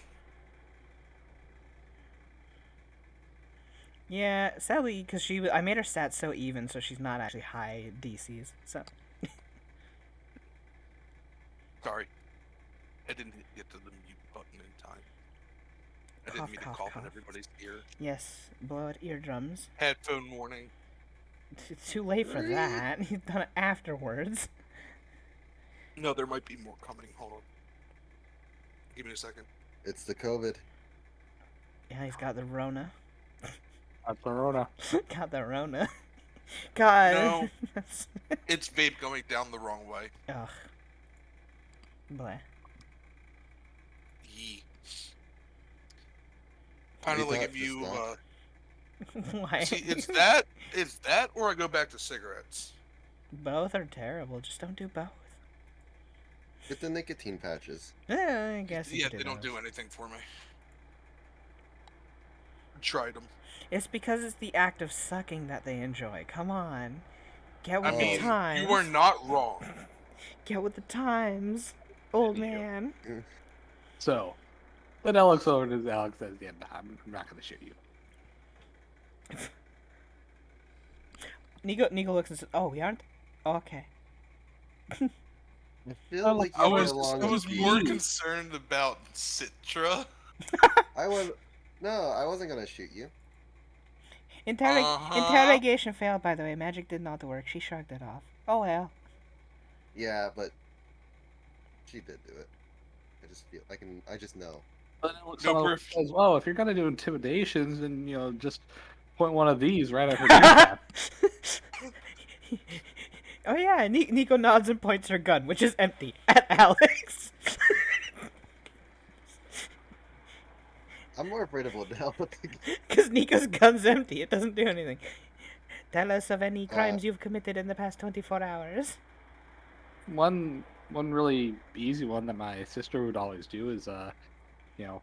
Yeah, sadly, because I made her stats so even, so she's not actually high DCs. So. Sorry. I didn't get to the mute button in time. I didn't Cough, mean to cough, cough in cough. everybody's ear. Yes, blow out eardrums. Headphone warning. It's too late for that. You've done it afterwards. No, there might be more coming. Hold on. Give me a second. It's the COVID. Yeah, he's got the Rona. That's Corona. Got the Rona. God. No. It's vape going down the wrong way. Ugh. Bleh. Yee. Kind of You like thought if you, just Why? see, it's that, or I go back to cigarettes. Both are terrible. Just don't do both. Get the nicotine patches. I guess you Yeah, could they don't those. do anything for me. Tried them. It's because it's the act of sucking that they enjoy. Come on. Get I with mean, the times. you are not wrong. Get with the times, old There you go. man. So, then Alex over to Alex says, "Yeah, nah, I'm not going to shoot you." Nico looks and says, "Oh, we aren't? Okay." I feel like I you was belong I was to more me. concerned about Citra. No, I wasn't gonna shoot you. Interrogation failed, by the way. Magic did not work. She shrugged it off. Oh well. Yeah, but she did do it. I just know. But then Alex No over proof. says, "Well, if you're going to do intimidations, then just point one of these right at her kneecap." Oh yeah, Nico nods and points her gun, which is empty, at Alex. I'm more afraid of Liddell. Because Nico's gun's empty, it doesn't do anything. Tell us of any Uh, crimes you've committed in the past 24 hours. One really easy one that my sister would always do is you know,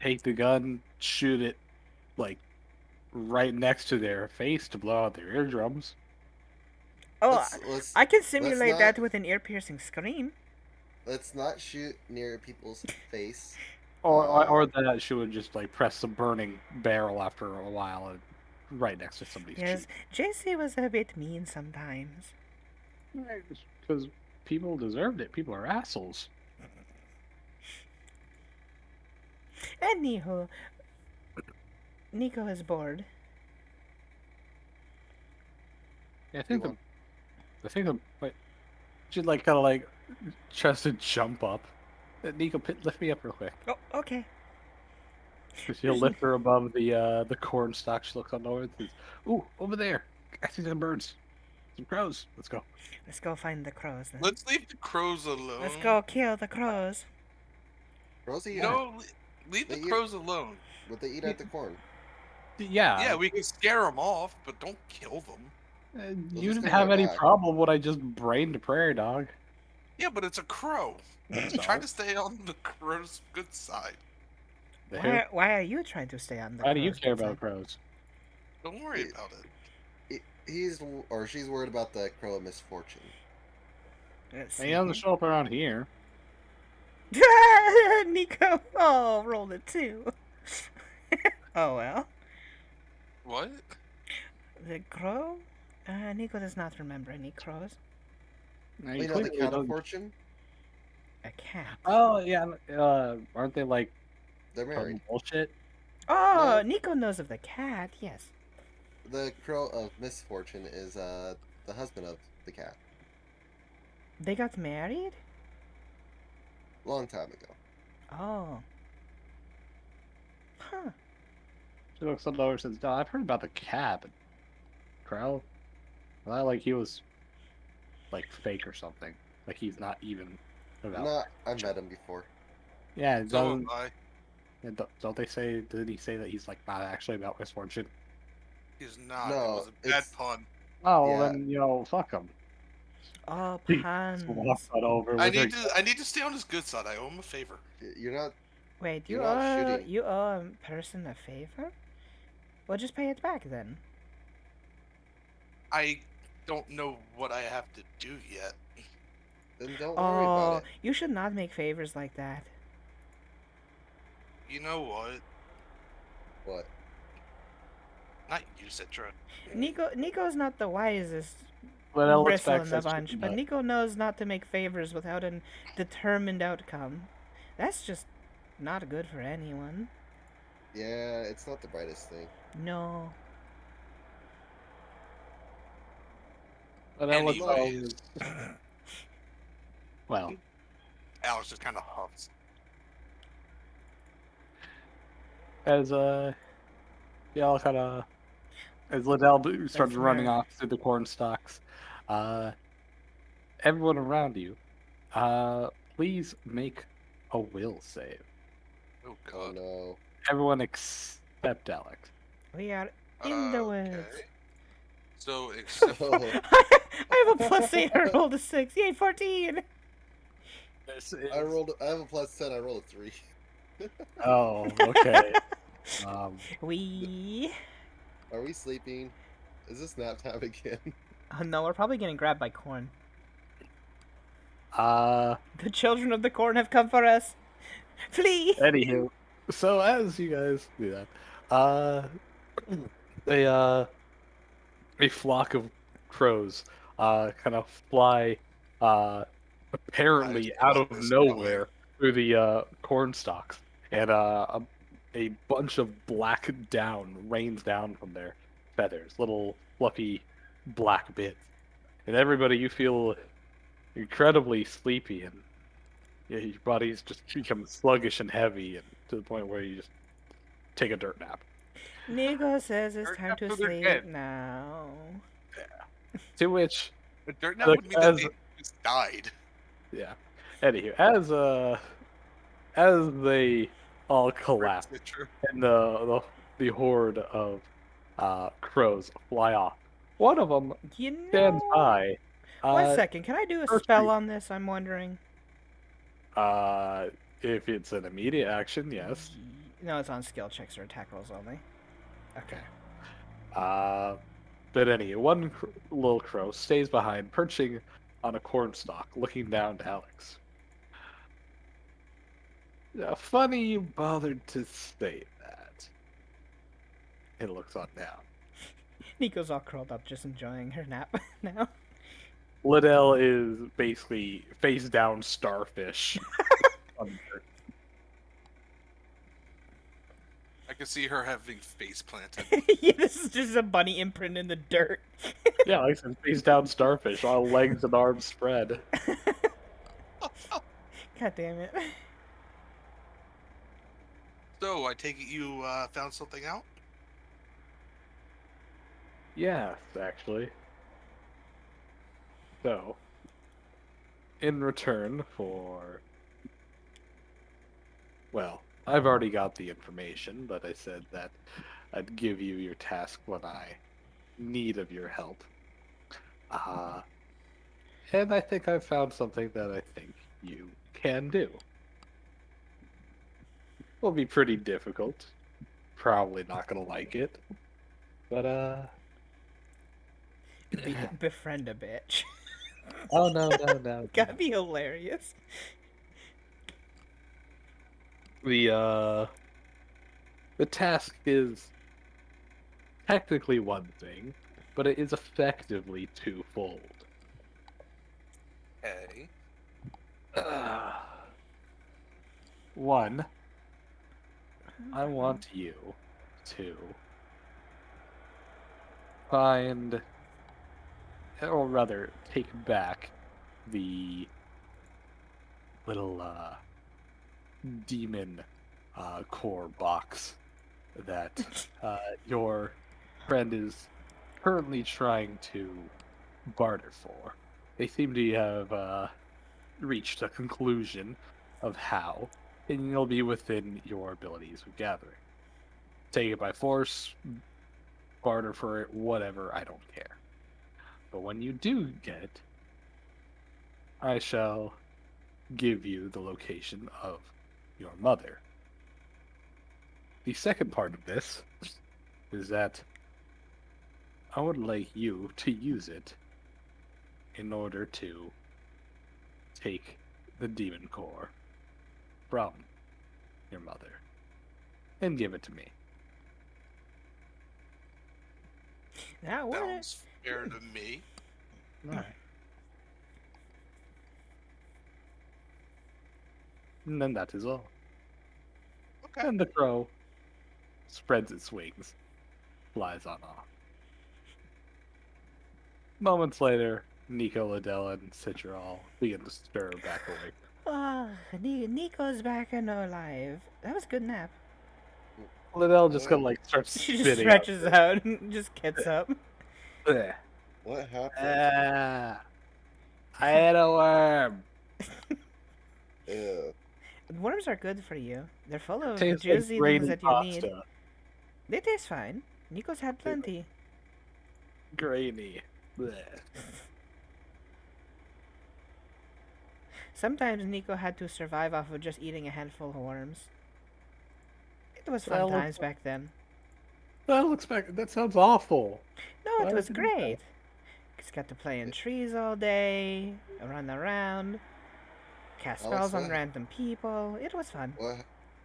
take the gun, shoot it like right next to their face to blow out their eardrums. Oh, let's I can let's simulate not that with an ear-piercing scream. let's not shoot near people's face. Or that she would just like press the burning barrel after a while and right next to somebody's Yes, cheek. JC was a bit mean sometimes. Because people deserved it. People are assholes. Anywho, Nico is bored. Yeah, I You think want- wait, she'd like kind of like tries to jump up. Nico, lift me up real quick. Oh, okay. She'll lift her above the corn stalk. She looks up over and says, "Ooh, over there! I see some birds, some crows. Let's go." Let's go find the crows then. Let's leave the crows alone. Let's go kill the crows. Rosie, No, leave the They eat- crows alone. what they eat at the corn. Yeah, we can scare them off, but don't kill them. You just didn't go have right any back. problem when I just brained a prairie dog. Yeah, but it's a crow. Try to stay on the crow's good side. Why are you trying to stay on the Why do you crow's care good about side? crows? Don't worry about it. He's or she's worried about the crow of misfortune. Let's He doesn't see. show up around here. Nico! Oh, rolled it too. Oh well. What? The crow? Nico does not remember any crows. Now, You know the clearly cat of don't- fortune? A cat. Oh yeah, aren't they like They're married. bullshit? Oh, No. Nico knows of the cat, yes. The crow of misfortune is the husband of the cat. They got married? Long time ago. Oh. Huh. She looks up over and says, "No, I've heard about the cat, but crow. Well, like he was like fake or something. Like he's not even about." No, I've met him before. Yeah, it So doesn't. am I. Don't they say? Did he say that he's like not actually about misfortune? He's not. No, it was a bad it's- pun. Oh, well, Yeah. then fuck him. Oh, Walk puns. that over. I with her- need to stay on his good side. I owe him a favor. You're not. Wait, You're not shooting. you owe a person a favor? Well, just pay it back then. I don't know what I have to do yet. Then don't worry about Oh, it. you should not make favors like that. You know what? What? Not you, Citra. Nico's not the wisest But Ellen bristle in expects the us to bunch, do but that. Nico knows not to make favors without a determined outcome. That's just not good for anyone. Yeah, it's not the brightest thing. No. But Ellen Anyways, well, Alex just kind of huffs. as y'all kind of as Liddell starts That's running right. off through the corn stalks, everyone around you, please make a will save. Oh Oh god. no. Everyone except Alex. We are in the woods. Okay. So except Oh, I have a plus 8, I rolled a 6. Yay, 14! This I have a plus 10. I rolled a 3. Oh, okay. We... Are we sleeping? Is this nap time again? Oh no, we're probably getting grabbed by corn. uh, The children of the corn have come for us. Flee! anywho, so as you guys do that, a flock of crows, kind of fly, apparently I out of was nowhere through the corn stalks, and a bunch of black down rains down from their feathers, little fluffy black bits, and everybody, you feel incredibly sleepy, and yeah, your body's just become sluggish and heavy, and to the point where you just take a dirt nap. Nico says it's Hurry time up to to their sleep bed. now. To which A dirt nap Look, would mean that as- they just died. Yeah. Anywho, as they all collapse Stitcher. and the horde of crows fly off, one of them You stands know. by. 1 second, can I do a first spell group. on this? I'm wondering. Uh, if it's an immediate action, yes. No, it's on skill checks or attack rolls only. Okay. But anyway, one little crow stays behind, perching on a cornstalk, looking down to Alex. Funny you bothered to say that. It looks on down. Nico's all curled up, just enjoying her nap now. Liddell is basically face down starfish. on the dirt. I can see her having face planted. Yeah, this is just a bunny imprint in the dirt. Yeah, like I said, face down starfish, all legs and arms spread. God damn it. So, I take it you found something out? Yes, actually. So, in return for... Well, I've already got the information, but I said that I'd give you your task when I need of your help. And I think I've found something that I think you can do. Will be pretty difficult. Probably not gonna like it. But, Befriend a bitch. Oh, no. Gotta be hilarious. The task is technically one thing, but it is effectively twofold. Okay. One, I want you to find, or rather, take back the little demon core box that your friend is currently trying to barter for. They seem to have reached a conclusion of how, and you'll be within your abilities of gathering. Take it by force, barter for it, whatever, I don't care. But when you do get it, I shall give you the location of your mother. The second part of this is that I would like you to use it in order to take the demon core from your mother and give it to me. That would. Sounds fair to me. Alright. And then that is all. Okay. And the crow spreads its wings, flies on off. Moments later, Nico, Liddell, and Citral begin to stir back awake. Ah, Nico's back and alive. That was a good nap. Liddell just kind of like starts She just spitting. stretches out and just gets up. Bleh. What happened? I had a worm. Ew. Worms are good for you. They're full of Tastes juicy like things grainy that you need. pasta. They taste fine. Nico's had plenty. Grainy. Bleh. Sometimes Nico had to survive off of just eating a handful of worms. It was fun Well, times back then. That sounds awful. No, why it was would you do that? great. Just got to play in trees all day, run around, cast Alex, spells on what- random people. It was fun.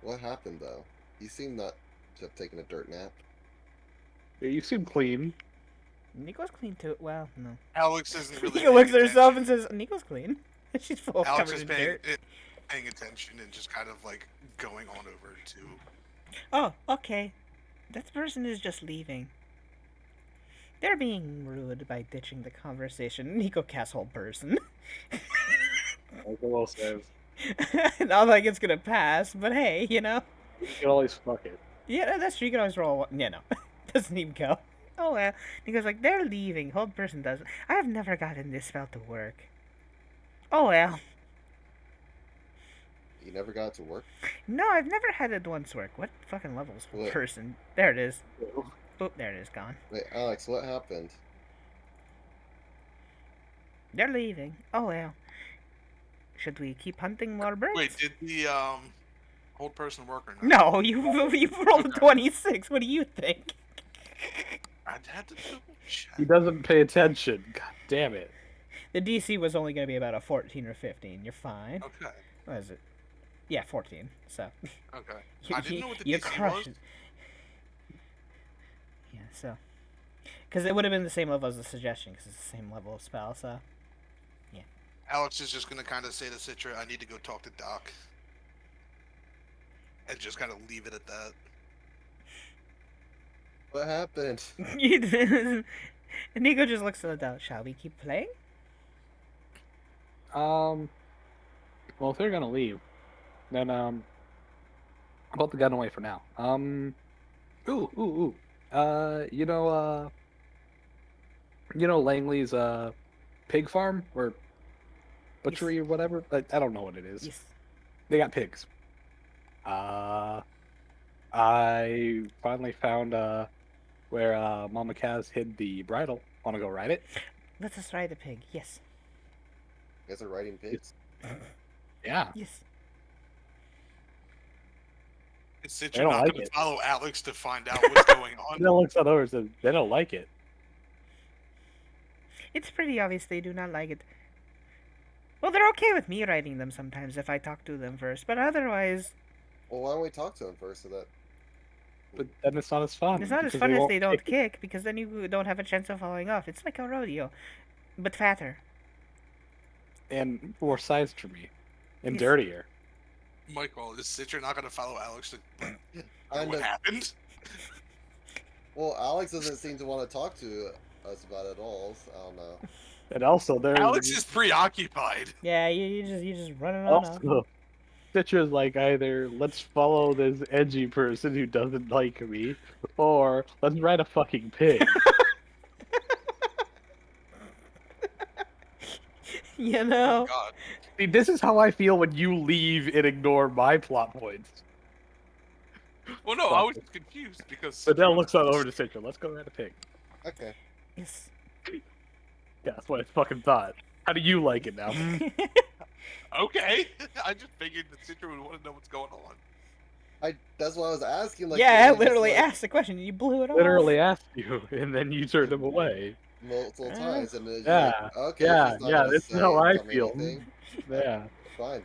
What happened though? You seem not to have taken a dirt nap. You seem clean. Nico's clean too. Well, no. Alex isn't really. Nico looks at paying herself attention. and says, "Nico's clean." She's full Alex covered is in paying, dirt. paying attention and just kind of like going on over to. Oh, okay. That person is just leaving. They're being rude by ditching the conversation. Nico casts whole person. Like the Will says, Not like it's gonna pass, but hey, you know. you can always fuck it. Yeah, that's true. You can always roll one. Yeah, no. Doesn't even go. Oh well. He goes like, they're leaving. Hold person doesn't. I have never gotten this spell to work. Oh well. You never got it to work? No, I've never had it once work. What fucking levels hold What? person? There it is. Boop, there it is, gone. Wait, Alex, what happened? They're leaving. Oh well. Should we keep hunting more birds? Wait, did the hold person work or not? No, you rolled a 26. What do you think? I had to double check. He doesn't pay attention. God damn it. The DC was only going to be about a 14 or 15. You're fine. Okay. What is it? Yeah, 14. So. Okay. You- I didn't you- know what the you DC was. crushed it. Yeah, so. Because it would have been the same level as the suggestion, because it's the same level of spell, so. Alex is just gonna kind of say to Citra, "I need to go talk to Doc," and just kind of leave it at that. What happened? And Nico just looks at the shall we keep playing? Well, if they're gonna leave, then I'll put the gun away for now. You know Langley's pig farm or butchery or whatever. I don't know what it is. Yes. They got pigs. I finally found where Mama Kaz hid the bridle. Want to go ride it? Let us ride the pig. Yes. You guys are riding pigs? Yeah. Yes. Is Citra They don't not like gonna it. follow Alex to find out what's going on? They looks at over and says they don't like it. It's pretty obvious they do not like it. Well, they're okay with me riding them sometimes if I talk to them first, but otherwise, Well, why don't we talk to them first so that... But then it's not as fun. it's not as because fun if won't they don't kick. kick, because then you don't have a chance of falling off. It's like a rodeo, but fatter. And more sized for me. And Yes. dirtier. Michael, is Citra not gonna follow Alex to Kind what of. happened? Well, Alex doesn't seem to want to talk to us about it at all, so I don't know. And also there's Alex is preoccupied. Yeah, you just running on off. also Citra's like either let's follow this edgy person who doesn't like me, or let's ride a fucking pig. You Oh know. God. See, this is how I feel when you leave and ignore my plot points. Well, no, I was just confused because. But now looks on over to Citra. Let's go ride a pig. Okay. Yes. Yeah, that's what I fucking thought. How do you like it now? Okay. I just figured that Citra would want to know what's going on. That's what I was asking. Like, yeah, I you just, literally like, asked the question. You blew it off. Literally asked you, and then you turned him away. multiple times, and then Yeah, you're like, okay, yeah, she's not yeah, gonna this is say how or I tell me feel. anything. Yeah. Fine.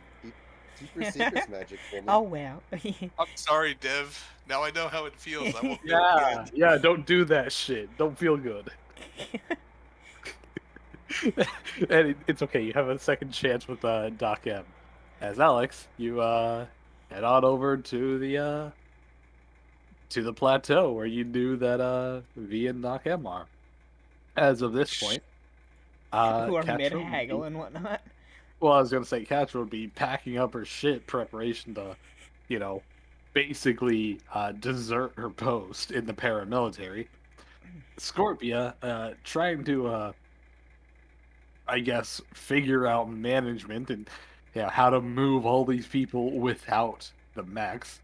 Keep your secrets magic for me. Oh well. I'm sorry, Dev. Now I know how it feels. I won't do it Yeah, again. yeah, don't do that shit. Don't feel good. And it's okay, you have a second chance with Doc M. As Alex, you head on over to the plateau where you knew that V and Doc M are. As of this point, Who are Catra mid would haggle be- and whatnot. Well, I was gonna say Catra would be packing up her shit preparation to, basically desert her post in the paramilitary. Scorpia, trying to, I guess, figure out management and how to move all these people without the mechs.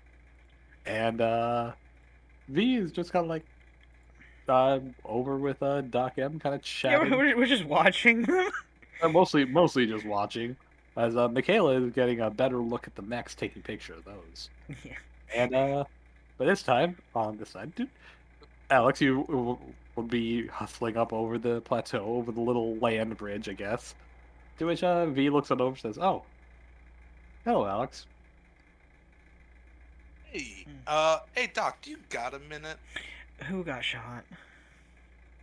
And V is just kind of like over with Doc M, kind of Yeah, chatting. we're just watching them. Mostly just watching. As Michaela is getting a better look at the mechs, taking picture of those. Yeah. And but this time on this side, dude, Alex, you will be hustling up over the plateau, over the little land bridge, I guess. To which V looks on over and says, "Oh, hello, Alex." Hey, hey, Doc, do you got a minute? Who got shot?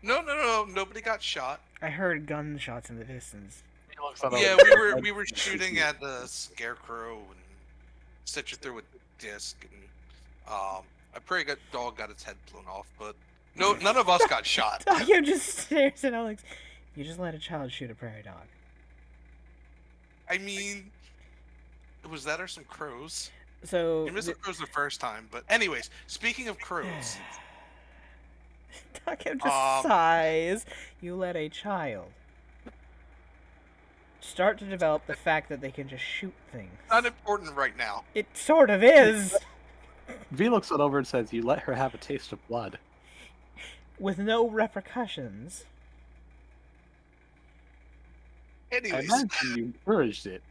No, nobody got shot. I heard gunshots in the distance. He looks on Yeah, over. we were shooting at the scarecrow and Citra threw a disc, and I pray that dog got its head blown off, but no, none of us got shot. You just stares at Alex. You just let a child shoot a prairie dog. I mean, was that or some crows? So You missed the crows the first time, but anyways, speaking of crows, Duckham just Um, sighs. You let a child start to develop the fact that they can just shoot things. Not important right now. It sort of is. V looks it over and says, "You let her have a taste of blood." With no repercussions. I Anyways, imagine you encouraged it.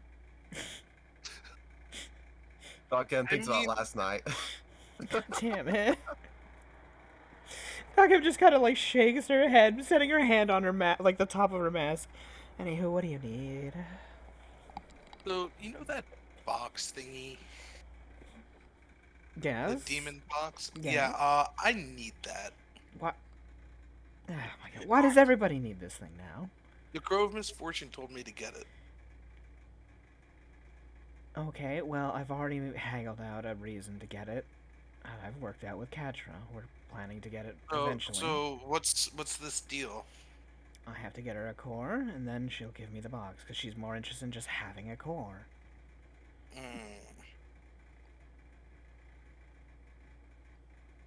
Doggen thinks about mean- last night. Damn it. Duckham just kind of like shakes her head, setting her hand on her like the top of her mask. Anywho, what do you need? so you know that box thingy, Yes? the demon box? Yeah. Yeah. I need that. What? Oh my god. Why does everybody need this thing now? The Grove Misfortune told me to get it. Okay, well, I've already haggled out a reason to get it. I've worked out with Katra. We're planning to get it eventually. So what's this deal? I have to get her a core, and then she'll give me the box, because she's more interested in just having a core.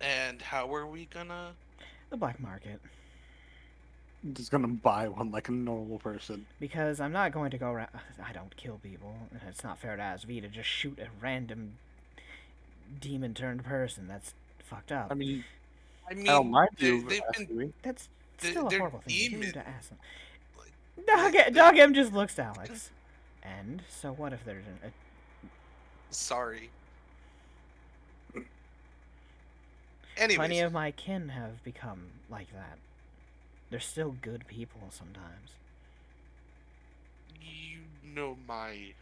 And how are we gonna? The black market. I'm just gonna buy one like a normal person. Because I'm not going to go around... I don't kill people, and it's not fair to ask V to just shoot a random demon-turned person. That's fucked up. I mean, I mean, I don't mind they- you they've been asking. That's they- still a they're horrible thing to do demons. to ask them. Like, Dog M just looks to Alex. And, so what if there's a... sorry. Anyways, Plenty of my kin have become like that. They're still good people sometimes. you know my.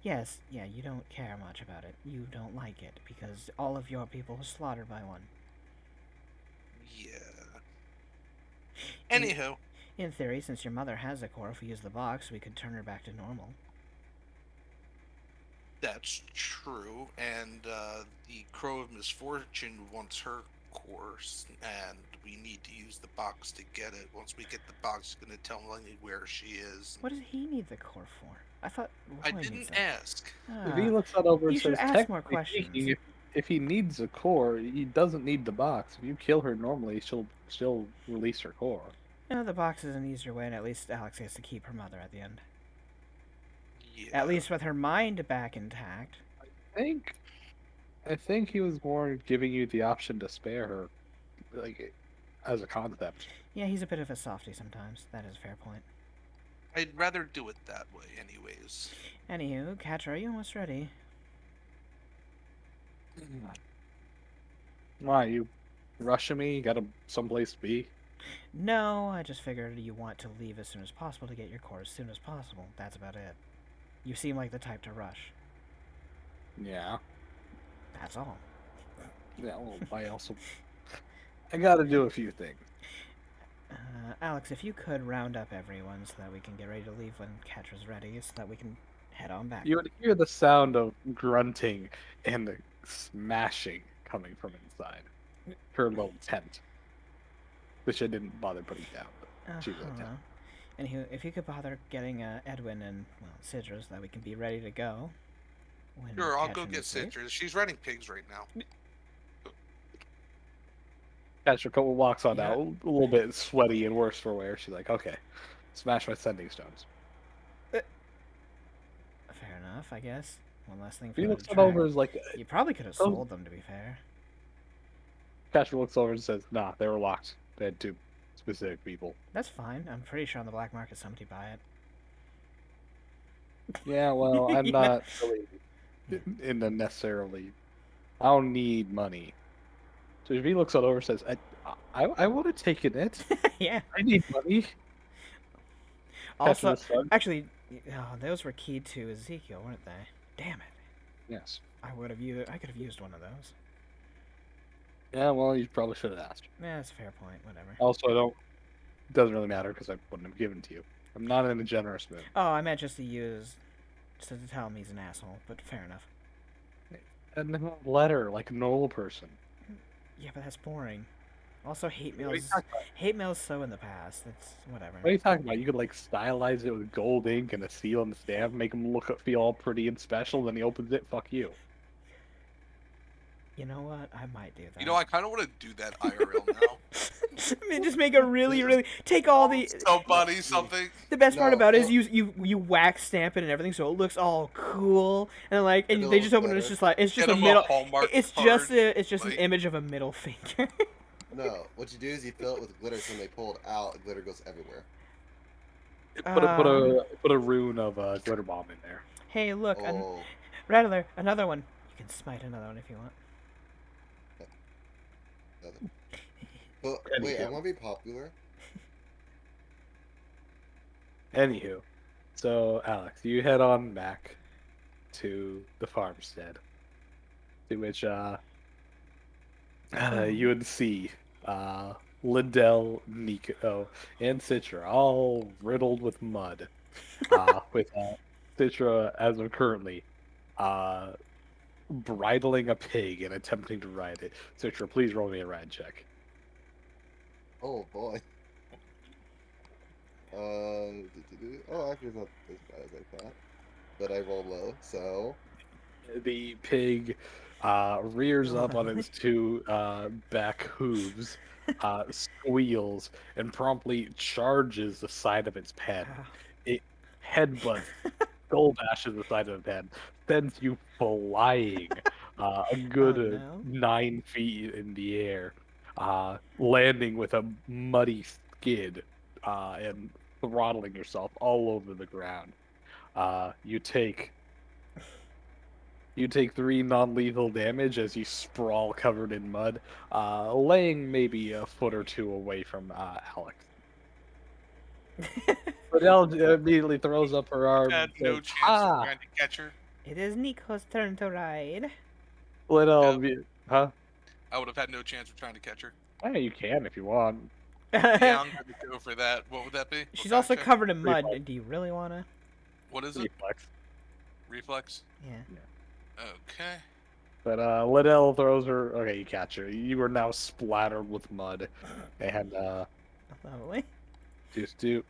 Yes, yeah, you don't care much about it. You don't like it, because all of your people are slaughtered by one. Yeah. Anywho, In theory, since your mother has a core, if we use the box, we could turn her back to normal. that's true, and the Crow of Misfortune wants her course, and we need to use the box to get it. Once we get the box, it's gonna tell Lenny where she is. What does he need the core for? I thought I Roy needs didn't that. ask. Ah, V looks that over and you should says, ask more "Technically speaking, questions." if he needs a core, he doesn't need the box. If you kill her normally, she'll release her core." No, the box is an easier way, and at least Alex gets to keep her mother at the end. Yeah. At least with her mind back intact. I think he was more giving you the option to spare her, like as a concept. Yeah, he's a bit of a softie sometimes. That is a fair point. I'd rather do it that way, anyways. Anywho, Katra, are you almost ready? Why, you rushing me? You got someplace to be? No, I just figured you want to leave as soon as possible to get your core as soon as possible. That's about it. You seem like the type to rush. Yeah. That's all. Yeah, well, I gotta do a few things. Alex, if you could round up everyone so that we can get ready to leave when Katra's ready, so that we can head on back. You would hear the sound of grunting and the smashing coming from inside her little tent, which I didn't bother putting down. But she was a tent. Anywho, if you could bother getting Edwin and, well, Sidra so that we can be ready to go. When Sure, I'll go Katra get needs to leave. Citrus. She's running pigs right now. Catcher couple walks on Yeah. out, a little bit sweaty and worse for wear. She's like, "Okay, smash my sending stones." Fair enough, I guess. One last thing for He them looks to it track. over as like, You probably could have Oh. sold them, to be fair. Catcher looks over and says, "Nah, they were locked. They had two specific people." That's fine. I'm pretty sure on the black market somebody buy it. Yeah, well, I'm Yeah. not really in the necessarily. I don't need money. So if he looks it over and says, I would have taken it. Yeah. I need money." Also, Catcher shrugs. actually, those were keyed to Ezekiel, weren't they? Damn it. Yes. I could have used one of those. Yeah, well, you probably should have asked. Yeah, that's a fair point. Whatever. Also, it doesn't really matter because I wouldn't have given it to you. I'm not in a generous mood. Oh, I meant just to use to tell him he's an asshole, but fair enough. And then a letter like a normal person. Yeah, but that's boring. Also, hate What are you mail's talking about? hate mail's so in the past. It's whatever. What are you talking about? You could like stylize it with gold ink and a seal and a stamp, make him feel all pretty and special. Then he opens it. Fuck you. You know what? I might do that. You know, I kind of want to do that IRL now. I mean, just make a really take all the. Somebody, something. The best part No, about it is no. you wax stamp it and everything, so it looks all cool and like, and It'll they just look open it. It's better. just like it's just Get a 'em middle. Hallmark It's card, just an like- image of a middle finger. No, what you do is you fill it with glitter, so when they pull it out, the glitter goes everywhere. Put a rune of glitter bomb in there. Hey, look, Oh, Rattler, another one. You can smite another one if you want. but wait, I Anywho. want to be popular. Anywho, so Alex, you head on back to the farmstead, to which you would see Lindell, Nico, and Citra all riddled with mud. With Citra, as of currently, bridling a pig and attempting to ride it. Citra, please roll me a ride check. Oh boy. Oh, actually, it's not as bad as I thought. But I rolled low, so The pig rears up on its two back hooves, squeals, and promptly charges the side of its pen. Ow. It headbutts, skull bashes the side of the pen, sends you flying a good no. 9 feet in the air, landing with a muddy skid and throttling yourself all over the ground. You take 3 non-lethal damage as you sprawl covered in mud, laying maybe a foot or two away from Alex. But Elle immediately throws up her arm Had and no says, chance of trying to catch her. It is Nico's turn to ride. Liddell, Yeah. huh? I would have had no chance of trying to catch her. Yeah, you can if you want. Yeah, I'm gonna go for that. What would that be? What She's kind of also check? covered in mud. Reflex. Do you really wanna? What is it? Reflex. Reflex. Yeah. Okay. But Liddell throws her. Okay, you catch her. You are now splattered with mud, and Lovely. just do.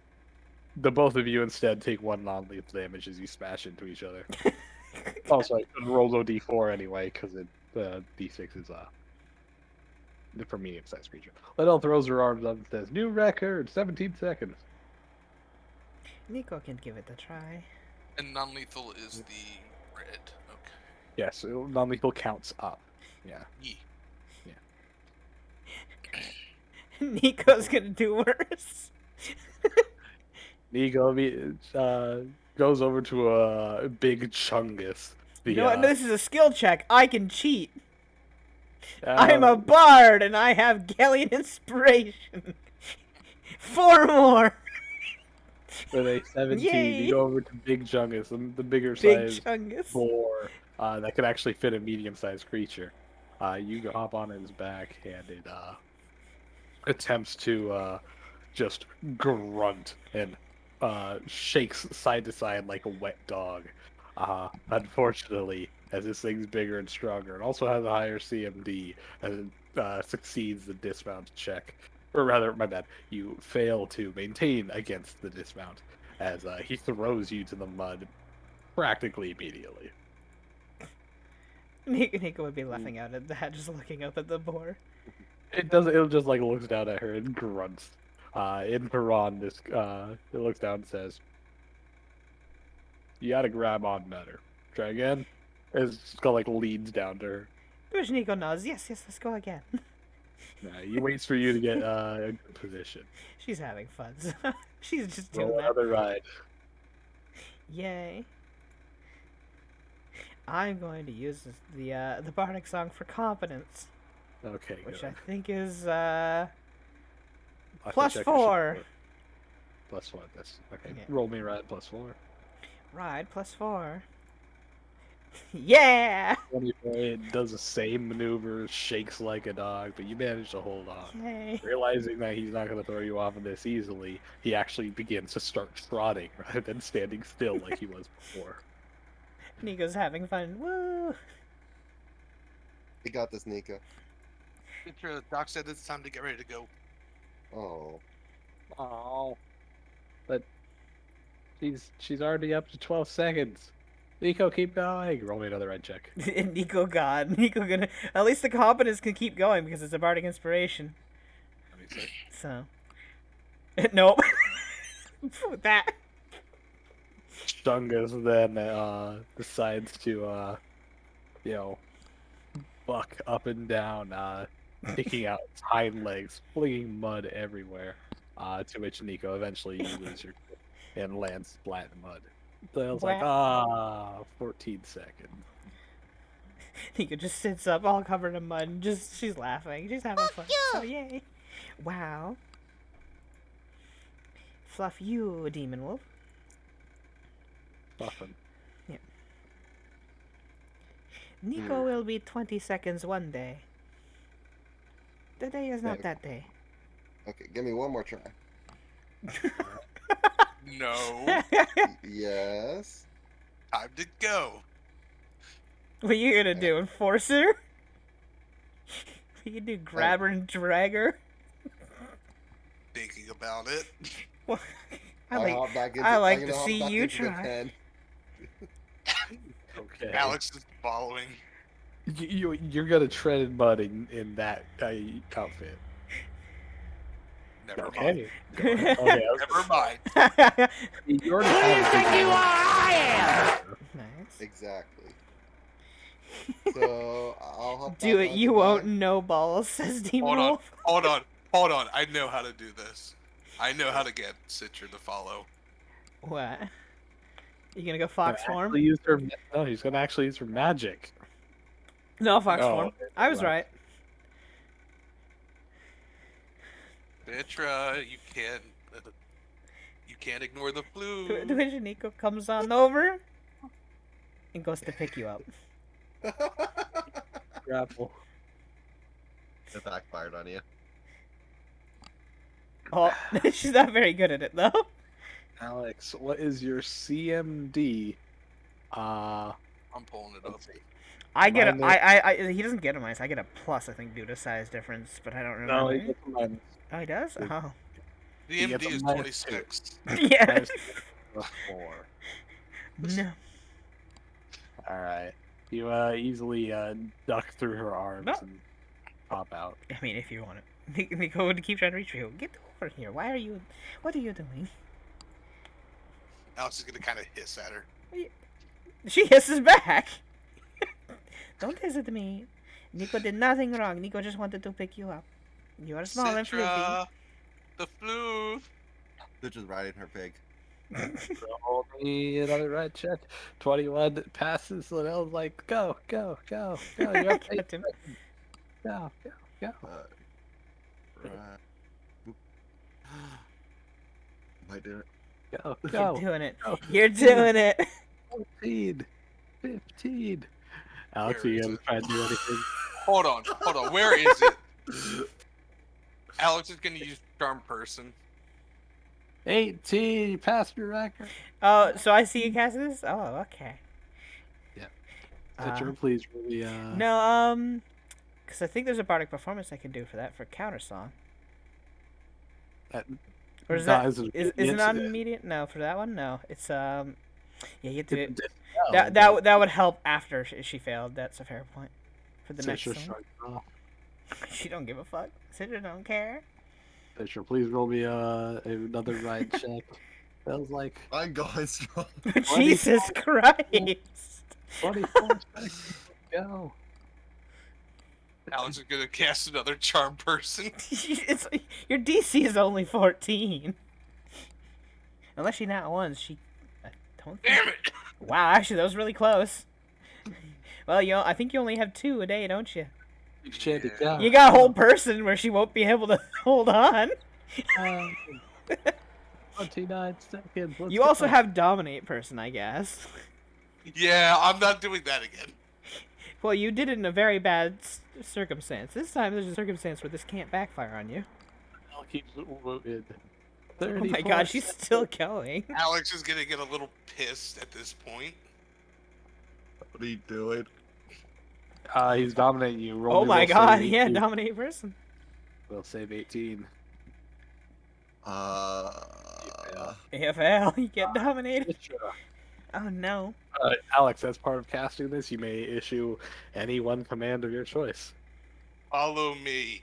The both of you instead take 1 non-lethal damage as you smash into each other. Also, I could roll a d4 anyway because d6 is for medium-sized creature. Liddell throws her arms up and says, "New record, 17 seconds." Nico can give it a try. And non-lethal is the red. Okay. Yes, non-lethal counts up. Yeah. Yee. Nico's gonna do worse. Nico goes over to a big chungus. You know what? No, this is a skill check. I can cheat. I'm a uh, bard and I have Galleon inspiration. 4 more. with a 17, Yay. you go over to Big Chungus, the bigger Big size chungus. boar that could actually fit a medium-sized creature. You go hop on his back, and it attempts to just grunt and shakes side to side like a wet dog. Unfortunately, as this thing's bigger and stronger, and also has a higher CMD, as it succeeds the dismount check. Or rather, my bad, you fail to maintain against the dismount, as he throws you to the mud practically immediately. Nico would be laughing out at that, just looking up at the boar. It'll just like looks down at her and grunts. In Piran, it looks down and says, "You gotta grab on better. Try again." It's kind of like leads down to her. Which Nico nods. Yes, yes, let's go again. He waits for you to get a good position. She's having fun. So she's just doing Roll that. another ride. Yay. I'm going to use the bardic song for competence, Okay, which good. I think is I'll have to plus check your 4. support. Plus 4. That's okay. Okay. Roll me ride plus 4. Ride plus 4. Yeah! 24. It does the same maneuver, shakes like a dog, but you manage to hold on. Yay. Realizing that he's not going to throw you off of this easily, he actually begins to start trotting rather than standing still like he was before. Nico's having fun. Woo! we got this, Nika. Doc said it's time to get ready to go. Oh, Oh, but she's already up to 12 seconds. Nico, keep going. Roll me another red check. And Nico God. Nico gonna. At least the competence can keep going because it's a bardic inspiration. Let me see. So. Nope. With that. Chungus then decides to buck up and down, picking out its hind legs, flinging mud everywhere. To which Nico eventually you lose your and lands flat in mud. So I was like, 14 seconds. Nico just sits up all covered in mud and she's laughing. She's having fun. So yay. Wow. Fluff you, Demon Wolf. Muffin. Nico will be 20 seconds one day. The day is not that day. Okay, give me one more try. No. Yes. Time to go. What you gonna do? Enforce her? What you do? Grab her and drag her? Thinking about it. Well, I like to gonna see hop back you into the try. pen. Okay. Alex is following. You're gonna tread in mud in that outfit. Never mind. Okay. Okay. Never mind. You already have Nice. Exactly. So I'll hop Do back it, onto you my- won't know balls, says Demon Hold on. Wolf. Hold on. I know how to do this. I know how to get Citra to follow. What? You gonna go fox form? No, he's gonna actually use her magic. No, fox Oh, form. okay, I was right. Citra, you can't ignore the flu. Twitch Nico comes on over and goes to pick you up. Grapple. It backfired on you. Oh, she's not very good at it though. Alex, what is your CMD? I'm pulling it up. Let's see. I get a, Minus- I he doesn't get a minus. I get a plus, I think, due to size difference, but I don't remember. No, he gets a minus. Oh, he does? Oh. The He gets MD a is minus 26. Yeah. Minus 4. No. Alright. You easily duck through her arms No. and pop out. I mean, if you want it. Nico would keep trying to reach you. Get over here. Why are you... What are you doing? Alex is gonna kind of hiss at her. She hisses back. Don't hiss at me. Nico did nothing wrong. Nico just wanted to pick you up. You are small and fluffy. Citra, the flu. They're just riding her pig. Roll me another red check. 21 passes. Liddell's like, go. You have to Kept him. go. Right. Oop. Am I doing it? Go. You're doing it. Go. You're doing it. 15. Alex, Where are you is gonna it? try to do anything? Hold on. Where is it? Alex is gonna use Charm Person. 18. You passed your record. Oh, so I see you cast this? Oh, okay. Citra, please really No, because I think there's a bardic performance I can do for that, for counter song. Or is that... is Is it not incident. immediate? No, for that one? No. It's, yeah, you have to... It's That would help after she failed. That's a fair point. For the next Citra song. shrugged it off. She don't give a fuck. Citra don't care. Citra, please roll me another right check. That was like I'm going strong. Jesus Christ. 24 seconds. Go. Alex is gonna cast another Charm Person. It's, your DC is only 14. Unless she not once, she... I don't think... Damn it! Wow, actually, that was really close. Well, I think you only have 2 a day, don't you? Shanty Yeah. down. You got a whole person where she won't be able to hold on. 29 seconds. Let's You also go. have dominate person, I guess. Yeah, I'm not doing that again. Well, you did it in a very bad circumstance. This time there's a circumstance where this can't backfire on you. I'll keep wounded. Oh my god, she's still going. Alex is gonna get a little pissed at this point. What are you doing? He's dominating you. Roll Oh me my will god, save yeah, 18. dominate person. We'll save 18. AFL, you get dominated. Citra. Oh no. Alex, as part of casting this, you may issue any one command of your choice. Follow me.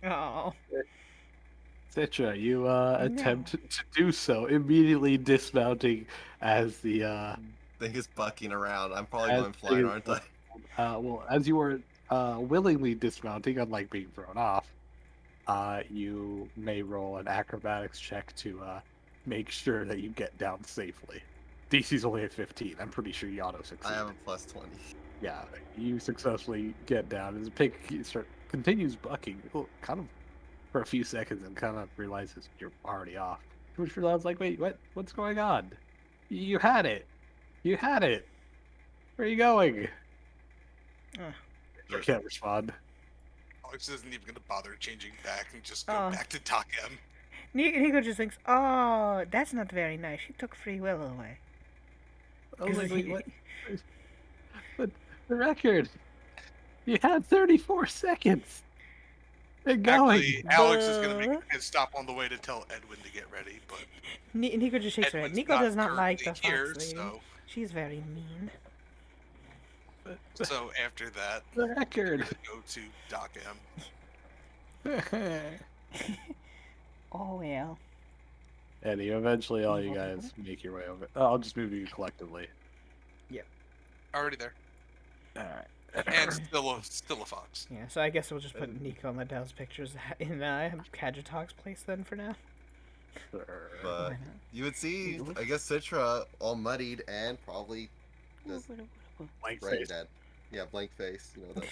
Oh. Citra, you No. attempt to do so, immediately dismounting as the Thing is bucking around. I'm probably as going flying, things aren't I? well, as you were willingly dismounting, unlike being thrown off, you may roll an acrobatics check to make sure that you get down safely. DC's only at 15. I'm pretty sure you auto succeed. I have a +20. Yeah, you successfully get down as the pig continues bucking, kind of for a few seconds, and kind of realizes you're already off. Which realizes, like, wait, what's going on? You had it. You had it. Where are you going? I can't respond. Alex isn't even gonna bother changing back and just go Oh. back to Takem. Nico just thinks, oh, that's not very nice. She took free will away. I was like, wait, what? But the record. You had 34 seconds. And going. Actually, Alex is gonna make Buh. a pit stop on the way to tell Edwin to get ready, but Nico just shakes her head. Edwin's Nico does not like the currently here, fox lady. so She's very mean. so after that, The we're record. gonna go to Takem. Oh well. Eddie, eventually all you guys make your way over. I'll just move you collectively. Already there, Alright. and still a fox. Yeah, so I guess we'll just put Nico and Liddell's pictures in Kadjatok's place then for now. But Why not? you would see, I guess, Citra all muddied and probably just Blank Brain face. dead. Yeah, blank face. You know, the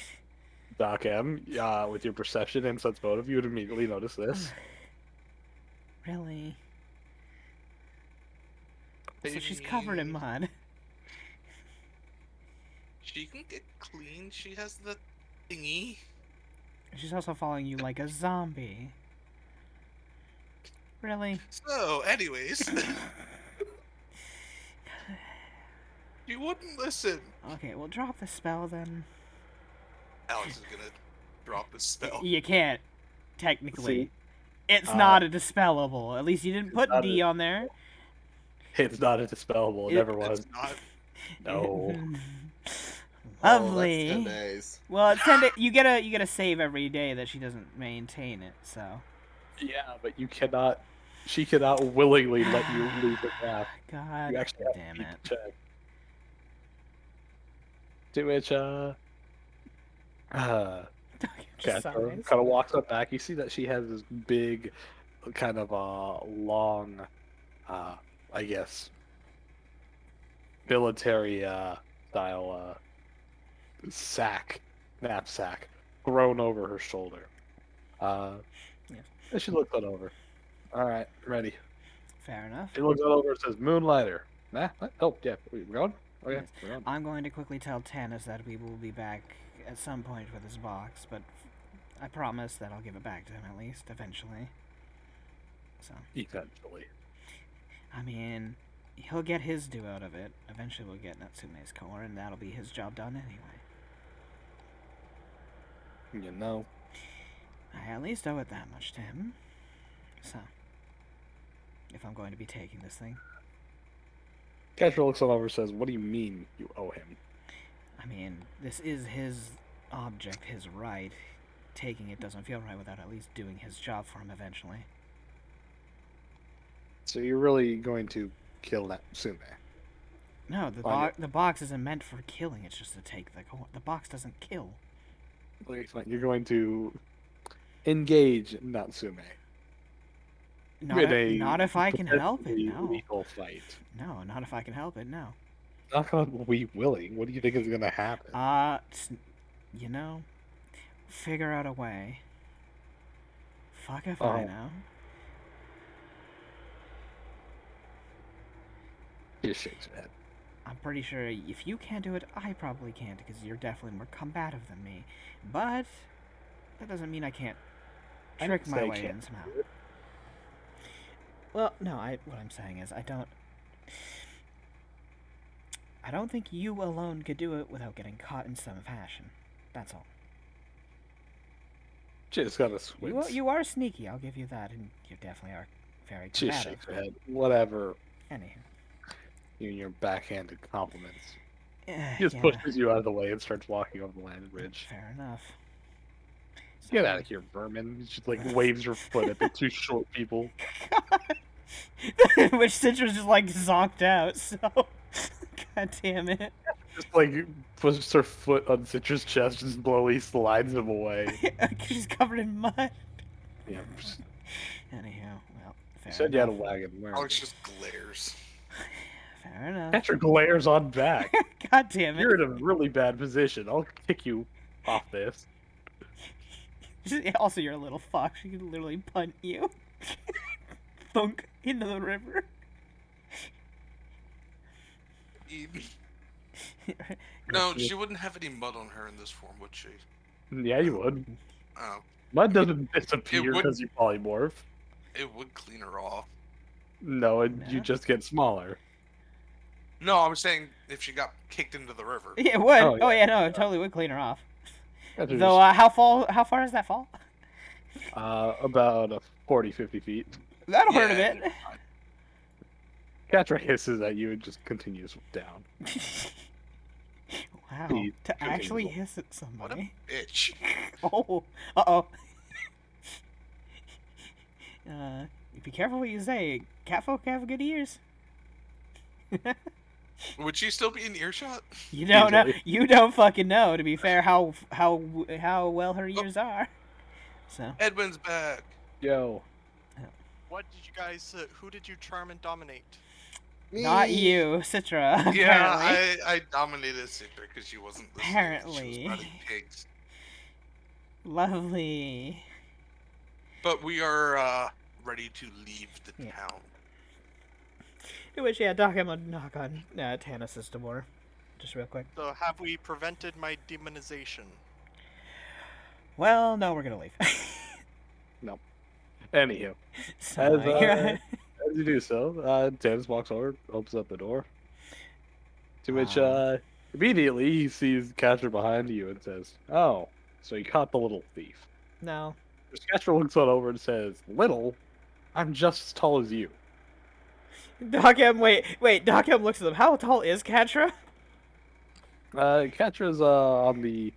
Doc M, with your perception and sense motive, you would immediately notice this. Really? So she's covered in mud. She can get clean. She has the thingy. She's also following you like a zombie. Really? So, anyways, you wouldn't listen. Okay, well drop the spell then. Alex is gonna drop the spell. You can't, technically. See? It's not a dispellable. At least you didn't put not D a- on there. It's not a dispellable. It It- never was. It's not. No. Oh, Lovely. that's 10 days. Well, it's 10 you get a save every day that she doesn't maintain it. So. Yeah, but you cannot. She cannot willingly let you leave the path. God You actually have damn to it. check. To which Just kind sighs. of walks up back. You see that she has this big, kind of long, I guess, military style knapsack, thrown over her shoulder. Yes. She looks it over. All right, ready. Fair enough. She looks it over and says, "Moonlighter." Nah, what? Oh, yeah, we're going. Okay, Yes. we're going. I'm going to quickly tell Tanis that we will be back at some point with his box, but I promise that I'll give it back to him at least eventually. So, Eventually. I mean, he'll get his due out of it. Eventually, we'll get Natsume's core, and that'll be his job done anyway. You know. I at least owe it that much to him. So, if I'm going to be taking this thing, Casual looks over and says, "What do you mean you owe him?" I mean, this is his object, his right. Taking it doesn't feel right without at least doing his job for him eventually. So you're really going to kill Natsume? No, the box isn't meant for killing. It's just to take the core. The box doesn't kill. Let me explain. You're going to engage Natsume Not, in a not if I can help it. potentially No, lethal fight. no, not if I can help it. No. Not gonna be willing. What do you think is gonna happen? You know, figure out a way. Fuck if I Oh. know. He just shakes his head. I'm pretty sure if you can't do it, I probably can't because you're definitely more combative than me. But that doesn't mean I can't I trick didn't my say I way can't in somehow. do it. Well, no, what I'm saying is I don't think you alone could do it without getting caught in some fashion. That's all. Just gotta squint. You are sneaky, I'll give you that, and you definitely are very She combative. shakes her head. Whatever. Anyhow. your backhanded compliments. Eh, He just yeah, pushes you out of the way and starts walking over the landing bridge. fair enough. Get out of here, vermin. He just like waves your foot at the two short people. Which Citra's just like zonked out, so. God damn it. Just like puts her foot on Citra's chest, just slowly slides him away. She's covered in mud. Yeah. Anyhow, well, You fair said you had a enough. wagon. Where? Alex just glares. Fair enough. Catcher glares on back. God damn it. You're in a really bad position. I'll kick you off this. Also, you're a little fuck. She can literally punt you. Thunk into the river. No, she wouldn't have any mud on her in this form, would she? Yeah, you would. Oh, Mud doesn't disappear would- because you polymorph. it would clean her off. No, you No. just get smaller. No, I'm saying if she got kicked into the river. Yeah, it would. Oh, Oh, yeah, no, it totally would clean her off. Catcher Though, how far does that fall? about 40, 50 feet. That'll hurt a Yeah, bit. Catcher hisses at you and just continues down. Wow. He To actually continues. hiss at What a somebody. bitch. Oh. Uh-oh. Be careful what you say. Catfolk have good ears. Would she still be in earshot? You don't know. Easily. You don't fucking know. To be fair, how well her ears are. So Edwin's back. Yo. What did you guys? Who did you charm and dominate? not Me. you, Citra. Yeah, apparently. I dominated Citra because she wasn't listening. Apparently. She was riding pigs. Lovely. But we are ready to leave the Yeah. town. Which, yeah, Doc, I'm gonna knock on Tanis' door. Just real quick. So have we prevented my demonization? Well, no, we're gonna leave. Anywho, So, As, you're- as you do so, Dennis walks over, opens up the door. To which, Wow. immediately he sees Catcher behind you and says, "Oh, so you caught the little thief." no. Catcher looks on over and says, "Little? I'm just as tall as you." Doc M, wait, Doc M looks at them. How tall is Catra? Catcher's on the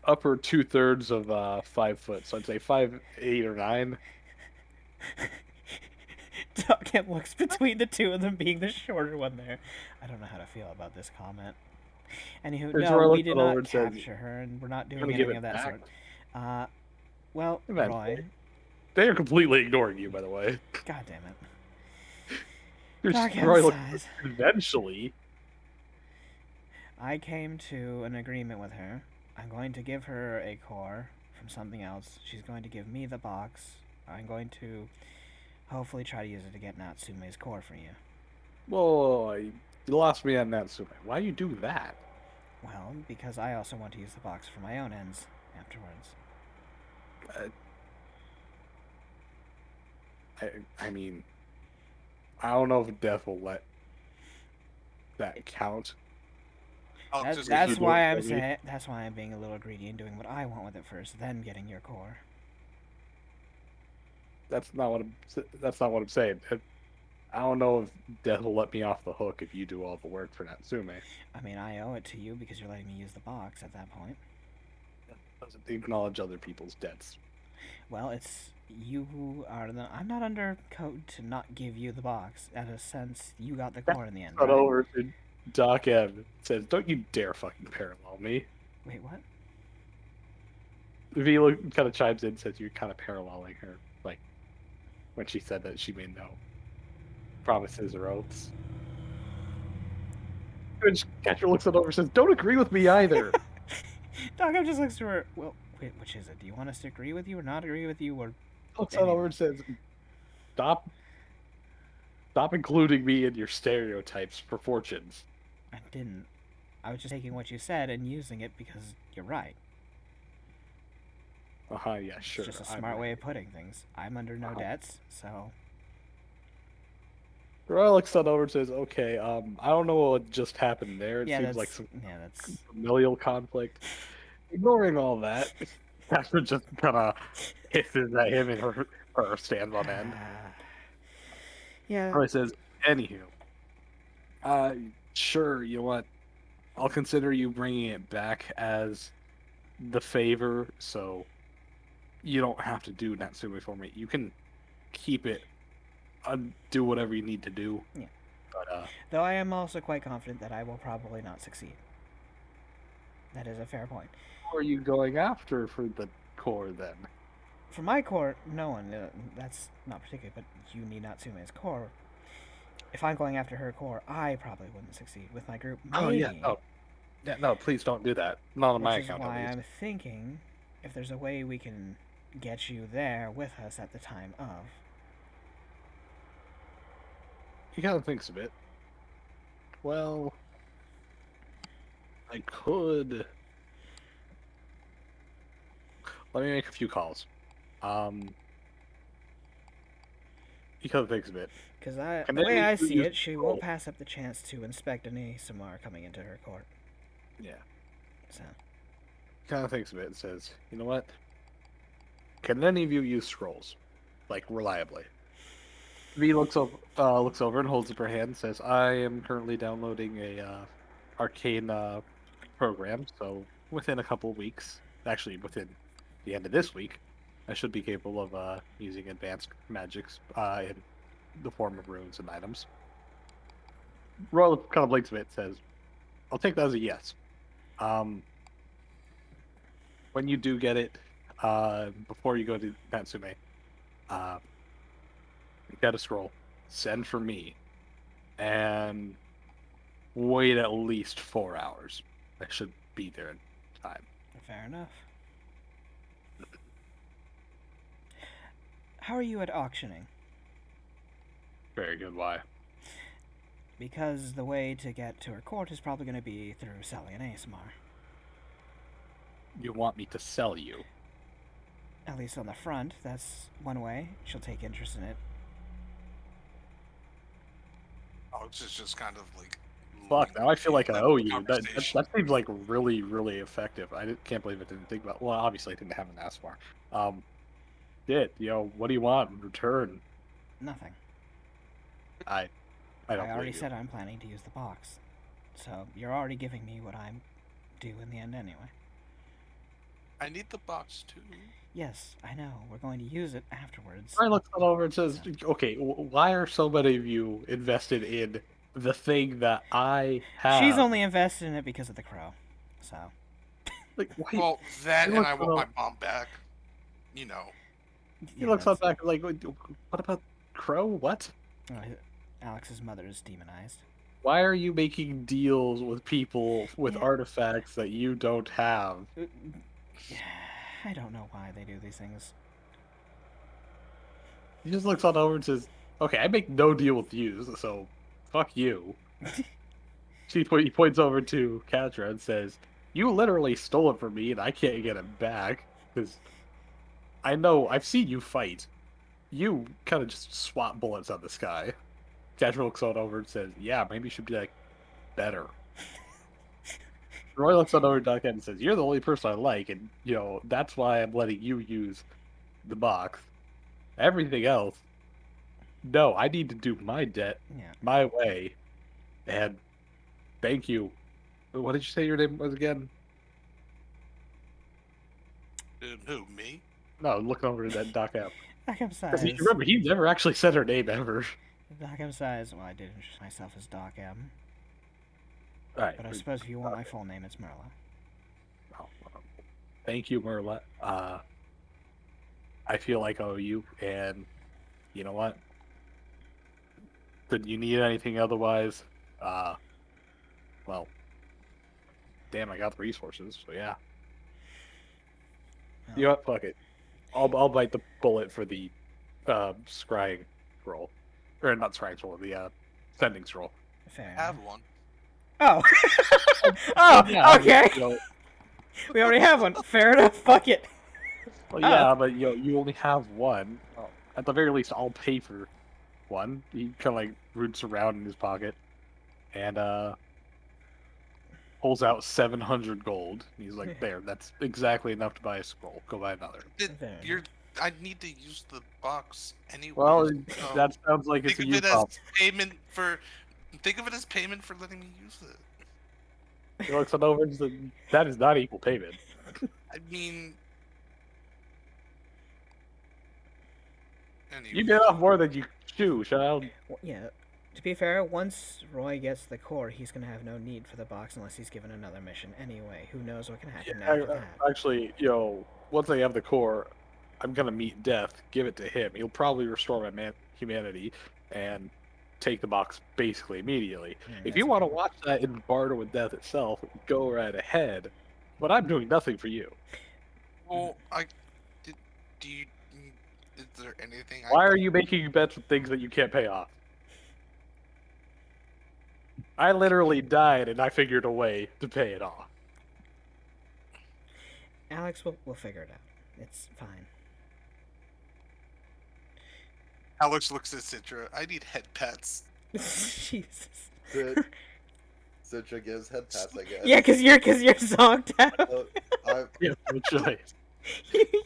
upper 2/3 of 5 foot, so I'd say 5'8" or 9. Doc M looks between the two of them, being the shorter one there. I don't know how to feel about this comment. Anywho, It's no, where I we looked did over not and said, capture her, and we're not doing "Gonna give anything it of that back?" sort. Well, Eventually. Roy, They are completely ignoring you, by the way. god damn it. You're Doc just- Roy M looks- sighs. Eventually, I came to an agreement with her. I'm going to give her a core from something else. She's going to give me the box. I'm going to hopefully try to use it to get Natsume's core for you. whoa, you lost me on Natsume. Why you do that? Well, because I also want to use the box for my own ends afterwards. I mean, I don't know if Death will let that count. Alex is That's gonna- why I'm Maybe. saying. That's why I'm being a little greedy and doing what I want with it first, then getting your core. That's not what I'm saying. I don't know if Death will let me off the hook if you do all the work for Natsume. I mean, I owe it to you because you're letting me use the box at that point. Doesn't acknowledge other people's debts. Well, it's you who are the. I'm not under code to not give you the box. At a sense, you got the core in the end. Run Right? over to Doc M. Says, "Don't you dare fucking parallel me." Wait, what? V kind of chimes in, and says you're kind of paralleling her, like when she said that she made no promises or oaths. And Catcher looks it over and says, "Don't agree with me either." Doc, I'm just looks to her. Well, wait, which is it? Do you want us to agree with you or not agree with you, or Looks it over and says, Stop including me in your stereotypes for fortunes." I didn't? I was just taking what you said and using it because you're right. Yeah, sure. It's just a I'm smart right. way of putting things. I'm under no Uh-huh. debts, so Roy looks it over and says, "Okay, I don't know what just happened there. It yeah, seems that's like some that's familial conflict." Ignoring all that, Catcher just kind of hisses at him and her stands on end. yeah. Roy says, "Anywho, Sure, you know what? I'll consider you bringing it back as the favor, so you don't have to do Natsume for me. You can keep it, do whatever you need to do. Yeah. But, Though I am also quite confident that I will probably not succeed. That is a fair point. who are you going after for the core then? For my core, no one. That's not particular, but you need Natsume's core. If I'm going after her core, I probably wouldn't succeed. With my group, maybe. Oh, yeah, no. Yeah, no, please don't do that. Not on my Which is account, why at least. I'm thinking if there's a way we can get you there with us at the time of. He kind of thinks a bit. Well, I could. Let me make a few calls. He kind of thinks a bit. Because Can the way they I make see you it, she roll? won't pass up the chance to inspect any Samar coming into her court. Yeah. So, He kind of thinks a bit and says, you know what? Can any of you use scrolls? Like, reliably? V looks over and holds up her hand and says, I am currently downloading a arcane program, so within a couple of weeks, actually within the end of this week, I should be capable of using advanced magics in the form of runes and items. Royal kind of blinks a bit and says, I'll take that as a yes. When you do get it, before you go to Natsume, get a scroll, send for me, and wait at least 4 hours. I should be there in time. fair enough. How are you at auctioning? Very good. Why? Because the way to get to her court is probably going to be through selling an ASMR. You want me to sell you? At least on the front, that's one way. She'll take interest in it. Alex is just kind of like. Fuck, now I feel like I that owe you. That conversation. seems like really, really effective. Can't believe I didn't think about. Well, obviously I didn't have an ASMR. Shit, what do you want in return? Nothing. I don't I already believe you. said I'm planning to use the box. So you're already giving me what I'm due in the end anyway. I need the box too. Yes, I know. We're going to use it afterwards. I looks it over and says, "Okay, why are so many of you invested in the thing that I have?" She's only invested in it because of the crow. So. like, why? Well, that He and looks I it want my over- mom back. You know. He looks up back like, what about Crow? What? Alex's mother is demonized. Why are you making deals with people with Yeah. artifacts that you don't have? I don't know why they do these things. He just looks on over and says, "Okay, I make no deal with you, so fuck you." He points over to Katra and says, "You literally stole it from me, and I can't get it back because I know I've seen you fight. You kind of just swat bullets out of the sky." Katra looks on over and says, "Yeah, maybe you should be like better." Roy looks on over to Duckhead and says, "You're the only person I like, and that's why I'm letting you use the box. Everything else, no, I need to do my debt Yeah. my way. And thank you." What did you say your name was again? Who, me? No, looking over at that Doc app. Doc Because size. remember, he never actually said her name ever. Doc size. Well, I did introduce myself as Doc M. All right. But I suppose if you want my full name, it's Merla. Oh, thank you, Merla. I feel like I owe you, and you know what? Did you need anything otherwise? Well, damn, I got the resources, so yeah. You know what? Fuck it. I'll bite the bullet for the scrying scroll, or not scrying scroll, the sending scroll. Fair. Have one. Oh. Oh. Yeah, Okay. We already have one. Fair enough. Fuck it. Well, yeah, but you only have one. Oh, at the very least, I'll pay for one. He kind of like roots around in his pocket and pulls out 700 gold. He's like, "There, that's exactly enough to buy a scroll. Go buy another." Fair. I need to use the box anyway. Well, that sounds like it's Think a of you it as problem. payment for Think of it as payment for letting me use it. He looks it over and says, that is not equal payment. I mean, anyway. You get off more than you chew, child. Well, yeah. To be fair, once Roy gets the core, he's gonna have no need for the box unless he's given another mission anyway. Who knows what can happen after that? Actually, once I have the core, I'm gonna meet death, give it to him. He'll probably restore my humanity and take the box basically immediately. If you want to watch that in barter with death itself, go right ahead. But I'm doing nothing for you. Well, do you? Is there anything? Why are you making bets with things that you can't pay off? I literally died, and I figured a way to pay it off. Alex, we'll figure it out. It's fine. Alex looks at Citra. I need head pats. Jesus. Citra gives head pats, I guess. Yeah, cause you're zonked out. You have no choice.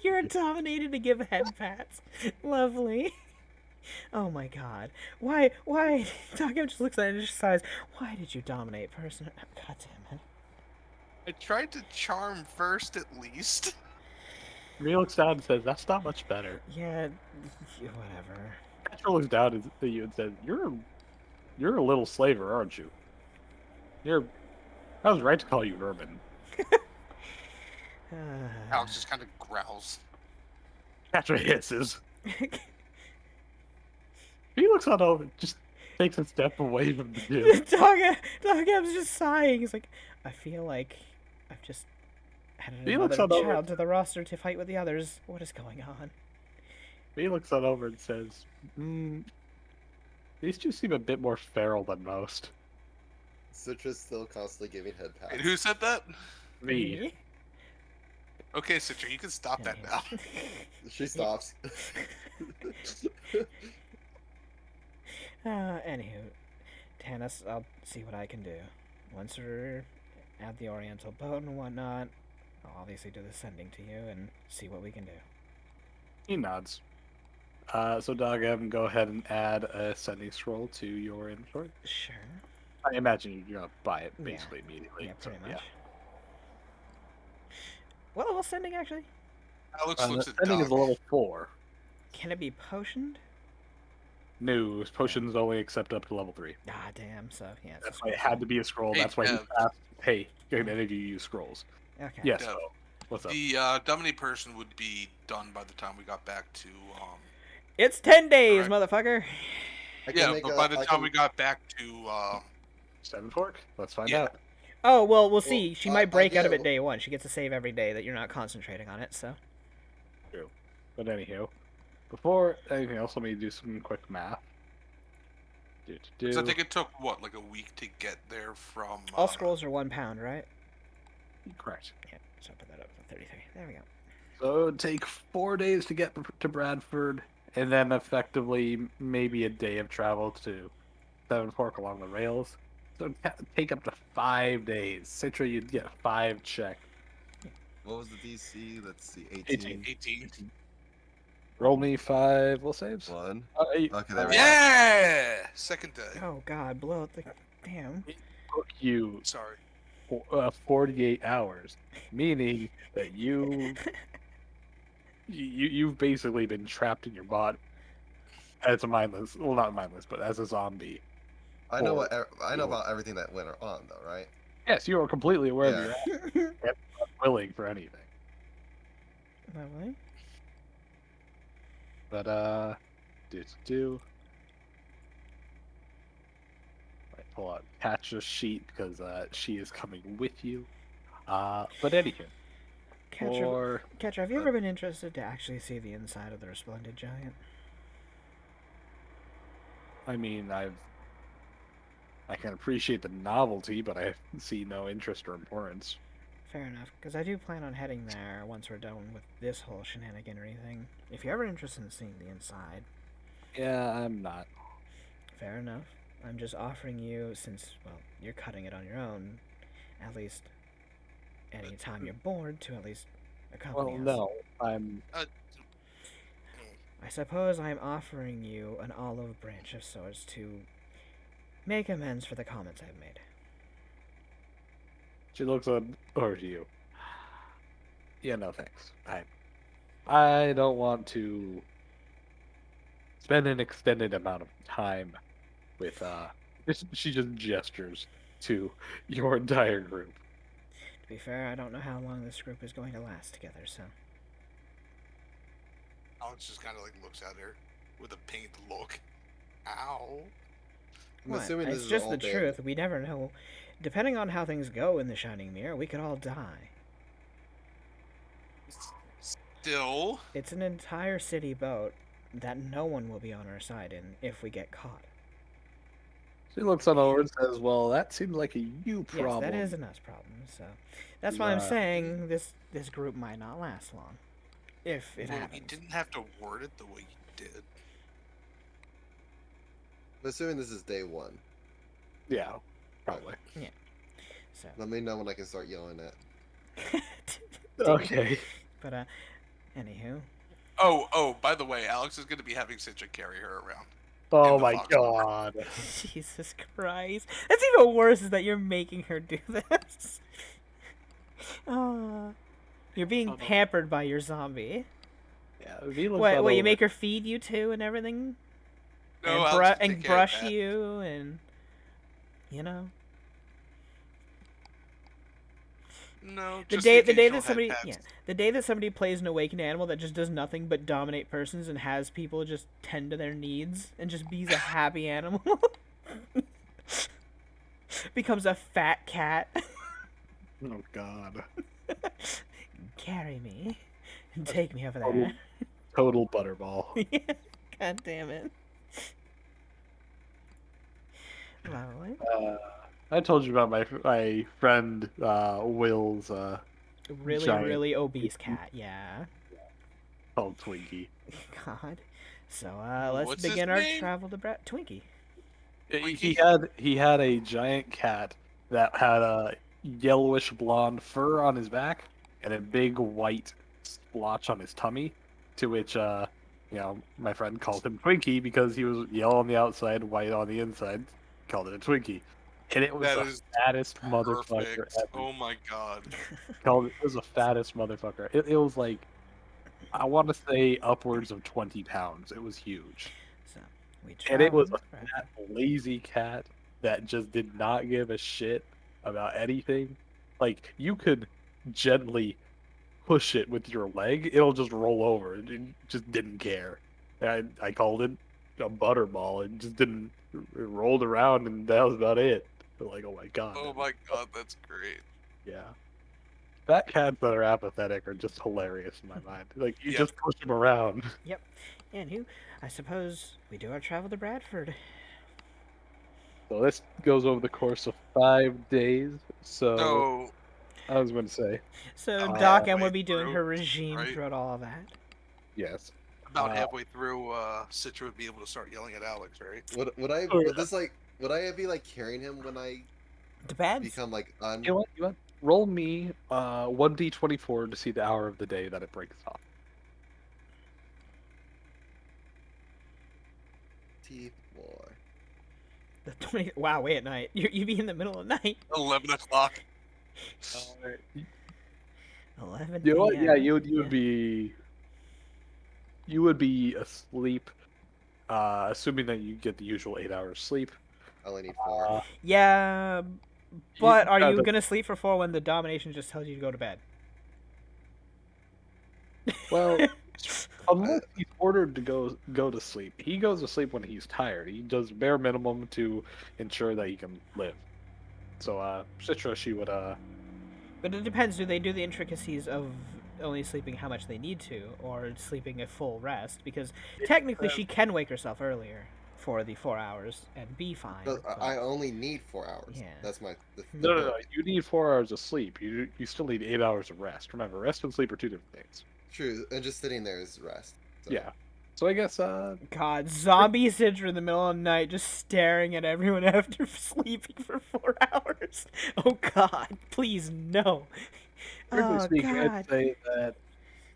You're dominated to give head pats. Lovely. Oh my god. Why? Doggo just looks at it and just sighs. Why did you dominate person? God damn it. I tried to charm first, at least. He looks down and says, "That's not much better." Yeah, whatever. Petra looks down at you and says, "You're a little slaver, aren't you? I was right to call you Urban." Alex just kind of growls. Petra hisses. He looks on over, just takes a step away from the dude. Dog's just sighing. He's like, I feel like I've just added He looks another on over. child to the roster to fight with the others. What is going on? He looks on over and says, "These two seem a bit more feral than most." Citra's still constantly giving head pats. And who said that? Me. Okay, Citra, you can stop that now. She stops. Anywho, Tanis, I'll see what I can do. Once we're at the Oriental boat and whatnot, I'll obviously do the sending to you and see what we can do. He nods. So Dog Evan, go ahead and add a sending scroll to your inventory. Sure. I imagine you're gonna buy it Yeah. basically immediately. Yeah, so, pretty much. What level sending actually? Alex The looks at sending is Doc. level 4. Can it be potioned? No, potions only accept up to level 3. Ah, damn. So yeah. it's That's a why it scroll had to be a scroll. Hey, That's why he Dev. asked, "Hey, can any of you use scrolls?" send. Okay. Yes. Dev. So, what's up? The dominate person would be done by the time we got back to. It's 10 days, Correct. motherfucker. I can Yeah, make but a- by the I time can- we got back to. Seven Fork? Let's find Yeah. out. Oh well, we'll see. She might break out of yeah, it day one. She gets to save every day that you're not concentrating on it. So. True. But anywho, before anything else, let me do some quick math. So I think it took what, like a week to get there from. All scrolls are 1 pound, right? Correct. Yeah. So I'll put that up to 33. There we go. So it would take 4 days to get to Bradford, and then effectively maybe a day of travel to Seven Fork along the rails. So it'd take up to 5 days. Citra, you'd get 5 check. What was the DC? Let's see, 18. 18. Roll me 5 will saves. 1. It Okay, there we go. Yeah! Second day. Oh God, blow up the damn. took you Sorry. 48 hours, meaning that you've basically been trapped in your body as a mindless, well, not mindless, but as a zombie. I know Or- I know about everything that went on, though, right? Yes, you are completely aware of Yeah. your actions and unwilling for anything. Lovely. But I pull out Patcha's sheet because she is coming with you. But anywho, Catcher, have you ever been interested to actually see the inside of the Resplendent Giant? I mean, I can appreciate the novelty, but I see no interest or importance. Fair enough, because I do plan on heading there once we're done with this whole shenaniganery thing. If you're ever interested in seeing the inside, Yeah, I'm not. fair enough. I'm just offering you, since, well, you're cutting it on your own, at least any time you're bored, to at least accompany Well, us. no, I'm. I suppose I'm offering you an olive branch of sorts to Make amends for the comments I've made. She looks over to you. Yeah, no thanks. I don't want to spend an extended amount of time with she just gestures to your entire group. To be fair, I don't know how long this group is going to last together, so. Alex just kind of like looks at her with a pained look. Ow. I'm What? assuming this It's is just all the band- truth. We never know. Depending on how things go in the Shining Mirror, we could all die. Still, It's an entire city boat that no one will be on our side in if we get caught. She looks on over and says, "Well, that seems like a you problem." Yes, that is a us problem. So that's why I'm Uh, saying this group might not last long, if it well, you happens. didn't have to word it the way you did. I'm assuming this is day one. Yeah, probably. So, Let me know when I can start yelling at. Okay. but anywho, Oh, by the way, Alex is going to be having Citra carry her around. Oh the my fox god. Jesus Christ, that's even worse. Is that you're making her do this? Oh, you're being no. pampered by your zombie. Yeah, V looks What? on What? You over. make her feed you too and everything, No, and, Alex can and take care of brush that. you, and you know. No, The just day in the case day you'll that have somebody pets. the day that somebody plays an awakened animal that just does nothing but dominate persons and has people just tend to their needs and just be's a happy animal becomes a fat cat. Oh god. Carry me and take me over Total, there. total butterball. God damn it. Lovely. I told you about my friend Will's Really, giant really obese cat. Yeah. called Twinkie. God. So let's What's his begin our name? travel to Twinkie. He had a giant cat that had a yellowish blonde fur on his back and a big white splotch on his tummy, to which my friend called him Twinkie because he was yellow on the outside, white on the inside. Called it a Twinkie, and it was That the is fattest motherfucker perfect. ever. Oh my god. It was the fattest motherfucker. It was like, I want to say upwards of 20 pounds. It was huge. So we And it was traveled. a fat, lazy cat that just did not give a shit about anything. Like, you could gently push it with your leg, it'll just roll over. It just didn't care. I called it a butterball. It just didn't. It rolled around, and that was about it. But like, oh my god. Oh my god, that's great. Yeah. Fat cats that are apathetic are just hilarious in my mind. Like, you Yep. just push them around. Yep. Anywho, I suppose we do our travel to Bradford. So this goes over the course of 5 days. So So, I was going to say, So About Doc M halfway will be doing through, her regime right? throughout all of that. yes. about Uh, halfway through, Citra would be able to start yelling at Alex, right? Would I Oh, would yeah. this like would I be like carrying him when I Depends. become like un? You know what? Roll me 1d24 to see the hour of the day that it breaks off. T4. The 20. Wow, wait at night. You be in the middle of the night. 11 o'clock. 11. You know what? Yeah, PM. you would be asleep, assuming that you get the usual 8 hours sleep. I only need 4. Yeah, but are you the- gonna sleep for 4 when the domination just tells you to go to bed? Well, unless he's ordered to go to sleep, he goes to sleep when he's tired. He does bare minimum to ensure that he can live. So, Citra, she would But it depends. Do they do the intricacies of only sleeping how much they need to, or sleeping a full rest? Because technically, she can wake herself earlier for the 4 hours and be fine. But but- I only need 4 hours. Yeah. That's my. The No. You need 4 hours of sleep. You still need 8 hours of rest. Remember, rest and sleep are two different things. True, and just sitting there is rest. So. Yeah. So I guess God, zombie Sidra in the middle of the night just staring at everyone after sleeping for 4 hours. Oh God, please no. strictly Oh speaking, God. I'd say that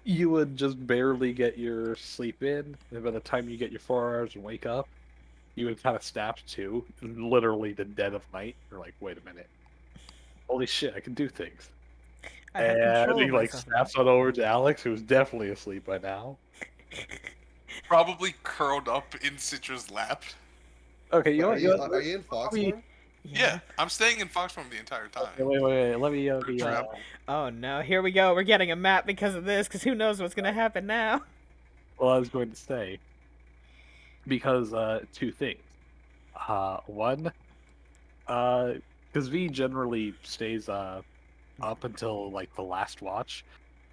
you would just barely get your sleep in, and by the time you get your 4 hours and wake up, you would kind of snap to, in literally the dead of night. You're like, wait a minute, holy shit, I can do things. I have And control he of like myself. snaps on over to Alex, who's definitely asleep by now. Probably curled up in Citra's lap. Okay, you Wait, know are what? you You know what? are you in fox me- form? Yeah, I'm staying in fox form the entire time. Okay, wait. Let me Good job. Oh no, here we go. We're getting a map because of this, because who knows what's gonna happen now. well, I was going to say because two things. One, because V generally stays up until like the last watch.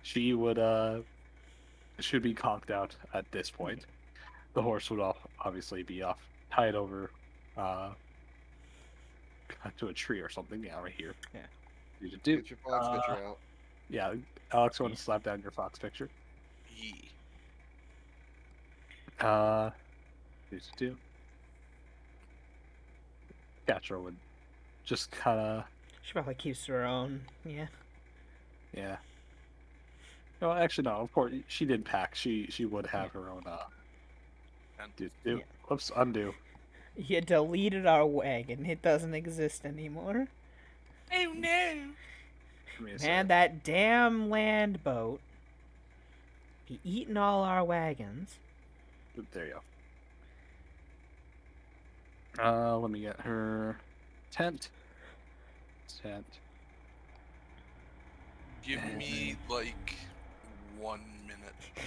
She would should be conked out at this point. The horse would obviously be off tied over uh to a tree or something. Yeah, right here. Yeah. You should do. Get your fox picture out. Yeah, Alex, want to slap down your fox picture? Yee. You should do. Catra would just kind of, She probably keeps her own. Yeah. yeah. No, actually, no. Of course, she did pack. She would have her own. Do. Yeah. Whoops, undo. You deleted our wagon. It doesn't exist anymore. Oh no! Give me a Man, second. that damn land boat be eating all our wagons. There you go. Let me get her tent. Tent. Give me like 1 minute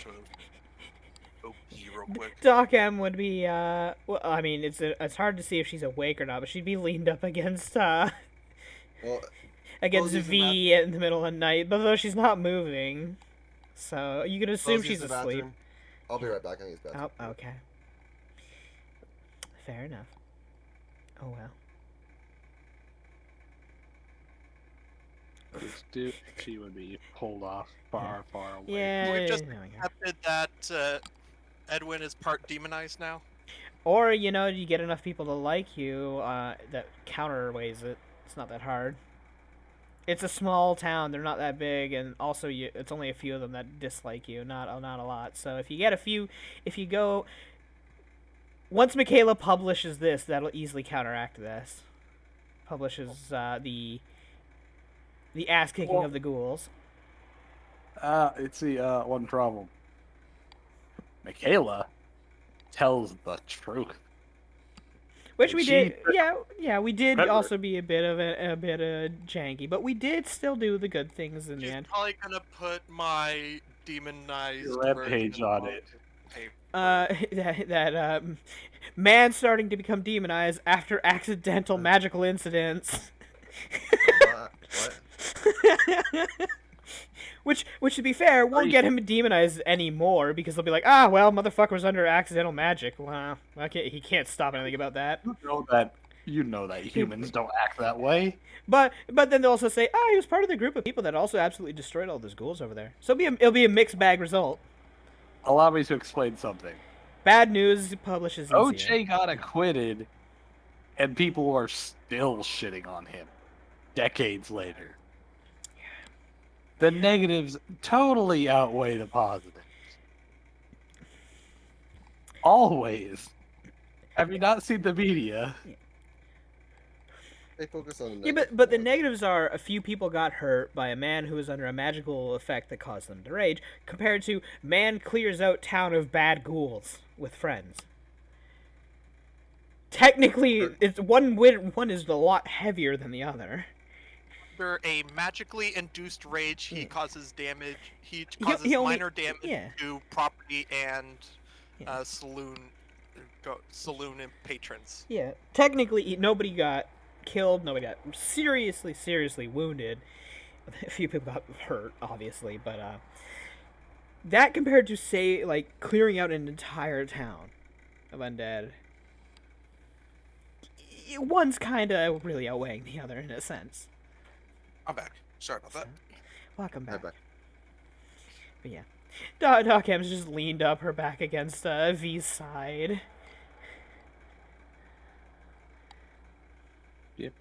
to OP real quick. Doc M would be, well, I mean, it's hard to see if she's awake or not, but she'd be leaned up against, Well, against use the V in the middle of the night, but though she's not moving. So, you can assume Rose, use she's the asleep. bathroom. I'll be right back. I use the bathroom. Oh, okay. Fair enough. Oh well. Do. She would be pulled off far away. Yeah, We've just there we go. accepted that Edwin is part demonized now. Or, you know, you get enough people to like you, that counterweighs it. It's not that hard. It's a small town, they're not that big, and also it's only a few of them that dislike you, not a lot. So if you get a few, if you go... Once Michaela publishes this, that'll easily counteract this. Publishes, the ass-kicking Well- of the ghouls. It's the one problem. Michaela tells the truth. Which And we she- did, yeah, we did Remember- also be a bit of janky, but we did still do the good things in the She's end. probably gonna put my demonized Rampage version on it. paper. That man starting to become demonized after accidental magical incidents. What? Which, to be fair, won't get him demonized anymore because they'll be like, ah, well, motherfucker was under accidental magic. Wow, okay, he can't stop anything about that. You know that humans don't act that way. But then they'll also say, ah, he was part of the group of people that also absolutely destroyed all those ghouls over there. So it'll be a mixed bag result. Allow me to explain something. Bad news publishes easier. OJ got acquitted, and people are still shitting on him decades later. The negatives totally outweigh the positives. Always. Have you not seen the media? They focus on the Yeah, negative but the more. negatives are a few people got hurt by a man who was under a magical effect that caused them to rage, compared to man clears out town of bad ghouls with friends. Technically, it's one is a lot heavier than the other. Under a magically induced rage, he causes damage. He He causes only- minor damage yeah. to property and Yeah. saloon and patrons. Yeah, technically, nobody got killed, nobody got seriously wounded. A few people got hurt, obviously, but that compared to, say, like, clearing out an entire town of undead, one's kind of really outweighing the other in a sense. I'm back. Sorry about that. Welcome back. Right back. But yeah, Doc M's just leaned up her back against V's side. Yep.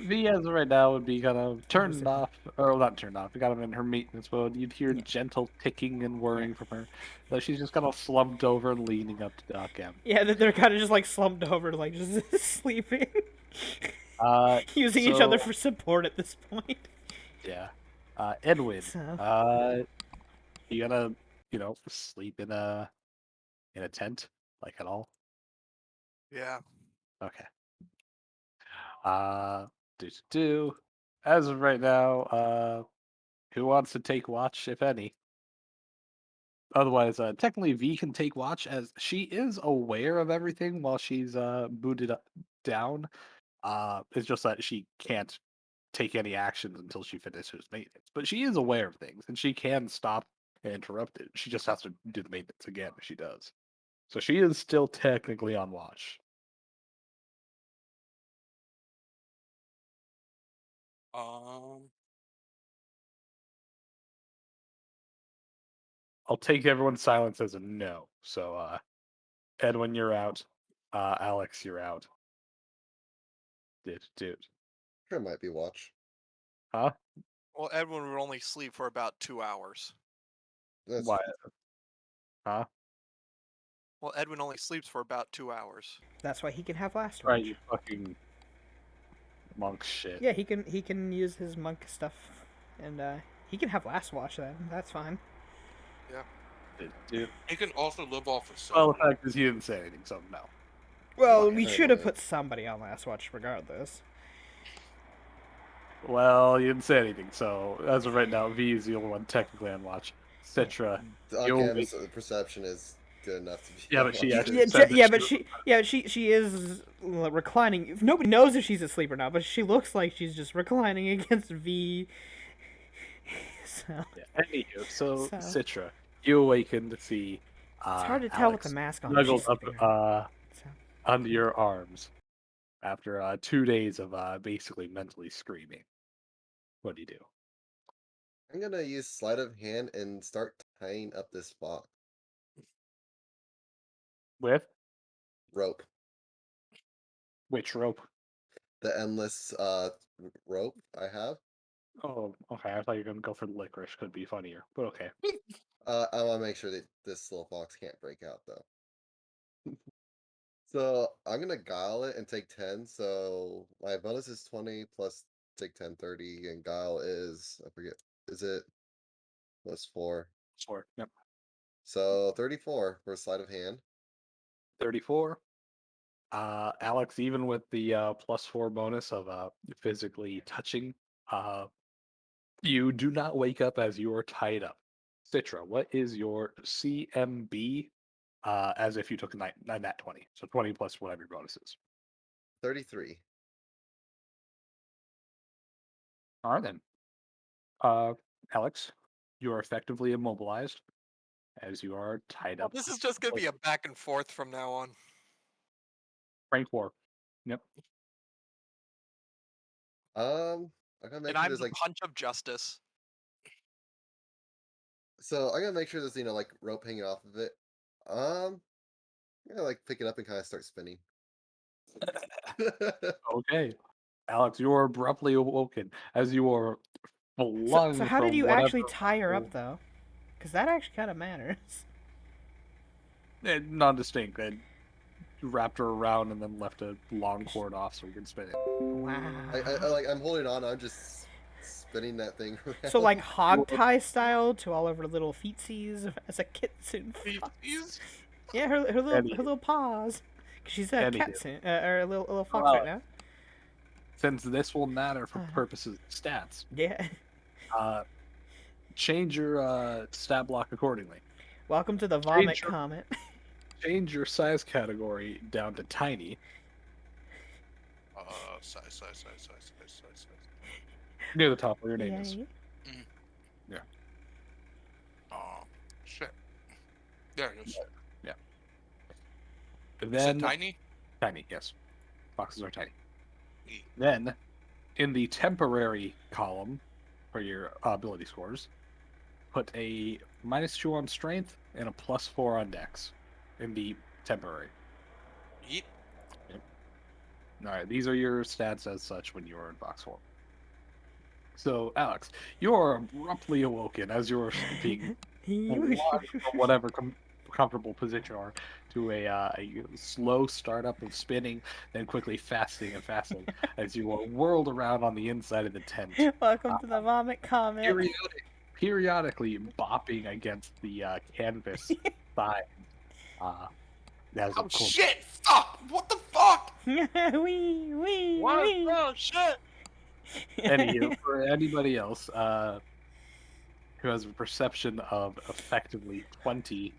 V as of right now would be kind of turned Understand. off, or not turned off, kind of in her maintenance mode. You'd hear Yeah. gentle ticking and whirring from her. So she's just kind of slumped over and leaning up to Doc M. Yeah, they're kind of just like slumped over, like just sleeping, using each other So for support at this point. yeah, Edwin, So you gonna sleep in a tent like at all? Yeah. Okay. Do do. As of right now, who wants to take watch, if any? Otherwise, technically V can take watch as she is aware of everything while she's booted down. It's just that she can't take any actions until she finishes maintenance. But she is aware of things and she can stop and interrupt it. She just has to do the maintenance again if she does. So she is still technically on watch. Um, I'll take everyone's silence as a no. So Edwin, you're out. Alex, you're out. Dude. Sure, might be watch. Huh? Well, Edwin would only sleep for about 2 hours. That's Why? Huh? Well, Edwin only sleeps for about 2 hours. that's why he can have last Right, watch. you fucking monk shit. Yeah, he can use his monk stuff, and he can have last watch then. That's fine. Dude. he can also live off of Well, soul. the fact is, he didn't say anything, so no. Well, Fuck, we I should have know. put somebody on last watch regardless. Well, you didn't say anything, so as of right now, V is the only one technically on watch. Citra, Doc you'll M's perception is good enough to be. Yeah, on but she watch. actually Yeah, said that yeah, she but was she is reclining. Nobody knows if she's asleep or not, but she looks like she's just reclining against V. So Yeah. Anywho, so So. Citra, you awaken to see it's hard to tell with Alex the mask on. If snuggled she's up sleeping or not. So. under your arms after 2 days of basically mentally screaming. What do you do? I'm gonna use sleight of hand and start tying up this box With rope. which rope? The endless rope I have. Oh, okay. I thought you were gonna go for the licorice. Could be funnier, but okay. I want to make sure that this little fox can't break out though. So I'm gonna guile it and take 10. So my bonus is 20 plus take 10, 30, and guile is I forget. Is it plus 4? Sword. Yep. So 34 for sleight of hand. 34. Alex, even with the +4 bonus of physically touching, you do not wake up as you are tied up. Citra, what is your CMB? As if you took a nat 20, so 20 plus whatever your bonus is. 33. All right then. Alex, you are effectively immobilized as you are tied Well, up. this is just gonna be a back and forth from now on. Rank 4. Yep. I gotta make And sure I'm there's the like punch of justice. so I gotta make sure there's like rope hanging off of it. I'm gonna like pick it up and kind of start spinning. Okay. Alex, you are abruptly awoken as you are flung So how did from you whatever actually tie her level- up though? Because that actually kind of matters. Non-distinct. They wrapped her around and then left a long cord off so we can spin it. Wow. I'm holding on. I'm just spinning that thing around. So like hog tie style to all of her little feetsies as a kitsune fox. Yeah, her little paws. 'Cause she's a Anywho. kitsune or a little fox Well, right now. Since this will matter for purposes of stats, Yeah. change your stat block accordingly. Welcome to the vomit your- comment. Change your size category down to tiny. Size. Near the top where your name is. Yay. Oh, shit. There it is. And Is it then tiny? tiny, yes. Boxes are tiny. Neat. Then, in the temporary column for your ability scores, put a -2 on strength and a +4 on dex in the temporary. Yeet. All right, these are your stats as such when you are in box form. So, Alex, you are abruptly awoken as you are being plunged from whatever comfortable position you are to a slow startup of spinning, then quickly fasting and fasting as you are whirled around on the inside of the tent, Welcome to the vomit comet. periodically bopping against the canvas side. As Oh of course, shit! Fuck! What the fuck? Wee. Oh shit! anywho, for anybody else who has a perception of effectively 20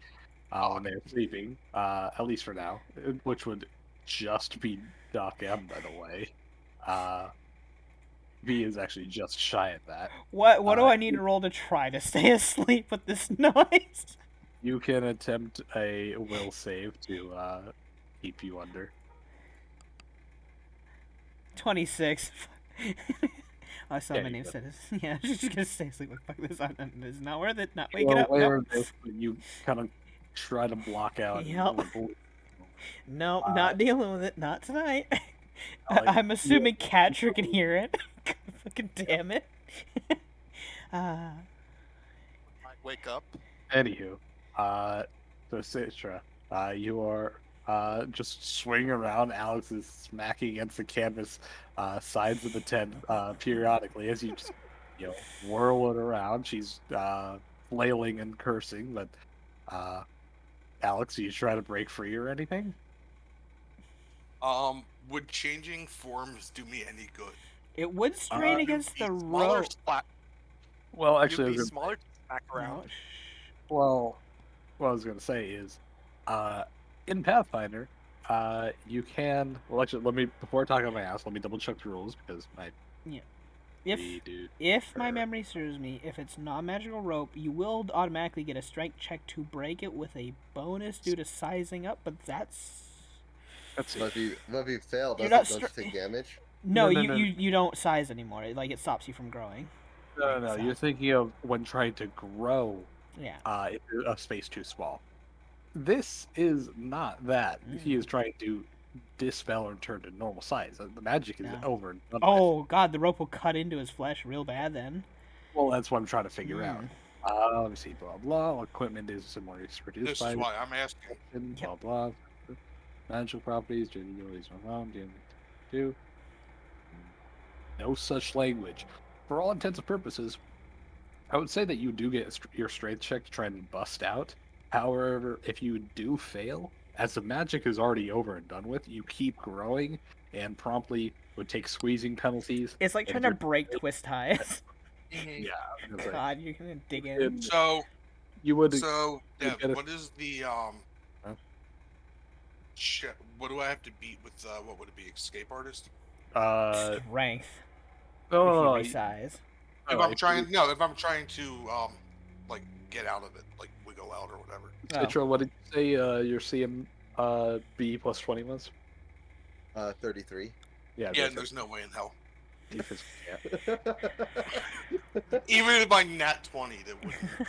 when they're sleeping, at least for now, which would just be Doc M, by the way. V is actually just shy of that. What do I need to roll to try to stay asleep with this noise? You can attempt a will save to keep you under. 26. I saw Yeah, my you name got said it. Yeah, she's just gonna stay asleep. Like, fuck this. It's not worth it. Not You're waking up. aware Nope. of this, but you kind of try to block out. Yep. Nope, not dealing with it. Not tonight. Like, I'm assuming Catcher can hear it. Fucking damn it. Might wake up. Anywho, so Citra, you are just swinging around. Alex is smacking against the canvas sides of the tent periodically as you just, whirl it around. She's flailing and cursing, but Alex, are you try to break free or anything? Would changing forms do me any good? It would strain Uh, against the Smaller rope. splat. Well, You'd actually, I be was smaller to smack around. well, what I was gonna say is, in Pathfinder, you can. Well, actually, let me before I talk about my ass, let me double check the rules because my If my memory serves me, if it's non-magical rope, you will automatically get a strength check to break it with a bonus due to sizing up, but that's... Let's see. But if you fail, You're don't not you take damage? No, No, you don't size anymore. Like, it stops you from growing. No. You're thinking of when trying to grow Yeah. if a space too small. This is not that. He is trying to dispel or turn to normal size. The magic is Yeah. over and done with. Oh, God, the rope will cut into his flesh real bad then. Well, that's what I'm trying to figure out. Let me see. Blah blah. Equipment is similar. It's produced This by. is why I'm asking. Blah blah. Magical properties. Do. No such language. For all intents and purposes, I would say that you do get your strength check to try and bust out. However, if you do fail, as the magic is already over and done with, you keep growing and promptly would take squeezing penalties. It's like trying to break twist ties. Yeah. I was gonna say, God, you're gonna dig in. So, you would. Dev, get a- what is the what do I have to beat with what would it be? Escape artist? Strength. Oh, If you resize. If I'm trying to like get out of it, like wiggle out or whatever. Citra, what did you say your CM B plus 20 was? 33. Yeah. Yeah, there's no way in hell. Because, Even if I nat 20, that wouldn't.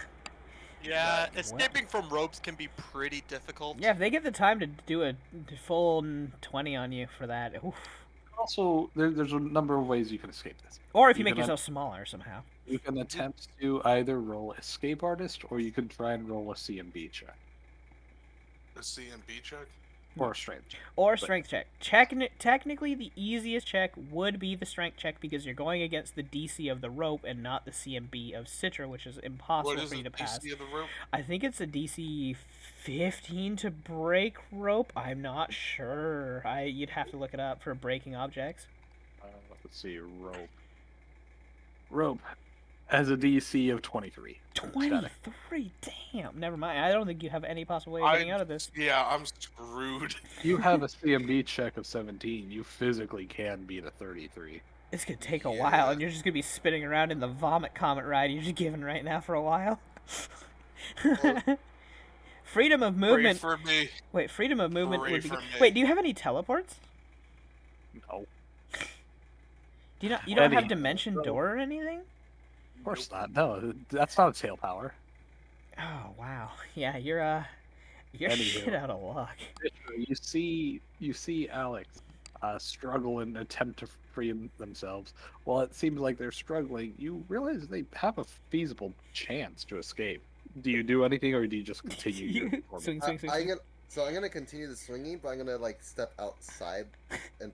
Yeah, escaping from ropes can be pretty difficult. Yeah, if they get the time to do a full 20 on you for that. Oof. Also, there's a number of ways you can escape this. Or if you make yourself smaller somehow. You can attempt to either roll Escape Artist, or you can try and roll a CMB check. A CMB check? Or a Strength check. Or strength check. Technically, the easiest check would be the strength check because you're going against the DC of the rope and not the CMB of Citra, which is impossible What is for you the to pass. DC of the rope? I think it's a DC 15 to break rope. I'm not sure. You'd have to look it up for breaking objects. Let's see, Rope has a DC of 23. 23? Damn. Never mind. I don't think you have any possible way of getting out of this. Yeah, I'm screwed. You have a CMB check of 17. You physically can beat a 33. It's gonna take a while, and you're just gonna be spinning around in the vomit comet ride you're just giving right now for a while. Freedom of movement. Pray for me. Wait, freedom of movement Pray would be. for me. Wait, do you have any teleports? No. Do you don't have Any- dimension door or anything? Of course not. No, that's not a tail power. Oh wow. Yeah, you're Anywho. shit out of luck. You see Alex struggle and attempt to free themselves. While it seems like they're struggling, you realize they have a feasible chance to escape. Do you do anything, or do you just continue your You performance? swing, swing, swing, I'm swing. gonna so I'm gonna continue the swinging, but I'm gonna like step outside and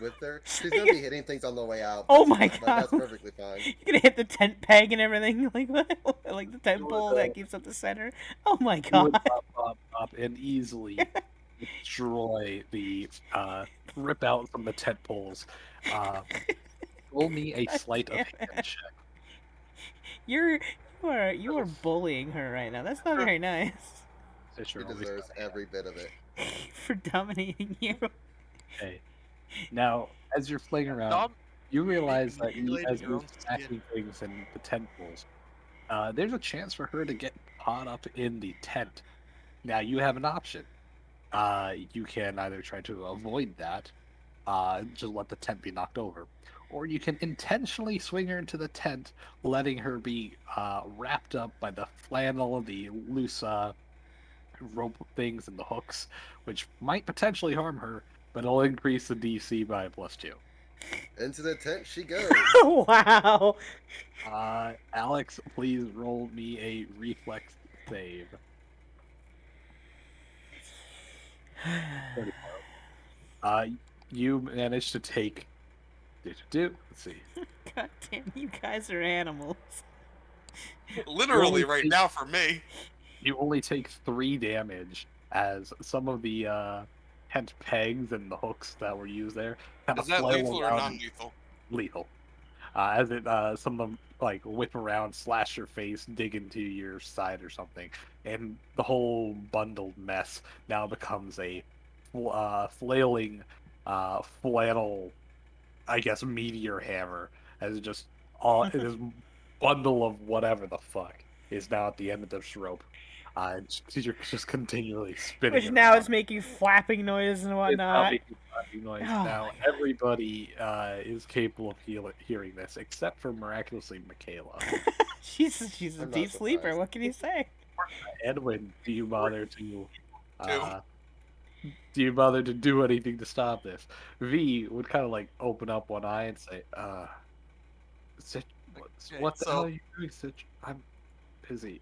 with her. She's Are gonna you- be hitting things on the way out. Oh That's my fine, but that's God. perfectly fine. You're gonna hit the tent peg and everything, like what? Like the tent You would, pole that keeps up the center. Oh my You would God. up and easily destroy the rip out from the tent poles. Roll me a God sleight of damn hand it. check. You are bullying her right now. That's not very nice. Fisher, She roll me deserves sleight of hand. every bit of it. For dominating you. Okay. Now, as you're playing around, Dom, you realize that manipulating as your you're own skin. stacking things in the tent poles, there's a chance for her to get caught up in the tent. Now, you have an option. You can either try to avoid that, just let the tent be knocked over, or you can intentionally swing her into the tent, letting her be wrapped up by the flannel, the loose rope things, and the hooks, which might potentially harm her, but it'll increase the DC by +2. Into the tent she goes. Wow. Alex, please roll me a reflex save. 34. You managed to take. Let's see. God damn, you guys are animals. Literally right now for me. You only take 3 damage as some of the tent pegs and the hooks that were used there kind Is of that flail lethal or around. non-lethal? Lethal. As it some of them like whip around, slash your face, dig into your side or something, and the whole bundled mess now becomes a flailing flannel, I guess, meteor hammer, as it just this bundle of whatever the fuck is now at the end of this rope. You're just continually spinning. Which it now around. is making flapping noises and It's now whatnot. making clapping noise. Oh Now my God. everybody is capable of hearing this, except for miraculously Michaela. she's a I'm not deep sleeper. surprised. What can you say? Edwin, do you bother to do anything to stop this? V would kind of like open up one eye and say, Sit, Okay, what the so- hell are you doing, Sitch? I'm busy.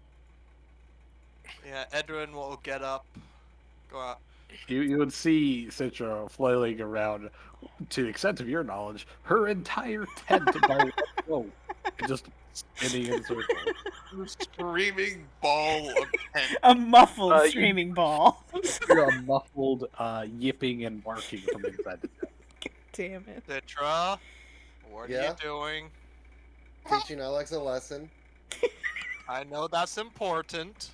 Yeah, Edwin will get up, go out. You would see Citra flailing around, to the extent of your knowledge, her entire tent by one go, just spinning in circles. Screaming ball of tent. A muffled You- screaming ball. You're a muffled yipping and barking from inside the tent. Damn it. Citra, what are Yeah? you doing? Teaching Alex a lesson. I know that's important,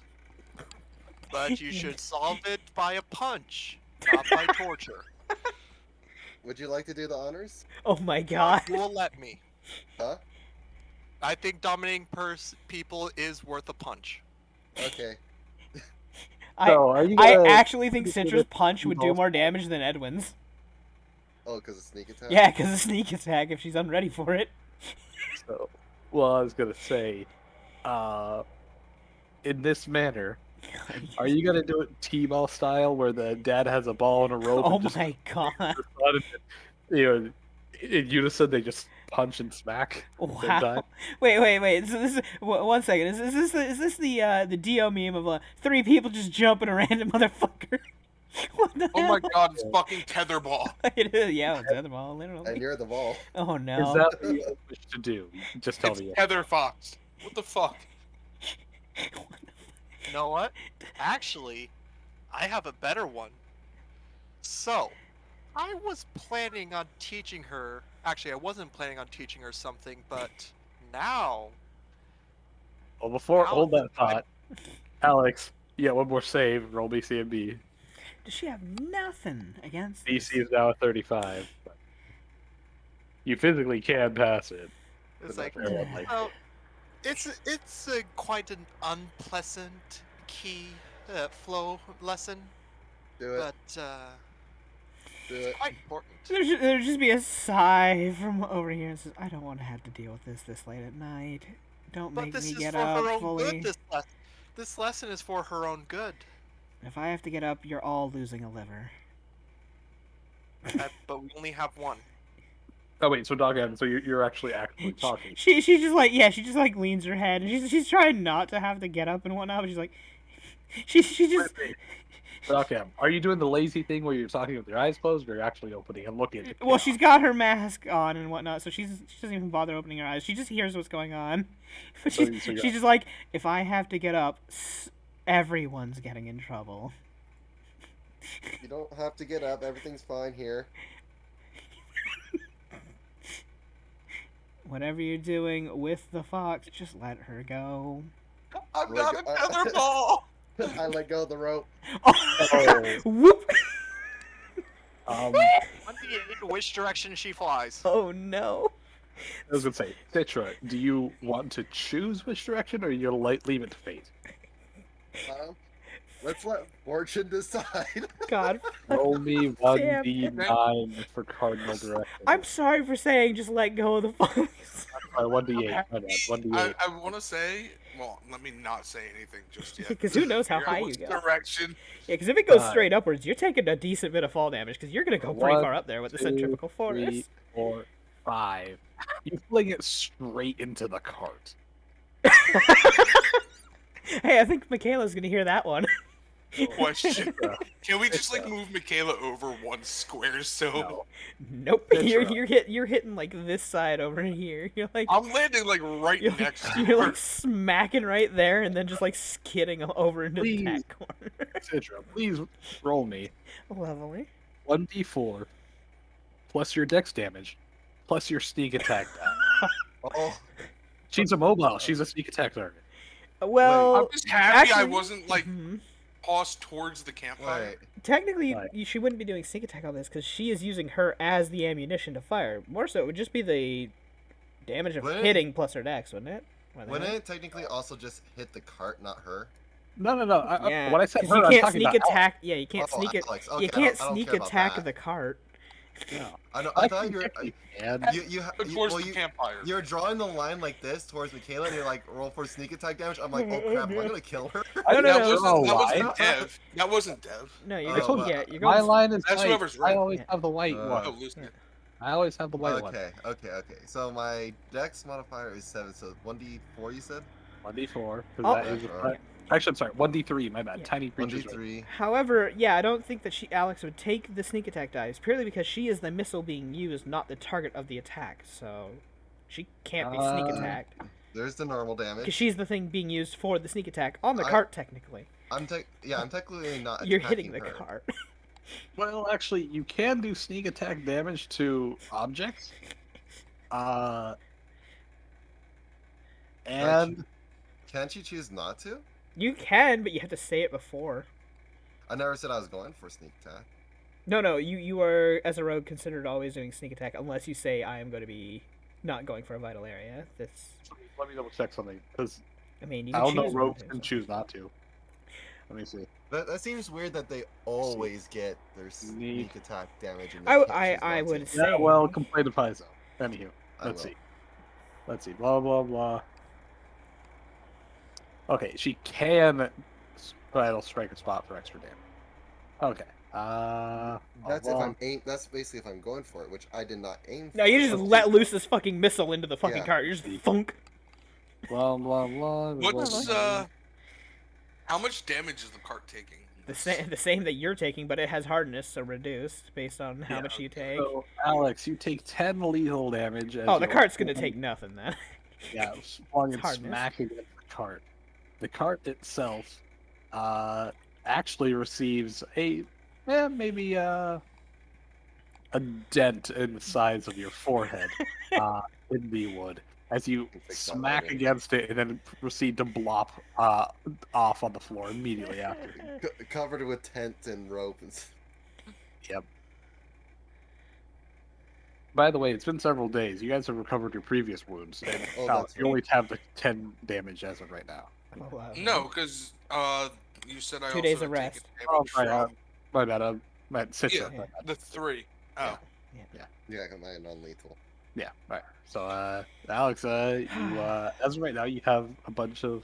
but you should solve it by a punch, not by torture. Would you like to do the honors? Oh my God. You will let me. Huh? I think dominating people is worth a punch. Okay. So, are you I gonna actually think do Citra's this punch would do both? more damage than Edwin's. Oh, because of sneak attack? Yeah, because a sneak attack if she's unready for it. So, well, I was gonna say, in this manner, are you gonna do it T-ball style, where the dad has a ball and a rope? Oh and just my God. you know, in unison they just punch and smack at the same time? Wow. Wait. So this is, one second. Is this the Dio meme of 3 people just jumping a random motherfucker? What the Oh hell? my god, it's fucking tetherball. It is, yeah, it's the ball, And literally. you're the ball. Oh Is no. that what you wish to do? Just tell It's me. Tether Fox. What the fuck? You know what? Actually, I have a better one. So, I was planning on teaching her. Actually, I wasn't planning on teaching her something, but now. Well, before Now hold is that the time- thought, Alex. Yeah, one more save. Roll B, C, and B. Does she have nothing against this? DC is now at 35. But you physically can pass it. It's but like, not very likely. well, it's quite an unpleasant key flow lesson, Do it. but Do it. quite important. There'd just be a sigh from over here and says, I don't want to have to deal with this late at night. Don't But make this me is get for up her own fully. good. This lesson is for her own good. If I have to get up, you're all losing a liver. But we only have one. Oh wait, so Dog Adam, so you're actually actively talking. She just like she just like leans her head and she's trying not to have to get up and whatnot, but she's like she just Dog Adam, are you doing the lazy thing where you're talking with your eyes closed, or you're actually opening and looking at the well chaos? she's got her mask on and whatnot, so she doesn't even bother opening her eyes. She just hears what's going on, but So you're- she's just like, if I have to get up, everyone's getting in trouble. You don't have to get up. Everything's fine here. Whatever you're doing with the fox, just let her go. I'm Like, not a tetherball. I let go of the rope. Oh. Whoop! 1d8, which direction she flies? Oh no. I was gonna say, Citra, do you want to choose which direction, or are you gonna leave it to fate? Let's let fortune decide. God. Roll me Damn. 1d9 for cardinal direction. I'm sorry for saying just let go of the fox. Sorry, 1d8. My bad. 1d8. I want to say, well, let me not say anything just yet. Because who knows how Figure out high you which go. Direction. Yeah, because if it goes Five. straight upwards, you're taking a decent bit of fall damage, because you're going to go pretty 1, far up there with the 2, centrifugal 3, force. 4, 5. You fling it straight into the cart. Hey, I think Michaela's going to hear that one. Question. Can we just like move Michaela over one square so No. Nope. That's You're right. you're hitting like this side over here. You're like I'm landing like right you're, next to you're her. like smacking right there and then just like skidding over into Please. that corner. Citra, please roll me Lovely. 1d4 plus your dex damage plus your sneak attack. Oh, She's immobile. She's a sneak attack target. Well, I'm just happy I actually- wasn't like mhm. tossed towards the campfire. wait. Technically, Right. she wouldn't be doing sneak attack on this because she is using her as the ammunition to fire. More so, it would just be the damage of Wouldn't it- hitting plus her dex, wouldn't it? Wouldn't it technically also just hit the cart, not her? No. Yeah, When I said 'cause her, you I'm can't talking sneak about attack. Yeah, you can't Oh, sneak it. Alex. You Okay, can't I don't sneak care about attack that. the cart. No. I thought you were. And Towards Well, the campfire. you're drawing the line like this towards Michaela, and you're like, roll for sneak attack damage. I'm like, oh crap, am I gonna kill her? No, no, that no. wasn't Dev. That wasn't Dev. No, you're Oh, going. but Yeah, you're my going. line is That's white. whoever's I right. always Yeah. have the white Uh, Oh, one. listen. Yeah. I always have the white one. Okay. So my dex modifier is 7, so 1d4 you said? 1d4. 'Cause Oh. that is Alright. Actually, I'm sorry. 1d3. My bad. Yeah. Tiny creatures. 1d3. However, yeah, I don't think that Alex would take the sneak attack dice purely because she is the missile being used, not the target of the attack. So she can't be sneak attacked There's the normal because damage. she's the thing being used for the sneak attack on the I- cart. Technically, I'm technically not. you're hitting the attacking her. cart. Well, actually, you can do sneak attack damage to objects. And Can't you choose not to? You can, but you have to say it before. I never said I was going for sneak attack. No, you are as a rogue considered always doing sneak attack unless you say I am going to be not going for a vital area. That's, let me double check something because I mean, you I can don't know choose rogues not to, can so. choose not to. Let me see. That seems weird that they always get their Sneak. sneak attack damage. And they I can't I choose I not would to. Yeah, say. well, complaint applies though. Anywho, I let's will. see. Let's see. Blah blah blah. Okay, she can vital strike a spot for extra damage. Okay. That's if blah, I'm aim. That's basically if I'm going for it, which I did not aim. No, for. you just let loose this fucking missile into the fucking Yeah. cart. You're just thunk. blah blah blah. What's blah, how much damage is the cart taking? The same that you're taking, but it has hardness, so reduced based on how Yeah, much you take. So, Alex, you take 10 lethal damage. As Oh, the you're cart's gonna flung- take nothing then. Yeah, flung It's and hardness. smack against the cart. The cart itself, actually receives maybe a dent in the size of your forehead, in the wood as you Can fix that smack later. against it and then proceed to blop off on the floor immediately after. Covered with tent and rope and. Yep. By the way, it's been several days. You guys have recovered your previous wounds, and Oh, Alex, that's you only have the 10 damage as of right now. Oh, wow. No, because you said I 2 also days of had rest. taken Oh, damage right, from my bad. My Citra. Yeah. the 3. Oh, Yeah, I got my non-lethal. Yeah, right. So, Alex, you as of right now, you have a bunch of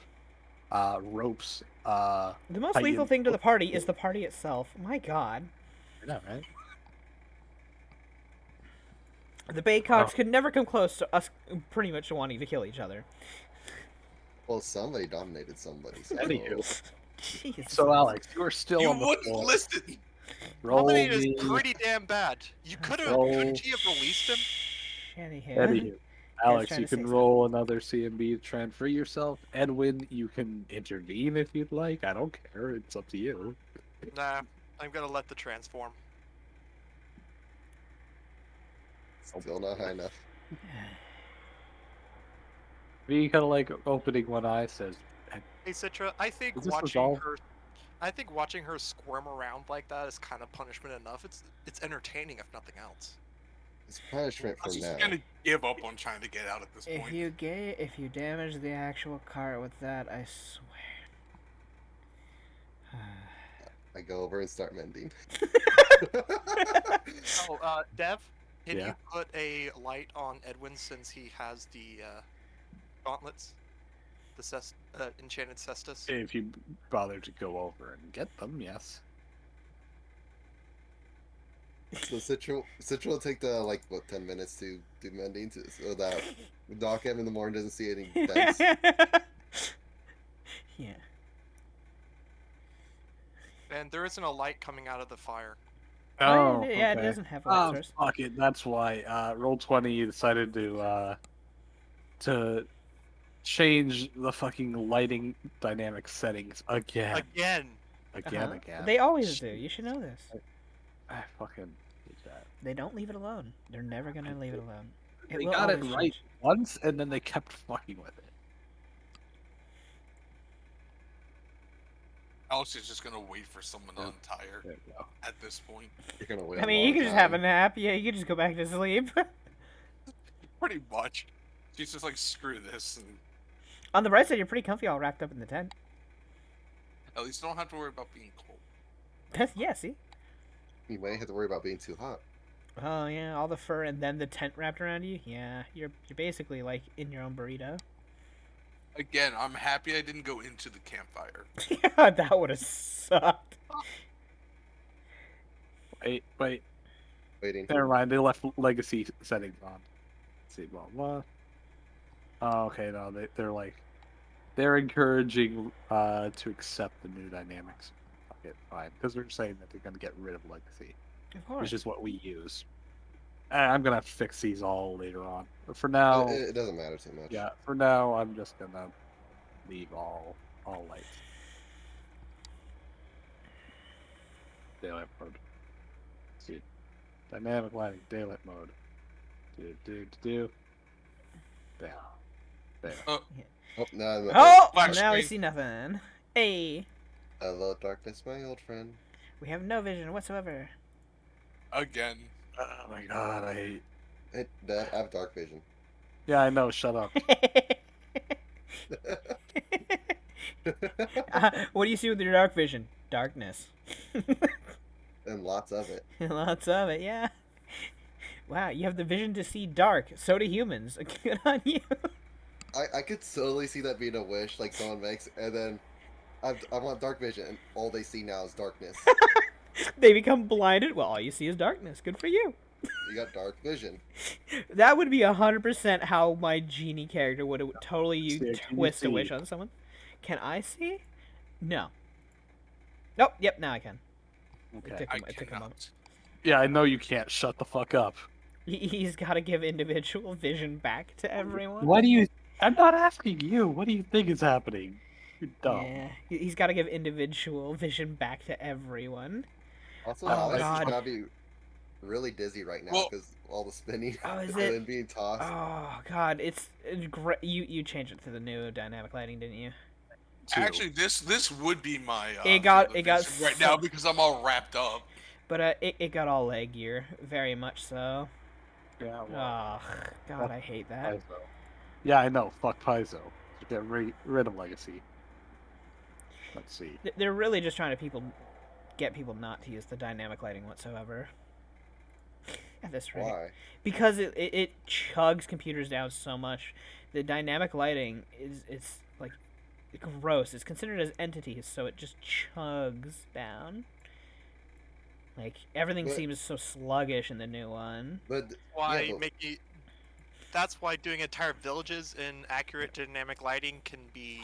ropes. The most How you- lethal thing to the party is the party itself. My God. I know, right? The Baycocks could never come close to us pretty much wanting to kill each other. Well, somebody dominated somebody. So Anywho. Jesus. So, Alex, you are still You on the wouldn't floor. listen. Roll Dominate is me. pretty damn bad. You Roll. couldn't he have released him? Anywho. Anywho, Alex, trying you to say can something. roll another CMB to try and free yourself. Edwin, you can intervene if you'd like. I don't care. It's up to you. Nah, I'm gonna let the transform. still not high enough. V kind of like opening one eye says, Hey Citra, I think Is this watching resolved? her watching her squirm around like that is kind of punishment enough. It's entertaining if nothing else. It's punishment I'm for just now. gonna give up on trying to get out at this If point. if you damage the actual cart with that, I swear. I go over and start mending. Oh, Dev, can Yeah. you put a light on Edwin since he has the gauntlets, the enchanted cestus? if you bother to go over and get them, yes. So Citra will take the 10 minutes to do mending so that Doc M in the morning doesn't see any dents. Yeah. And there isn't a light coming out of the fire. Oh, Oh, yeah, okay. it doesn't have light Oh, source. fuck it. That's why. Roll 20, you decided to change the fucking lighting dynamic settings again. Again. Again. They always do. You should know this. I fucking hate that. They don't leave it alone. They're never gonna leave it alone. They will got it always right change. once, and then they kept fucking with it. Alex is just gonna wait for someone to Yeah. untire There you go. at this point. You're gonna wait. I a mean, you long could just have a time. nap. Yeah, you could just go back to sleep. Pretty much. She's just like, screw this, and On the bright side, you're pretty comfy all wrapped up in the tent. at least I don't have to worry about being cold. Yeah, see? You might have to worry about being too hot. Oh yeah, all the fur and then the tent wrapped around you. Yeah, you're basically like in your own burrito. Again, I'm happy I didn't go into the campfire. Yeah, that would have sucked. Wait. Waiting. Never mind. They left legacy settings on. Let's see, blah blah. Oh, okay. No, they're encouraging to accept the new dynamics. Okay, fine, because they're saying that they're gonna get rid of legacy, Of course. which is what we use. I'm gonna fix these all later on. But for now, It doesn't matter too much. yeah, for now I'm just gonna leave all lights. Daylight mode. Let's see. Dynamic lighting, daylight mode. Do. There. Oh, no. Oh, Black now we screen. see nothing. Hey, Hello, darkness, my old friend. we have no vision whatsoever. Again. Oh my god, I hate. Hey, Dad, I have dark vision. Yeah, I know. Shut up. What do you see with your dark vision? Darkness. And lots of it. Lots of it, yeah. Wow, you have the vision to see dark. So do humans. Good on you. I could totally see that being a wish, like someone makes, and then I want dark vision, and all they see now is darkness. They become blinded. Well, all you see is darkness. Good for you. You got dark vision. That would be 100% how my genie character would totally See, can you twist a see? wish on someone. Can I see? No. Nope. Yep. Now I can. Okay. I It took him a cannot. Yeah, I know you can't. Shut the fuck up. He's got to give individual vision back to everyone. Why do you? I'm not asking you. What do you think is happening? You're dumb. Yeah, he's got to give individual vision back to everyone. Also, Oh, Alex God. is gotta be really dizzy right now Well- because all the spinning Oh, is and it? then being tossed. Oh God, it's great. You changed it to the new dynamic lighting, didn't you? Two. Actually, this would be my It got- field of it got vision right so- now because I'm all wrapped up. But it got all leggier, very much so. Yeah. Well, Oh God, I hate that. Paizo. Yeah, I know. Fuck Paizo. Get rid of legacy. Let's see. They're really just trying to get people not to use the dynamic lighting whatsoever. At this rate. Why? Because it chugs computers down so much. The dynamic lighting it's like gross. It's considered as entities, so it just chugs down. Like everything But- seems so sluggish in the new one. But Why yeah, but making That's why doing entire villages in accurate dynamic lighting can be.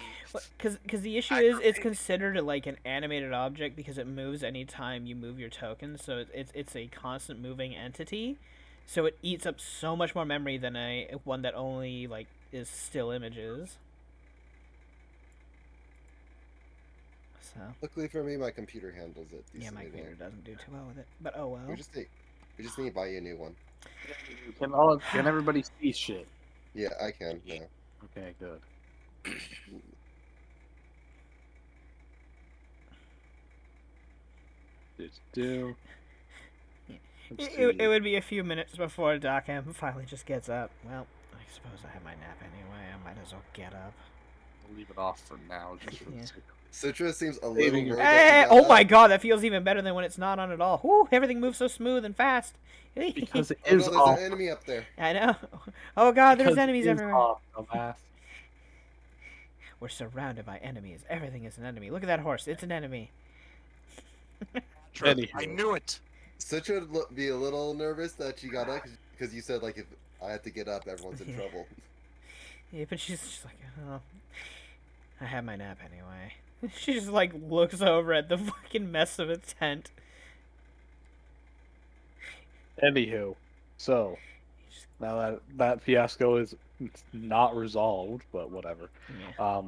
Because the issue is it's aggravating. considered like an animated object because it moves anytime you move your token, so it's a constant moving entity, so it eats up so much more memory than a one that only like is still images. So luckily for me, my computer handles it yeah, my decently well. computer doesn't do too well with it, but oh well. We just need to buy you a new one. Can everybody see shit? Yeah, I can now. Okay, good. Just do. Let's It see. would be a few minutes before Doc M finally just gets up. Well, I suppose I have my nap anyway. I might as well get up. I'll leave it off for now, just for Yeah. the sake of Citra seems a Saving little your- worried that Eh, you got oh my up. god, that feels even better than when it's not on at all. Whoo, everything moves so smooth and fast. because it Oh no, is there's off. an enemy up there. I know. Oh god, there's Because it enemies is everywhere. off, dumbass. We're surrounded by enemies. Everything is an enemy. Look at that horse. It's an enemy. True. I Anywho. knew it. Citra would be a little nervous that you got up because you said like if I have to get up, everyone's in Yeah. trouble. Yeah, but she's just like, oh, I have my nap anyway. She just like looks over at the fucking mess of a tent. Anywho, so now that fiasco is not resolved, but whatever. Yeah.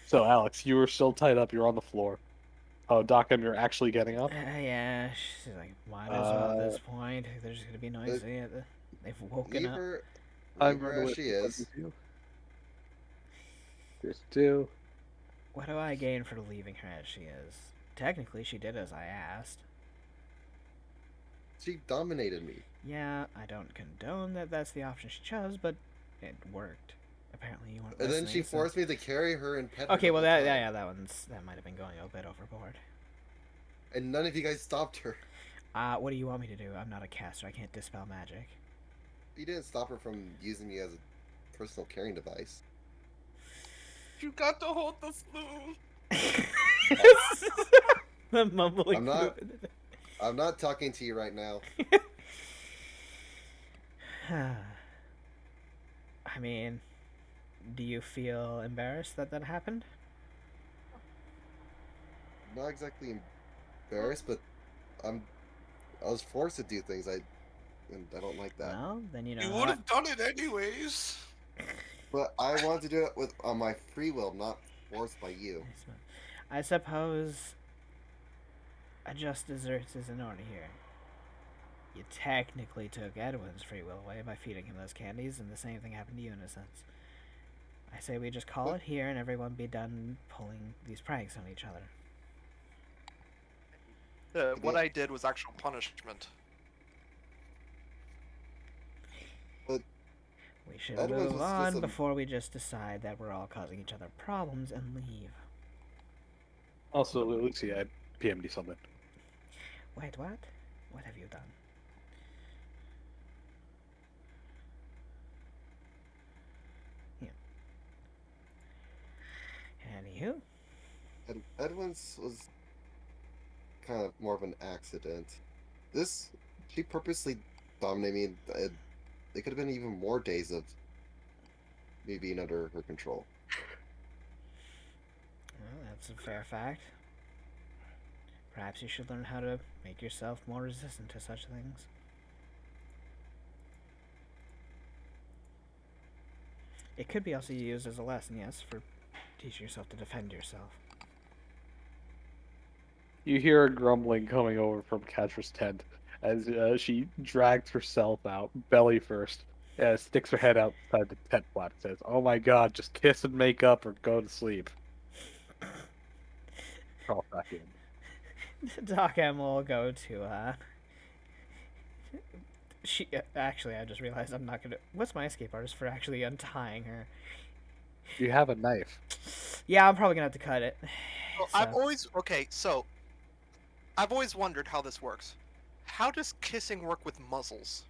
So Alex, you were still tied up. You're on the floor. Oh, Doc, you're actually getting up. Yeah, she's like, might as well at this point. They're just gonna be noisy. They've woken Leave up. her, I'm leave her running as away she from is. you. Just do. What do I gain for leaving her as she is? Technically, she did as I asked. She dominated me. Yeah, I don't condone that that's the option she chose, but it worked. Apparently, you weren't And then she listening, so- forced me to carry her and pet her. Okay, the well whole time. that might have been going a bit overboard. And none of you guys stopped her. What do you want me to do? I'm not a caster. I can't dispel magic. You didn't stop her from using me as a personal carrying device. You got to hold the spoon. The mumbling. I'm not talking to you right now. I mean, do you feel embarrassed that happened? I'm not exactly embarrassed, but I was forced to do things and I don't like that. Well, then you know. You how would have done it anyways. But I wanted to do it on my free will, not forced by you. I suppose a just desserts is in order here. You technically took Edwin's free will away by feeding him those candies, and the same thing happened to you in a sense. I say we just call it here and everyone be done pulling these pranks on each other. What I did was actual punishment. We should Edwin's move was just on a- before we just decide that we're all causing each other problems and leave. Also, Lucy, I PM'd you something. Wait, what? What have you done? Yeah. Anywho, Edwin's was kind of more of an accident. She purposely dominated me. It could have been even more days of me being under her control. well, that's a fair fact. Perhaps you should learn how to make yourself more resistant to such things. It could be also used as a lesson, yes, for teaching yourself to defend yourself. You hear a grumbling coming over from Catra's tent as she drags herself out, belly first, sticks her head outside the tent flap and says, "Oh my god, just kiss and make up or go to sleep." Crawl back in. Doc M will go to, she, actually, I just realized I'm not gonna, what's my escape artist for actually untying her? You have a knife. Yeah, I'm probably gonna have to cut it. Well, I've always wondered how this works. How does kissing work with muzzles?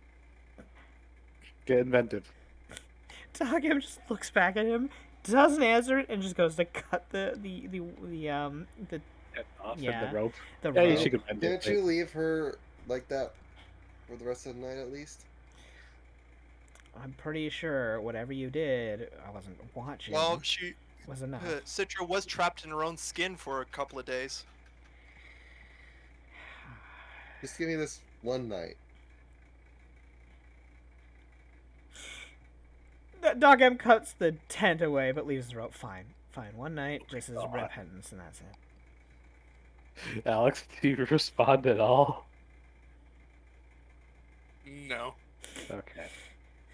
Get inventive. Doc M just looks back at him, doesn't answer it, and just goes to cut the Off Yeah. in the rope. The Yeah, rope. she could bend Can't it. you leave her like that for the rest of the night at least? I'm pretty sure whatever you did, I wasn't watching. Well, was enough. Citra was trapped in her own skin for a couple of days. Just give me this one night. Doc M cuts the tent away, but leaves the rope. Fine. One night, just as God. repentance, and that's it. Alex, do you respond at all? No. Okay.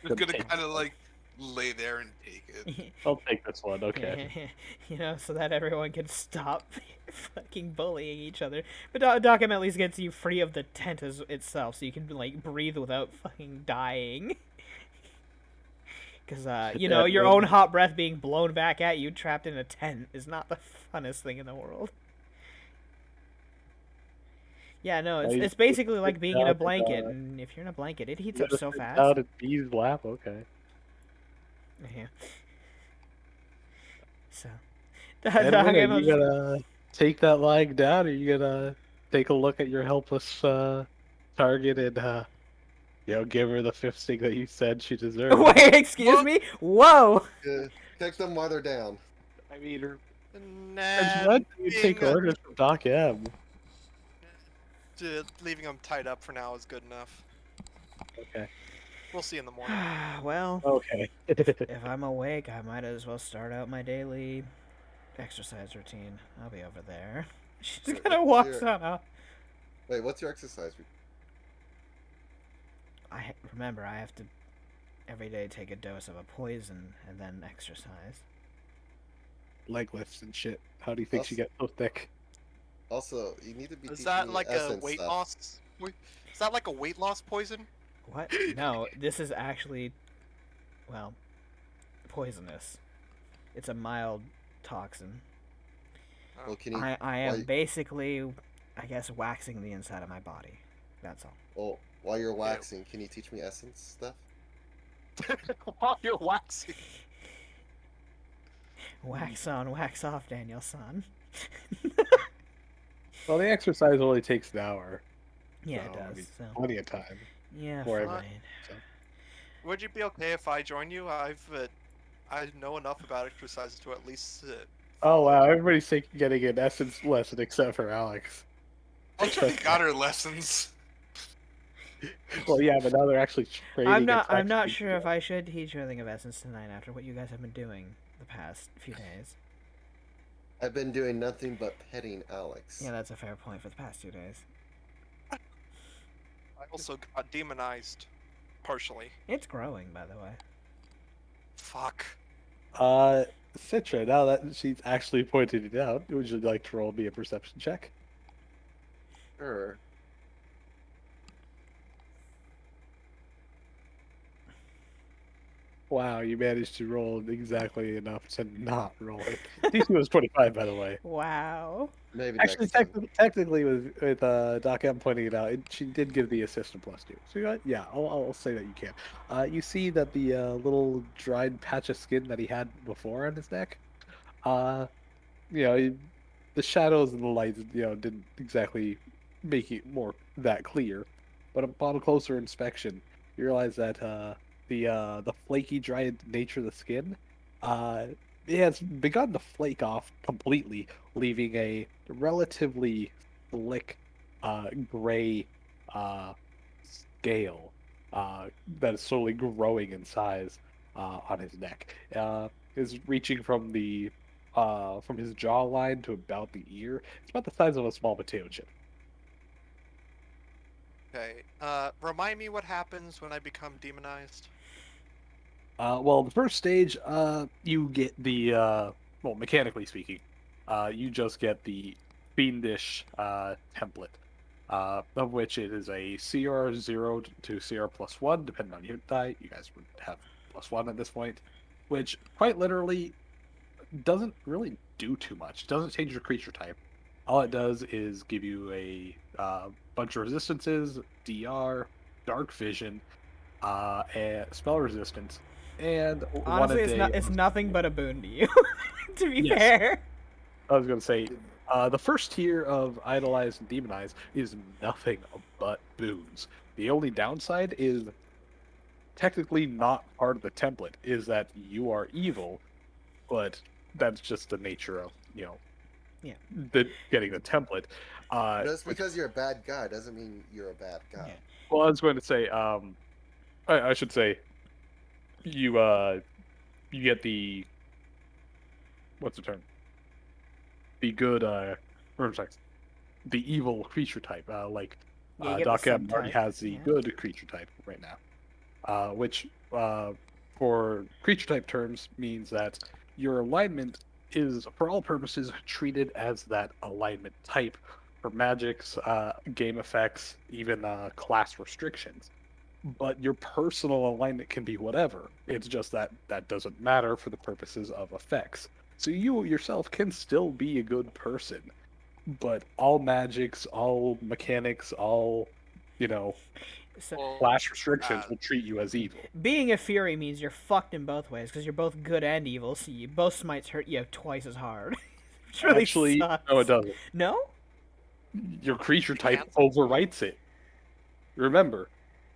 Just gonna kind of like lay there and take it. I'll take this one, okay. You know, so that everyone can stop fucking bullying each other. But Doc M at least gets you free of the tent itself, so you can like breathe without fucking dying. Because you know, your own hot breath being blown back at you, trapped in a tent, is not the funnest thing in the world. Yeah, no, it's basically like being in a blanket, and if you're in a blanket, it heats up so fast. Out at Bee's lap, okay. Yeah. So. And Doc when M are you gonna take that lying down, or are you gonna take a look at your helpless target and give her the fisting that you said she deserved? Wait, excuse me? Whoa! Kick them while they're down. I mean, Nah, when do you take orders from Doc M? leaving them tied up for now is good enough. Okay. We'll see in the morning. Well, Okay. if I'm awake, I might as well start out my daily exercise routine. I'll be over there. She's Wait, gonna what's walk your- on up. Wait, what's your exercise? Remember, I have to every day take a dose of a poison and then exercise. Leg lifts and shit. How do you think she gets so thick? Also, you need to be Is teaching that me like a essence weight stuff. loss? Is that like a weight loss poison? What? No, this is actually, well, poisonous. It's a mild toxin. Well, can you? I am why- basically, I guess, waxing the inside of my body. That's all. Well, while you're waxing, can you teach me essence stuff? While you're waxing. Wax on, wax off, Daniel-san. Well, the exercise only takes an hour. Yeah, So, it I does. mean, So. Plenty of time. Yeah, for fine. everyone. Would you be okay if I join you? I know enough about exercises to at least. Oh wow, everybody's getting an essence lesson except for Alex. I already got her lessons. Well, yeah, but now they're actually training. I'm not effectively. sure if I should teach anything of essence tonight after what you guys have been doing the past few days. I've been doing nothing but petting Alex. Yeah, that's a fair point for the past 2 days. I also got demonized, partially. It's growing, by the way. Fuck. Citra, now that she's actually pointed it out, would you like to roll me a perception check? Sure. Wow, you managed to roll exactly enough to not roll it. DC was 25, by the way. Wow. Maybe Actually, next time. technically, with Doc M pointing it out, she did give the assistant +2. So yeah, I'll say that you can. You see that the little dried patch of skin that he had before on his neck, the shadows and the lights, didn't exactly make it more that clear. But upon a closer inspection, you realize that the flaky, dried nature of the skin, it has begun to flake off completely, leaving a relatively slick, gray scale that is slowly growing in size on his neck. Is reaching from his jawline to about the ear. It's about the size of a small potato chip. Okay. Remind me what happens when I become demonized. Well, the first stage, you get the mechanically speaking, you just get the fiendish template, of which it is a CR 0 to CR +1, depending on your die. You guys would have +1 at this point, which quite literally doesn't really do too much. It doesn't change your creature type. All it does is give you a bunch of resistances, DR, dark vision, and spell resistance. And Honestly, one a day it's nothing but a boon to you. To be Yes. fair. I was gonna say, The first tier of idolize and demonize is nothing but boons. The only downside is technically not part of the template, is that you are evil, but that's just the nature of, Yeah. getting the template. Just Which, because you're a bad guy doesn't mean you're a bad guy. Yeah. well, I was going to say, I should say, you you get the, what's the term? The good, or sorry, the evil creature type. Like Yeah, you get Doc the M already subtype. has the Yeah. good creature type right now, which for creature type terms means that your alignment is, for all purposes, treated as that alignment type for magics, game effects, even class restrictions. But your personal alignment can be whatever. It's just that that doesn't matter for the purposes of effects. So you yourself can still be a good person, but all magics, all mechanics, all, you know, So Well, class restrictions uh, will treat you as evil. being a fury means you're fucked in both ways because you're both good and evil. So both smites hurt you twice as hard. Which really Actually, sucks. no, it doesn't. No? Your creature type Can't. overwrites it. Remember,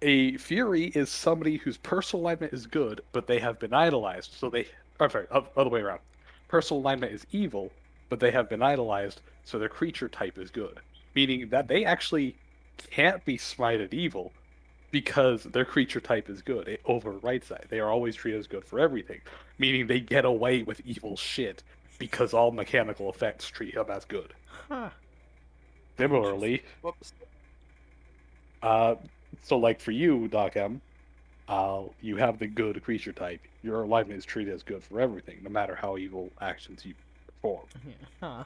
a fury is somebody whose personal alignment is good, but they have been idolized. So they, I'm sorry, other way around. Personal alignment is evil, but they have been idolized, so their creature type is good. Meaning that they actually can't be smited evil because their creature type is good. It overwrites that. They are always treated as good for everything. Meaning they get away with evil shit because all mechanical effects treat them as good. Huh. Similarly, whoops. uh, so like for you, Doc M, you have the good creature type. Your alignment is treated as good for everything, no matter how evil actions you perform. Yeah. Huh.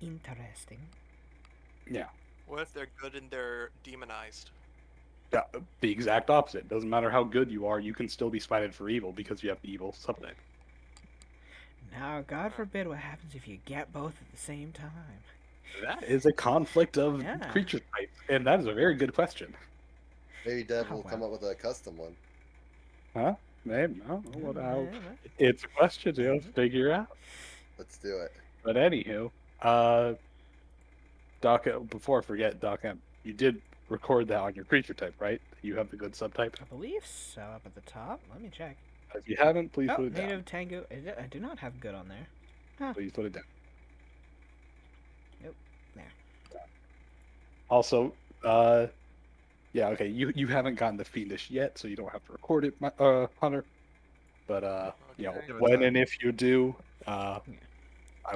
Interesting. Yeah. What if they're good and they're demonized? Yeah, the exact opposite. Doesn't matter how good you are, you can still be smited for evil because you have the evil subtype. Now, God forbid what happens if you get both at the same time. That is a conflict of Yeah. creature types, and that is a very good question. Maybe Dev Oh, will come wow. up with a custom one. Huh? Maybe, no, what, how, Yeah, it's a question you have to figure out. Let's do it. But anywho, Doc, before I forget, Doc M, you did record that on your creature type, right? You have the good subtype. I believe so. Up at the top. Let me check. If you haven't, please Oh, put it down. native tango. I do not have good on there. Please put it down. Nope. There. Also, yeah, okay, you haven't gotten the fiendish yet, so you don't have to record it, Hunter. But you know, Okay. Give it when time. and if you do, I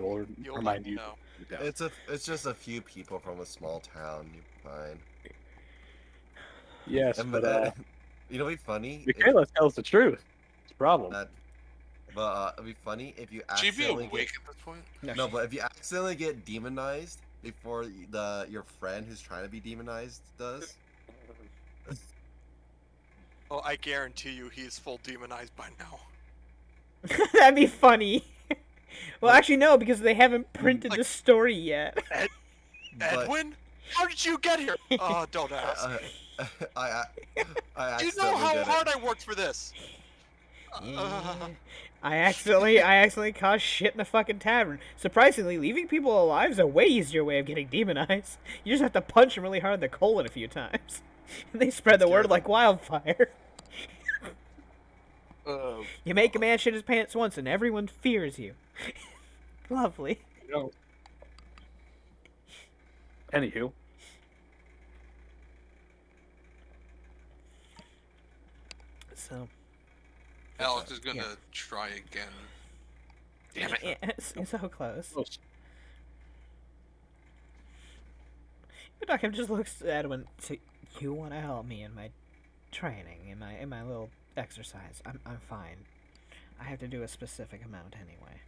will You'll remind let me you. know. Yeah. It's just a few people from a small town. You're fine. Yes, And, but you know, it'd be funny. Michaela tells the truth. It's a problem. It'd be funny if you Should be accidentally awake at this point. no, but if you accidentally get demonized before your friend who's trying to be demonized does. Oh, I guarantee you he's full demonized by now. That'd be funny. Well, But- actually, no, because they haven't printed Like- the story yet. But- Edwin? How did you get here? Oh, don't ask. I Do you know accidentally how did it. hard I worked for this? Yeah. I accidentally caused shit in the fucking tavern. Surprisingly, leaving people alive is a way easier way of getting demonized. You just have to punch them really hard in the colon a few times. And they spread the word like wildfire. You make a man shit his pants once and everyone fears you. Lovely. You know. Anywho, So, Alex is gonna Yeah. try again. Damn it. yeah, it's so close. close. But Doc just looks at Edwin. So you want to help me in my training, in my little exercise? I'm fine. I have to do a specific amount anyway.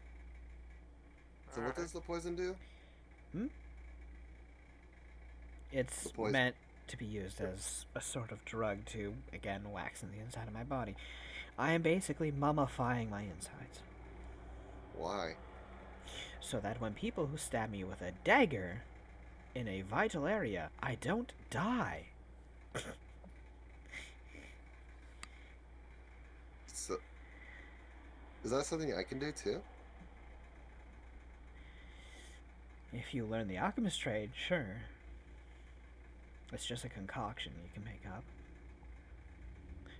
So what does the poison do? It's The poison- meant to be used as a sort of drug to, again, wax in the inside of my body. I am basically mummifying my insides. Why? So that when people who stab me with a dagger in a vital area, I don't die. So, is that something I can do too? If you learn the alchemist trade, sure. It's just a concoction you can make up.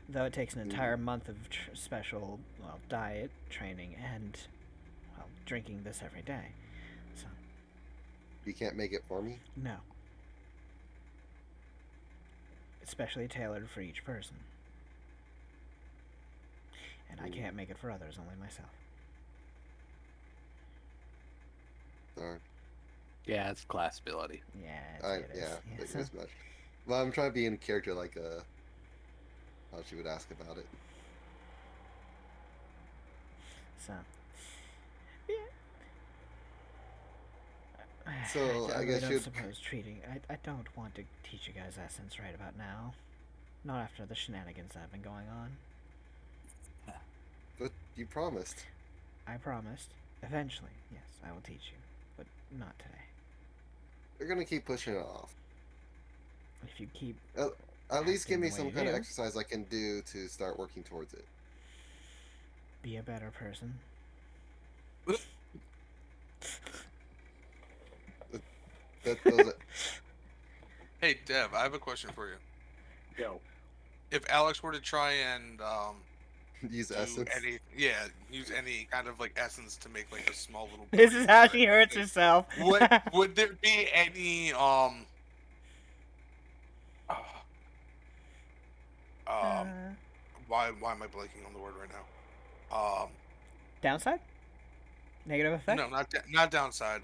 Though it takes an entire month of special, well, diet, training, and, well, drinking this every day. So, You can't make it for me? no. It's specially tailored for each person. And I can't make it for others, only myself. Darn. Yeah, it's class ability. Yeah, Like mismatch. Well, I'm trying to be in character like how she would ask about it. So, yeah. So, I really guess don't you'd- suppose treating. I don't want to teach you guys essence right about now. Not after the shenanigans that have been going on. But you promised. I promised. Eventually, yes, I will teach you, but not today. You're gonna keep pushing it off. If you keep At least acting give me the way some you kind of do. exercise I can do to start working towards it. be a better person. Those Hey, Dev, I have a question for you. Yo. If Alex were to try and use do essence. use any kind of like essence to make like a small little. This body is how or she hurts anything, herself. would there be any why am I blanking on the word right now? Downside? Negative effect? No, not downside.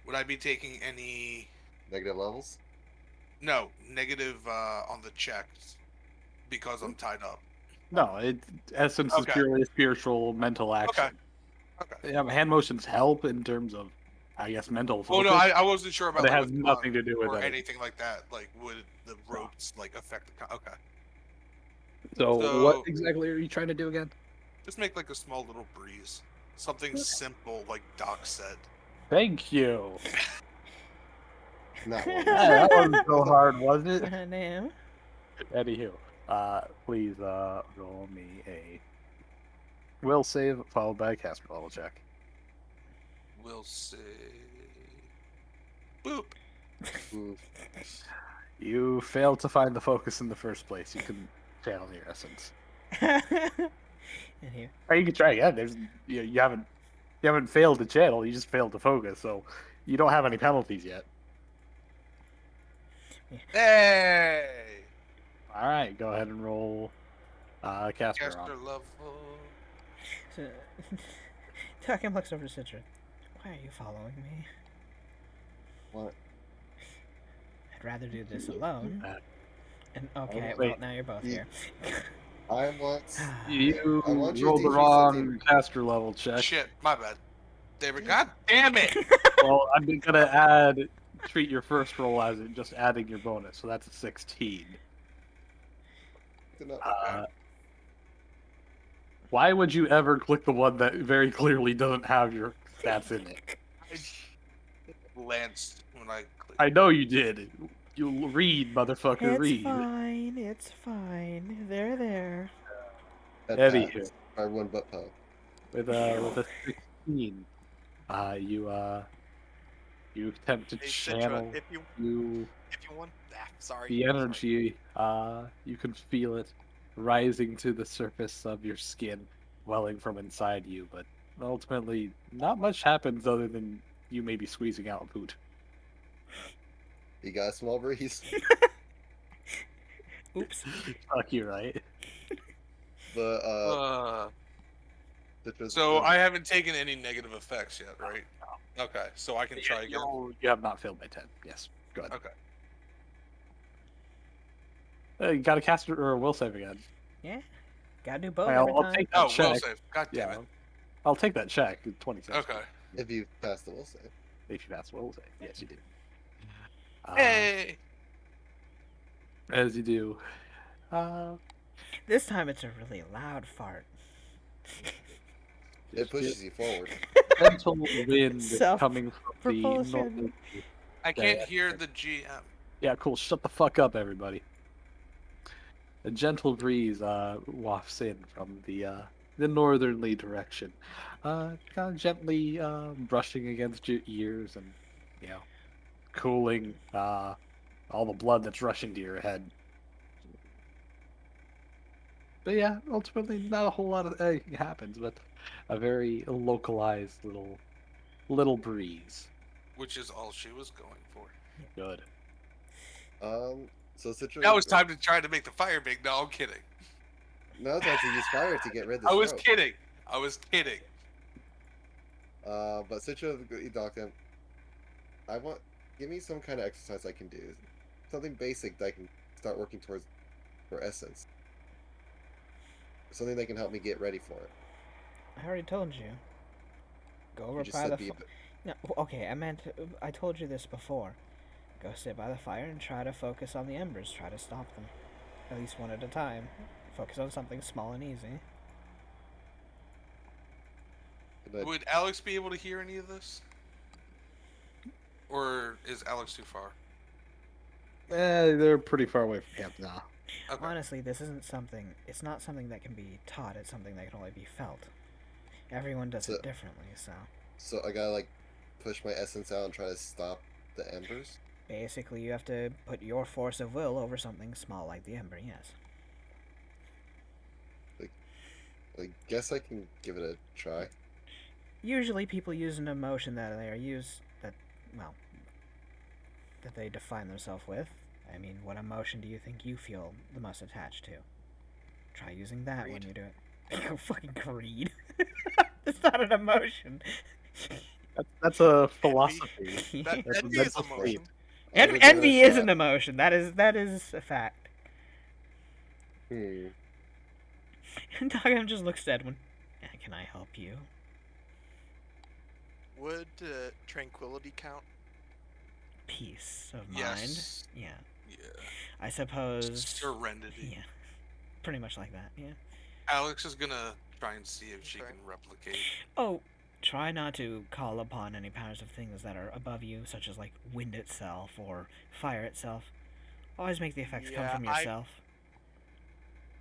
Would I be taking any Negative levels? negative on the checks because I'm tied up? No, essence is Okay. purely a spiritual mental action. Okay. Yeah, hand motions help in terms of, I guess, mental focus. Oh no, I wasn't sure about But it like, has with nothing tongue to do with or anything. anything like that. Like, would the ropes like affect the? Okay. So what exactly are you trying to do again? Just make like a small little breeze, something simple like Doc said. Thank you. Not Yeah, one. that wasn't so hard, wasn't it? No. Anywho, please roll me a will save followed by a caster level check. We'll say. Boop. Ooh. You failed to find the focus in the first place. You couldn't channel your essence. In here. Or you can try again. You haven't failed to channel. You just failed to focus. So you don't have any penalties yet. Hey. All right, go ahead and roll caster Caster on. level. So, Takim looks over to Citra. Why are you following me? What? I'd rather do this alone. And okay, wait. well now you're both You- here. I want. You I want you to rolled the teach me wrong something. caster level check. Shit, my bad. David, god damn it! Well, I'm gonna treat your first roll as just adding your bonus, so that's a 16. Why would you ever click the one that very clearly doesn't have your stats in it? I glanced when I clicked. I know you did. You read, motherfucker, It's read. fine. It's fine. They're there. At Anywho. that, everyone but Poe. With a 16, you attempt to Hey, channel Citra, if you want, sorry. the energy. You can feel it rising to the surface of your skin, welling from inside you. But ultimately, not much happens other than you maybe squeezing out a boot. You got a small breeze. Oops. Fuck you, right? But So I haven't taken any negative effects yet, right? Okay, so I can try again. You have not failed by 10. Yes. Go ahead. Okay. You got a caster or a will save again. Yeah. Gotta do both I'll every time. take that Oh, will check. save. God damn it. I'll take that check. 20 cents. Okay. if you pass the will save. If you pass will save. Yes, you do. Hey. As you do. This time it's a really loud fart. It pushes you forward. Gentle wind Self coming from the propulsion. north. I can't hear the GM. Yeah, cool. Shut the fuck up, everybody. A gentle breeze wafts in from the northerly direction, kind of gently brushing against your ears and you know, cooling all the blood that's rushing to your head. But yeah, ultimately, not a whole lot of happens, but a very localized little breeze. Which is all she was going for. Good. So Citra. Now it's time to try to make the fire big. No, I'm kidding. Now it's time to use fire to get rid of this I was rope. kidding. I was kidding. But Citra, you docked him. Give me some kind of exercise I can do. Something basic that I can start working towards for essence. Something that can help me get ready for it. I already told you. Go over You just by said the. be a bit. No, okay, I told you this before. Go sit by the fire and try to focus on the embers. Try to stop them, at least one at a time. Focus on something small and easy. Would Alex be able to hear any of this? Or is Alex too far? They're pretty far away from camp now. Okay. Honestly, this isn't something. It's not something that can be taught. It's something that can only be felt. Everyone does it differently, so. So I gotta push my essence out and try to stop the embers. Basically, you have to put your force of will over something small like the ember. Yes. I guess I can give it a try. Usually, people use an emotion that they define themselves with. I mean, what emotion do you think you feel the most attached to? Try using that Greed. when you do it. Fucking greed. It's not an emotion. That's a philosophy. That That's envy is a emotion. I'll give it a Envy is shot. an emotion. That is a fact. Hmm. And Dogam just looks at Edwin. Can I help you? Would tranquility count? Peace of mind. Yes. Yeah. Yeah. I suppose. Serenity. Yeah. Pretty much like that. Yeah. Alex is gonna try and see if she Okay. can replicate. Oh, try not to call upon any powers of things that are above you, such as like wind itself or fire itself. Always make the effects come Yeah, from yourself.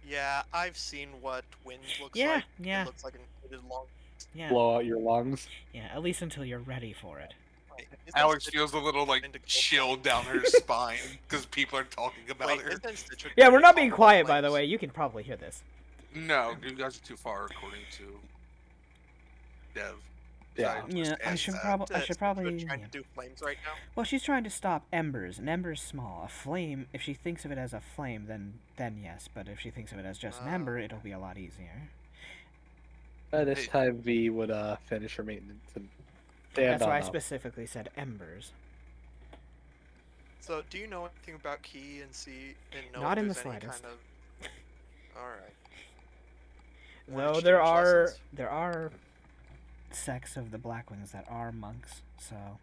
Yeah, I've seen what wind looks Yeah, like. yeah. It looks like an inflated lung. Yeah. Blow out your lungs. Yeah. At least until you're ready for it. Wait, isn't Alex Citra feels a little trying to go chill fly? down her spine because people are talking about Wait, her. isn't Citra Yeah, trying we're to not call being up quiet, by the flames? way. You can probably hear this. No, you guys are too far, according to Dev. Yeah. Yeah, I should Isn't, probably. Citra trying Yeah. to do flames right now? Well, she's trying to stop embers. An ember is small. A flame, if she thinks of it as a flame, then yes. But if she thinks of it as just an ember, it'll be a lot easier. By this Hey. time, V would finish her maintenance and stand That's on why I up. specifically said embers. So, do you know anything about Key and see and know Not if in the there's any slightest. kind of? All right. Though there are sects of the Blackwings that are monks, so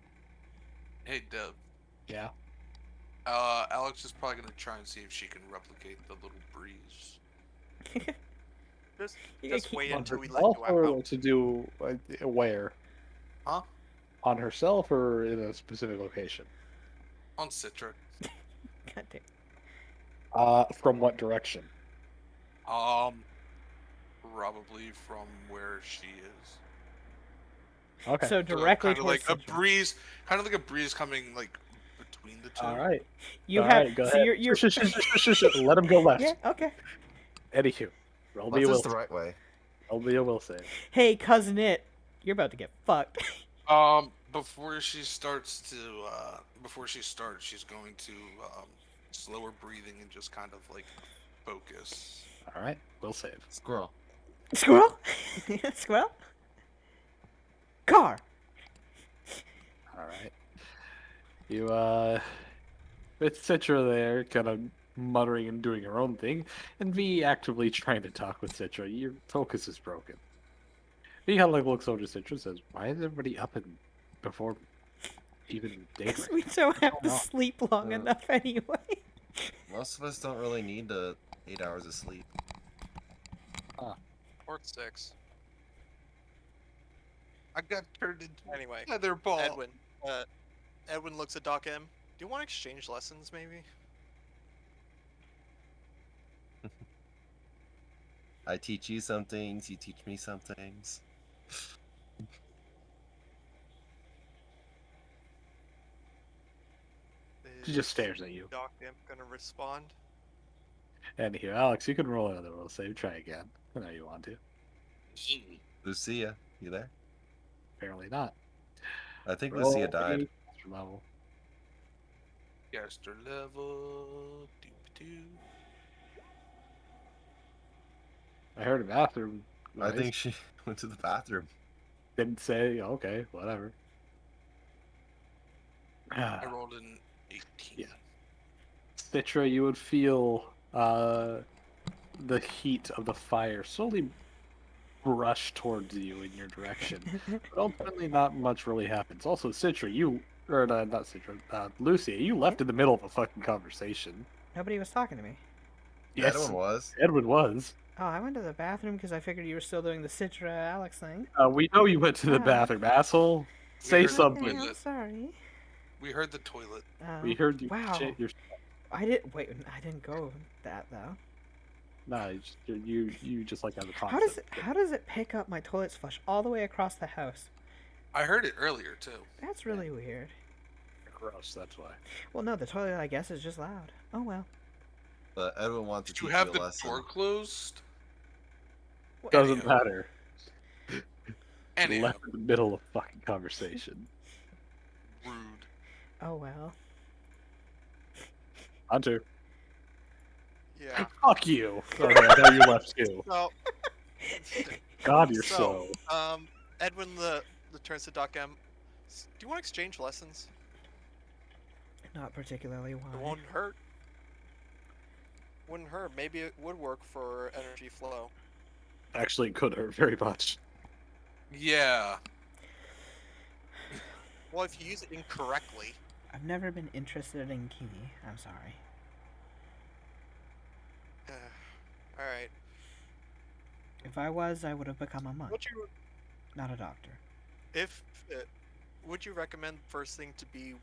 Hey, Dev. Yeah. Alex is probably gonna try and see if she can replicate the little breeze. Just wait On until we let herself you or out. to do where? Huh? On herself or in a specific location? On Citra. God damn. From what direction? Probably from where she is. Okay. So directly kind of towards like a Citra. breeze, coming like between the two. All right. You All have right, go so ahead. you're Shush. Let him go left. yeah okay. Anywho, roll me Left a will. is the right way. Roll me a will save. Hey, cousin, you're about to get fucked. Before she starts, she's going to slow her breathing and just kind of like focus. All right, will save. Squirrel. Squirrel, squirrel, car. All right. You with Citra there, kind of muttering and doing her own thing, and V actively trying to talk with Citra. Your focus is broken. V kind of looks over to Citra and says, "Why is everybody up and before even daybreak?" We don't have to no. sleep long enough anyway. Most of us don't really need 8 hours of sleep. Or 6. I got turned into Anyway, a feather ball. Edwin looks at Doc M. Do you want to exchange lessons, maybe? I teach you some things, you teach me some things. She just stares at you. Doc Imp gonna respond? And here, Alex, you can roll another will save. Try again. I know you want to. Lucia, you there? Apparently not. I think Roll Lucia died. a caster level. Caster level. Doo. I heard a bathroom. I noise. think she went to the bathroom. Didn't say. Okay, whatever. I rolled an 18. Yeah. Citra, you would feel the heat of the fire slowly brush towards you in your direction. But ultimately, not much really happens. Also, Citra, not Citra, Lucia, you left in the middle of a fucking conversation. Nobody was talking to me. Yes. That one was. Edwin was. Oh, I went to the bathroom because I figured you were still doing the Citra Alex thing. We know you went to the bathroom, asshole. Say heard something. Okay, I'm sorry. We heard the toilet. We heard you Wow. shit your. I didn't go that though. No, you just like have a How does it pick up my toilet's flush all the way across the house? I heard it earlier too. That's really weird. Gross. That's why. Well, no, the toilet I guess is just loud. Oh well. But Edwin wants to Did you teach have you a the lesson. door closed? Doesn't Anywho. matter. Anyhow, Left in the middle of fucking conversation. rude. Oh well. Hunter. Yeah. Fuck you. Okay, I know you left too. So, God, you're so, slow. Edwin the turns to Doc M. Do you want to exchange lessons? Not particularly It why. won't hurt. Wouldn't hurt. Maybe it would work for energy flow. Actually, it could hurt very much. Yeah. Well, if you use it incorrectly. I've never been interested in Ki. I'm sorry. All right. If I was, I would have become a monk, Would you, not a doctor. if, would you recommend first thing to be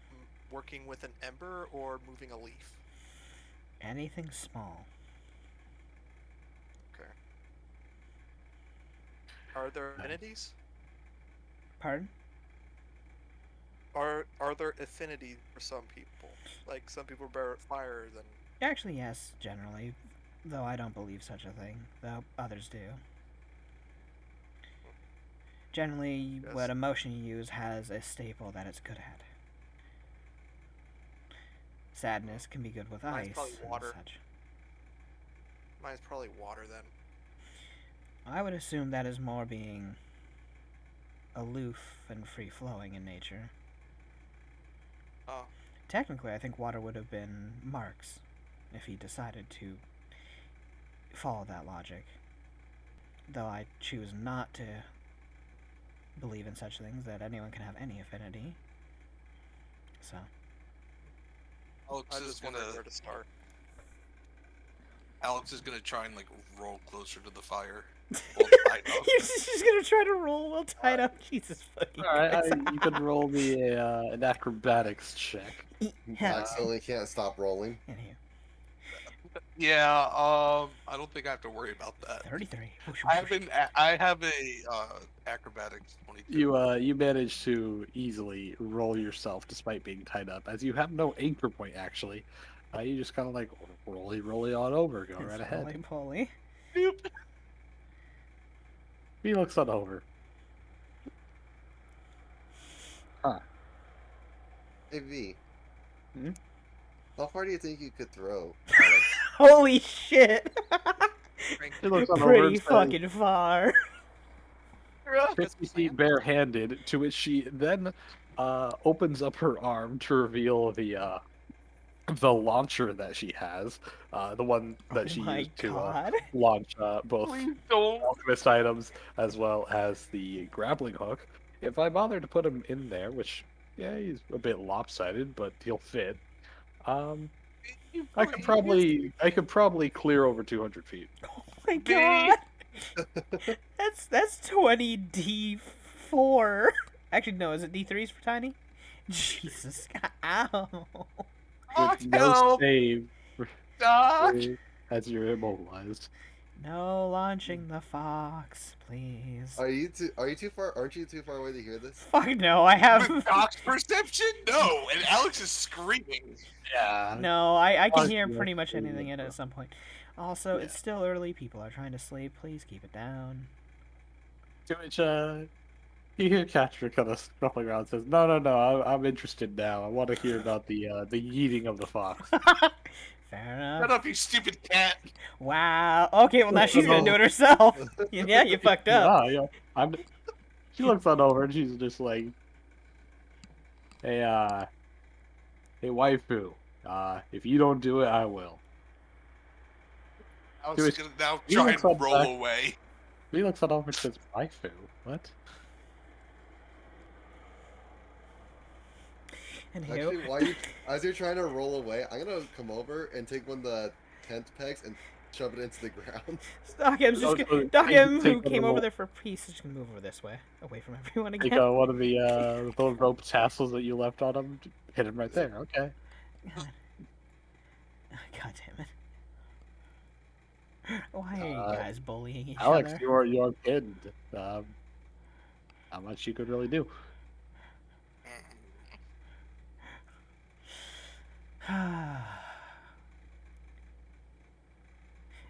working with an ember or moving a leaf? Anything small. Okay. Are there affinities? Pardon? Are there affinities for some people? Like some people are better at fire than. Actually, yes, generally. Though I don't believe such a thing, though others do. Generally, Yes. what emotion you use has a staple that it's good at. Sadness can be good with Mine's ice probably and water. such. Mine's probably water then. I would assume that is more being aloof and free-flowing in nature. Oh. Technically, I think water would have been Mark's if he decided to follow that logic. Though I choose not to believe in such things, that anyone can have any affinity. So, Alex I is just gonna wondered where to start. try and like roll closer to the fire. While tied up. he's just gonna try to roll while tied up. Jesus fucking Alright, Christ. you could roll me an acrobatics check. Accidentally can't stop rolling. In here. Yeah. I don't think I have to worry about that. 33. I have a acrobatics 22. You managed to easily roll yourself despite being tied up, as you have no anchor point actually. You just kind of like rolly on over, go right ahead. Roly-poly. He looks on over. Hey V. Hmm? How far do you think you could throw? Holy shit! He looks on over Pretty and says, fucking far. 50 feet barehanded, to which she then opens up her arm to reveal the launcher that she has, the one that she Oh my used to god. launch both Please don't. alchemist items as well as the grappling hook. If I bother to put him in there, which yeah, he's a bit lopsided, but he'll fit. I could probably clear over 200 feet. Oh my god. That's 20 D4. Actually, no, is it D3s for tiny? Jesus. Ow. With no Help! save Doc! as you're immobilized. No launching the fox, please. Are you too far? Aren't you too far away to hear this? Fuck no, I have. With Doc's perception? No, and Alex is screaming. Yeah. No, I can Fuck hear you, pretty much that's anything in it at some point. Also, it's Yeah. still early. People are trying to sleep. Please keep it down. To which, you hear Catcher kind of scuffling around and says, No, I'm interested now. I want to hear about the yeeting of the fox. Fair Shut enough. up, you stupid cat. Wow. Okay, well now she's gonna do it herself. Yeah, you fucked up. Yeah, she looks on over and she's just like, Hey, waifu, if you don't do it, I will. Alex is gonna now he try looks and up roll back. away. He looks on over and says, Waifu? What? And Actually, as you're trying to roll away, I'm gonna come over and take one of the tent pegs and shove it into the ground. Doc M's just Oh, gonna, so Doc take- M, take who one of came the over roll- there for peace, is just gonna move over this way, away from everyone Take again. one of the rope tassels that you left on him, hit him right there. Okay. God damn it! Why are you guys bullying each Alex, other? you're pinned. Not much you could really do.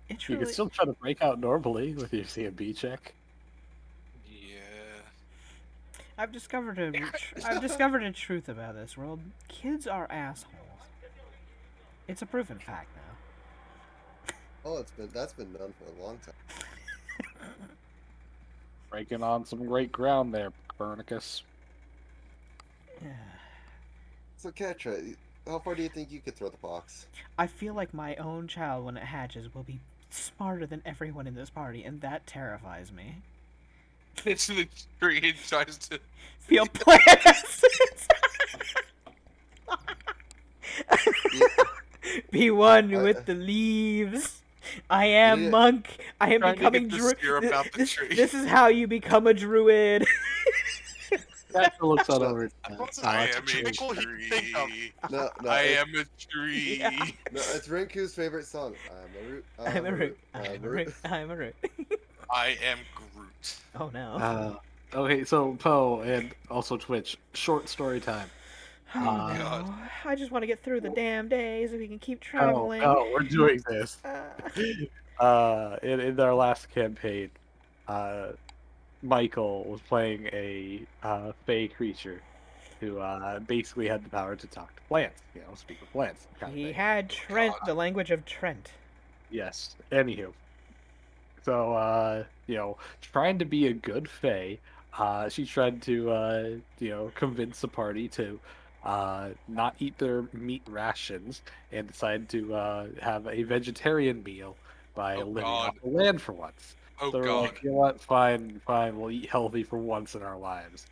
It's You really. can still try to break out normally with your CMB check. Yeah. I've discovered a truth about this world. Kids are assholes. It's a proven fact now. Oh, that's been known for a long time. Breaking on some great ground there, Copernicus. So, Katra, how far do you think you could throw the box? I feel like my own child, when it hatches, will be smarter than everyone in this party, and that terrifies me. It's in the tree and tries to. Feel plants. Be one with the leaves. I am Yeah. monk. I am Trying to becoming get the druid. syrup out the tree. This is how you become a druid. Catcher looks on over. I Alex, am a Typical he can think of. tree. No, I it's, am a tree. Yeah. no, it's Rinku's favorite song. I'm a root. I'm a root. I'm a root. I'm a root. I am Groot. Oh no. Okay, so Poe and also Twitch, short story time. Oh God. no. I just want to get through the damn day so we can keep Oh, traveling. we're doing this. Uh, In their last campaign, Michael was playing a fey creature who basically had the power to talk to plants, speak with plants. Kind of he thing. had Trent, the language of Trent. Yes. Anywho, so trying to be a good fae, she tried to convince the party to not eat their meat rations and decided to have a vegetarian meal by Oh, living God. off the land for once. Oh So we're God. like, you know what? Fine, we'll eat healthy for once in our lives.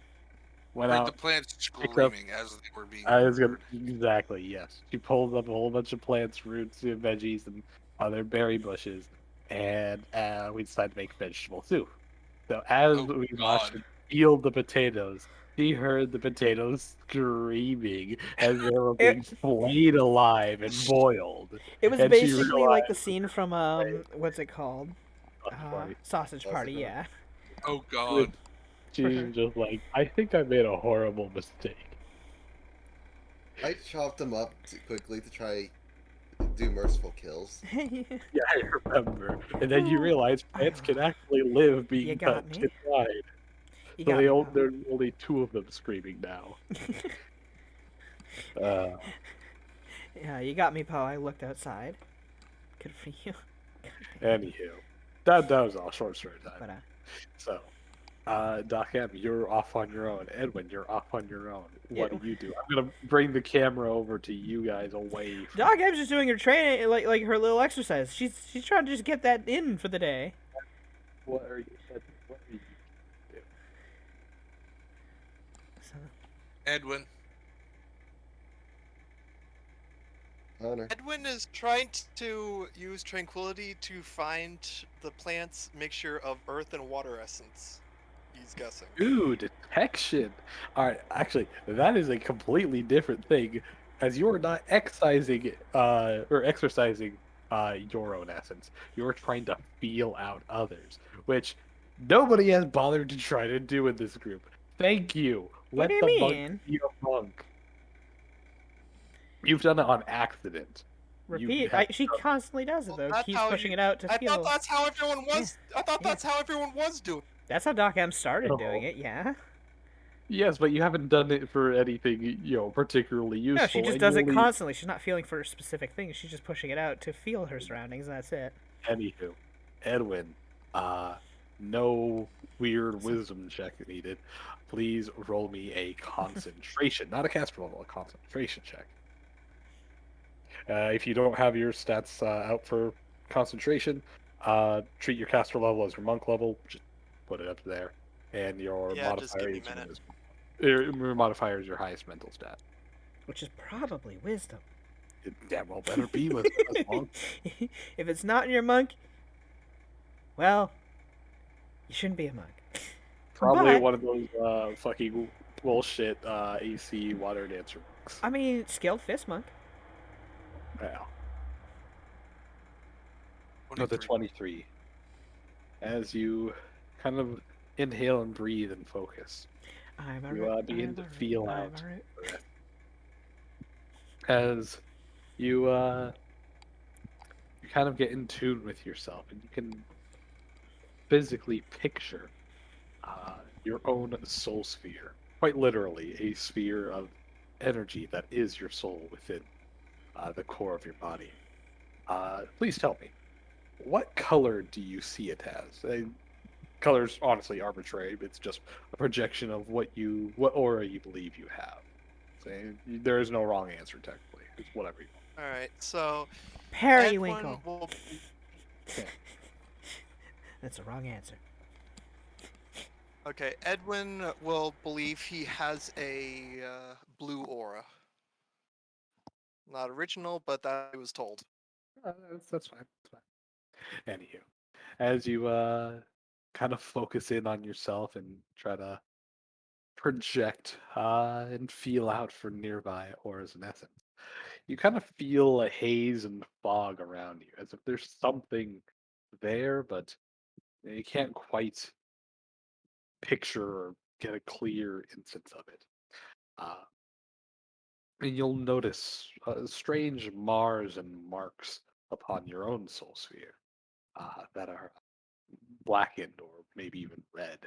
Went Heard out. the plants picked up- screaming as they were being I was gonna murdered. exactly yes. She pulled up a whole bunch of plants, roots, and veggies, and other berry bushes, and we decided to make vegetable soup. So as Oh, we watched God. her peel the potatoes, she heard the potatoes screaming as they were being flayed alive and boiled. It was And she basically like the realized- scene from what's it called? Funny. Sausage Party. Party. Yeah. Oh God. She's just like, I think I made a horrible mistake. I chopped them up quickly to try do merciful kills. Yeah, I remember. And then you realize plants can actually live You being got touched me. inside. You So got me, pal. there's only two of them screaming now. Yeah, you got me, Poe. I looked outside. Good for you. Anywho, that was all short story time. But So, Doc M, you're off on your own. Edwin, you're off on your own. What Yeah. do you do? I'm gonna bring the camera over to you guys away. From... Doc M's just doing her training, like her little exercise. She's trying to just get that in for the day. What are you? What are you? So, Edwin. Honor. Edwin is trying to use tranquility to find the plant's mixture of earth and water essence. He's guessing. Ooh, detection. All right, actually, that is a completely different thing, as you are not excising or exercising your own essence. You're trying to feel out others, which nobody has bothered to try to do in this group. Thank you. What do Let you the monk mean? be a monk. You've done it on accident. You Repeat. have She done constantly does it Well, though. that's Keeps how pushing you. it out to I thought feel. that's how everyone Yeah, was. I thought yeah. that's how everyone was doing. That's how Doc M started doing No. it. Yeah. Yes, but you haven't done it for anything, particularly No, she useful, just and you does it only. constantly. She's not feeling for specific things. She's just pushing it out to feel her surroundings. And that's it. Anywho, Edwin, uh, no weird wisdom check needed. Please roll me a concentration, not a caster level, a concentration check. If you don't have your stats out for concentration, treat your caster level as your monk level. Just put it up there, and your Yeah, just modifier give me is a minute. your modifier is your highest mental stat. Which is probably wisdom. It damn well better be with as long. If it's not in your monk, well, you shouldn't be a monk. Probably But one of those fucking bullshit AC water dancer books. I mean, skilled fist monk. Well, with the 23. As you kind of inhale and breathe and focus, I'm a you root. begin I'm to a root. feel I'm out a root. the rest. As you kind of get in tune with yourself, and you can physically picture your own soul sphere. Quite literally, a sphere of energy that is your soul within the core of your body. Please tell me, what color do you see it as? Color's honestly arbitrary. It's just a projection of what aura you believe you have. So, there is no wrong answer technically. It's whatever you All right, so Edwin Periwinkle. will. want. That's the wrong answer. Okay, Edwin will believe he has a blue aura. Not original, but that he was told. That's fine. That's fine. Anywho, as you kind of focus in on yourself and try to project and feel out for nearby auras and essence, you kind of feel a haze and fog around you, as if there's something there, but you can't quite picture or get a clear instance of it. Uh, and you'll notice strange Mars and marks upon your own soul sphere that are blackened or maybe even red.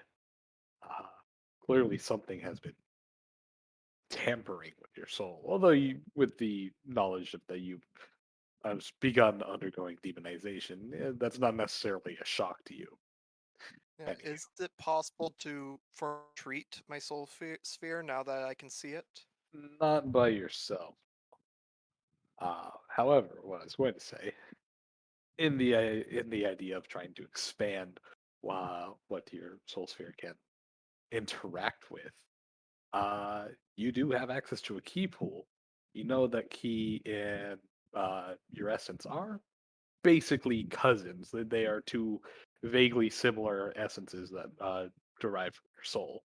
Uh, Clearly, something has been tampering with your soul. Although, with the knowledge that you've begun undergoing demonization, that's not necessarily a shock to you. Yeah, Anyhow, is it possible to treat my soul sphere now that I can see it? not by yourself. However, what I was going to say, in the idea of trying to expand what your soul sphere can interact with, you do have access to a key pool. You know that key and your essence are basically cousins. They are two vaguely similar essences that derive from your soul.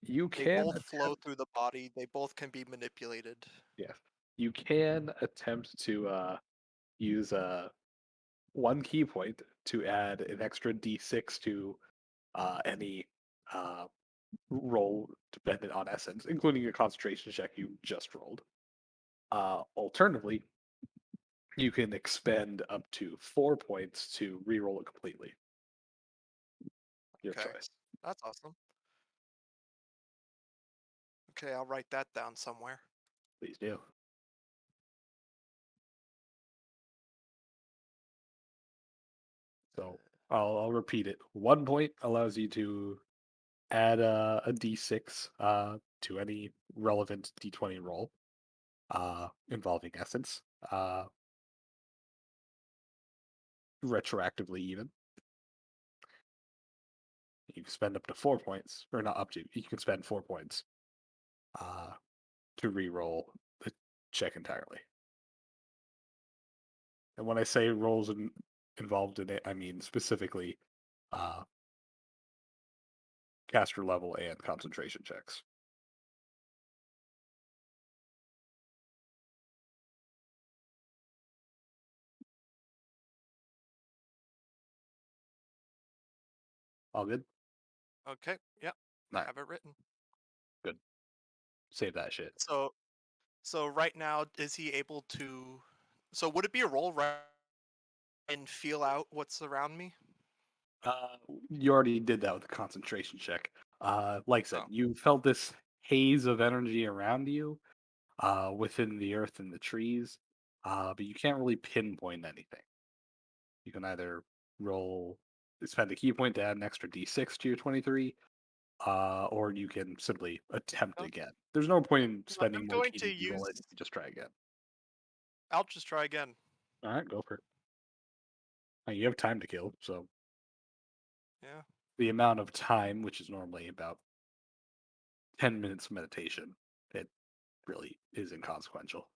You They can both flow attempt, through the body. They both can be manipulated. yes, you can attempt to use one key point to add an extra d6 to any uh, roll dependent on essence, including a concentration check you just rolled. Alternatively, you can expend up to 4 points to re-roll it completely. Your Okay, choice. that's awesome. Okay, I'll write that down somewhere. Please do. So I'll repeat it. 1 point allows you to add a d6 to any relevant d20 roll involving essence, retroactively even. You can spend up to 4 points, or not up to. You can spend 4 points uh, to re-roll the check entirely. And when I say roles involved in it, I mean specifically uh, caster level and concentration checks. All good? Okay. Yep. All right, Have it written. good. Save that shit. So right now, is he able to? So would it be a roll right and feel out what's around me? Uh, you already did that with the concentration check. Like I said, Oh, you felt this haze of energy around you, within the earth and the trees, but you can't really pinpoint anything. You can either roll, spend a key point to add an extra d6 to your 23, or you can simply attempt well, again. There's no point in I'm spending more going key to to re-roll use. it. You just try again. I'll just try again. All right, go for it. You have time to kill, so Yeah. the amount of time, which is normally about 10 minutes of meditation, it really is inconsequential.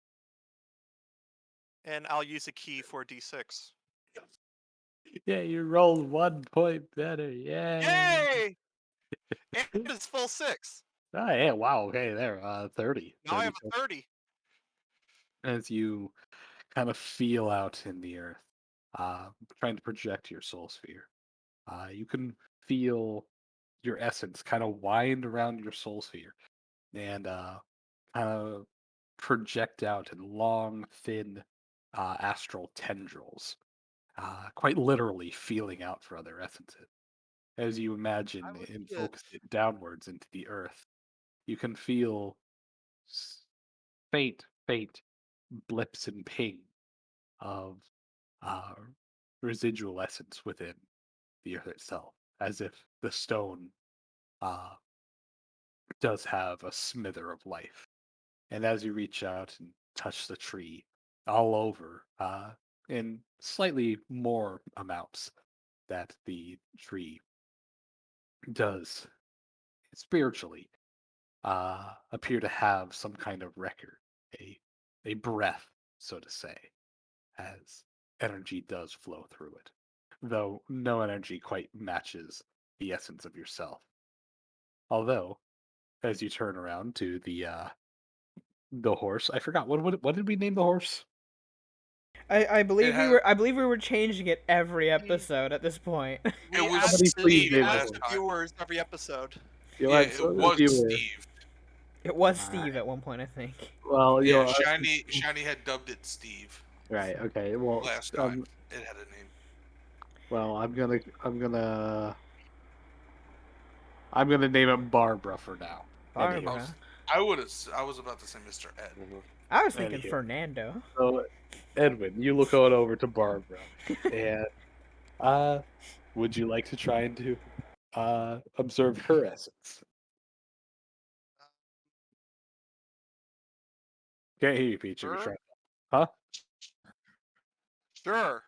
And I'll use a key for D6. Yeah, you rolled 1 point better. Yay! Yay! And it's full 6. Oh, yeah, wow. Okay, there. 30. Now I 30 have total. a 30. As you kind of feel out in the earth, uh, trying to project your soul sphere. You can feel your essence kind of wind around your soul sphere and kind of project out in long, thin astral tendrils, quite literally feeling out for other essences. As you I imagine would and get. focus it downwards into the earth, you can feel s- faint blips and ping of uh, residual essence within the earth itself, as if the stone uh, does have a smither of life. And as you reach out and touch the tree, all over, in slightly more amounts that the tree does spiritually, appear to have some kind of record, a a breath, so to say, as energy does flow through it, though no energy quite matches the essence of yourself. Although, as you turn around to the horse, I forgot what did we name the horse? I It believe we had were I believe we were changing it every We, episode at this point. it we was add Somebody please Steve we name the add last horse. time. viewers every episode. You Yeah, had it so the was viewer. Steve. It was All right. Steve at one point, I think. Well, Yeah, us Shiny had dubbed it Steve right. Okay. Well, last time. It had a name. well, I'm gonna name it Barbara for now. I Anywho, Barbara. was I was about to say Mr. Ed. Hmm. I was thinking anywho. Fernando. So, Edwin, you look on over to Barbara, and uh, would you like to try and to observe her essence? Can't hear you, Peach. If you're Sure. trying, huh? Sure.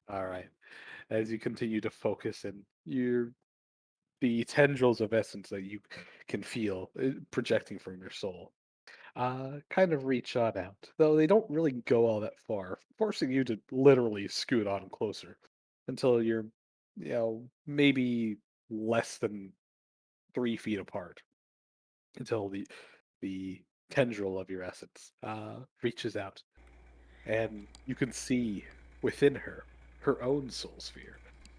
All right. As you continue to focus, and the tendrils of essence that you can feel projecting from your soul, kind of reach on out, though they don't really go all that far, forcing you to literally scoot on closer until you're, maybe less than 3 feet apart, until the tendril of your essence reaches out, and you can see within her own soul sphere,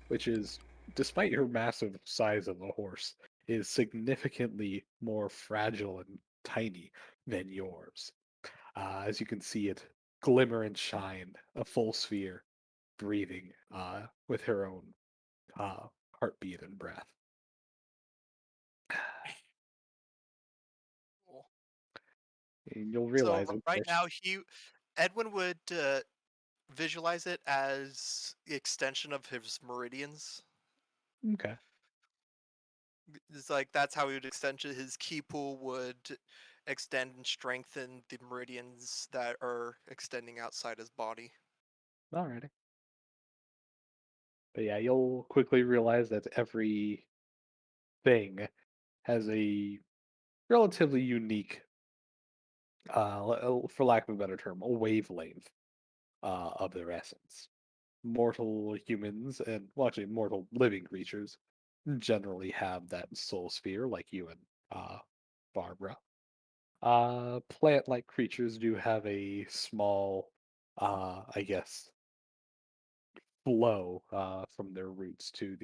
which is, despite her massive size of a horse, is significantly more fragile and tiny than yours. As you can see it glimmer and shine, a full sphere, breathing with her own heartbeat and breath. Cool. And you'll So realize, of right course. now, Edwin would visualize it as the extension of his meridians. Okay. It's like that's how he would extend it. His key pool would extend and strengthen the meridians that are extending outside his body. Alrighty. But yeah, you'll quickly realize that every thing has a relatively unique, for lack of a better term, a wavelength of their essence. Mortal humans and, well, actually, mortal living creatures generally have that soul sphere, like you and Barbara. Plant-like creatures do have a small, I guess, flow from their roots to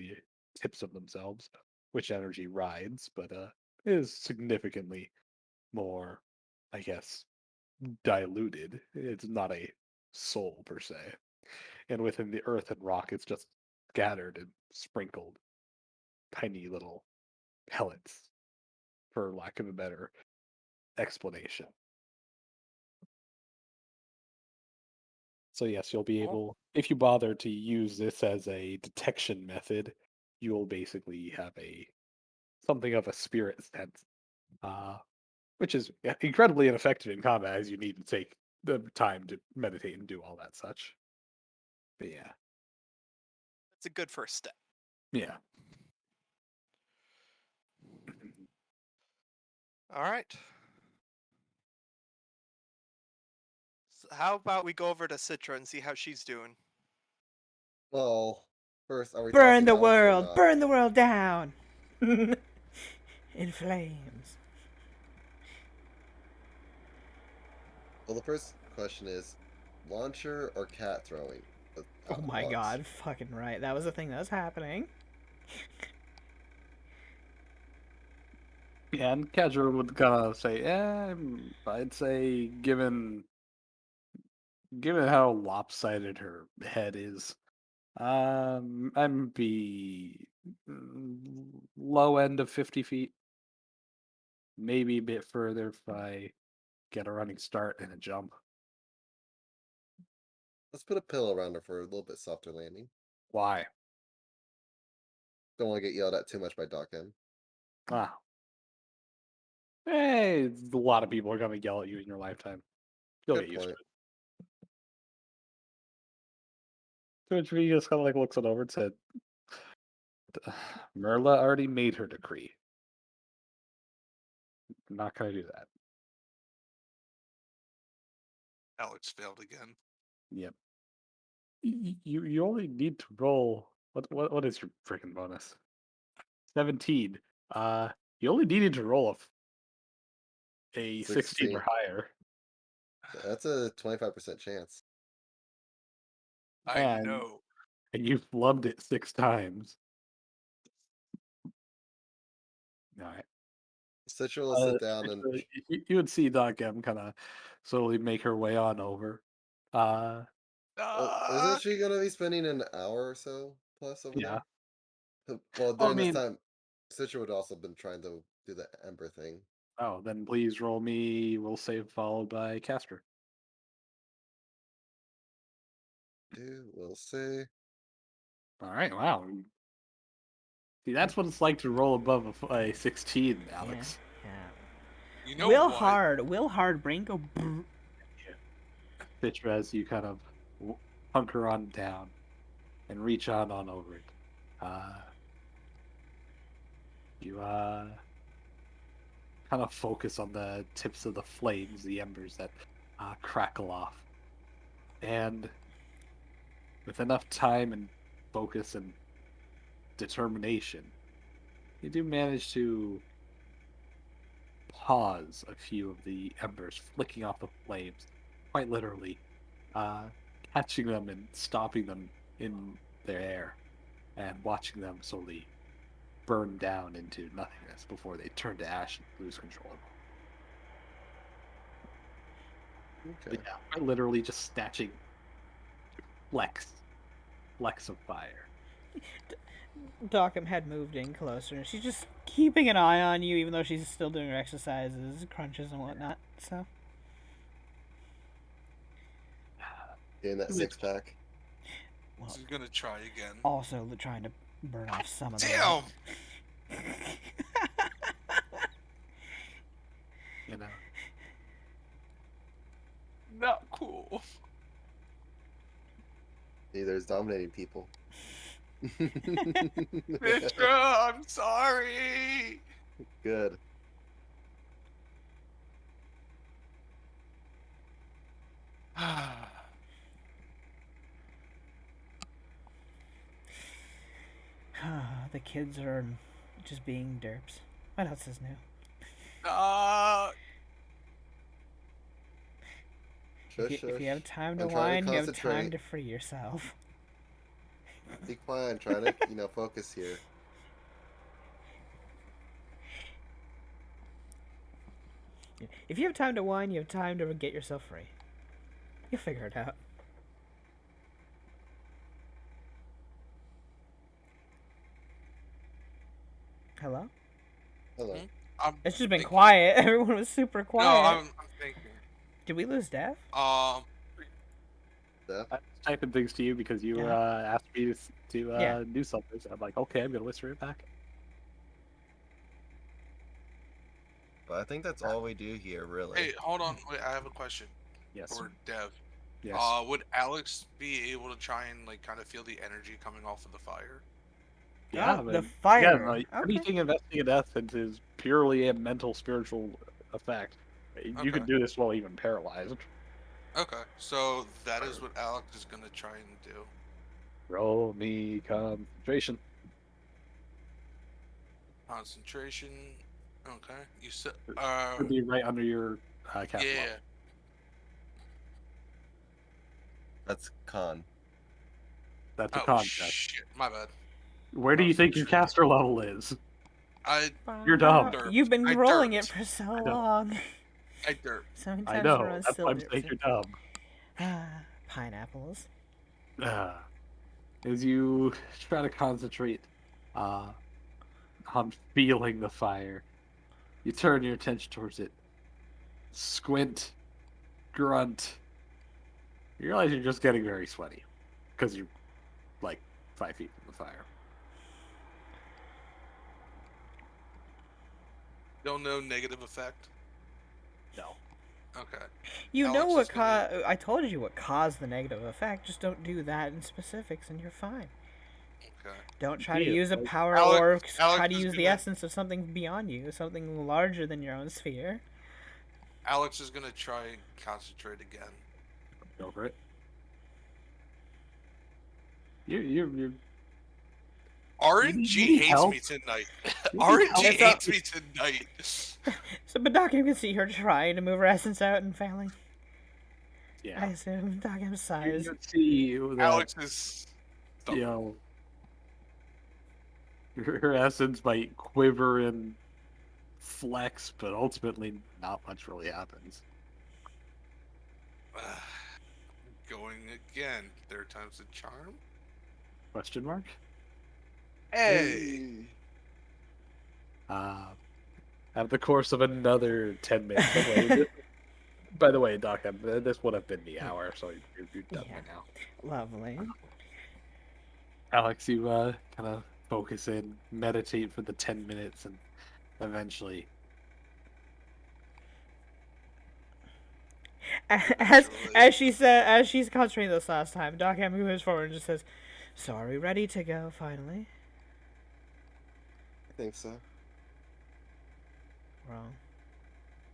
tips of themselves, which energy rides, but is significantly more, I guess, diluted. It's not a soul per se. And within the earth and rock, it's just scattered and sprinkled, tiny little pellets, for lack of a better explanation. So yes, you'll be Cool. able, if you bother to use this as a detection method, you will basically have a something of a spirit sense, uh, which is incredibly ineffective in combat, as you need to take the time to meditate and do all that such. But yeah, It's a good first step. yeah. All right. So how about we go over to Citra and see how she's doing? Well, first, are we Burn tossing the Alex or world! not? Burn the world down! In flames. Well, the first question is launcher or cat throwing? Oh my Alex. god, fucking right. That was the thing that was happening. Yeah, and Kedra would kind of say, I'd say given how lopsided her head is, I'm be low end of 50 feet, maybe a bit further if I get a running start and a jump. Let's put a pillow around her for a little bit softer landing. Why? Don't want to get yelled at too much by Doc M. Ah, hey, a lot of people are gonna yell at you in your lifetime. You'll Good get used to point. it. So he just kind of like looks it over and said, Merla already made her decree. I'm not gonna do that. Alex failed again. Yep. You only need to roll. What is your freaking bonus? 17. Uh, you only needed to roll a 16 or 16. higher, That's a 25% chance. I and know. you flubbed it 6 times. All right. Citra will sit down and. So you would see Doc M kind of slowly make her way on over. Uh, Well, isn't Ah! she going to be spending an hour or so plus over yeah. there? Well, Well, I during this mean, time, Citra would also been trying to do the Ember thing. oh, then please roll me. We'll save followed by caster. We'll see. All right. Wow. See, that's what it's like to roll above a 16, Yeah, Alex. yeah. You know what? Will hard brain go brr. Citra, as you kind of hunker on down and reach on over it. Uh, you kind of focus on the tips of the flames, the embers that crackle off. And with enough time and focus and determination, you do manage to pause a few of the embers flicking off the flames, quite literally, uh, catching them and stopping them in their air, and watching them slowly burn down into nothingness before they turn to ash and lose control. Okay. But yeah, quite literally just snatching flecks of fire. Dockham had moved in closer, and she's just keeping an eye on you, even though she's still doing her exercises, crunches, and whatnot. So, Getting that It's- 6-pack. well, She's gonna try again. also trying to burn off some of the. Damn! You know, Not cool. See, there's dominating people. Mitra, I'm sorry. Good. The kids are just being derps. What else is new? Shush, If shush. you have time to I'm trying to whine, you have time concentrate. to free yourself. Be quiet. I'm trying to, focus here. If you have time to whine, you have time to get yourself free. You'll figure it out. Hello? Hello. I'm It's just been thinking. quiet. Everyone was super No, quiet. I'm thinking. Did we lose Dev? Steph? I was typing things to you because you Yeah. asked me to Yeah. do something. So I'm like, okay, I'm gonna whisper it back. But I think that's all we do here, really. Hey, hold on. Wait, I have a question Yes. for Dev. Yes. Would Alex be able to try and like kind of feel the energy coming off of the fire? Yeah, The but fire. again, like, Okay. anything investing in essence is purely a mental, spiritual effect. You Okay. can do this while even paralyzed. Okay, so that is what Alex is gonna try and do. Roll me concentration. Concentration. Okay, you said. Should be right under your cast level. Yeah. That's con. That's a Oh con check. shit, my bad. Where do you think your caster level is? You're dumb. derped. You've been I rolling it derped. for so I know. long. I derped. So many I times know. everyone's That's still why I'm saying derping. you're dumb. Pineapples. As you try to concentrate on feeling the fire, you turn your attention towards it. Squint, grunt. You realize you're just getting very sweaty because you're like 5 feet from the fire. Don't know negative effect. No. Okay. You Alex know what is gonna- I told you what caused the negative effect. Just don't do that in specifics, and you're fine. Okay. Don't try to Yeah, use a like- power Alex- or Alex try to is use the gonna- essence of something beyond you, something larger than your own sphere. Alex is gonna try and concentrate again. Go for it. You're RNG need hates help? me tonight. need RNG help? hates me tonight. So, but Doc, you can see her trying to move her essence out and failing. I yeah. assume Doc You sighs. can see that Alex is. you know her essence might quiver and flex, but ultimately not much really happens. Going again. Third time's a charm. Question mark? Hey. At the course of another 10 minutes. By the way, Doc, this would have been the hour, so you're done Yeah. by now. Lovely. Alex, you kind of focus in, meditate for the 10 minutes, and eventually As she said, as she's concentrating this last time, Doc Hammond moves forward and just says, "So are we ready to go? Finally." I think so. Wrong.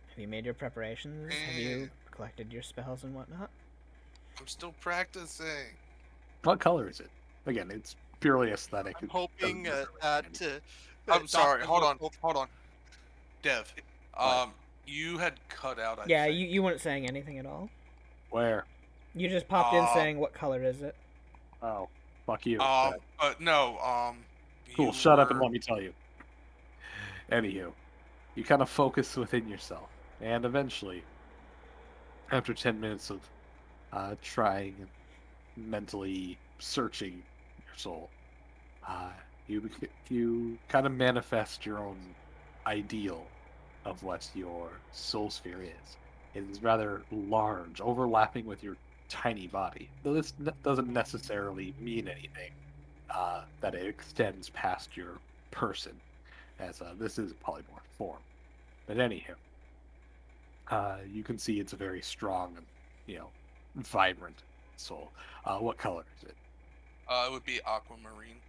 Have you made your preparations? Have you collected your spells and whatnot? I'm still practicing. what color is it? Again, it's purely aesthetic. I'm It hoping doesn't that. I'm sorry. Doc Hold on. will- Hold on. Dev. What? You had cut out. I Yeah, think. you weren't saying anything at all. Where? You just popped in Uh, saying, "What color is it?" Oh, fuck you. No. Cool, you shut up and were- let me tell you. Anywho, you kind of focus within yourself, and eventually, after 10 minutes of trying and mentally searching your soul, you kind of manifest your own ideal of what your soul sphere is. It is rather large, overlapping with your tiny body. Though this doesn't necessarily mean anything that it extends past your person, as this is polymorph form. But anywho, you can see it's a very strong and vibrant soul. What color is it? It would be aquamarine.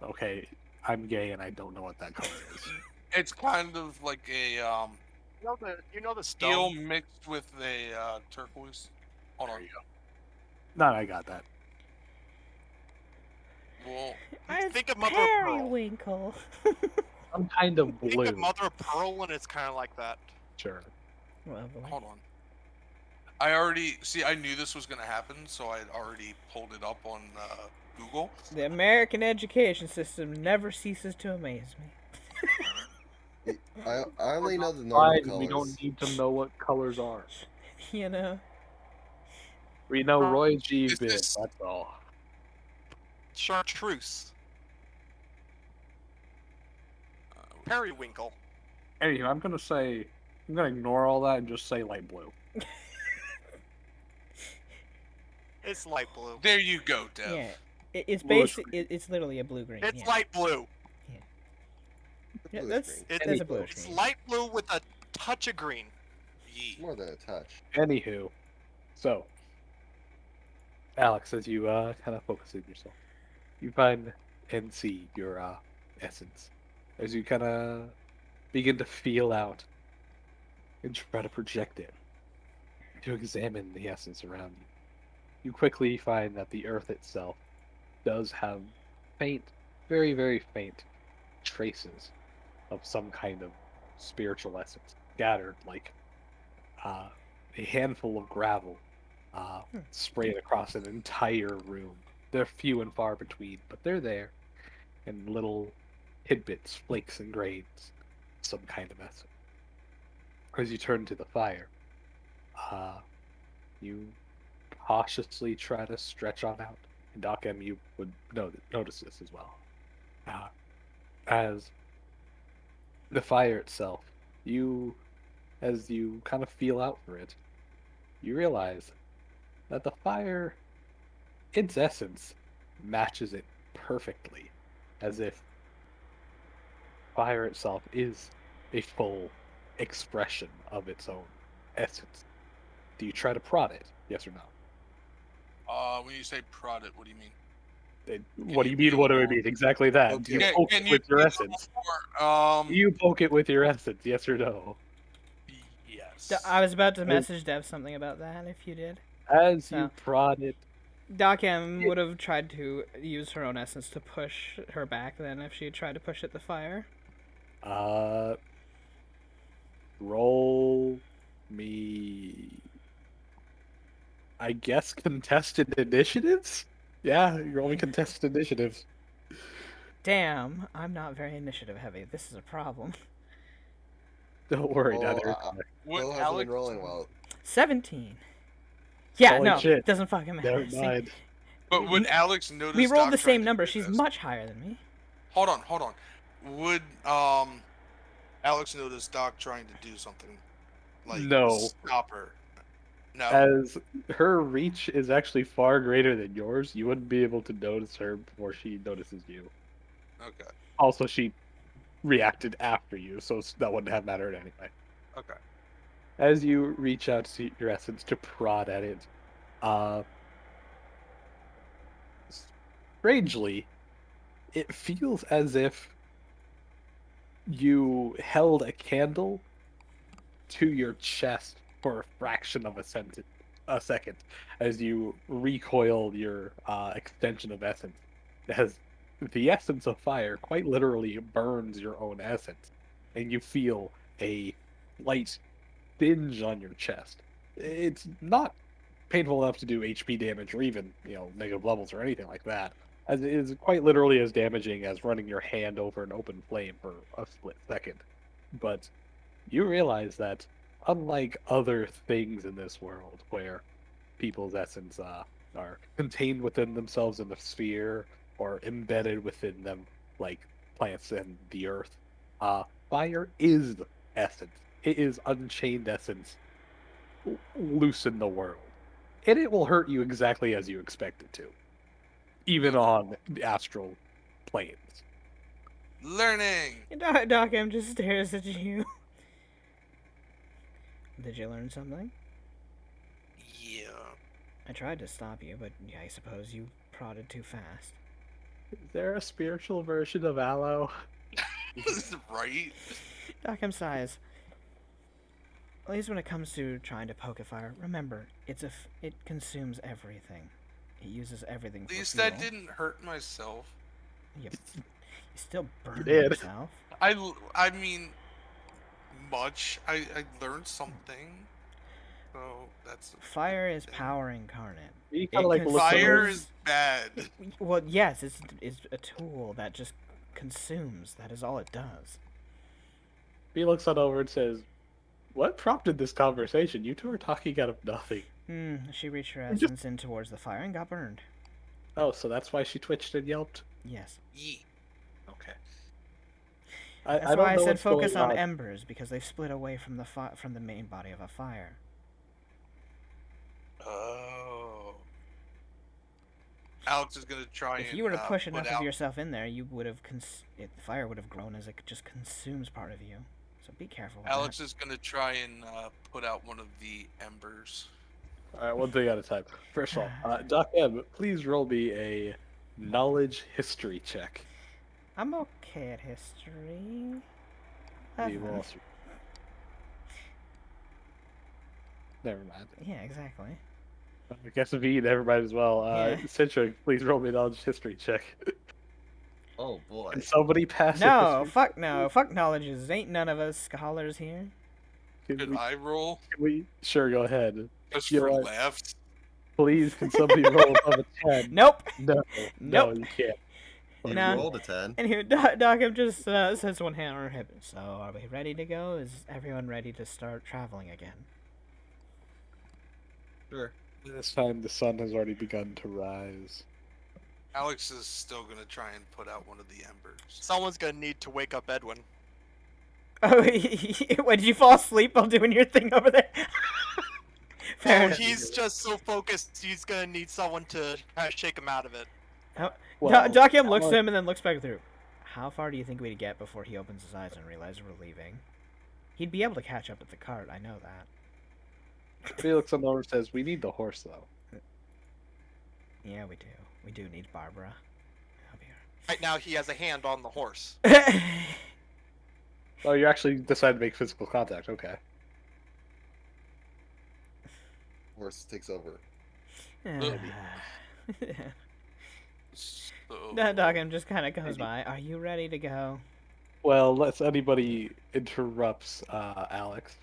Okay, I'm gay and I don't know what that color is. It's kind of like a You know the steel stone. mixed with a turquoise. Hold There on. you go. No, I got that. Well, It's think of Mother of Pearl. Periwinkle. I'm kind of Think blue. of Mother of Pearl, and it's kind of like that. Sure. Lovely. hold on. I already see. I knew this was gonna happen, so I had already pulled it up on Google. The American education system never ceases to amaze me. I only know the normal Fine, colors. we don't need to know what colors are. You know. We know Roy G. This Biv, is- that's all. Chartreuse. Periwinkle. Anywho, I'm gonna ignore all that and just say light blue. It's light blue. There you go, Dev. Yeah. It's Bluish basic. It's literally a blue green. It's Yeah. light blue. Yeah, Bluish that's green. It- that's a bluish It's green. light blue with a touch of green. Yee. More than a touch. Anywho, so Alex, as you kind of focus in yourself, you find and see your essence as you kind of begin to feel out and try to project it to examine the essence around you. You quickly find that the earth itself does have faint, very, very faint traces of some kind of spiritual essence scattered like a handful of gravel sprayed across an entire room. They're few and far between, but they're there in little tidbits, flakes, and grains, some kind of essence. As you turn to the fire, you cautiously try to stretch on out. And Doc M, you would notice this as well. As the fire itself, as you kind of feel out for it, you realize that the fire, its essence, matches it perfectly, as if fire itself is a full expression of its own essence. Do you try to prod it? Yes or no? When you say prod it, what do you mean? What do you mean? What do I mean? Exactly that. Okay. You Can- poke can it you with your be a essence. little more, You poke it with your essence, yes or no? yes. I was about to message Dev something about that. If you did, As So- you prod it, Doc M would have tried to use her own essence to push her back. Then, if she had tried to push at the fire. roll me, I guess, contested initiatives? Yeah, you're rolling contested initiatives. Damn, I'm not very initiative heavy. This is a problem. Don't worry, Oh, neither. Would Phil hasn't Alex been rolling well. 17. Yeah, Holy no, shit. doesn't fucking matter. Never See? mind. But would Alex notice? We rolled Doc the trying same to number. do She's this? much higher than me. Hold on. Would Alex notice Doc trying to do something? Like No. stop her. No. As her reach is actually far greater than yours, you wouldn't be able to notice her before she notices you. Okay. Also, she reacted after you, so that wouldn't have mattered anyway. Okay. As you reach out to your essence to prod at it, strangely, it feels as if you held a candle to your chest for a fraction of a second, as you recoil your extension of essence. As the essence of fire quite literally burns your own essence, and you feel a light binge on your chest. It's not painful enough to do HP damage or even, negative levels or anything like that. As it is quite literally as damaging as running your hand over an open flame for a split second. But you realize that, unlike other things in this world where people's essence are contained within themselves in the sphere or embedded within them, like plants and the earth, fire is essence. It is unchained essence loose in the world. And it will hurt you exactly as you expect it to, even on the astral planes. Learning. Doc M just stares at you. Did you learn something? Yeah. I tried to stop you, but yeah, I suppose you prodded too fast. Is there a spiritual version of aloe? Right. Doc M sighs. At least when it comes to trying to poke a fire, remember, it consumes everything. It uses everything At for least fuel. that didn't hurt myself. You still burn did. yourself. I mean, much. I learned something. So that's Fire is power incarnate. You kind of like consumes- look fire over- is bad. Well, yes, it's a tool that just consumes. That is all it does. He looks on over and says, "What prompted this conversation? You two are talking out of nothing." She reached her Just- essence in towards the fire and got burned. Oh, so that's why she twitched and yelped? Yes. Yee. Okay. That's I don't why I know said what's focus going on embers, because they've split away from the main body of a fire. Oh. Alex is gonna try If and you were to push put enough of out- yourself in there, you would have the fire would have grown as it just consumes part of you. So be careful with Alex is gonna try and put out one of the embers. All right, one thing at a time. First of all, Doc M, please roll me a knowledge history check. that. I'm okay at history. You will also- Never mind. Yeah, exactly. I guess V, never mind as well. Yeah. Citra, please roll me a knowledge history check. Oh boy. Can somebody pass a No, history- fuck no. Fuck knowledges. Ain't none of us scholars here. Can Could we, I roll? can we- Sure, go ahead. Just You for know what? laughs. Please, can somebody roll above a 10? Nope. No, Nope. you can't. You Nah. rolled a 10. Anyway, Doc just sets one hand on her hip. So, are we ready to go? Is everyone ready to start traveling again? Sure. This time the sun has already begun to rise. Alex is still gonna try and put out one of the embers. Someone's gonna need to wake up Edwin. Oh, when did you fall asleep while doing your thing over there? Fair Oh, enough. he's just so focused. He's gonna need someone to kind of shake him out of it. Doc M looks at him and then looks back through. How far do you think we'd get before he opens his eyes and realizes we're leaving? He'd be able to catch up at the cart, I know that. Felix on over and says, "We need the horse, though." Yeah, we do. We do need Barbara. I'll be Right now, he has a hand on the horse. here. Oh, you actually decided to make physical contact. Okay. Horse takes over. So Doc M just kind of goes by. Are you ready to go? Well, unless anybody interrupts Alex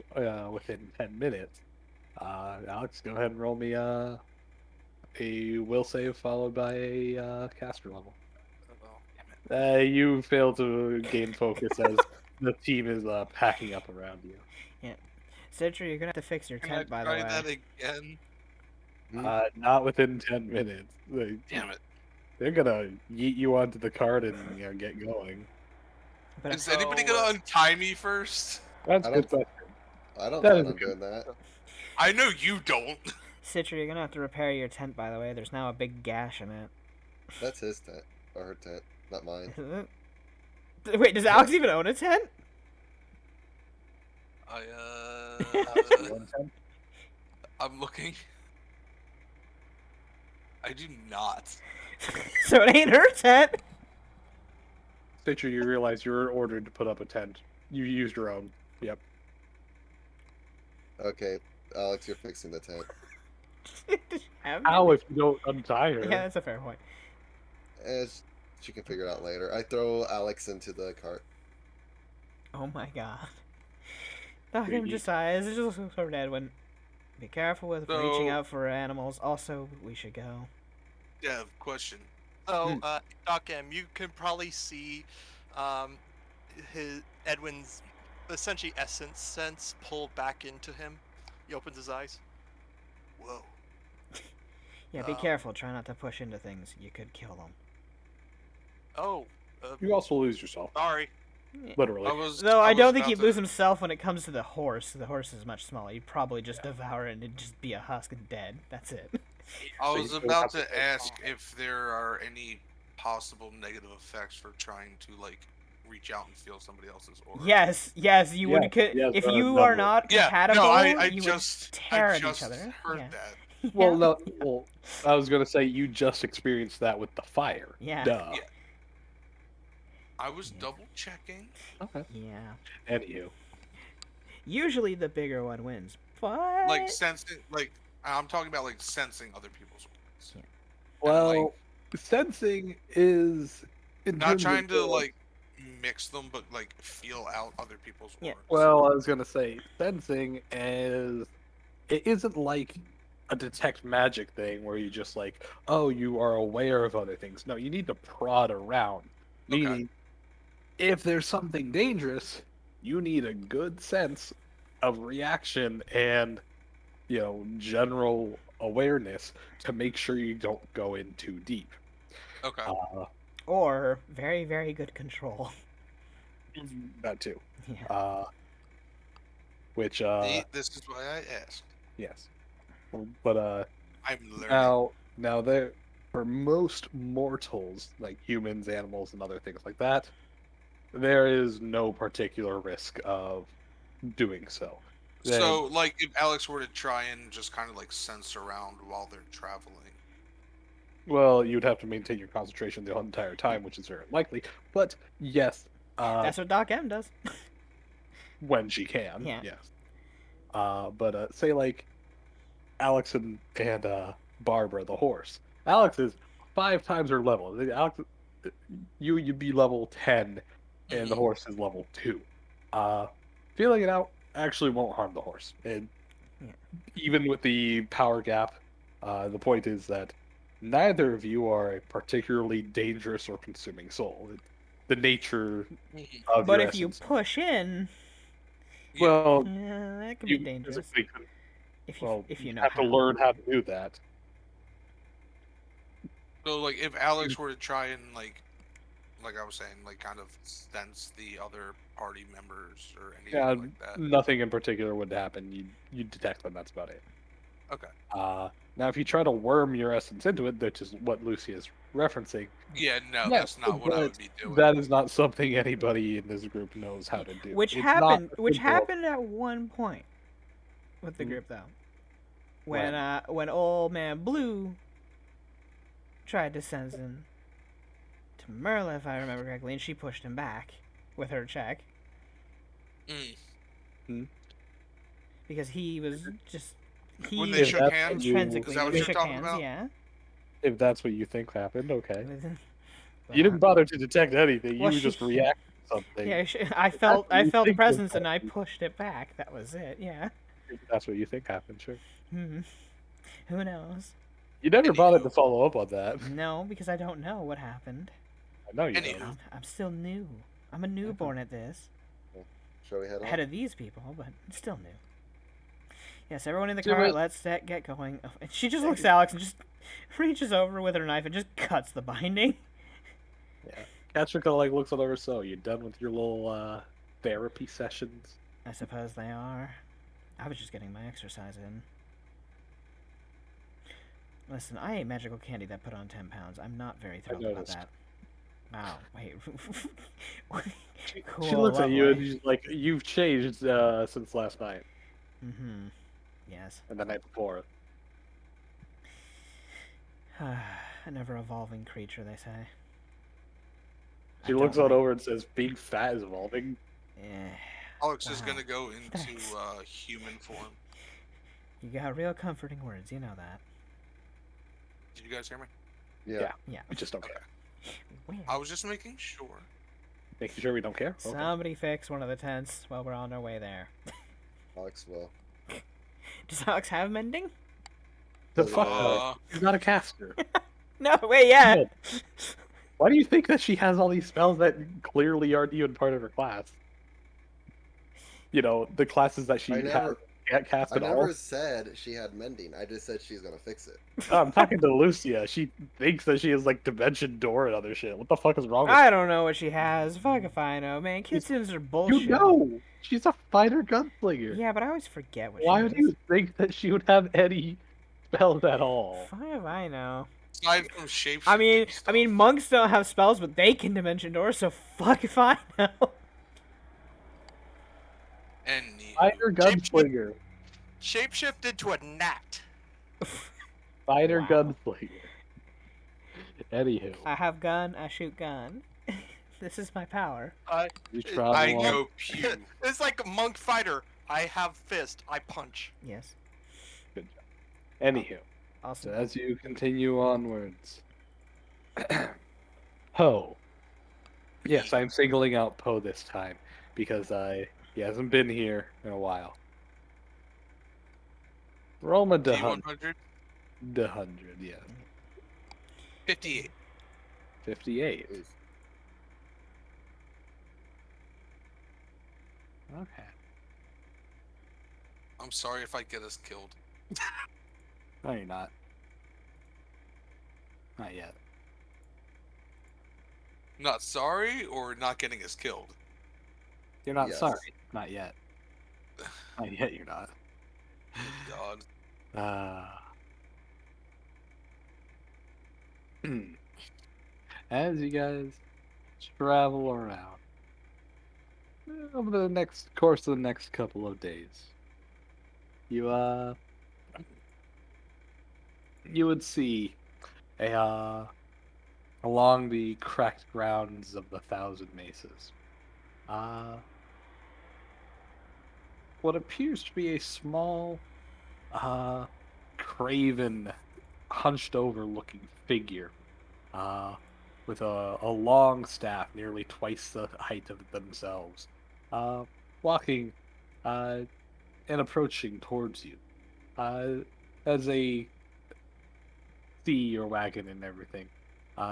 within 10 minutes, Alex, go ahead and roll me a will save followed by a caster level. well, damn it. You fail to gain focus as the team is packing up around you. Citra, you're gonna have to fix your Can I tent, by the try way. that again? Not within 10 minutes. Damn it. They're gonna yeet you onto the cart and get going. But Is anybody gonna untie me first? That's I a good don't- question. I don't That plan is on good. doing that. I know you don't. Citra, you're gonna have to repair your tent, by the way. There's now a big gash in it. That's his tent. Or her tent. Not mine. Wait, does Alex even own a tent? I One ten? I'm looking. I do not. So it ain't her tent. Stitcher, you realize you were ordered to put up a tent. You used your own. Yep. Okay, Alex, you're fixing the tent. How if you don't untie her? Yeah, that's a fair point. She can figure it out later. I throw Alex into the cart. Oh my god. Doc M Greedy. just sighs. It's just sort of Edwin. Be careful with reaching So- out for animals. Also, we should go. Yeah, question. So, Doc M, you can probably see Edwin's essentially essence sense pulled back into him. He opens his eyes. Whoa. Yeah, be Um, careful. Try not to push into things. You could kill them. Oh, You also lose yourself. sorry. Literally. Though I was don't think about he'd to- lose himself when it comes to the horse. The horse is much smaller. He'd probably just devour it and it'd just be a husk and dead. That's it. I So was you about have to to- ask if there are any possible negative effects for trying to like reach out and feel somebody else's aura. Yes, you would. Yes, yes, If there are you a are number. not Yeah, compatible, no, I you just would tear I at just each other. heard Yeah. that. Well, Yeah. no. Well, I was gonna say you just experienced that with the fire. Yeah. Duh. Yeah. I was double checking. Okay. Yeah. Anywho. Usually the bigger one wins, but Like sensing, like I'm talking about like sensing other people's auras. Yeah. Well, sensing is in Not terms trying of to the- like mix them, but like feel out other people's Yeah. auras. Well, I was gonna say sensing is it isn't like a detect magic thing where you just like, oh, you are aware of other things. No, you need to prod around. Okay. Meaning, if there's something dangerous, you need a good sense of reaction and, general awareness to make sure you don't go in too deep. Okay. Or very, very good control. That too. Yeah. Which See, this is why I asked. yes. But I'm learning. now there, for most mortals, like humans, animals, and other things like that, there is no particular risk of doing so. So, like, if Alex were to try and just kind of like sense around while they're traveling. Well, you'd have to maintain your concentration the entire time, which is very unlikely. But yes, That's what Doc M does. when she can, Yeah. yes. But say like Alex and Barbara the horse. Alex is 5 times her level. Alex, you'd be level 10, and the Mhm. horse is level 2. Feeling it out actually won't harm the horse. And Yeah. even with the power gap, the point is that neither of you are a particularly dangerous or consuming soul. The nature Mhm. of But your if you essence. push in, Yeah. Well, that can be you dangerous. physically could, If you know have to how. learn how to do that. So, like, if Alex were to try and like I was saying, like, kind of sense the other party members or anything Yeah, like that. nothing in particular would happen. You detect them. That's about it. Okay. Now, if you try to worm your essence into it, which is what Lucy is referencing, Yeah. No, yes, that's not what I but would be doing. that is not something anybody in this group knows how to do. Which It's not happened. a Which simple- happened at one point with the Hmm. group, though. When? When old man Blue tried to send in to Merla, if I remember correctly, and she pushed him back with her check Mm. because he was just When he they If shook that's hands? what you- intrinsically Is that what they you're shook talking hands. about? Yeah. If that's what you think happened, okay. But, You didn't bother to detect anything. well, You just reacted to something. Yeah, I If felt that's what you the think presence and I happened, pushed it back. That was it. Yeah. if that's what you think happened, sure. Hmm. Who knows? You never bothered to Anywho. follow up on that. No, because I don't know what happened. I know you Anywho. don't. I'm still new. I'm a newborn at this. Shall we head Ahead on? of these people, but still new. Yes, everyone in the Do car, it. let's get going. Oh, and she just looks at Alex and just reaches over with her knife and just cuts the binding. Yeah. Katrika like looks all over. So you done with your little therapy sessions? I suppose they are. I was just getting my exercise in. Listen, I ate magical candy that put on 10 pounds. I'm not very thrilled about noticed. that. Wow, wait. She Cool, looks at you and lovely. she's like, "You've changed since last night Mm-hmm. Yes. and the night before." An ever-evolving creature, they say. She I looks don't on like- over and says, "Being fat is evolving." Eh, Alex is Wow. gonna go into Thanks. human form. you got real comforting words, you know that. Did you guys hear me? Yeah. Yeah. We just don't care. Weird. I was just making sure. Making sure we don't care. Okay. Somebody fix one of the tents while we're on our way there. Alex will. Does Alex have mending? The Doesn't fuck matter. no. She's not a caster. No, wait, yeah. Why do you think that she has all these spells that clearly aren't even part of her class? You know, the classes that she I never- can't cast I at never all. said she had mending. I just said she's gonna fix it. I'm talking to Lucia. She thinks that she has like dimension door and other shit. What the fuck is wrong with I don't know what she has. Fuck if I know, man. Kitsunes are you? bullshit. You know, she's a fighter gunslinger. Yeah, but I always forget what Why she would is. you think that she would have any spells at all? Fuck if I know. Aside from shapeshifting I mean, stuff. monks don't have spells, but they can dimension door. So fuck if I know. Anywho. Fighter gunslinger. Shapeshift into a gnat. Fighter Wow. gunslinger. Anywho, I have gun. I shoot gun. This is my power. you I travel I on- go pew. It's like a monk fighter. I have fist. I punch. Yes. Anywho, so Awesome. as you continue onwards, Poe. Yes, I'm singling out Poe this time because he hasn't been here in a while. Roll me the D100, 100, yeah. 58. 58. Oof. Okay. I'm sorry if I get us killed. No, you're not. Not yet. Not sorry or not getting us killed? You're not Yes. sorry. Not yet. Not yet, you're not. God. As you guys travel around over the next course of the next couple of days, you you would see a along the cracked grounds of the Thousand Mesas, uh, what appears to be a small, uh, craven, hunched over looking figure, uh, with a long staff nearly twice the height of themselves, uh, walking, uh, and approaching towards you. As they see your wagon and everything,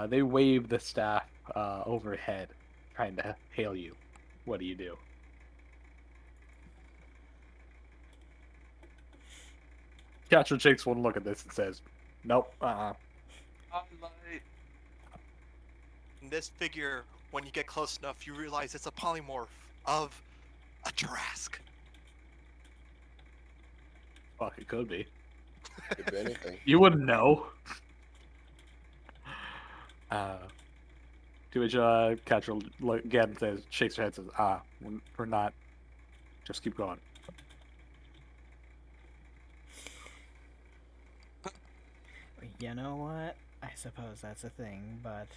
they wave the staff overhead, trying to hail you. What do you do? Catcher takes one look at this and says, "Nope, And this figure, when you get close enough, you realize it's a polymorph of a Jurassic. Fuck, it could be. Could be anything. You wouldn't know." Uh, to which Catcher again says, shakes her head, says, we're not. Just keep going." You know what? I suppose that's a thing, but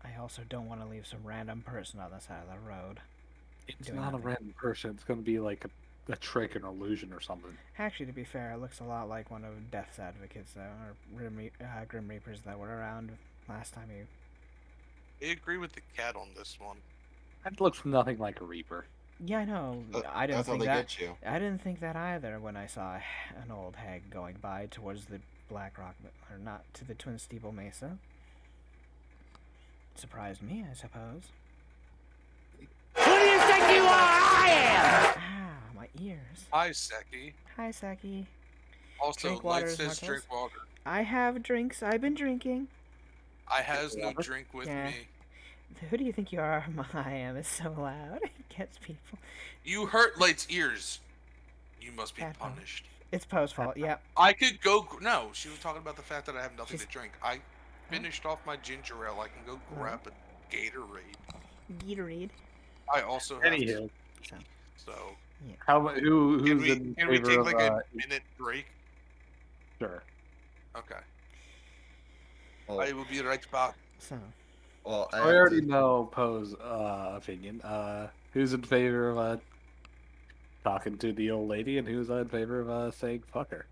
I also don't want to leave some random person on the side of the road. It's Doing not a nothing. random person. It's going to be like a trick, an illusion, or something. Actually, to be fair, it looks a lot like one of Death's advocates, or Grim Reapers that were around last time you. I agree with the cat on this one. It looks nothing like a Reaper. Yeah, I know. I didn't That's how think they that. get you. I didn't think that either when I saw an old hag going by towards the Black Rock, or not to the Twin Steeple Mesa. Surprised me, I suppose. Who do you think you are? I am! Ah, my ears. Hi, Seki. Hi, Saki. Also, Drink water, Light says Martels. drink water. I have drinks. I've been drinking. I has no Water? drink with Yeah. me. Who do you think you are? I am. It's so loud. It gets people. You hurt Light's ears. You must be Cat phone. punished. It's Poe's fault. Yeah. I could go. No, she was talking about the fact that I have nothing She's- to drink. I finished off my ginger ale. I can go grab a Gatorade. Gatorade. I also have to, Anywho, so how about who's can we in can we favor take of like a minute break? sure. Okay, Oh, I will be right back. So, well, I have already to- know Poe's opinion. Who's in favor of talking to the old lady, and who's in favor of saying fuck her?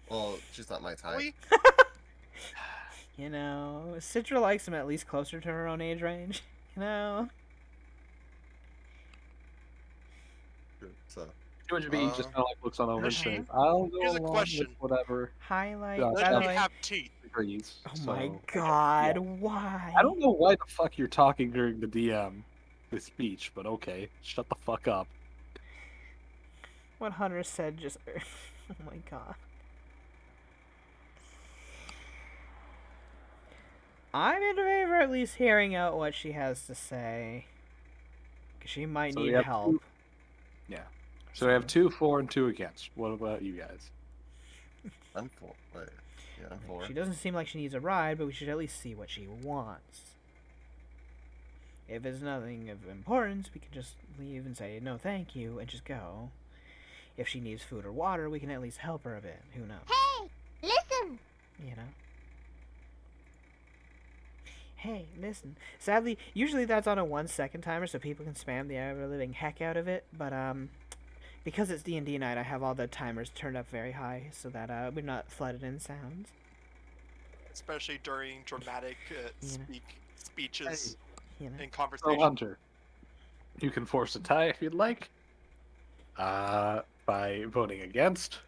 Well, she's not my type. We you know, Citra likes him at least closer to her own age range. You know. So, George B just kind of like looks on over and Uh-huh. says, "I'll go Here's a along question. with whatever Highlight. Yeah, By let the me way. have teeth. agrees." Oh So, my I guess, God! yeah. Why? I don't know why the fuck you're talking during the DM with speech, but okay, shut the fuck up. What Hunter said just. Oh my God. I'm in favor of at least hearing out what she has to say. 'Cause she might So we need have help. two- Yeah. So we have 2 for and 2 against. What about you guys? I'm for. Wait, yeah, I'm for. She doesn't seem like she needs a ride, but we should at least see what she wants. If it's nothing of importance, we can just leave and say no thank you and just go. If she needs food or water, we can at least help her a bit. Who knows? Hey, listen. You know? Hey, listen. Sadly, usually that's on a 1 second timer so people can spam the ever-living heck out of it, but because it's D&D night, I have all the timers turned up very high so that we're not flooded in sounds. Especially during dramatic Yeah. speeches You know? and So conversation. Hunter, you can force a tie if you'd like. By voting against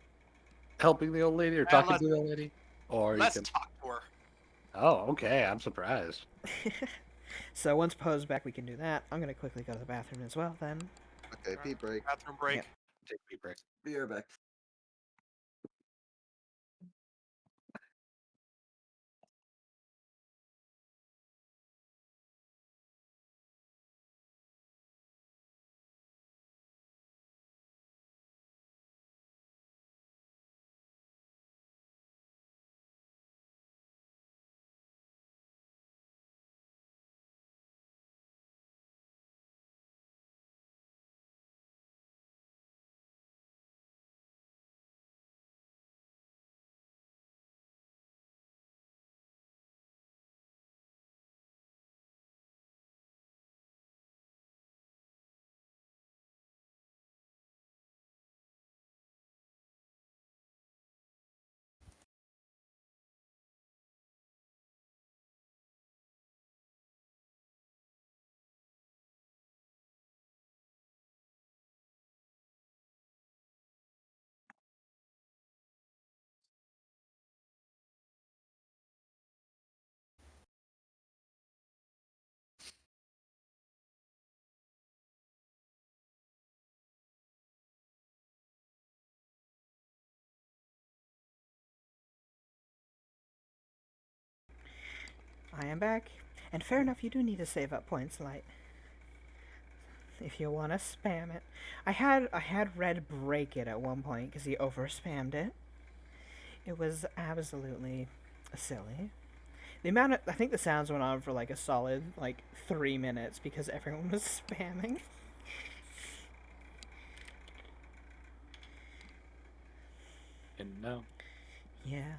helping the old lady or talking let's- to the old lady, or you Let's can. talk to her. Oh, okay. I'm surprised. So once Poe's back, we can do that. I'm gonna quickly go to the bathroom as well then. Okay, pee break. Bathroom break. Yep. Take a pee break. Be right back. I am back. And fair enough, you do need to save up points, Light. If you want to spam it. I had Red break it at one point because he over spammed it. It was absolutely silly. The amount of, I think the sounds went on for like a solid 3 minutes because everyone was spamming. And no. Yeah.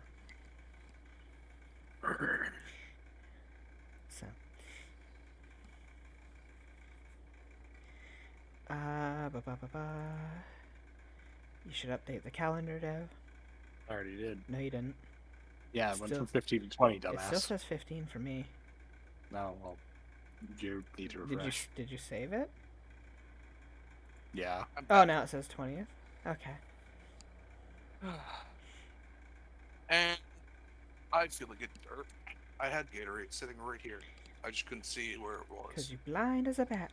So. You should update the calendar, Dev. I already did. No, you didn't. Yeah, it went Still- from 15 to 20, It still dumbass. says 15 for me. No, well, you need to refresh. Did you save it? Yeah. Oh, now it says 20th. Okay. And I feel like it dirt. I had Gatorade sitting right here. I just couldn't see where it was. Because you're blind as a bat.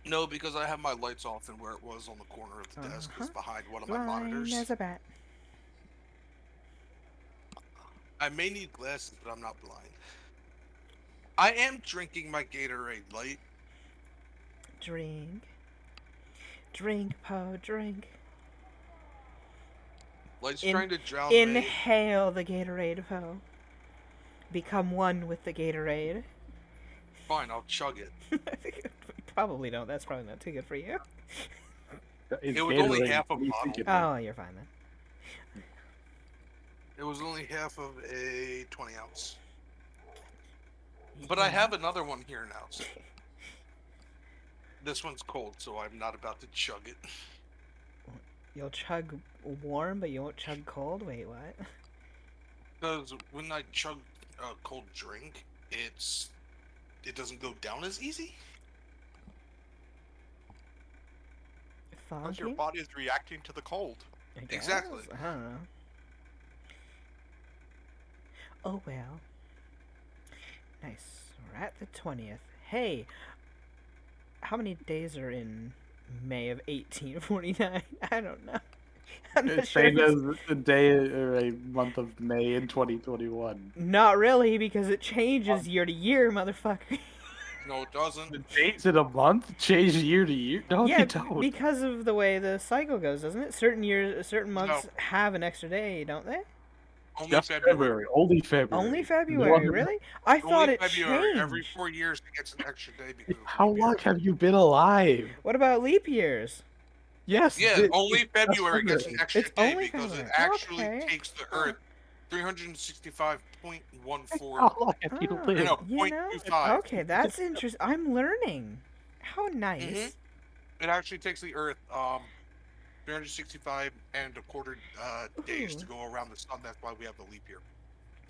No, because I have my lights off, and where it was on the corner of the desk is Uh-huh. behind one of my Blind monitors. as a bat. I may need glasses, but I'm not blind. I am drinking my Gatorade Light. Drink. Drink, Po, drink. Light's trying to drown me. Inhale the Gatorade, Po. Become one with the Gatorade. Fine, I'll chug it. Probably don't. That's probably not too good for you. It's It was only Gatorade. half a What do you bottle. think it is? Oh, you're fine then. It was only half of a 20 ounce. But I have another one here now. So. This one's cold, so I'm not about to chug it. You'll chug warm, but you won't chug cold? Wait, what? Because when I chug a cold drink, it doesn't go down as easy. Because your Foggy? body is reacting to the cold. I Exactly. guess? I don't know. Oh well. Nice. We're at the 20th. Hey! How many days are in May of 1849? I don't know. I'm not It's sure. same as the day or a month of May in 2021. Not really, because it changes year to year, motherfucker. No, it doesn't. The dates in a month change year to year? No, Yeah, they don't. because of the way the cycle goes, doesn't it? Certain years, certain months No. have an extra day, don't they? Only Just February. Only February. Only No February, other- really? I thought Only it February. changed. Every 4 years it gets an extra day because of How leap year. long have you been alive? What about leap years? Yes. Yeah, only just February gets an February. extra It's day only because February. it actually Okay. takes the Earth 365.14. How long have you Oh, lived? No, you know? 0.25. Okay, that's interesting. I'm learning. How nice. Mhm. It actually takes the Earth 365 and a quarter days to Ooh. go around the sun. That's why we have the leap year.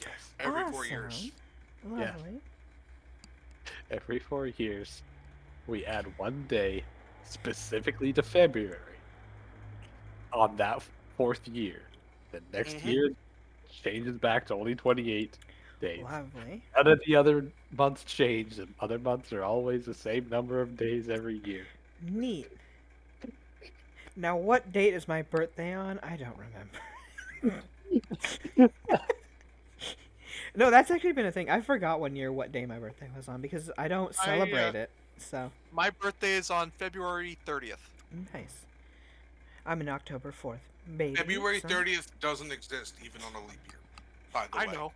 Yes. Every 4 years. Awesome. Yeah. Lovely. Every 4 years, we add one day specifically to February on that fourth year. The next Mhm. year changes back to only 28. days. Lovely. None of the other months change, and other months are always the same number of days every year. Neat. Now, what date is my birthday on? I don't remember. No, that's actually been a thing. I forgot one year what day my birthday was on because I don't celebrate it. So My birthday is on February 30th. nice. I'm an October 4th baby. February so- 30th doesn't exist even on a leap year. By the I way, know.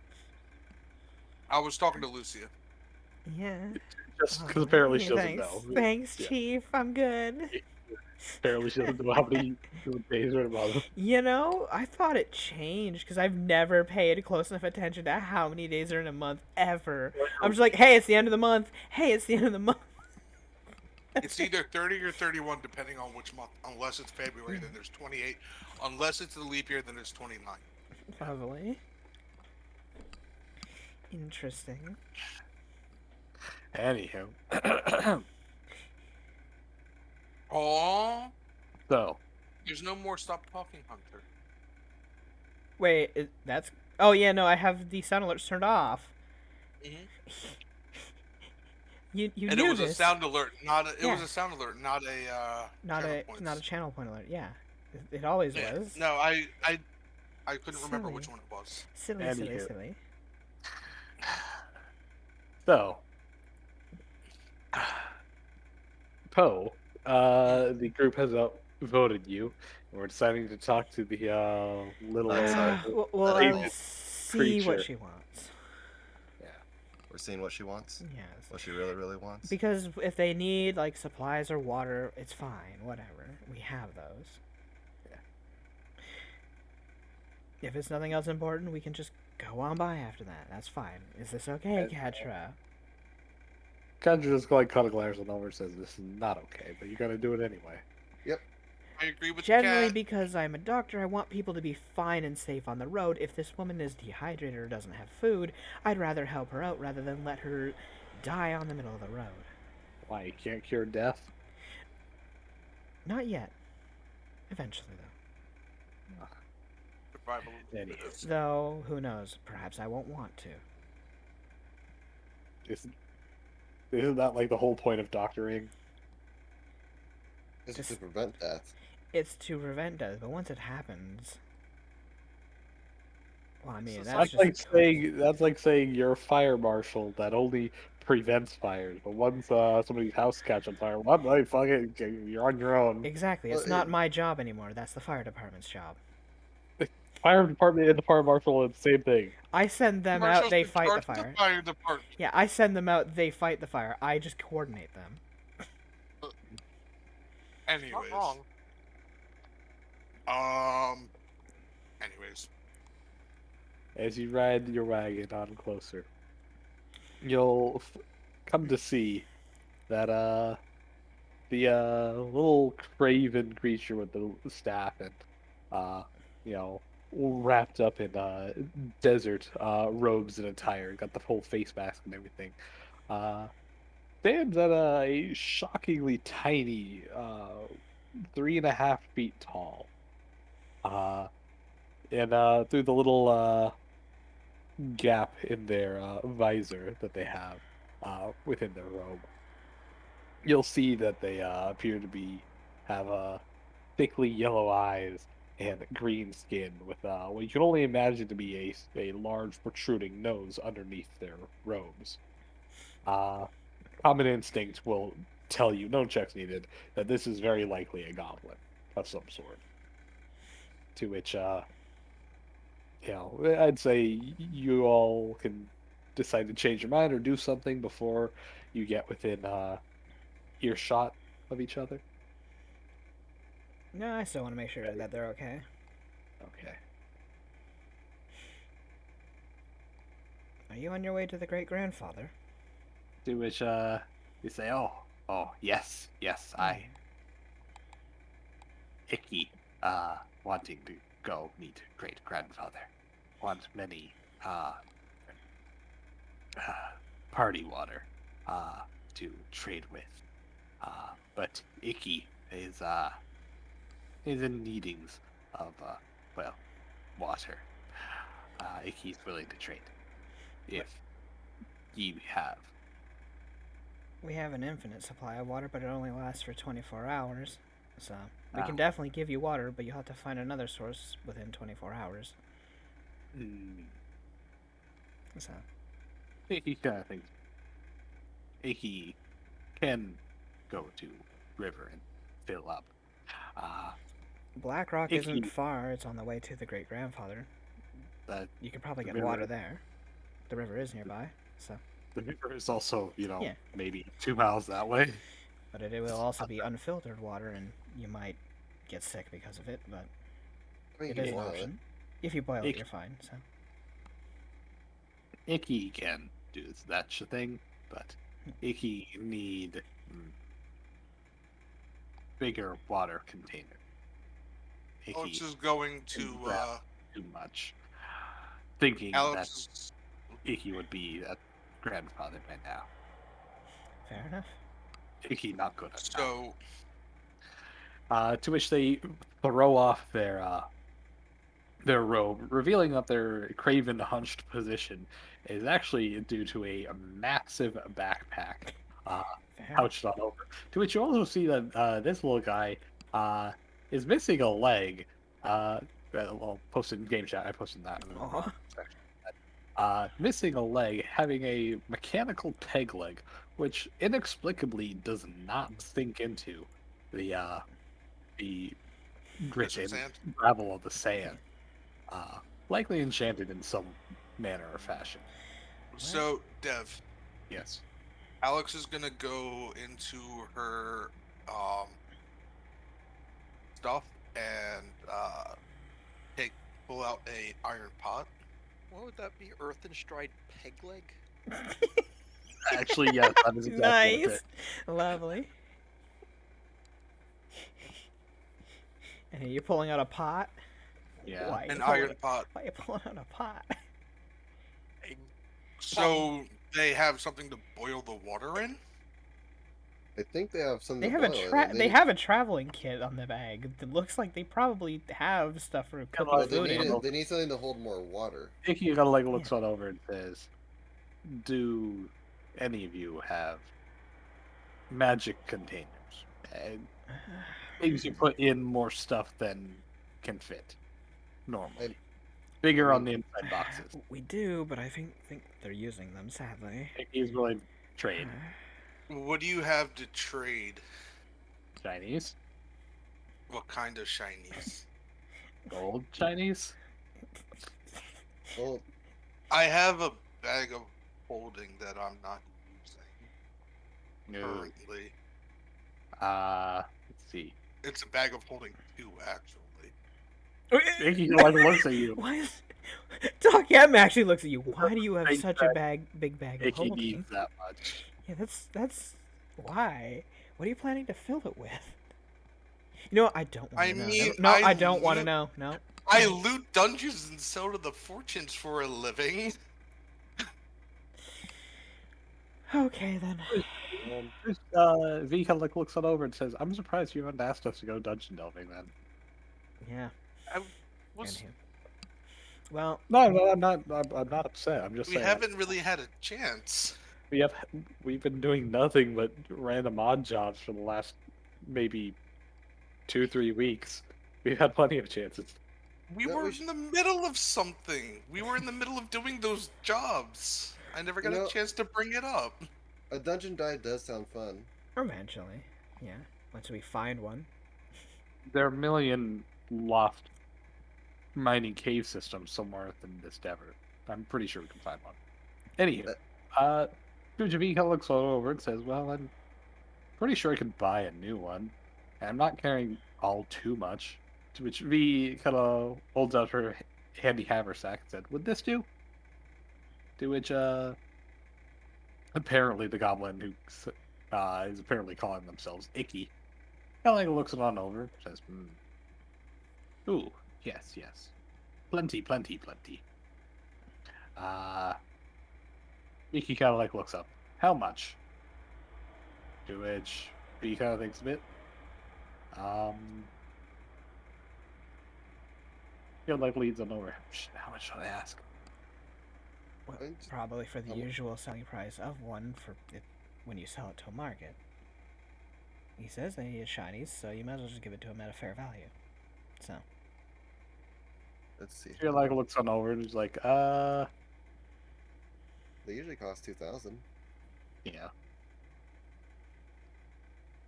I was talking to Lucia. Yeah. Just because apparently she doesn't Thanks. know. Thanks, Yeah. Chief. I'm good. Apparently she doesn't know how many days are in a month. You know, I thought it changed because I've never paid close enough attention to how many days are in a month ever. I'm just like, hey, it's the end of the month. Hey, it's the end of the month. It's either 30 or 31, depending on which month. Unless it's February, then there's 28. Unless it's the leap year, then there's 29. Lovely. Interesting. Anywho. Oh, So, there's no more Stop Talking Hunter. Wait, that's. Oh yeah, no, I have the sound alerts turned off. You And knew it was this. a sound alert, not a, it was Yeah. a sound alert, not a not a channel point alert. Yeah, it always Yeah. was. No, I couldn't remember Silly. which one it was. Silly. Anywho. so, Poe, the group has voted you. And we're deciding to talk to the little I'm sorry. Well, Agent let's see what creature. she wants. We're seeing what she wants. Yes. What she really, really wants. Because if they need like supplies or water, it's fine. Whatever, we have those. If it's nothing else important, we can just go on by after that. That's fine. Is this okay, Katra? Kendra just like cut a glares on over and says this is not okay, but you gotta do it anyway. I agree with Generally, Kat. because I'm a doctor, I want people to be fine and safe on the road. If this woman is dehydrated or doesn't have food, I'd rather help her out rather than let her die on the middle of the road. Why, you can't cure death? Not yet. Eventually, though. Survival of the Anywho. fittest. Though, who knows? Perhaps I won't want to. Isn't that like the whole point of doctoring? It's Just- to prevent death. It's to prevent death, but once it happens... Well, I mean, That's like saying you're a fire marshal that only prevents fires, but once somebody's house catch on fire, what? Like, fuck it, you're on your own. Exactly. Well, It's not my job anymore. That's the fire department's job. Fire department and the fire marshal are the same thing. I send them Marshal's out, they in fight the charge of fire. fire department. Yeah, I send them out, they fight the fire. I just coordinate them. Anyways. Not wrong. Anyways. As you ride your wagon on closer, you'll come to see that the little craven creature with the staff and wrapped up in desert robes and attire, got the full face mask and everything, stands at a shockingly tiny 3.5 feet tall. And through the little gap in their visor that they have within their robe, you'll see that they appear to have thickly yellow eyes and green skin with what you can only imagine to be a large protruding nose underneath their robes. Common instinct will tell you, no checks needed, that this is very likely a goblin of some sort. To which, I'd say you all can decide to change your mind or do something before you get within earshot of each other. No, I still want to make sure that they're okay. Okay. Are you on your way to the great-grandfather? To which, you say, oh, yes, I. Icky, wanting to go meet great grandfather. Want many, party water, to trade with. But Icky is in needings of, water. Icky's willing to trade. if you have. We have an infinite supply of water, but it only lasts for 24 hours. So, we can Ah. definitely give you water, but you'll have to find another source within 24 hours. So, He kind of thinks he can go to river and fill up. Uh, Blackrock Icky. isn't far. It's on the way to the great grandfather. the You could probably The get water river. there. The river is nearby, so. river is also, Yeah. maybe 2 miles that way. But it will also be unfiltered water, and you might get sick because of it, but I mean, it you is an boil it. option. If you boil it, Icky. you're fine, so. Icky can do that thing, but Icky need bigger water container. Alex Icky is going to is that too much. Thinking that Alex. Icky would be a grandfather by now. Fair enough. Icky not good at So that. To which they throw off their robe, revealing that their craven hunched position is actually due to a massive backpack Fair. pouched on over. To which you also see that this little guy is missing a leg. Well, posted in game chat. I posted that in the Aw. wrong section. Missing a leg, having a mechanical peg leg, which inexplicably does not sink into the grit Desert and sand. gravel of the sand. Likely enchanted in some manner or fashion. So Dev, Yes. Alex is gonna go into her stuff and pull out a iron pot. What would that be? Earth and stride peg leg? Actually, yes, that is exactly what it Nice. Lovely. And are you pulling out a pot? is. Yeah. Why? An iron pot. Why are you pulling out a pot? So they have something to boil the water in. I think they have something They to have boil a it in. they have a traveling kit on the bag. It looks like they probably have stuff for cooking well, Well, they food need in. it. They need something to hold more water. Icky kind of looks on over and says, "Do any of you have magic containers? Things you put in more stuff than can fit normally. Bigger on the inside boxes." We do, but I think they're using them, sadly. Icky's willing to trade. What do you have to trade? Chinese, What kind of shinies? gold Chinese. Well, I have a bag of holding that I'm not using No. currently. Let's see. It's a bag of holding 2, actually. Icky looks at you. Why is Doc M actually looks at you? Why do you have Big such a bag. big bag of Icky holding? needs that much. Yeah, that's why. What are you planning to fill it with? You know what? I don't want I to know. mean, No, I I don't want to loot- know. No. I loot dungeons and sell to the fortunes for a living. Okay then. V kind of looks on over and says, "I'm surprised you haven't asked us to go dungeon delving then." Yeah. I And was, him. Well, No, I'm not. I'm not upset. I'm just we saying. haven't really had a chance. We've been doing nothing but random odd jobs for the last maybe 2-3 weeks. We've had plenty of chances. We No, were we sh- in the middle of something. We were in the middle of doing those jobs. I never got You know- a chance to bring it up. a dungeon dive does sound fun. eventually. Yeah. Once we find one. There are a million loft mining cave systems somewhere within this desert. I'm pretty sure we can find one. Anywho, Javi kind of looks over and says, "Well, I'm pretty sure I could buy a new one. And I'm not carrying all too much." To which V kind of holds out her handy haversack and said, "Would this do?" To which, apparently the goblin who is apparently calling themselves Icky, kind of looks it on over and says, "Ooh, yes, yes. Plenty, plenty, plenty." Icky kind of looks up. "How much?" To which V kind of thinks a bit. He leads on over. How much should I ask? Well, And probably for the Um, usual selling price of one for it when you sell it to a market. He says that he is shinies, so you might as well just give it to him at a fair value. So, let's see. She like looks on over and is like, They usually cost 2,000. yeah.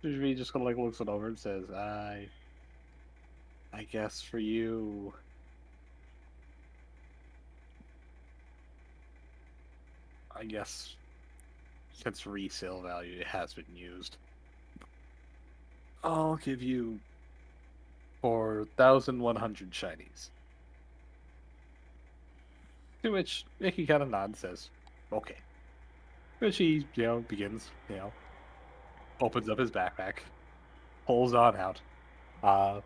Usually just kind of like looks on over and says, I guess for you, I guess since resale value it has been used, I'll give you 4,100 shinies. To which Mickey kind of nods and says, okay. Which he, begins, opens up his backpack, pulls on out, uh,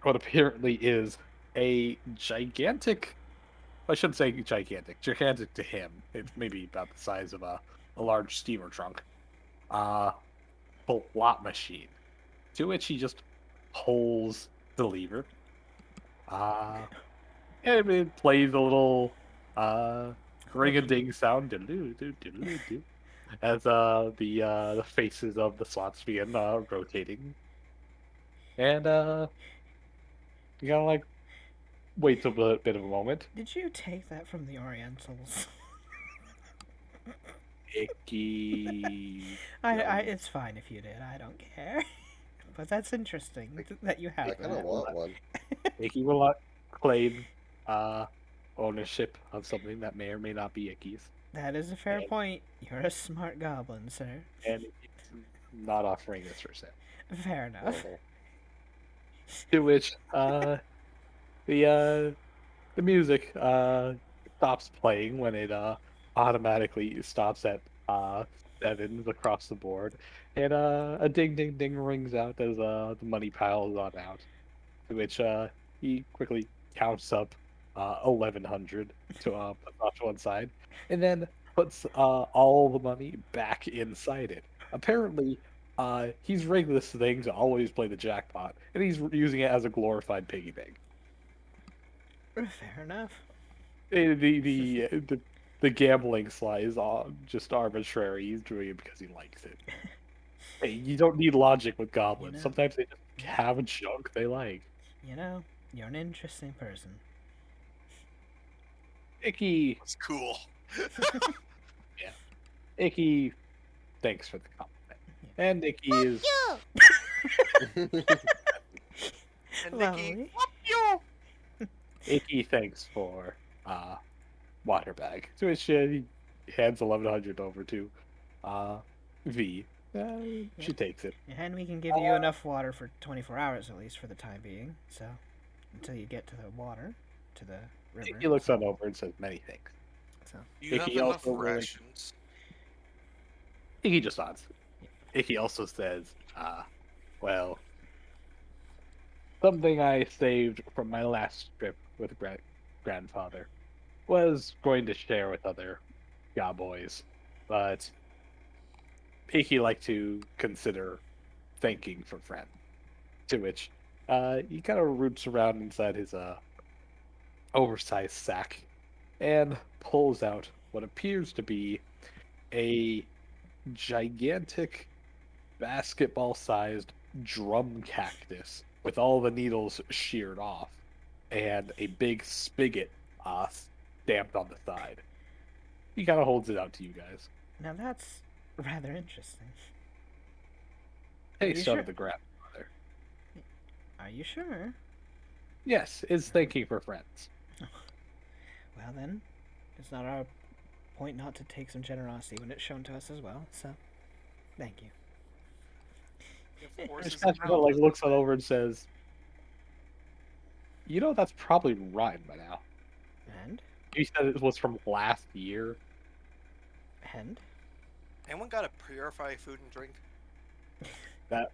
what apparently is a gigantic, I shouldn't say gigantic to him. It's maybe about the size of a large steamer trunk, uh, plot machine, to which he just pulls the lever, uh, and it plays a little, ring-a-ding sound, diddle-doo, as the faces of the slots begin rotating, and you gotta like wait a bit of a moment. did you take that from the Orientals? Icky. It's fine if you did. I don't care. But that's interesting that you I have kind of that. want one. Icky will not claim uh ownership of something that may or may not be Icky's, That is a fair point. You're a smart goblin, sir. and he's not offering this for sale. Fair enough. Oh, To which the uh the music stops playing when it automatically stops at sevens across the board, and a ding ding ding rings out as the money piles on out. To which he quickly counts up 1,100 to put off to one side, and then puts all the money back inside it. Apparently, he's rigged this thing to always play the jackpot, and he's using it as a glorified piggy bank. Fair enough. The gambling slide is all just arbitrary. He's doing it because he likes it. Hey, you don't need logic with goblins. know. Sometimes they just have junk they like. You know, you're an interesting person. Icky, It's cool. yeah. Icky, thanks for the compliment. And Icky is You! And Nikki, Lovely. whoop you! Icky, thanks for water bag. To which he hands 1,100 over to V. She takes it. And we can give you enough water for 24 hours at least for the time being. So, until you get to the water, to the river. He looks on over and says many thanks. So, You have Icky enough also really- rations. Icky just nods. Icky also says, well, something I saved from my last trip with grandfather was going to share with other boys, but Icky like to consider thanking for friend. To which he kind of roots around inside his oversized sack and pulls out what appears to be a gigantic basketball-sized drum cactus with all the needles sheared off and a big spigot stamped on the side. He kind of holds it out to you guys. now that's rather interesting. Taste you out sure? of the grandfather. Are you sure? Yes, is thanking for friends. Well then, it's not our point not to take some generosity when it's shown to us as well. So, thank you. Of course, His it's kind of like looks on over and says, "You know that's probably right by now." And You said it was from last year. Anyone got to purify food and drink? That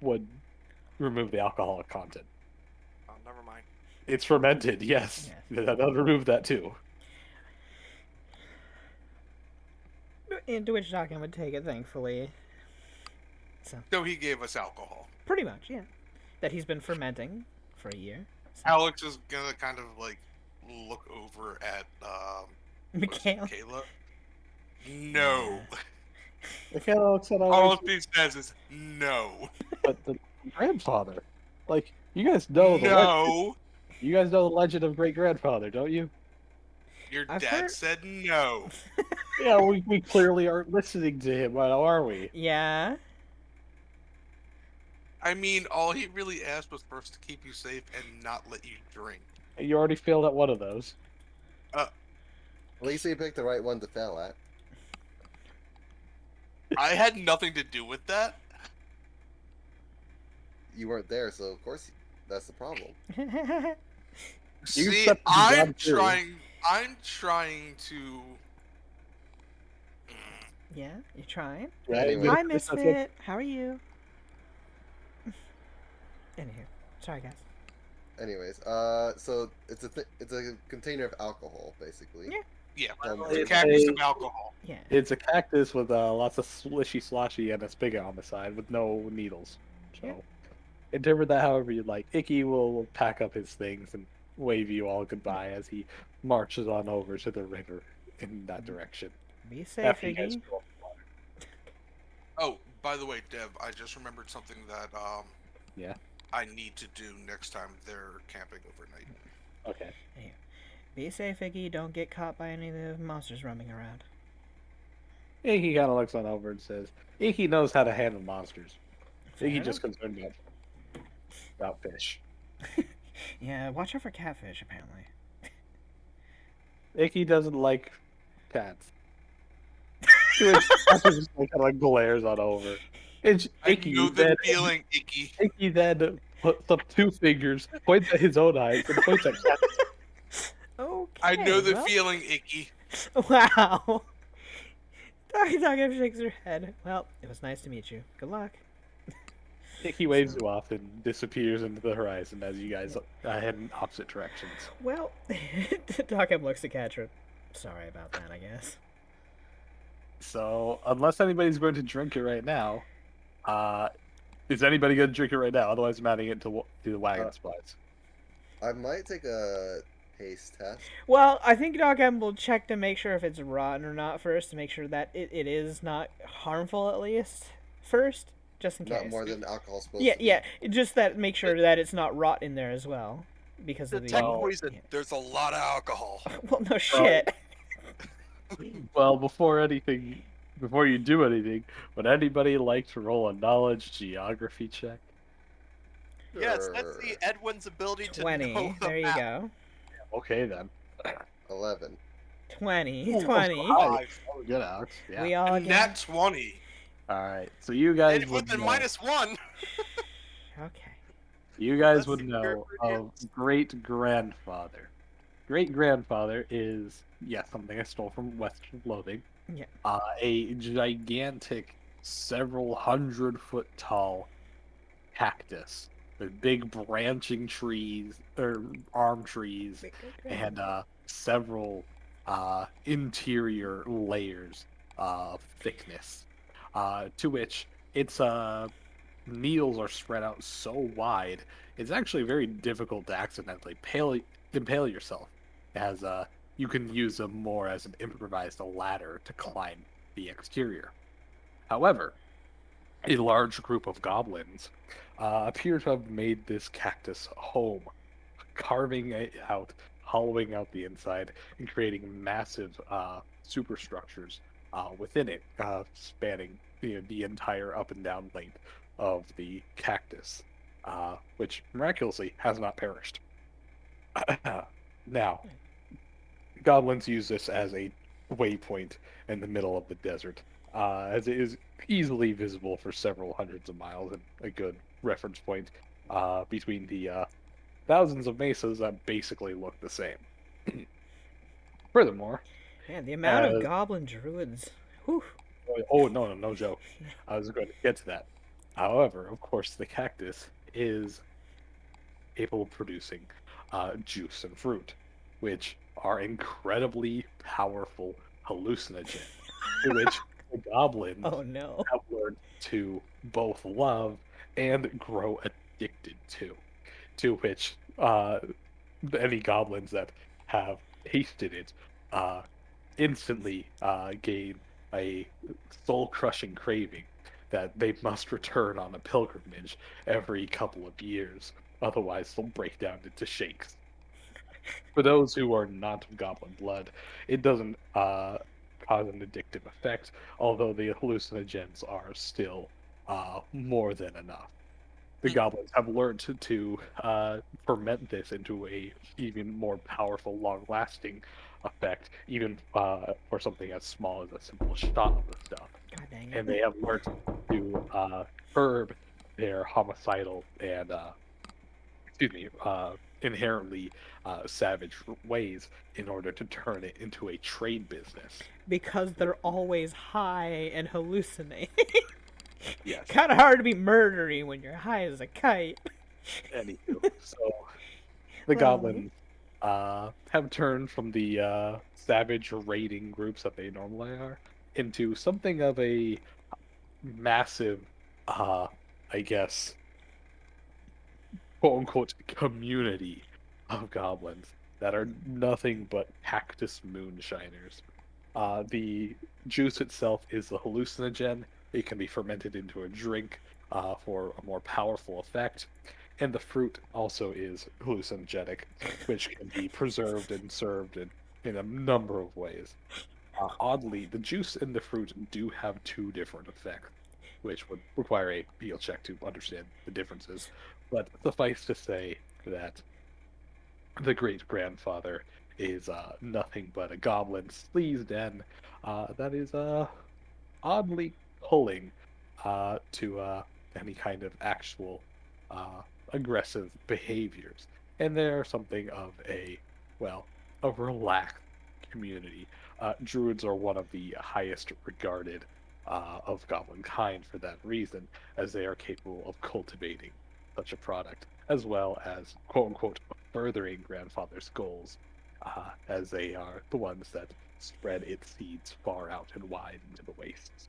would remove the alcoholic content. Oh, never mind. It's fermented, yes. That would remove that too. into which Dokken would take it, thankfully. So he gave us alcohol. Pretty much, yeah. That he's been fermenting for a year. So. Alex is gonna kind of like look over at Michaela. Kayla. No. Michaela looks at All over, he says is no. but the grandfather. Like, you guys know the legend. No. You guys know the legend of great grandfather, don't you? Your I've dad heard- said no. Yeah, we clearly aren't listening to him, are we? Yeah. I mean, all he really asked was for us to keep you safe and not let you drink. You already failed at one of those. At least you picked the right one to fail at. I had nothing to do with that. You weren't there, so of course that's the problem. See, accepted the I'm job too. trying to. Yeah, you're trying. Right? Anyway. Hi, That's it. Misfit. How are you? Anywho, sorry guys. Anyways, so it's a container of alcohol, basically. Yeah. Yeah, Well, it's a it's cactus a- of alcohol. Yeah. It's a cactus with lots of slishy sloshy and a spigot on the side with no needles. So, Yeah. interpret that however you'd like. Icky will pack up his things and wave you all goodbye as he marches on over to the river in that direction. Be safe, After you guys Iggy. go up the water. Oh, by the way, Dev, I just remembered something that Yeah. I need to do next time they're camping overnight. Okay. Be safe, Iggy. Don't get caught by any of the monsters roaming around. Icky kind of looks on over and says, Icky knows how to handle monsters. Fair Icky enough. just concerned about fish. Yeah, watch out for catfish, apparently. Icky doesn't like cats. Catfish just kind of like glares on over. It's Icky. I know the then- feeling, Icky. Icky then puts up two fingers, points at his own eyes, and points at Cat. Okay. I know the well- feeling, Icky. Wow. Dog shakes her head. Well, it was nice to meet you. Good luck. Icky waves you off and disappears into the horizon as you guys head in opposite directions. Well, Doghead looks at Catra. Sorry about that, I guess. So, unless anybody's going to drink it right now, is anybody going to drink it right now? Otherwise, I'm adding it to the wagon supplies. I might take a taste test. Well, I think Doghead will check to make sure if it's rotten or not first, to make sure that it is not harmful at least first, just in case. Not more than alcohol's supposed Yeah, to be. yeah. Just that. Make sure that it's not rot in there as well, because The of the. technical Oh. reason, there's a lot of alcohol. Well, no shit. Well, before you do anything, would anybody like to roll a knowledge geography check? Yes, let's Sure. see Edwin's ability to 20. know the There you map. go. Okay then. 11. 20. 20. Five. Oh, good, Alex. Yeah. We all And get. nat 20. All right. So you guys And would with the know. -1. Okay. You guys Let's would see know where it of is. great grandfather. Great grandfather is something I stole from Western Loathing. Yeah. A gigantic, several 100-foot tall cactus with big branching trees or arm trees and several interior layers of thickness, to which its needles are spread out so wide it's actually very difficult to accidentally impale yourself, as you can use them more as an improvised ladder to climb the exterior. However, a large group of goblins appear to have made this cactus home, carving it out, hollowing out the inside, and creating massive superstructures within it, spanning the entire up and down length of the cactus, which miraculously has not perished. Now, goblins use this as a waypoint in the middle of the desert, as it is easily visible for several hundreds of miles and a good reference point between the thousands of mesas that basically look the same. Furthermore, Man, the amount of Uh, goblin druids. Whew. oh no joke, I was going to get to that. However, of course, the cactus is capable of producing juice and fruit, which are incredibly powerful hallucinogens, to which the goblins Oh no. have learned to both love and grow addicted to which any goblins that have tasted it instantly gain a soul-crushing craving that they must return on a pilgrimage every couple of years. Otherwise, they'll break down into shakes. For those who are not of goblin blood, it doesn't cause an addictive effect, although the hallucinogens are still more than enough. The goblins have learned to ferment this into a even more powerful, long-lasting effect, even for something as small as a simple shot of the stuff. God dang And it. they have learned to curb their homicidal and excuse me, inherently savage ways in order to turn it into a trade business. Because they're always high and hallucinating. Yes. Kind of hard to be murdery when you're high as a kite. Anywho, so the Lovely. goblins have turned from the savage raiding groups that they normally are into something of a massive, I guess, quote unquote community of goblins that are nothing but cactus moonshiners. The juice itself is a hallucinogen. It can be fermented into a drink for a more powerful effect. And the fruit also is hallucinogenic, which can be preserved and served in a number of ways. Oddly, the juice and the fruit do have two different effects, which would require a peel check to understand the differences. But suffice to say that the great grandfather is nothing but a goblin sleaze den that is oddly pulling to any kind of actual aggressive behaviors. And they're something of well, a relaxed community. Druids are one of the highest regarded of goblin kind for that reason, as they are capable of cultivating such a product, as well as quote unquote furthering grandfather's goals, as they are the ones that spread its seeds far out and wide into the wastes.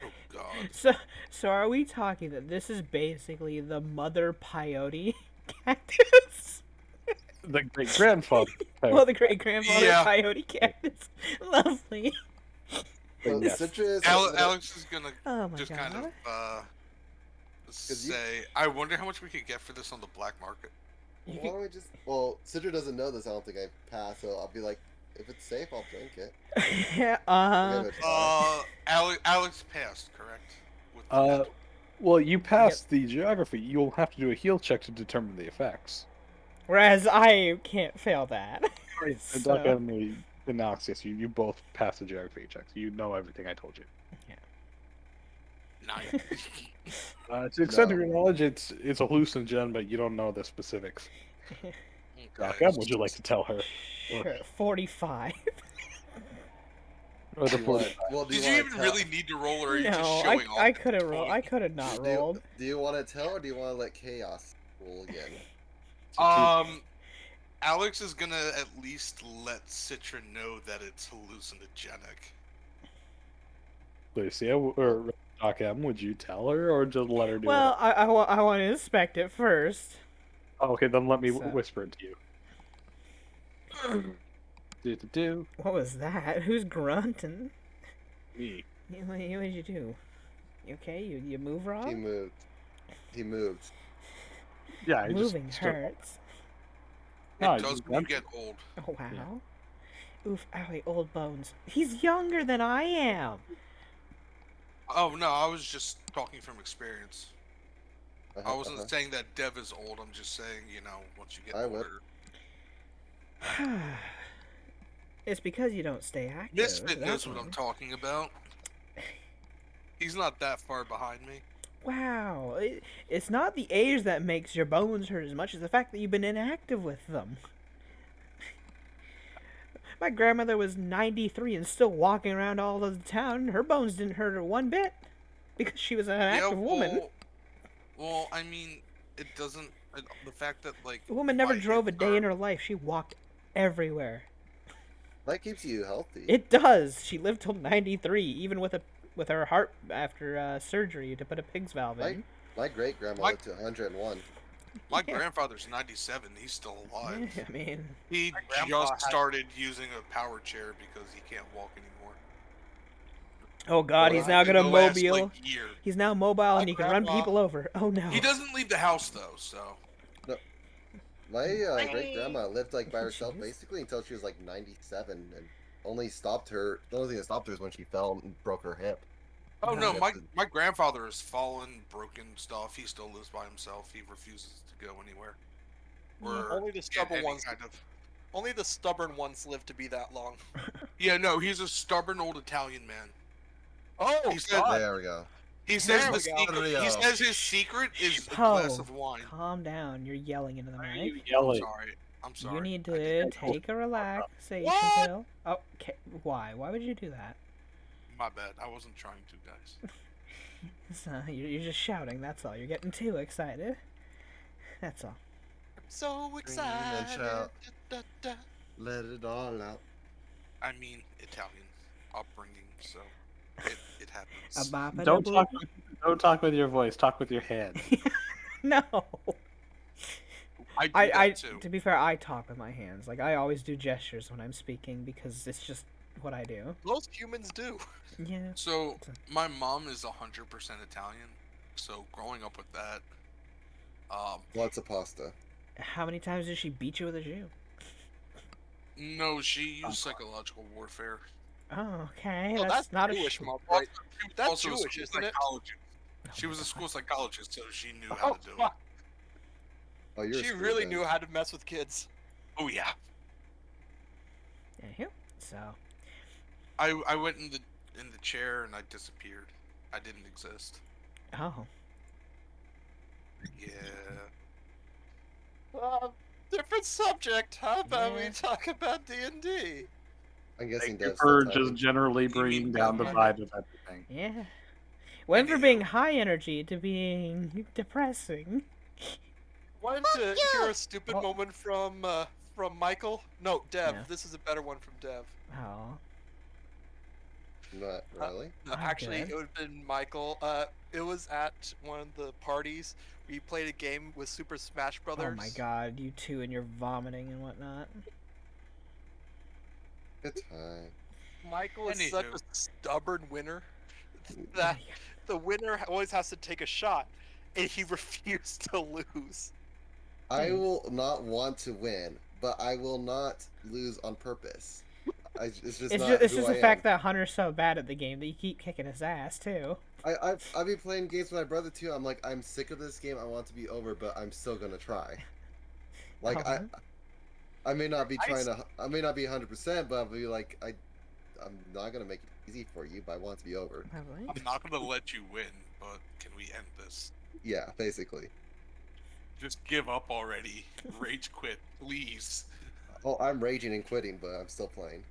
Oh God. So are we talking that this is basically the mother peyote cactus? The great grandfather. Well, the great grandfather Yeah. peyote cactus. Lovely. Well, yes. Citra is Alex is gonna Oh my just god. kind of say, I wonder how much we could get for this on the black market. You Why don't we just? Well, Citra doesn't know this. I don't think I pass, so I'll be like, if it's safe, I'll drink it. Yeah, I'll give it a try. Alex passed, correct? With the Uh, net. well, you passed the geography. You'll have to do a heal check to determine the effects. Whereas I can't fail that. It's So- not going to be Noxious. You both passed the geography checks. You know everything I told you. Nine. To the extent of No. your knowledge, it's a hallucinogen, but you don't know the specifics. Okay. Would you like to tell her? Sure, 45. Or the Do you want? 45? Well, do Did you you want even to tell? really need to roll, or are you No, just showing off? I could have rolled. I could have not rolled. Do you want to tell, or do you want to let Chaos roll again? Alex is gonna at least let Citra know that it's hallucinogenic. Lucia or Doc M, would you tell her, or just let her do Well, it? I want to inspect it first. Oh, okay, then let me So- whisper it to you. Do What was that? Who's grunting? me. What did you do? You okay? You move He wrong? moved. He moved. Yeah, I Moving just hurts. No, It I does just when you went- get old. Oh wow. Oof, owie, old bones. He's younger than I am. Oh no, I was just talking from experience. I wasn't Uh-huh. saying that Dev is old. I'm just saying, once you get I whip. older. It's because you don't stay active. Misfit knows that's what why. I'm talking about. He's not that far behind me. Wow, it's not the age that makes your bones hurt as much as the fact that you've been inactive with them. My grandmother was 93 and still walking around all of the town. Her bones didn't hurt her one bit because she was an active woman. Well, I mean, it doesn't. The fact that The woman never my drove a hips day in are- her life. She walked everywhere. That keeps you healthy. It does. She lived till 93, even with her heart after surgery to put a pig's valve in. My great grandma My- lived to 101. My Yeah. grandfather's 97. He's still alive. Yeah, I mean, He My grandpa just had- started using a power chair because he can't walk anymore. oh god, Well, he's now In gonna the last, mobile. like, year. He's now mobile My and he can run grandma- people over. Oh no. He doesn't leave the house though, so My great grandma lived like by Oh, herself jeez. basically until she was like 97, and only stopped her. The only thing that stopped her is when she fell and broke her hip. oh no, Yeah. my grandfather has fallen, broken stuff. He still lives by himself. He refuses to go anywhere. Or Only the get stubborn any ones. kind of. Only the stubborn ones live to be that long. Yeah, no, he's a stubborn old Italian man. Oh, He said- God. There we go. He says There the we go. secret. He There we go. says his secret is a Oh, glass of wine. calm down. You're yelling into the Why are you mic. I'm yelling? sorry. I'm sorry. You need I to didn't- take a relaxation What? pill. Oh, okay. Why? Why would you do that? My bad. I wasn't trying to, guys. So, you're just shouting, that's all. You're getting too excited. That's all. So and excited. shout. Da, da, da. Let it all out. I mean, Italian upbringing, so it A happens. bop and a Don't boop. don't talk with your voice. Talk with your hands. No. I do I, that too. to be fair, I talk with my hands. Like, I always do gestures when I'm speaking because it's just what I do. Most humans do. Yeah. So my mom is 100% Italian, so growing up with that, Lots of pasta. How many times did she beat you with a shoe? no, she used psychological warfare. Oh, okay. Oh, that's not Jewish, a. mom. Also- Right. she was That's also a Jewish, school isn't it? psychologist. Oh She my was a God. school psychologist, so she knew how to do it. Oh, you're. She screwed really then. knew how to mess with kids. Oh yeah. Anywho, so I went in the chair and I disappeared. I didn't exist. oh, Yeah. Different subject. How about Yeah. we talk about D&D? I'm guessing Thank you Dev's for still just generally bringing down the vibe of everything. yeah. Went from Anywho. being high energy to being depressing. Wanted to hear a stupid Oh. moment from Michael. No, Dev. Yeah. This is a better one from Dev. Oh, Not really. No, I'm actually, good. it would have been Michael. It was at one of the parties. We played a game with Super Smash Brothers. oh my God! You two and your vomiting and whatnot. Good time. Michael is such Anywho. a stubborn winner that the winner always has to take a shot, and he refused to lose. I will not want to win, but I will not lose on purpose. It's just It's not just, it's who just I the am. fact that Hunter's so bad at the game that you keep kicking his ass too. I've been playing games with my brother too. I'm like, I'm sick of this game. I want it to be over, but I'm still gonna try. Like Oh. I may not be I trying to. I may not be 100%, but I'll be like, I'm not gonna make it easy for you, but I want it to be over. Probably. I'm not gonna let you win, but can we end this? Yeah, basically. Just give up already. Rage quit, please. Oh, I'm raging and quitting, but I'm still playing.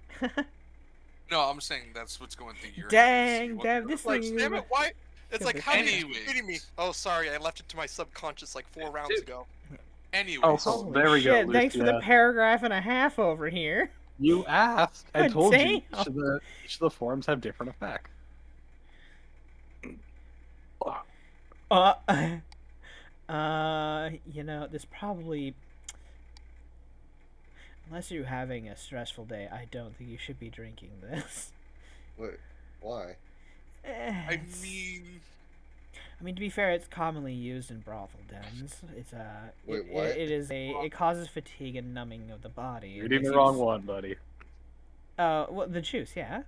No, I'm saying that's what's going through your head. Dang, See what- Dev, this Like, thing. damn it, why? It's Could like, be how are you Anyways. beating me? Oh, sorry, I left it to my subconscious like 4 rounds ago. Anyways, Oh, so Holy there we shit! go. Thanks for the Lucia. paragraph and a half over here. You asked. I God told you. damn. Each of the forms have different effects. You know, this probably. Unless you're having a stressful day, I don't think you should be drinking this. Wait, why? I It's- mean, I mean, to be fair, it's commonly used in brothel dens. It's Wait, it, what? it causes fatigue and numbing of the body. You're It reading makes the you wrong s- one, buddy. Well, the juice, yeah.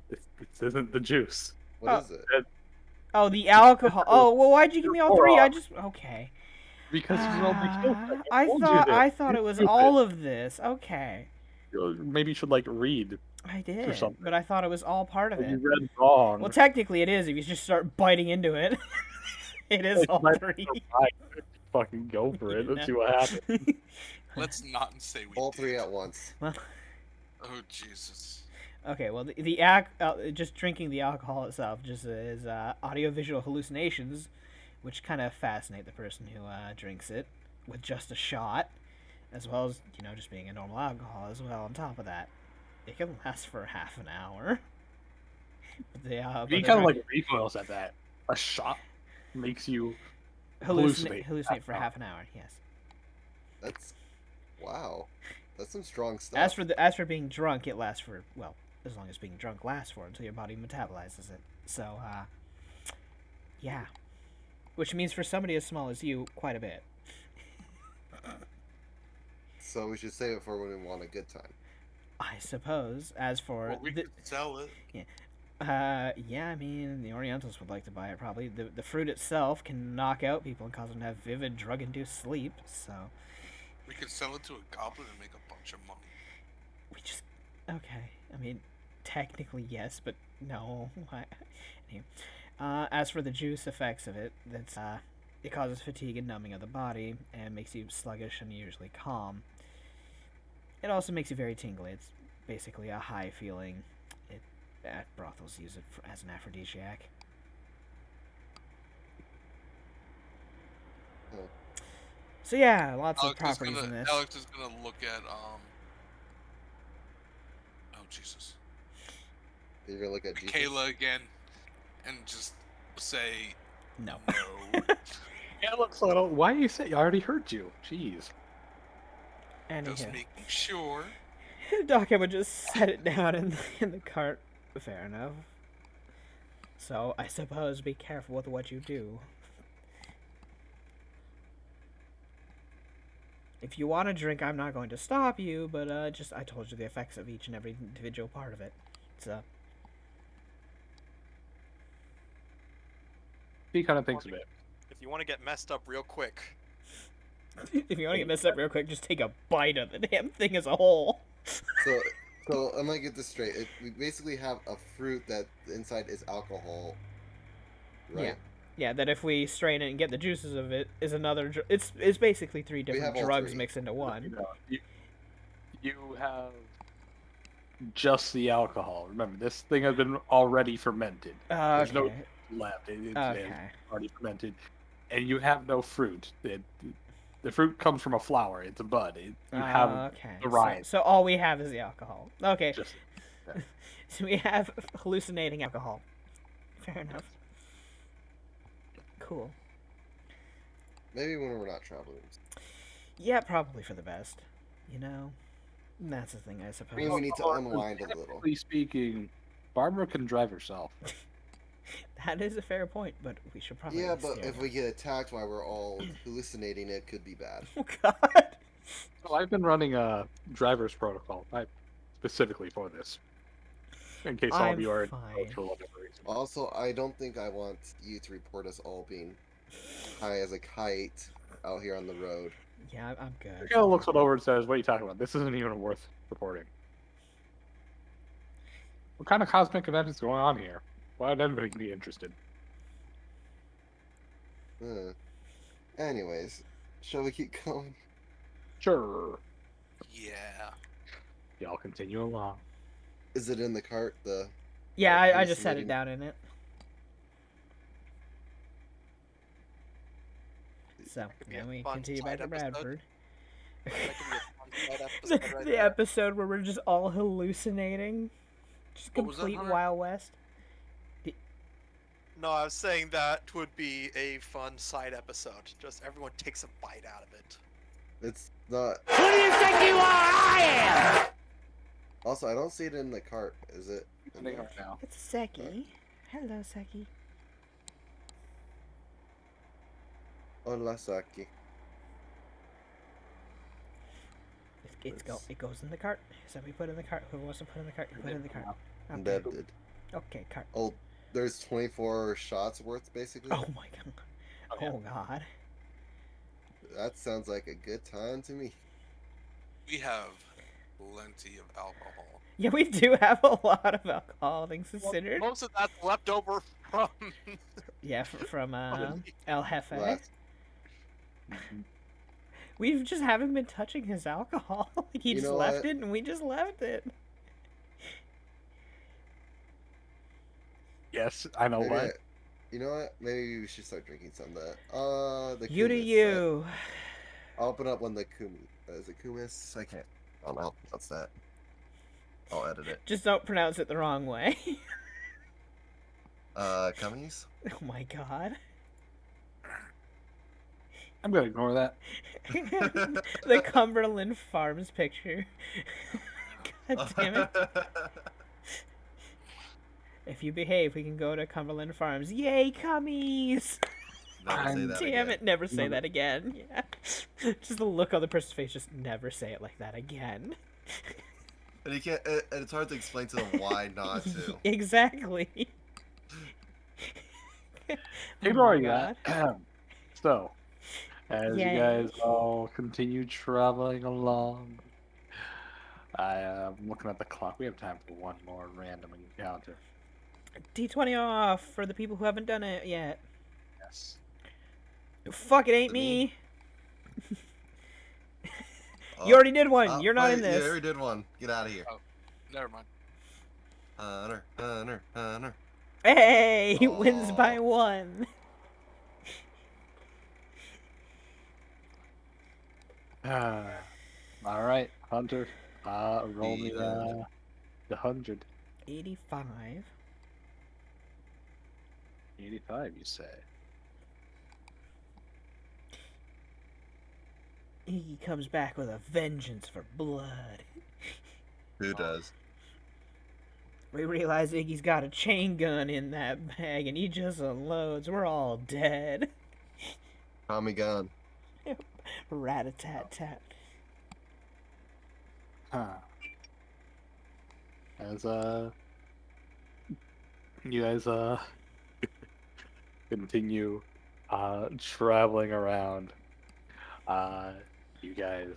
This isn't the juice. What Oh. is it? Oh, the alcohol. Oh, well, why'd you give me all three? I just okay. Because you rolled the kill. Ah, I told you thought this. it was Stupid. all of this. Okay, Maybe you should like read. I did, something. but I thought it was all part of You it. read wrong. Well, technically, it is if you just start biting into it. It is Like, all might- three. Fucking go for it. Let's see what happens. let's not say we All did. three at once. Well, Oh Jesus. okay, well, just drinking the alcohol itself just is audiovisual hallucinations, which kind of fascinate the person who drinks it with just a shot, as well as just being a normal alcohol as well. On top of that, it can last for half an hour. But He kind of like recoils at that. A shot makes you hallucinate for half an hour. Yes. That's wow. That's some strong stuff. As for being drunk, it lasts for, well, as long as being drunk lasts for, until your body metabolizes it. So, yeah. Which means for somebody as small as you, quite a bit. So we should save it for when we want a good time. I suppose. As for Well, we could sell it. yeah, I mean, the Orientals would like to buy it probably. The fruit itself can knock out people and cause them to have vivid drug-induced sleep, so We could sell it to a goblin and make a bunch of money. we just okay. I mean, technically yes, but no. Anyway. As for the juice effects of it, it causes fatigue and numbing of the body and makes you sluggish and usually calm. It also makes you very tingly. It's basically a high feeling. Brothels use it as an aphrodisiac. Huh. So yeah, lots of properties in this. Alex is gonna look at Oh Jesus. You're gonna look at Jesus? Michaela again, and just say No. no. Alex, why you say I already heard you? Jeez. Just Anywho, making sure. Doc would just set it down in the cart. Fair enough. So I suppose be careful with what you do. If you want to drink, I'm not going to stop you, but I told you the effects of each and every individual part of it. So He kind of thinks of it. If you want to get messed up real quick, if you want to get messed up real quick, just take a bite of the damn thing as a whole. So I'm gonna get this straight. We basically have a fruit that the inside is alcohol, right? Yeah, that if we strain it and get the juices of it, is another. It's basically three different have all drugs three. mixed into one. You have just the alcohol. Remember, this thing has been already fermented. There's no Okay. left. It's Okay. already fermented, and you have no fruit. The fruit comes from a flower. It's a bud. You have Okay. the rind. So all we have is the alcohol. Okay. Just So we have hallucinating alcohol. Fair enough. Cool. Maybe when we're not traveling. Yeah, probably for the best. You know, that's the thing, I suppose. I mean, we need to unwind a little. Technically speaking, Barbara can drive herself. That is a fair point, but we should probably. Yeah, but steer if we get attacked while we're all hallucinating, it could be bad. Oh God. So I've been running a driver's protocol specifically for this, in case all I'm of you are fine. for whatever reason. Also, I don't think I want you to report us all being high as a kite out here on the road. Yeah, I'm good. Miguel looks it over and says, "What are you talking about? This isn't even worth reporting. What kind of cosmic event is going on here? Why would anybody be interested?" Anyways, shall we keep going? Sure. Yeah. Y'all continue along. Is it in the cart? Yeah, Like, I just set it hallucinating- down in it. So could be a then we fun continue back side to episode. Bradford. that could be a fun side the episode right the there. episode where we're just all hallucinating, just What was that, complete Hunter? Wild West. No, I was saying that would be a fun side episode. Just everyone takes a bite out of it. It's not. Who do you think you are? I am! Also, I don't see it in the cart. Is it? in They there? are now. It's Seki. Hello, Seki. Hola, Saki. It goes in the cart. So we put it in the cart. Whoever wants to put it in the cart, you put it in the cart. Okay. That did. Okay, cart. Oh, there's 24 shots worth, basically. Oh my God. Oh God. That sounds like a good time to me. We have plenty of alcohol. Yeah, we do have a lot of alcohol, things considered. Most of that's left over from. Yeah, from El Jefe. Last- We just haven't been touching his alcohol. Like, he You just know left what? it, and we just left it. Yes, I know Maybe what. you know what? Maybe we should start drinking some of that. The You to kumis, you. I'll open up when the kumi. Is it kumis? I can't. I don't know. What's that? I'll edit it. Just don't pronounce it the wrong way. Cummies? Oh my God. I'm gonna ignore that. The Cumberland Farms picture. God damn it. If you behave, we can go to Cumberland Farms. Yay, cummies! Never say that Damn again. it, never say Never. that again. Yeah. Just the look on the person's face, just never say it like that again. And you can't. And it's hard to explain to them why not to. Exactly. Ignoring God. that. So, as you Yay. guys all continue traveling along, I'm looking at the clock. We have time for one more random encounter. D20 off for the people who haven't done it yet. Yes. Fuck, it ain't Is it me? me. You already did one. Oh, You're not wait, in this. Yeah, we did one. Get out of here. Never mind. Hunter. Hey, he wins Aw. by 1. All right, Hunter. Roll me The the 100. 85. 85, you say? He comes back with a vengeance for blood. Who does? We realize Iggy's got a chain gun in that bag and he just unloads. We're all dead. Tommy gun. Rat-a-tat-tat. Huh. As you guys continue traveling around, you guys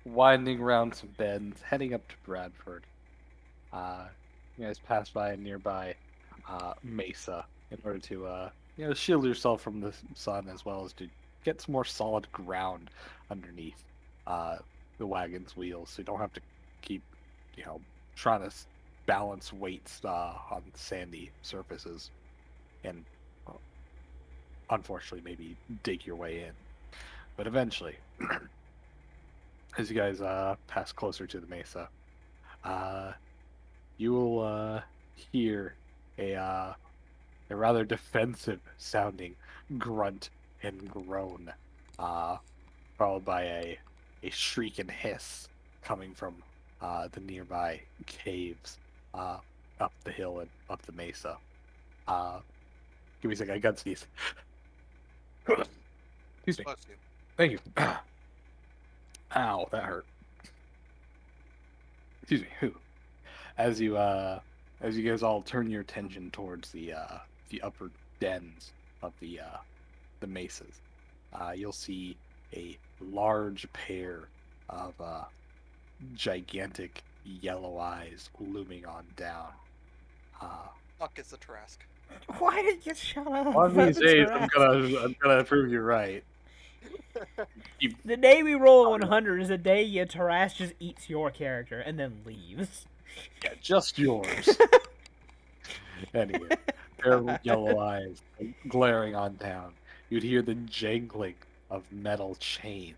winding around some bends, heading up to Bradford. You guys pass by a nearby mesa in order to shield yourself from the sun, as well as to get some more solid ground underneath the wagon's wheels, so you don't have to keep trying to balance weights on sandy surfaces and unfortunately maybe dig your way in. But eventually, as you guys pass closer to the mesa, you will hear a rather defensive sounding grunt and groan, followed by a shriek and hiss coming from the nearby caves up the hill and up the mesa. Give me a second, I got sneeze. Excuse me. Bless you. Thank you. Ow, that hurt. Excuse me. Who? As you guys all turn your attention towards the upper dens of the mesas, you'll see a large pair of gigantic yellow eyes looming on down. Fuck is the Trask. Why did you shut up? One of these That's days, harass- I'm gonna prove you right. The day we roll 100 is the day your Taras just eats your character and then leaves. Yeah, just yours. Anyway, pair of yellow eyes glaring on down. You'd hear the jangling of metal chain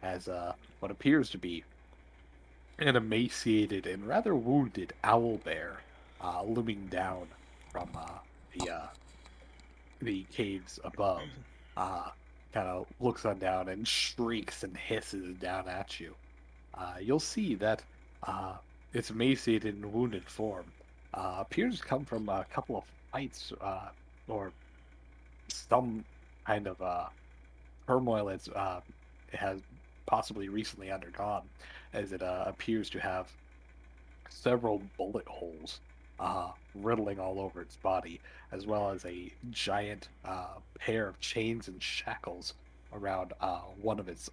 as what appears to be an emaciated and rather wounded owl bear looming down from the caves above. Kind of looks on down and shrieks and hisses down at you. You'll see that its emaciated and wounded form appears to come from a couple of fights or some kind of turmoil it has possibly recently undergone, as it appears to have several bullet holes riddling all over its body, as well as a giant pair of chains and shackles around one of its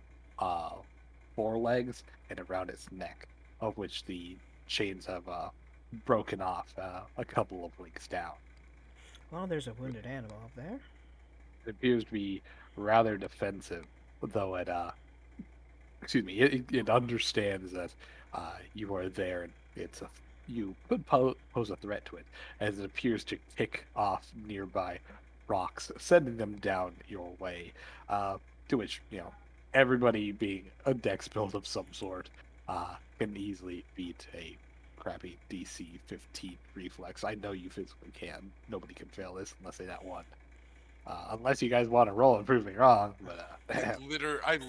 forelegs and around its neck, of which the chains have broken off a couple of links down. Well, there's a wounded animal up there. It appears to be rather defensive, though it it understands that you are there and you could pose a threat to it, as it appears to kick off nearby rocks, sending them down your way. To which everybody being a dex build of some sort can easily beat a crappy DC 15 reflex. I know you physically can. Nobody can fail this unless they that one. Unless you guys want to roll and prove me wrong, but I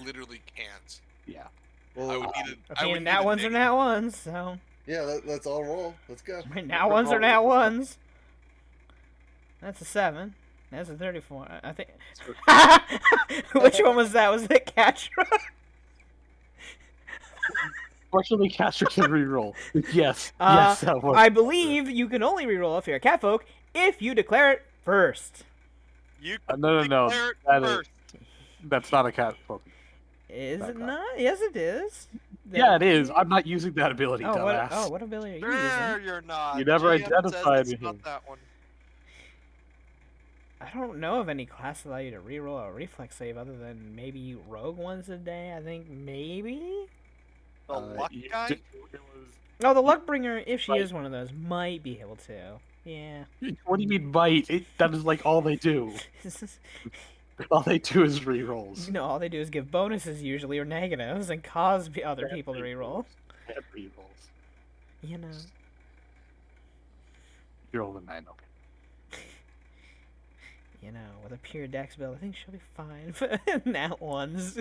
literally can't. yeah. Well, I would need I mean, need nat a ones are negative. nat ones, so yeah, let's all roll. Let's go. nat ones are nat ones. That's a 7. That's a 34. I think. Which one was that? Was it Catra? Fortunately, Caster can reroll. Yes, Uh, yes, that was. I believe you can only reroll if you're a catfolk if you declare it first. You No. declare it That is, first. that's not a cat Pokemon. Is Back it up. not? Yes, it is. Yeah, it is. I'm not using that ability, Oh, dumbass. what ability are you There, using? you're not. You never GM says identified it's me. not that one. I don't know of any class that allow you to reroll a reflex save other than maybe rogue ones a day. I think maybe. The luck guy. It was, Oh, the Luckbringer, if she Right. is one of those, might be able to. Yeah. what do you mean bite? That is like all they do. All they do is rerolls. No, all they do is give bonuses usually or negatives and cause other Bad people to reroll. Bad rerolls. You know. You're rolling 9, okay. You know, with a pure dex build, I think she'll be fine. Nat ones.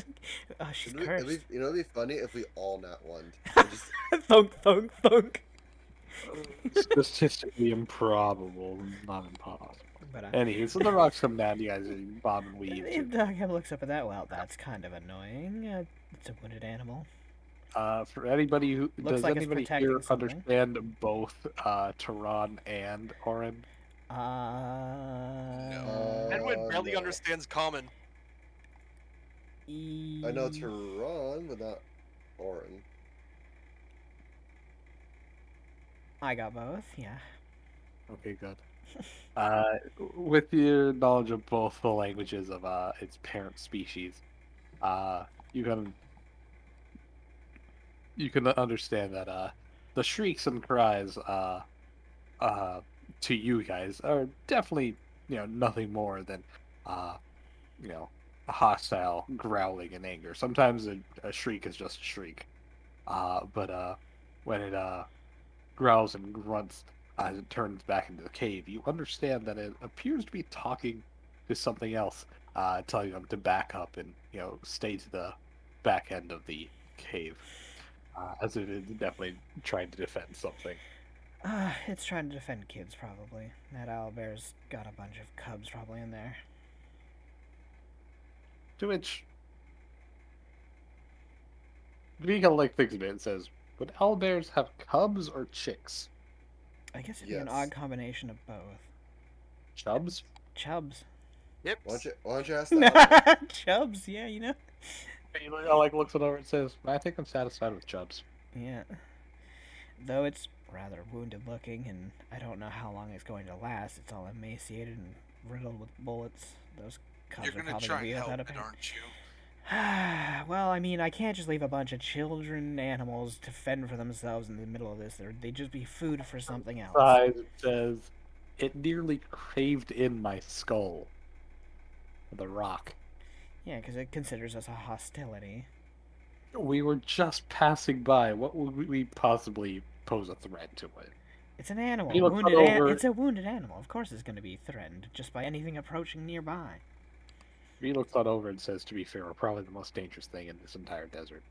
Oh, she's cursed. It'd be funny if we all nat one. Thunk, thunk, thunk. Statistically improbable, not impossible. But Anywho, so the rocks come down, you guys are bob and weave. Doug looks up at that. Well, that's kind of annoying. It's a wounded animal. For anybody who Looks does like it's anybody protecting here something. understand both Tehran and Orin? Edwin barely no. understands common. I know Tehran, but not Orin. I got both. Yeah. Okay, good. With your knowledge of both the languages of its parent species, you can understand that the shrieks and cries to you guys are definitely nothing more than a hostile growling in anger. Sometimes a shriek is just a shriek, but when it growls and grunts as it turns back into the cave, you understand that it appears to be talking to something else, telling them to back up and stay to the back end of the cave, as it is definitely trying to defend something. It's trying to defend kids, probably. That owlbear's got a bunch of cubs probably in there. To which Vika thinks a bit and says, "Would owlbears have cubs or chicks?" I guess it'd be an Yes. odd combination of both. Chubs? Chubs. Yep. Why don't you ask that? Chubs, yeah, you know? He looks it over and says, "I think I'm satisfied with chubs." Yeah. Though it's rather wounded looking, and I don't know how long it's going to last. It's all emaciated and riddled with bullets. Those cubs You're are gonna probably try going to be and help without a it, pain. aren't you? Well, I mean, I can't just leave a bunch of children animals to fend for themselves in the middle of this. They'd just be food for something else. Sighs and says, "It nearly craved in my skull." The rock. Yeah, because it considers us a hostility. We were just passing by. What would we possibly pose a threat to it? It's an animal. He looks over- It's a wounded animal. Of course it's going to be threatened just by anything approaching nearby. He looks on over and says, "To be fair, we're probably the most dangerous thing in this entire desert."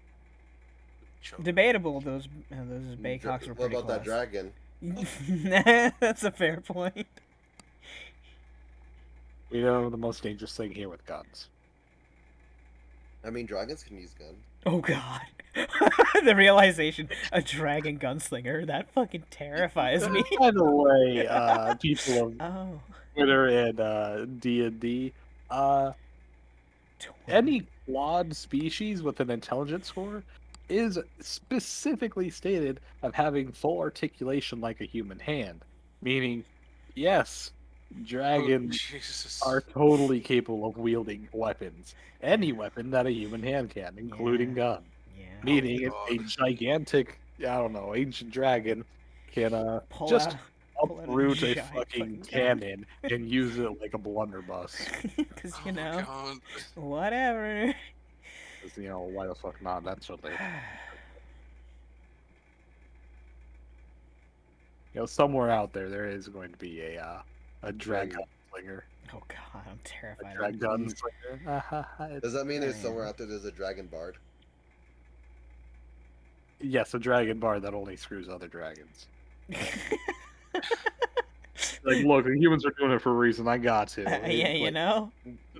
Choke. Debatable, those baycocks were What pretty about that close. dragon? That's a fair point. We know the most dangerous thing here with guns. I mean, dragons can use guns. Oh god. The realization, a dragon gunslinger, that fucking terrifies me. By the way, people of Oh. Twitter and D&D, any clawed species with an intelligence score is specifically stated of having full articulation like a human hand. Meaning, yes, dragons Jesus. are totally capable of wielding weapons. Any weapon that a human hand can, including gun. Yeah. Meaning Oh, a gigantic, ancient dragon can Pull just out a uproot a giant fucking gun. cannon and use it like a blunderbuss. Because, Oh you my know, God. whatever. 'Cause, why the fuck not? That's what they... somewhere out there is going to be a dragon gunslinger. Oh god, I'm terrified. A gunslinger. Does that mean there's Yeah. somewhere out there's a dragon bard? Yes, a dragon bar that only screws other dragons. Like, look, the humans are doing it for a reason. I got to. Yeah, you Like, know.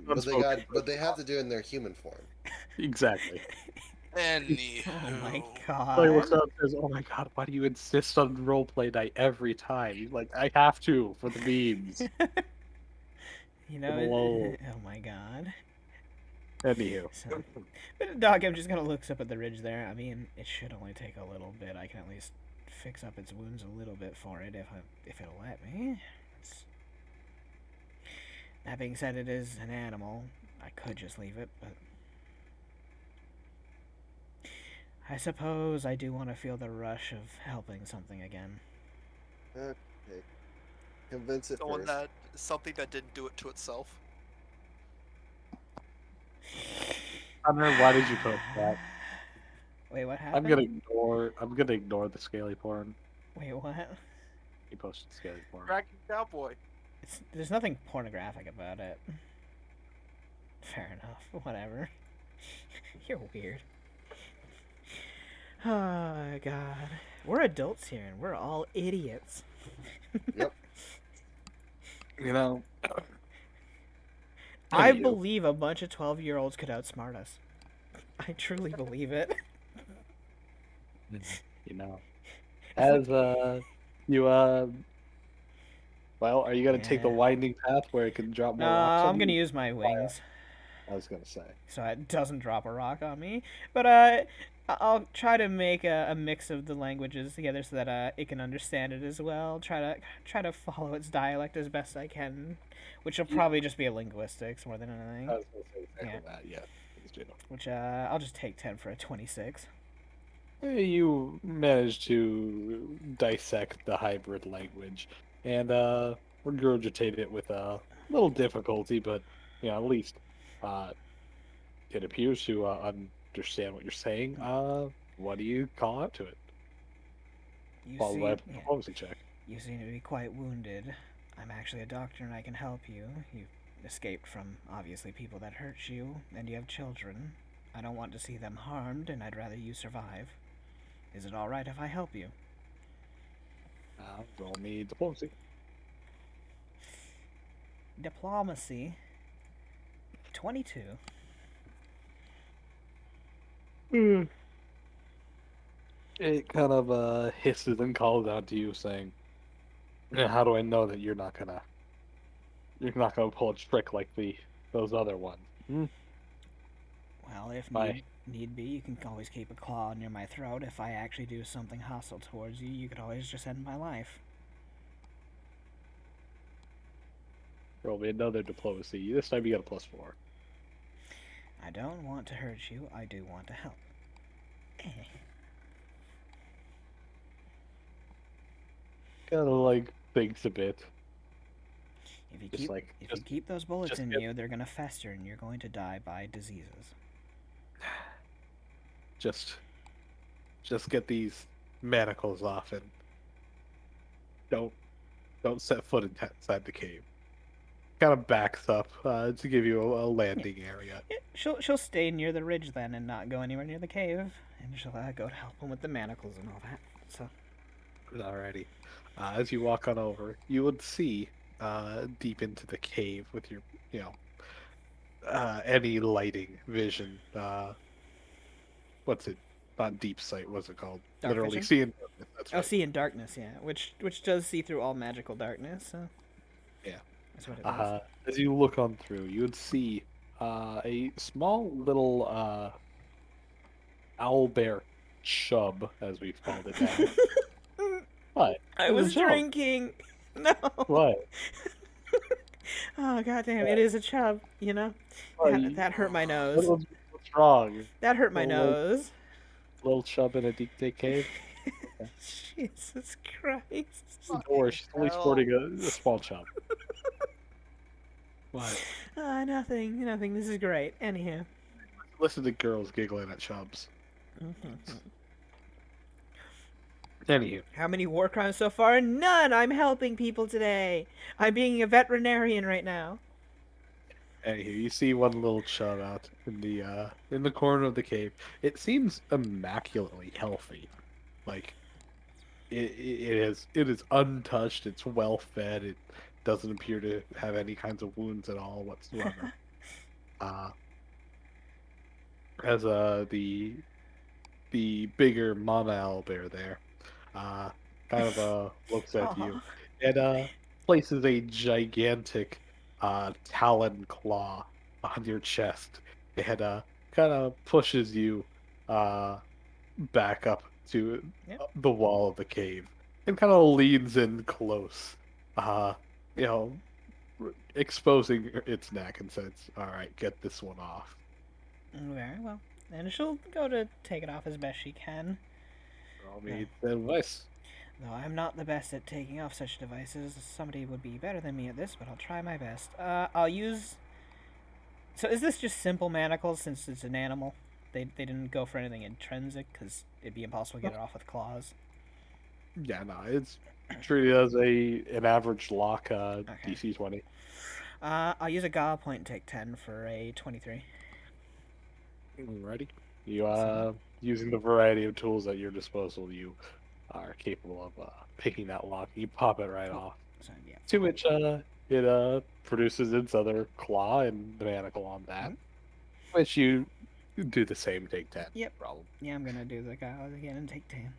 But they have to do it in their human form. exactly. Anywho, Oh my Like, god. looks up and says, "Oh my god, why do you insist on roleplay night every time? Like, I have to for the memes." You know. Hello. Oh my god. Anywho, So, but Doc, I'm just gonna look up at the ridge there. I mean, it should only take a little bit. I can at least fix up its wounds a little bit for it if it'll let me. That being said, it is an animal. I could just leave it, but I suppose I do want to feel the rush of helping something again. Okay. Convince it Someone first. that something that didn't do it to itself. Hunter, why did you post that? Wait, what I'm happened? gonna ignore the scaly porn. Wait, what? He posted scaly porn. Dragon Cowboy. There's nothing pornographic about it. Fair enough. Whatever. You're weird. Oh god. We're adults here and we're all idiots. Yep. You know, I Anywho. believe a bunch of 12-year-olds could outsmart us. I truly believe it. you know, as you well, are you gonna take the Yeah. winding path where it can drop No, more rocks on I'm gonna you? use my wings I was gonna say. so it doesn't drop a rock on me. But I'll try to make a mix of the languages together so that it can understand it as well. Try to follow its dialect as best I can, which will probably just be a linguistics more than anything. I was gonna say exactly that. Yeah, please do. Which I'll just take 10 for a 26. You managed to dissect the hybrid language and regurgitate it with a little difficulty, but at least uh, it appears to understand what you're saying. What do you call out to it? You Followed by a seem, yeah, diplomacy check. you seem to be quite wounded. I'm actually a doctor and I can help you. You escaped from, obviously, people that hurt you, and you have children. I don't want to see them harmed, and I'd rather you survive. Is it alright if I help you? Roll me diplomacy. Diplomacy. 22. It kind of hisses and calls out to you, saying, "How do I know that you're not gonna pull a trick like those other ones?" Well, if Bye. need be, you can always keep a claw near my throat. If I actually do something hostile towards you, you could always just end my life. Roll me another diplomacy. This time you got a +4. I don't want to hurt you, I do want to help. Kind of like thinks a bit. If you Just keep like- if just- you keep those bullets just in get- you, they're gonna fester and you're going to die by diseases. Just get these manacles off and don't set foot inside the cave. Kind of backs up to give you a landing area. Yeah, she'll stay near the ridge then and not go anywhere near the cave, and she'll go to help him with the manacles and all that. So Alrighty. As you walk on over, you would see deep into the cave with your, any lighting vision. What's it? Not deep sight. What's it called? Dark Literally vision? seeing. That's oh, right. see in darkness, yeah, which does see through all magical darkness. So Yeah. that's what it is. As you look on through, you would see a small little owl bear chub, as we've called it now. What? I It's a was chub. drinking. No. What? Oh goddamn! It is a chub. You know. What? That hurt my nose. What's wrong? That hurt my Little- nose. Little chub in a deep day cave? Jesus Christ. Don't worry, she's only hell. sporting a small chub. What? Nothing. This is great. Anywho. Listen to girls giggling at chubs. Anywho, How many war crimes so far? None! I'm helping people today! I'm being a veterinarian right now. you see one little chub out in the corner of the cave. It seems immaculately healthy. Like it is untouched. It's well fed. It doesn't appear to have any kinds of wounds at all whatsoever. Uh, as the bigger mama owl bear there, uh, kind of looks at you Aw. and places a gigantic talon claw on your chest and kind of pushes you uh back up to Yep. the wall of the cave and kind of leans in close, uh, you know, exposing its neck and says, "All right, get this one off." Very well. And she'll go to take it off as best she can. Roll me the advice. Though I'm not the best at taking off such devices, somebody would be better than me at this, but I'll try my best. I'll use... So is this just simple manacles since it's an animal? They didn't go for anything intrinsic because it'd be impossible to get it off with claws. Yeah, no, it's treated as an average lock, DC 20. I'll use a Gala point and take 10 for a 23. Ready? You using the variety of tools at your disposal, you are capable of picking that lock. You pop it right off. So, yeah. To which it produces its other claw and the manacle on that. Which you do the same, take 10. Yep. Problem. Yeah, I'm gonna do the Gala again and take 10.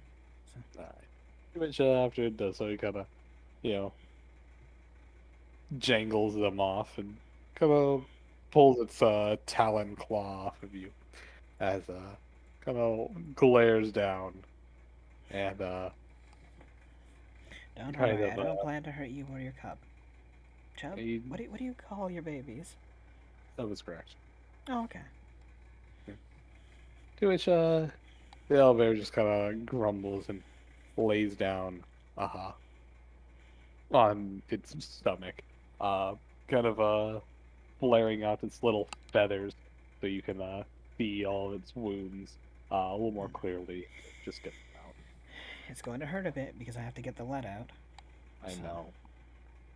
Alright. To which after it does so, it kind of, you know, jangles them off and kind of pulls its talon claw off of you as kind of glares down and Don't kind worry, of I don't plan to hurt you or your cub. Chub? you- What do you call your babies? that was correct. Oh, okay. To which the elevator just kind of grumbles and lays down on its stomach, kind of flaring out its little feathers so you can see all of its wounds a little more clearly. Just get them out. It's going to hurt a bit because I have to get the lead out. I So- know.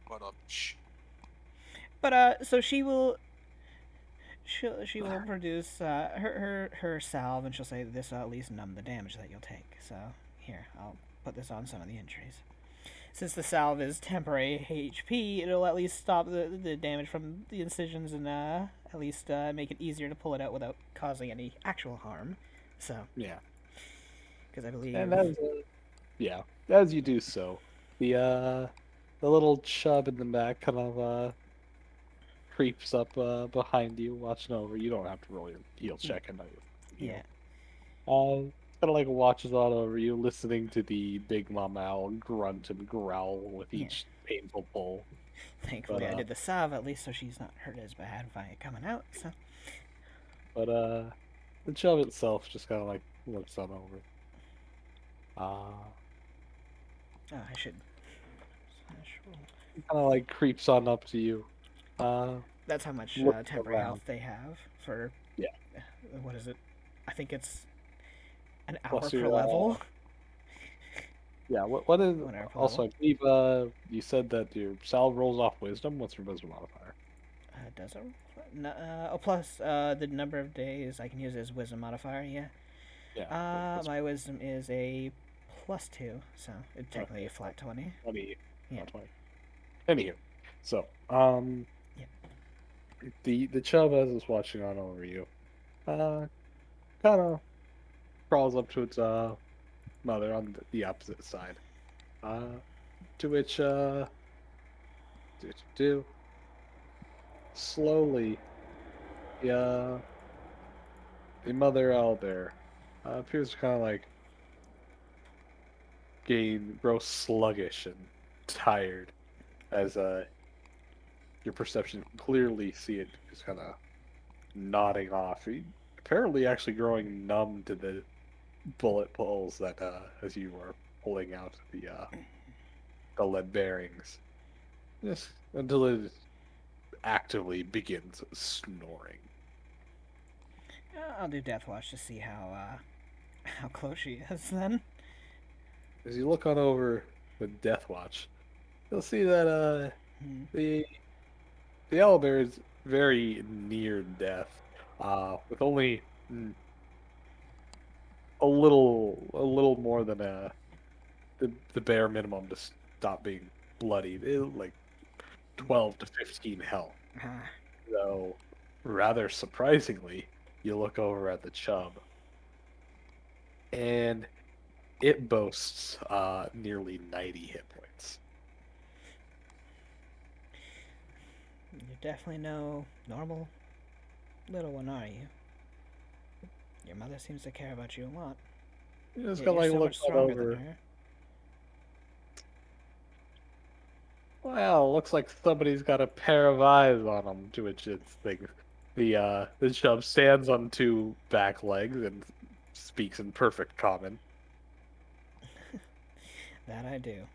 But shh. But so she will produce her salve and she'll say this will at least numb the damage that you'll take. So here, I'll put this on some of the injuries. Since the salve is temporary HP, it'll at least stop the damage from the incisions and at least make it easier to pull it out without causing any actual harm. So Yeah. because I believe And yeah, as you do so, the little chub in the back kind of creeps up behind you, watching over. You don't have to roll your heal check, and yeah. kind of like watches all over you, listening to the big mama owl grunt and growl with Yeah. each painful pull. Thankfully, But, I did the salve at least, so she's not hurt as bad by it coming out. So But the chub itself just kind of like looks on over. oh, I should. Kind of like creeps on up to you. That's how much Look temporary around. health they have for. Yeah. What is it? I think it's an hour Plus per your, level. Yeah, what is One hour per also? I level. believe you said that your salve rolls off wisdom. What's your wisdom modifier? Does it? No, plus the number of days I can use as wisdom modifier. Yeah. Yeah. My wisdom is a +2, so it's technically a flat 20. 20. Yeah. Not 20. Anywho, so Yeah. the chub as is watching on over you, kind of crawls up to its mother on the opposite side. To which do slowly, yeah, the mother owlbear appears to kind of like grow sluggish and tired as your perception can clearly see it just kind of nodding off. Apparently, actually growing numb to the bullet pulls that as you were pulling out the lead bearings. Yes, until it actively begins snoring. I'll do Death Watch to see how close she is then. as you look on over the Death Watch, you'll see that Hmm. the owlbear is very near death, with only a little more than the bare minimum to stop being bloodied. Like 12 to 15 health. Ah, So, rather surprisingly, you look over at the chub, and it boasts nearly 90 hit points. you're definitely no normal little one, are you? Your mother seems to care about you a lot. You just Yet got you're like so look much on stronger than over. her. Well, looks like somebody's got a pair of eyes on them, to which it's things. The chub stands on two back legs and speaks in perfect common. That I do.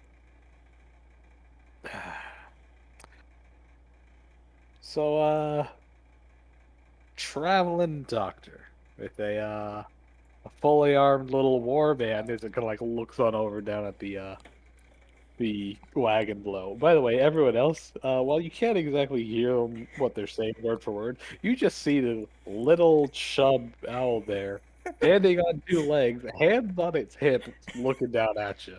So, traveling doctor with a fully armed little war band as it kind of like looks on over down at the wagon below. By the way, everyone else, while you can't exactly hear what they're saying word for word, you just see the little chub owl there standing on two legs, hands on its hip, looking down at you.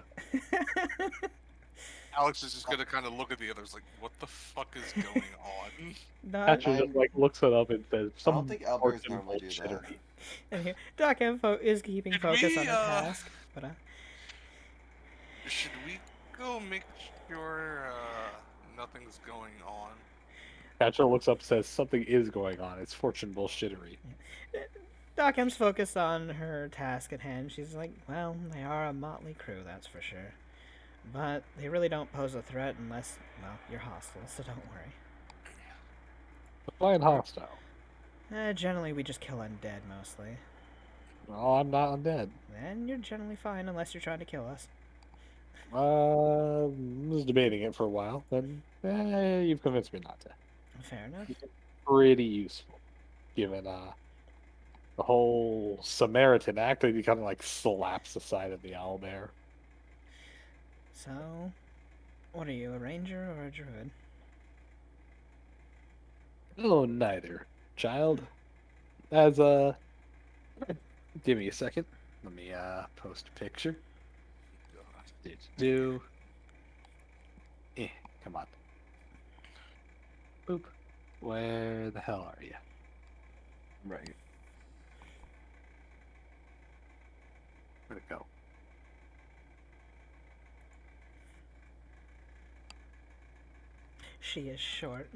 Alex is just gonna kind of look at the others like, "What the fuck is going on?" Not, Catcher just I'm. like looks it up and says I don't some think owlbears fortune normally do that. bullshittery. and here, Doc M is keeping Should focus on we her task, but should we go make sure nothing's going on? Catcher looks up, says something is going on. It's fortune bullshittery. Doc M's focused on her task at hand. She's like, well, they are a motley crew, that's for sure. But they really don't pose a threat unless, well, you're hostile, so don't worry. Fine hostile. Generally, we just kill undead mostly. Well, I'm not undead. And you're generally fine unless you're trying to kill us. Was debating it for a while, then you've convinced me not to. Fair enough. Pretty useful, given the whole Samaritan act that he kind of like slaps the side of the owlbear. So, what are you, a ranger or a druid? Oh, neither, child. As give me a second. Let me post a picture. Do. Come on. Boop. Where the hell are you? Right. Where'd it go? She is short.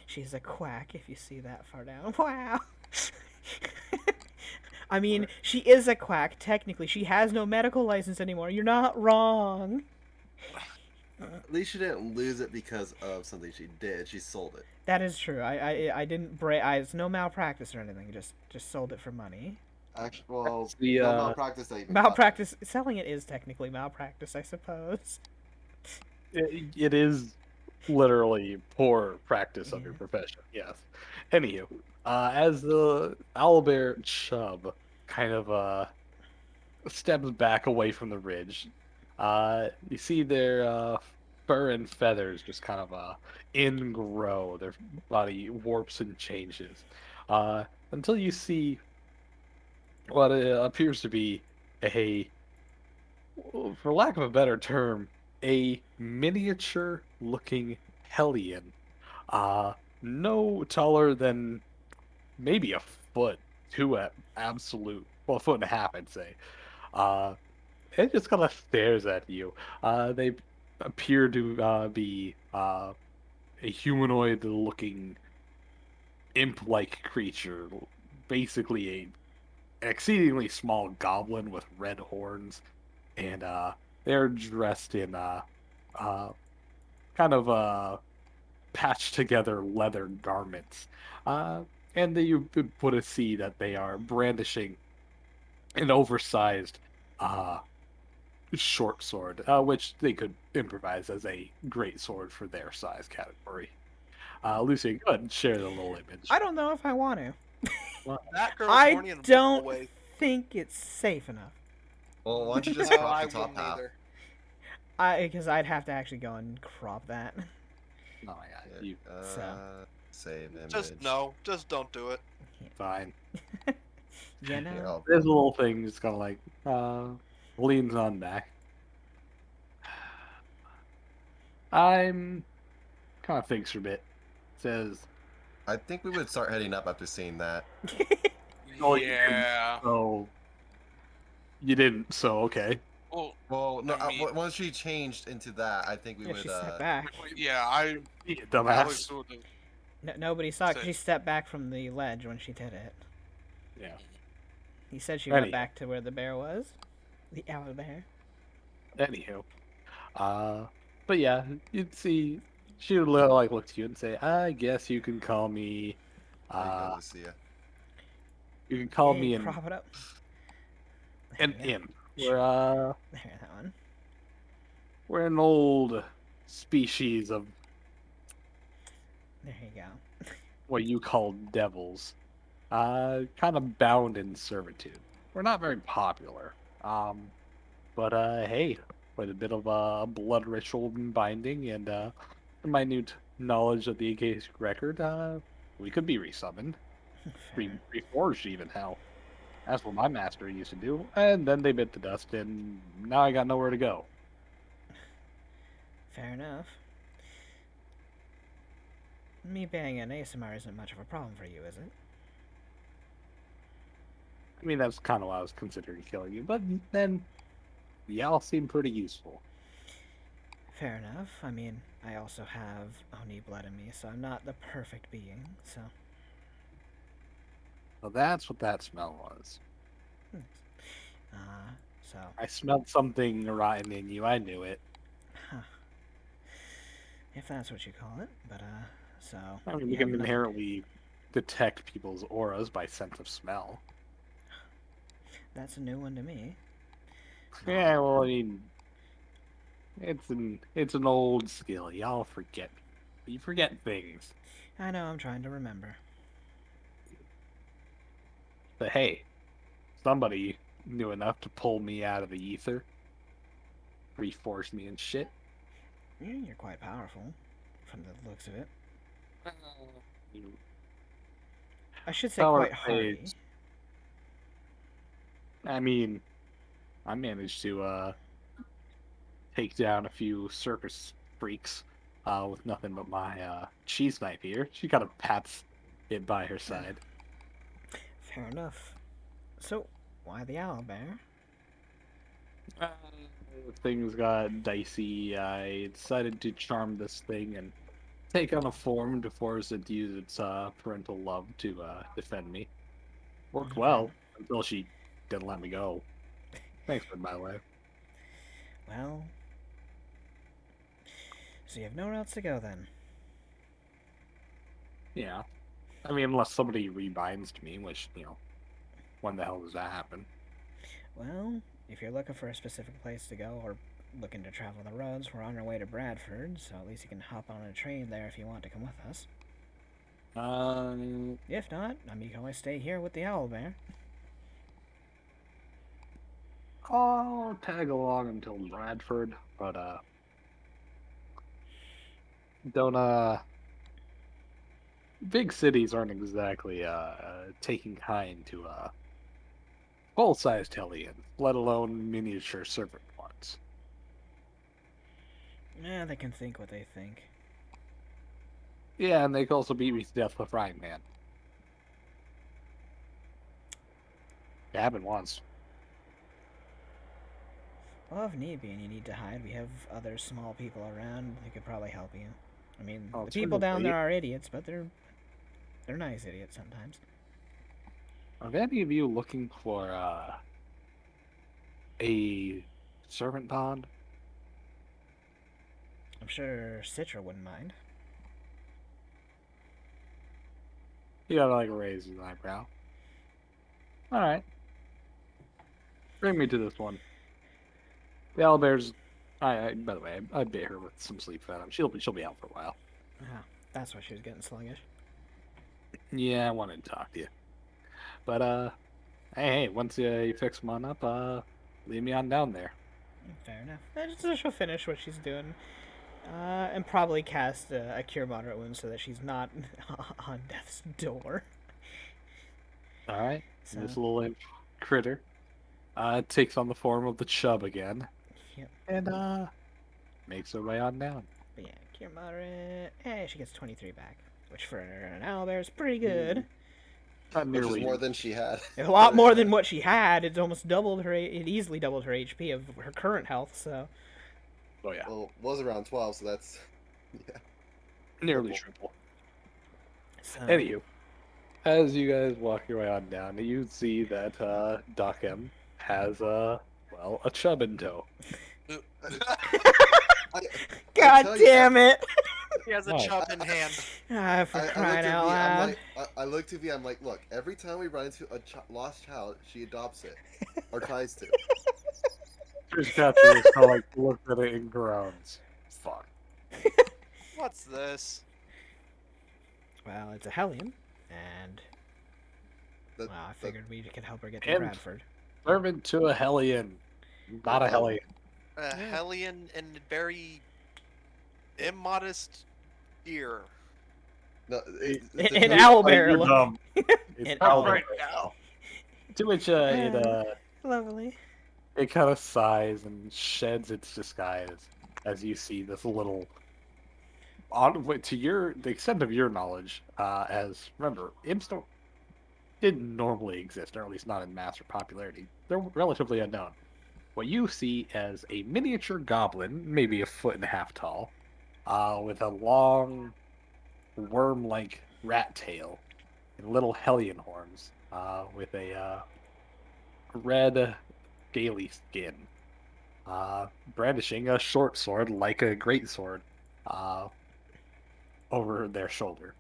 She's a quack if you see that far down. Wow! I mean, she is a quack, technically. She has no medical license anymore. You're not wrong. At least she didn't lose it because of something she did. She sold it. That is true. I didn't break. It's no malpractice or anything. Just sold it for money. Actually, well, That's the, no malpractice. That even Malpractice. Selling it is technically malpractice, I suppose. It is literally poor practice of your Yeah. profession. Yes. Anywho, as the owlbear chub kind of steps back away from the ridge, you see their fur and feathers just kind of ingrow. Their body warps and changes until you see what appears to be a, for lack of a better term, a miniature looking hellion. No taller than maybe a foot, two at absolute, well, a foot and a half, I'd say. Uh, it just kind of stares at you. They appear to be a humanoid looking imp like creature, basically an exceedingly small goblin with red horns, and they're dressed in uh, kind of patched together leather garments. Uh, and you would see that they are brandishing an oversized uh, short sword, which they could improvise as a great sword for their size category. Lucy, go ahead and share the little image. I don't know if I want to. That girl's horny I and don't away. think it's safe enough. Well, why don't you just No, crop I the top wouldn't half? either. Because I'd have to actually go and crop that. Oh my god, Yeah, you So. save image. Just no, just don't do it. fine. You know. Here, I'll, There's a little thing just kind of like leans on back. I'm kind of thinks for a bit. Says, I think we would start heading up after seeing that. "Oh, you didn't, Yeah. so you didn't, so okay." Well, Well, no, I mean, once she changed into that, I think we Yeah, would. she stepped back. yeah, I You dumbass. Alex would have Nobody saw it 'cause said, she stepped back from the ledge when she did it. Yeah. He said she went Anyhow. back to where the bear was. The owl bear. Anywho, but yeah, you'd see she would like look to you and say, "I guess you can call me, There you go, uh, Lucia. you can call Hey, me crop it up. an There you go. imp. There, that one. We're an old species of There you go. what you call devils, kind of bound in servitude. We're not very popular, but hey, with a bit of a blood ritual binding and minute knowledge of the Akashic record, we could be resummoned, Fair. reforged even hell. That's what my master used to do, and then they bit the dust, and now I got nowhere to go. Fair enough. Me being an ASMR isn't much of a problem for you, is it? I mean, that's kind of why I was considering killing you, but then y'all seem pretty useful. Fair enough. I mean, I also have Oni blood in me, so I'm not the perfect being, so. So that's what that smell was. So. I smelled something rotten in you. I knew it. Huh. If that's what you call it, but, so. I mean, you we have can nothing- inherently detect people's auras by sense of smell. That's a new one to me. Yeah, well, I mean, it's an old skill. Y'all forget. You forget things. I know, I'm trying to remember. But hey, somebody knew enough to pull me out of the ether, reforce me and shit. You're quite powerful, from the looks of it. You I should say power quite hardy. phase. I mean, I managed to take down a few circus freaks with nothing but my cheese knife here. She kind of pats it by her side. Fair enough. So, why the owl bear? Uh, Things got dicey. I decided to charm this thing and take on a form to force it to use its parental love to defend me. Worked well until she didn't let me go. Thanks, by the way. Well, so you have nowhere else to go then. Yeah. I mean, unless somebody rebinds to me, which, when the hell does that happen? Well, if you're looking for a specific place to go or looking to travel the roads, we're on our way to Bradford, so at least you can hop on a train there if you want to come with us. If not, I mean, you can always stay here with the owl bear. I'll tag along until Bradford, but, don't, big cities aren't exactly, taking kind to, full-sized hellions, let alone miniature servant ones. Yeah, they can think what they think. Yeah, and they can also beat me to death with frying pan. It happened once. Well, if need be and you need to hide, we have other small people around who could probably help you. I mean, the people down there are idiots, but they're nice idiots sometimes. Are any of you looking for, a servant pod? I'm sure Citra wouldn't mind. You gotta, like, raise his eyebrow. Alright. Bring me to this one. The owlbear's... by the way, I bit her with some sleep venom. She'll be out for a while. Ah, that's why she was getting sluggish. Yeah, I wanted to talk to you. But, hey, once you fix them on up, lead me on down there. Fair enough. So she'll finish what she's doing, and probably cast a cure moderate wound so that she's not on death's door. All right. So, This little imp critter takes on the form of the chub again, yep. and makes her way on down. But yeah, cure moderate. Hey, she gets 23 back, which for an owlbear is pretty good. Not Which is nearly. more than she had. A lot more than what she had. It's almost doubled her. It easily doubled her HP of her current health. So Oh yeah, Well, it was around 12, so that's yeah. nearly triple. triple. Anywho, as you guys walk your way on down, you see that Doc M has a chub in tow. God tell you, damn it! He has a What? chub in hand. Ah, for crying out loud. I look to V. I'm like, look. Every time we run into a lost child, she adopts it, or tries to. Just got you just kind of like looked at it and groans. Fuck. What's this? Well, it's a Hellion, and That- well, I that- figured we could help her get to And- Bradford. Servant to a Hellion, not a Hellion. A Hellion in very immodest ear. No, An owlbear. You're look. dumb. An It's owlbear. right now. To which Lovely. it kind of sighs and sheds its disguise as you see this little to the extent of your knowledge, as remember, imps didn't normally exist, or at least not in mass or popularity. They're relatively unknown. What you see as a miniature goblin, maybe a foot and a half tall, with a long worm-like rat tail and little hellion horns, with a red scaly skin, brandishing a short sword like a great sword over their shoulder.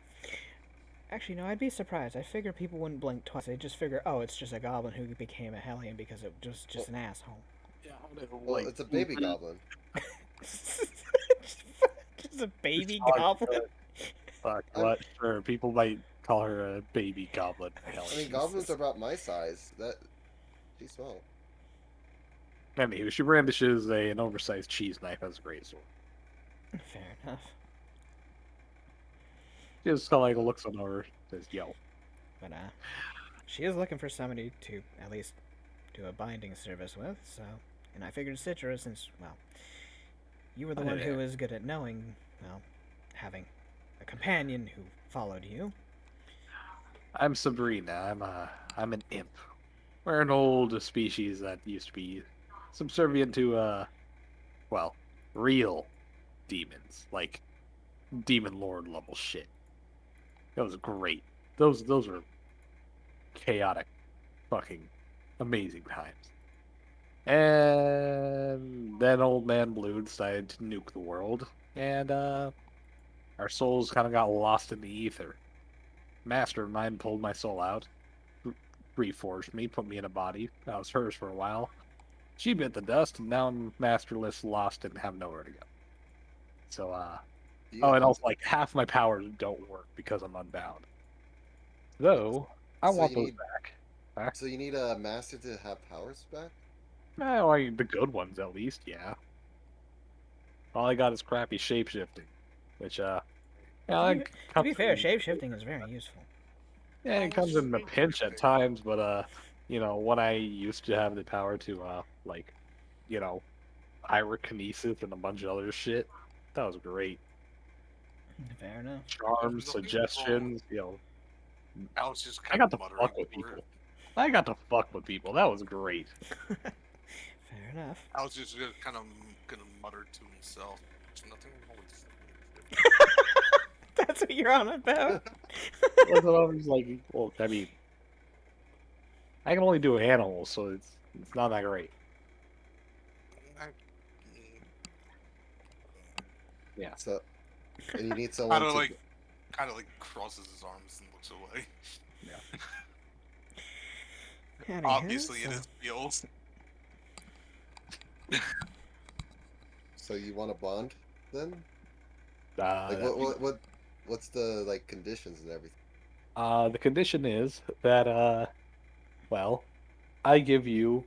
Actually, no, I'd be surprised. I figure people wouldn't blink twice. They'd just figure, oh, it's just a goblin who became a Hellion because it was just an asshole. Yeah, well, it's a baby goblin. Just a baby Fuck, goblin. Fuck, what? Sure, people might call her a baby goblin. I mean, goblins are about my size. She's small. Anywho, she brandishes an oversized cheese knife as a great sword. Fair enough. She just kind of like looks on over, says, "Yo." But she is looking for somebody to at least do a binding service with. So, and I figured Citra, since you were the one who was good at knowing, having a companion who followed you. I'm Sabrina. I'm an imp. We're an old species that used to be subservient to real demons, like demon lord level shit. That was great. Those were chaotic, fucking amazing times. And then Old Man Blue decided to nuke the world, and our souls kind of got lost in the ether. Master of mine pulled my soul out, reforged me, put me in a body. That was hers for a while. She bit the dust, and now I'm masterless, lost, and have nowhere to go. So, and also, like, half my powers don't work because I'm unbound. Though, I want those back. So you need a master to have powers back? Like, the good ones, at least, yeah. All I got is crappy shapeshifting, which, To be fair, shapeshifting is very useful. Yeah, it comes in a pinch at times, but, when I used to have the power to, pyrokinesis and a bunch of other shit, that was great. Fair enough. Charms, suggestions, I was just I kind got of to muttering fuck with over people. it. I got to fuck with people. That was great. Fair enough. I was just kind of gonna mutter to himself. There's nothing wrong with this. That's what you're on about. I was like, well, I mean, I can only do animals, so it's not that great. Yeah. So, and you need someone to. Kind of like crosses his arms and looks away. Anywho, Obviously, so- it is feels. So you want a bond then? Like, What's the conditions and everything? the condition is that, I give you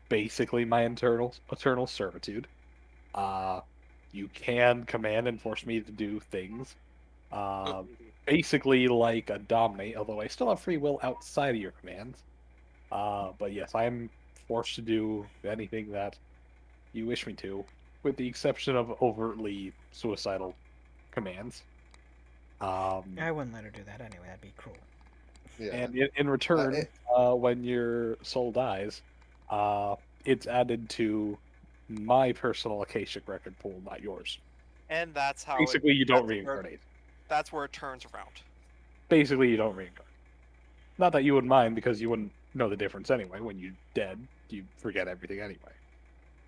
basically my eternal servitude. You can command and force me to do things. Basically like a dominate, although I still have free will outside of your commands. But yes, I am forced to do anything that you wish me to, with the exception of overtly suicidal commands. I wouldn't let her do that anyway. That'd be cruel. Yeah. And in return, it- when your soul dies, it's added to my personal Akashic record pool, not yours. And that's how Basically, you don't that's where- reincarnate. That's where it turns around. Basically, you don't reincarnate. Not that you wouldn't mind, because you wouldn't know the difference anyway. When you're dead, you forget everything anyway.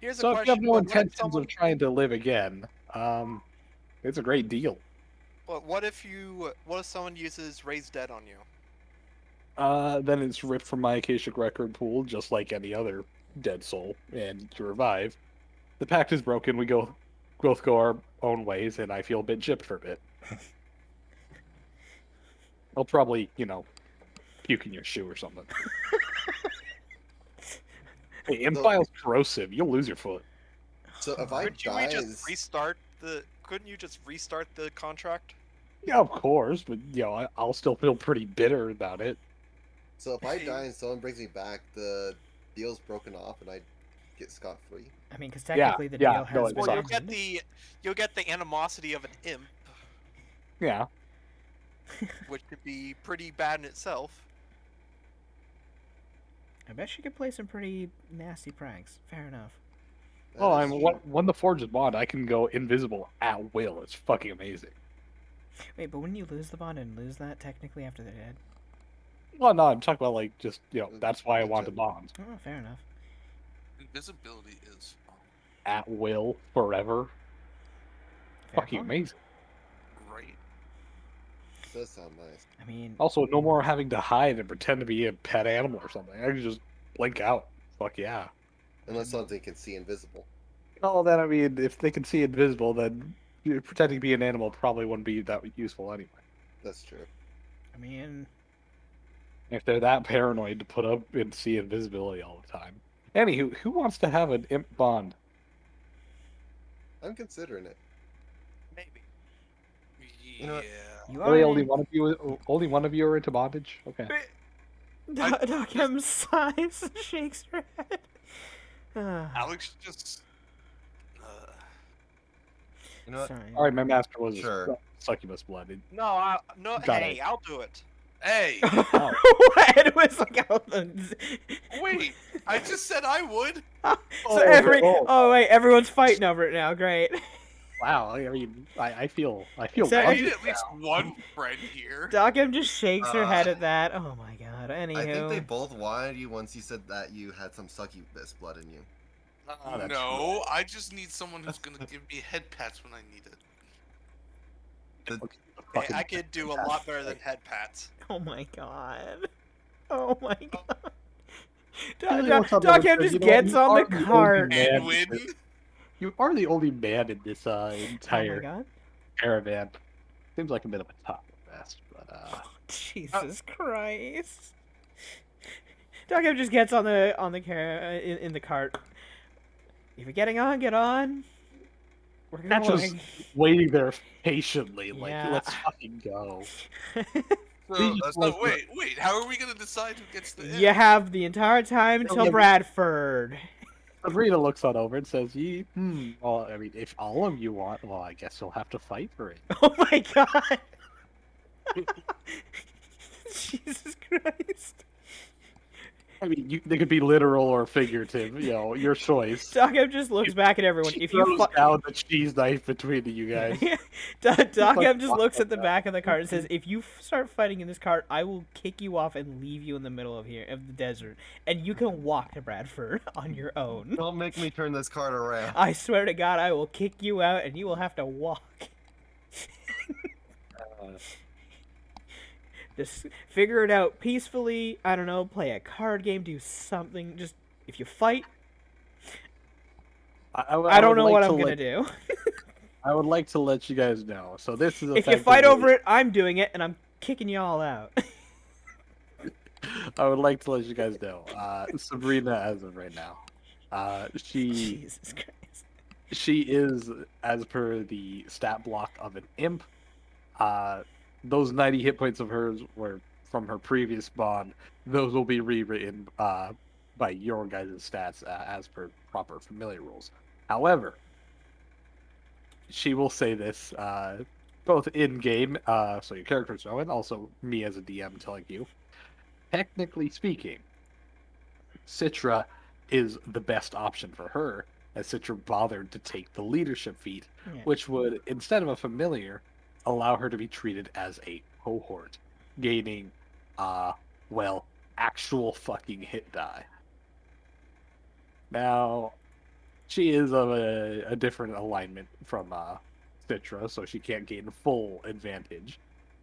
Here's a So if question. you have no but what if intentions someone- of trying to live again, it's a great deal. But what if someone uses Raise Dead on you? Then it's ripped from my Akashic record pool, just like any other dead soul, and to revive. The pact is broken. We both go our own ways, and I feel a bit gypped for a bit. I'll probably, puke in your shoe or something. Hey, Impile's corrosive. You'll lose your foot. So if I Couldn't you die, just restart the? Couldn't you just restart the contract? Yeah, of course, but I'll still feel pretty bitter about it. so if I die and someone brings me back, the deal's broken off and I get scot free. I mean, because technically the deal has no, been it's Well, fine. you'll get the animosity of an imp, Yeah. which could be pretty bad in itself. I bet she could play some pretty nasty pranks. Fair enough. Oh, That is true. when the Forge is bond, I can go invisible at will. It's fucking amazing. Wait, but wouldn't you lose the bond and lose that technically after they're dead? Well, no, I'm talking about that's why I want to Legit. bond Oh, fair enough. Invisibility is at will forever. Fair Fucking point. amazing. right. Does sound nice. I mean, Also, no more having to hide and pretend to be a pet animal or something. I can just blink out. Fuck yeah. Unless something can see invisible. Oh, then I mean, if they can see invisible, then pretending to be an animal probably wouldn't be that useful anyway. That's true. I mean, If they're that paranoid to put up and see invisibility all the time. Anywho, who wants to have an imp bond? I'm considering it. Maybe. You know what? Yeah. you Really, are. only one of you are into bondage? Okay. Doc M sighs, shakes her head. Alex just. You know what? Sorry. All right, my master was Sure. succubus blooded. No, Got hey, I'll do it. Hey, It was like wait! I just said I would. oh wait, everyone's fighting over it now. Great. Wow, I mean, I feel So- I comfortable need at least one friend here. Doc M just shakes her head at that. Oh my god. Anywho. I think they both wanted you once you said that you had some succubus blood in you. Oh, that's No, I just need someone who's gonna give me head pats when I need it. Hey, I could do a lot better than head pats. Oh my god. Oh my god. Really wants on Doc the M record, just you know, gets you on are the the only cart. man- And win. You are the only man in this Oh my entire god. caravan. Seems like a bit of a top fest, but Jesus Christ. Doc M just gets on the in the cart. If you're getting on, get on. We're Not just going. waiting there patiently, like Yeah. let's fucking go. So, just so like- wait. How are we gonna decide who gets the? You have the entire time until Yeah. Bradford. Sabrina looks on over and says, well, I mean, if all of you want, well, I guess you'll have to fight for it. Oh my god. Jesus Christ. I mean, they could be literal or figurative, your choice. Doc M just looks back at everyone. She If you throws down the cheese knife between you guys. Doc like, M just fuck looks like at the that. back of the cart and says, "If you start fighting in this cart, I will kick you off and leave you in the middle of the desert, and you can walk to Bradford on your own. Don't make me turn this card around. I swear to God, I will kick you out, and you will have to walk." Just figure it out peacefully. I don't know, play a card game, do something. Just if you fight, I don't know what I'm gonna do. I would like to let you guys know. So this is If you fight over it, I'm doing it, and I'm kicking you all out. I would like to let you guys know, Sabrina, as of right now, Jesus Christ. she is, as per the stat block of an imp. Uh, those 90 hit points of hers were from her previous bond. Those will be rewritten by your guys' stats as per proper familiar rules. However, she will say this both in game, so your characters know, and also me as a DM telling you. Technically speaking, Citra is the best option for her, as Citra bothered to take the leadership feat, Yeah. which would, instead of a familiar, allow her to be treated as a cohort, gaining, well, actual fucking hit die. Now, she is of a different alignment from Citra, so she can't gain full advantage.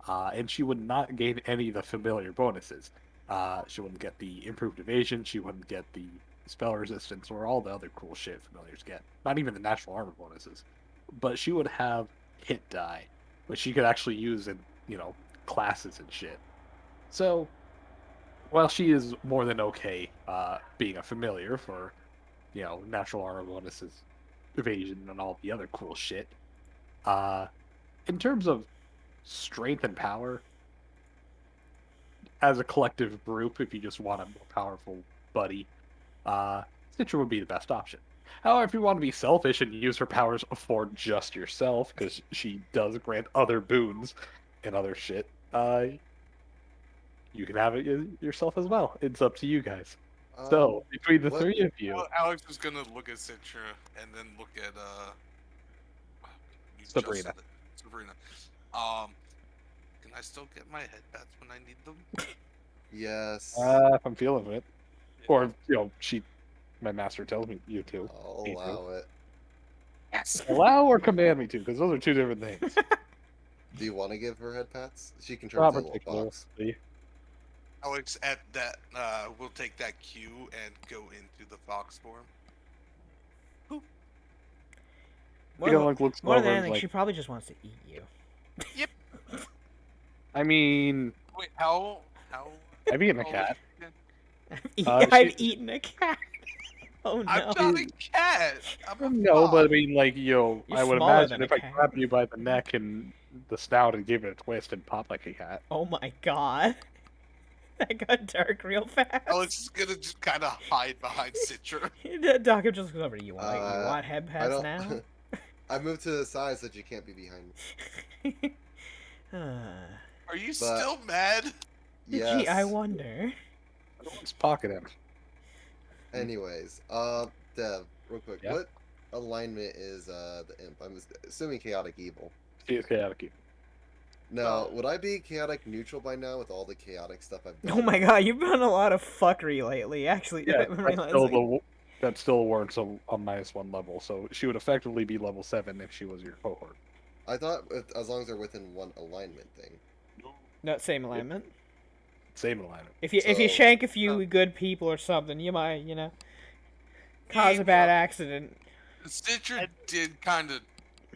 And she would not gain any of the familiar bonuses. She wouldn't get the improved evasion, she wouldn't get the spell resistance, or all the other cool shit familiars get. Not even the natural armor bonuses. But she would have hit die, which she could actually use in, classes and shit. So, while she is more than okay being a familiar for natural armor bonuses, evasion, and all the other cool shit. In terms of strength and power, as a collective group, if you just want a more powerful buddy, Citra would be the best option. However, if you want to be selfish and use her powers for just yourself, because she does grant other boons and other shit, you can have it yourself as well. It's up to you guys. So, between the what- three of you, Well, Alex was gonna look at Citra and then look at you just Sabrina. said it. Sabrina. Can I still get my headbats when I need them? Yes. if I'm feeling it. Or, my master tells me you to. I'll Me too. allow it. Yes. Allow or command me to, because those are two different things. Do you want to give her head pats? She can turn Not into a little fox. particularly. Alex, at that, we'll take that cue and go into the fox form. More, You than, know, like, looks more over than and, anything, like, she probably just wants to eat you. I mean, Wait, how? I've eaten a how old cat. is she again? I've eaten a cat. Oh no. I'm not a cat. I'm a No, but I fox. mean, like, You're I would smaller imagine than if a I cat. grabbed you by the neck and the snout and gave it a twist and pop like a cat. Oh my god. That got dark real fast. Alex is gonna just kind of hide behind Citra. Doc just goes over to you. You want head I pats don't. now? I moved to the side so that you can't be behind me. Are you still mad? Yes. Gee, I wonder. Let's pocket him. Anyways, Dev, real quick, Yeah? what alignment is the imp? I'm assuming chaotic evil. She is chaotic. Now, would I be chaotic neutral by now with all the chaotic stuff I've done? Oh my god, you've done a lot of fuckery lately, actually. Yeah, I'm that still warrants a -1 level, so she would effectively be level 7 if she was your cohort. I thought as long as they're within one alignment thing. No, same alignment. Same alignment. If you So- shank a few good people or something, you might, cause a bad accident. Citra did kind of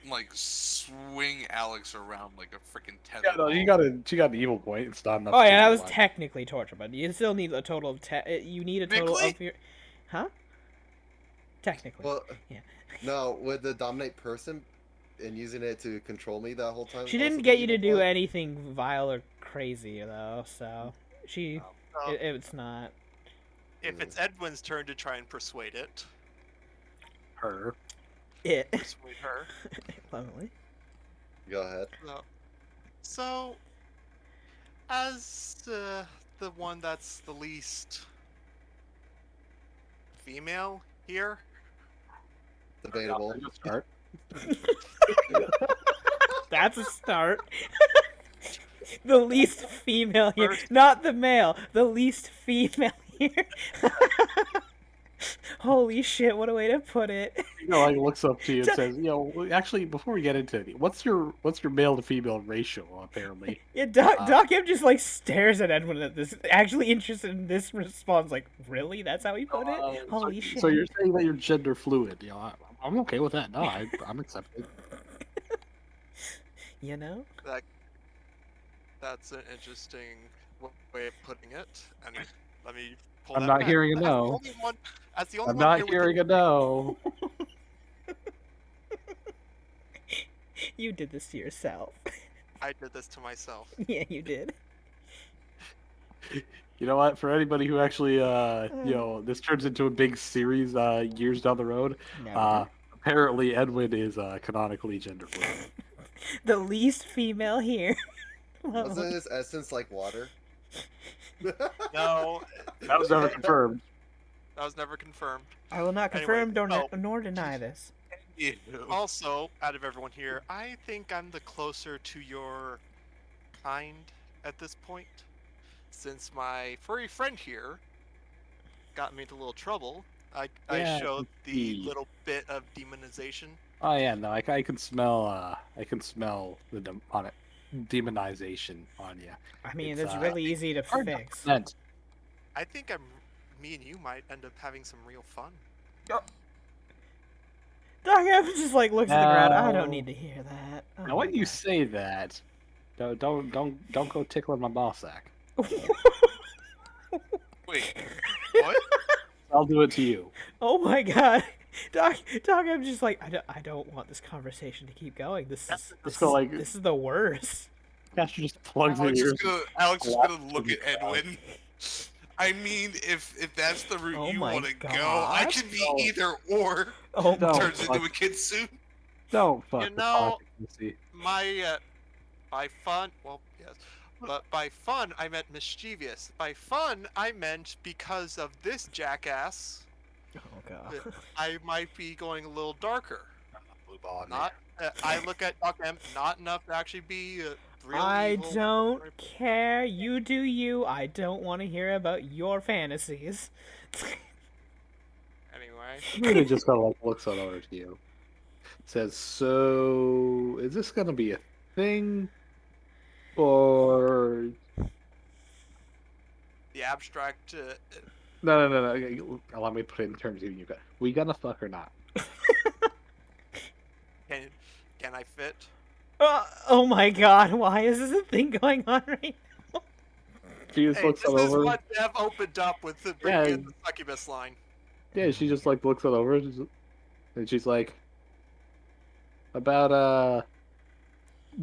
like swing Alex around like a freaking tether. Yeah, no, she got an evil point. It's not enough. Oh to yeah, that be was aligned. technically torture, but you still need a total of you need a total Technically? of your, huh? Technically. Well, Yeah. no, would the dominate person and using it to control me that whole time? She also didn't be get you to evil do point? anything vile or crazy though, so she So, it's not. if it's Edwin's turn to try and persuade it, Her. It. persuade her. Lovely. Go ahead. So, as the one that's the least female here, Debatable. Good start. That's a start. The least female here, First- not the male. The least female here. Holy shit! What a way to put it. Like looks up to you and says, actually, before we get into it, what's your male to female ratio? Apparently, Yeah, Doc M just like stares at Edwin at this, actually interested in this response. Like, really? That's how he put it? Holy shit! So you're saying that you're gender fluid? I'm okay with that. No, I'm accepting. You know? that's an interesting way of putting it. And Let me pull I'm that not back. hearing a As the no. only one, as the only I'm one not here with hearing a no. You did this to yourself. I did this to myself. Yeah, you did. You know what? For anybody who actually, this turns into a big series years down the road. Never. Apparently, Edwin is canonically genderfluid. The least female here. Wasn't his essence like water? No, That was never confirmed. that was never confirmed. I will not Anyway, confirm so- nor deny this. Ew. Also, out of everyone here, I think I'm the closer to your kind at this point. Since my furry friend here got me into a little trouble, I Yeah, showed the indeed. little bit of demonization. Oh yeah, no, I can smell. I can smell the demonization on you. I mean, It's, it's really easy to hard to fix. prevent. I think me and you might end up having some real fun. Doc Evans just like looks at the ground. I don't No. need to hear that. Oh Now, my when you God. say that, don't go tickling my ball sack. Wait, what? I'll do it to you. Oh my God. Doc Evans just like I don't want this conversation to keep going. This is the worst. Caster just plugs in ears. Alex is gonna look at Edwin. I mean, if that's the route Oh you my want to go, I God. can be either or. Oh No. my Turns fuck. into a kid Don't fuck You with know- hypocrisy. My by fun, well, yes, but by fun I meant mischievous. By fun I meant because of this jackass, Oh God. I might be going a little darker. Blue ball on me. Not, I look at Doc M, not enough to actually be real I evil. don't care. You do you. I don't want to hear about your fantasies. Anyway, Really just kind of like looks on over to you. Says, so is this gonna be a thing, or the abstract. no? Okay, allow me to put it in terms of you. We gonna fuck or not? Can I fit? Oh my God. Why is this a thing going on right now? She just Hey, looks this on is over. what Dev opened up with the bringing Yeah. in the succubus line. Yeah, she just like looks on over, and she's like, about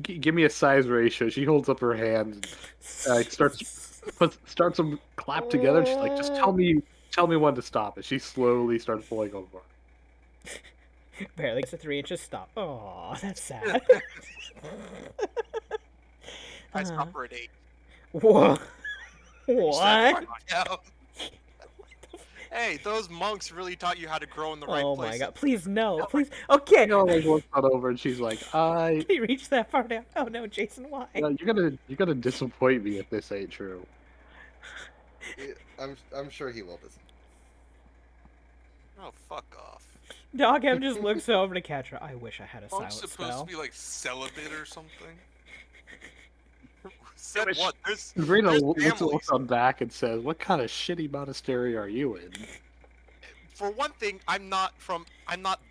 give me a size ratio. She holds up her hand, and starts them clap together. She's like, just tell me when to stop. And she slowly starts pulling over. Barely gets a 3 inches stop. Oh, that's sad. I Uh, stopped her at 8. Whoa. Step What? down. Hey, those monks really taught you how to grow in the right Oh place. my God. Please, no. Please. Okay. You know, like looks on over, and she's like, Can you reach that far down? Oh no, Jason, why? you're gonna disappoint me if this ain't true. I'm sure he will. Oh, fuck off. Dog M just looks over to catch her. I wish I had a Monk's silent supposed spell. to be like celibate or something. Said wish- what? There's Sabrina families. looks on back and says, "What kind of shitty monastery are you in?" For one thing, I'm not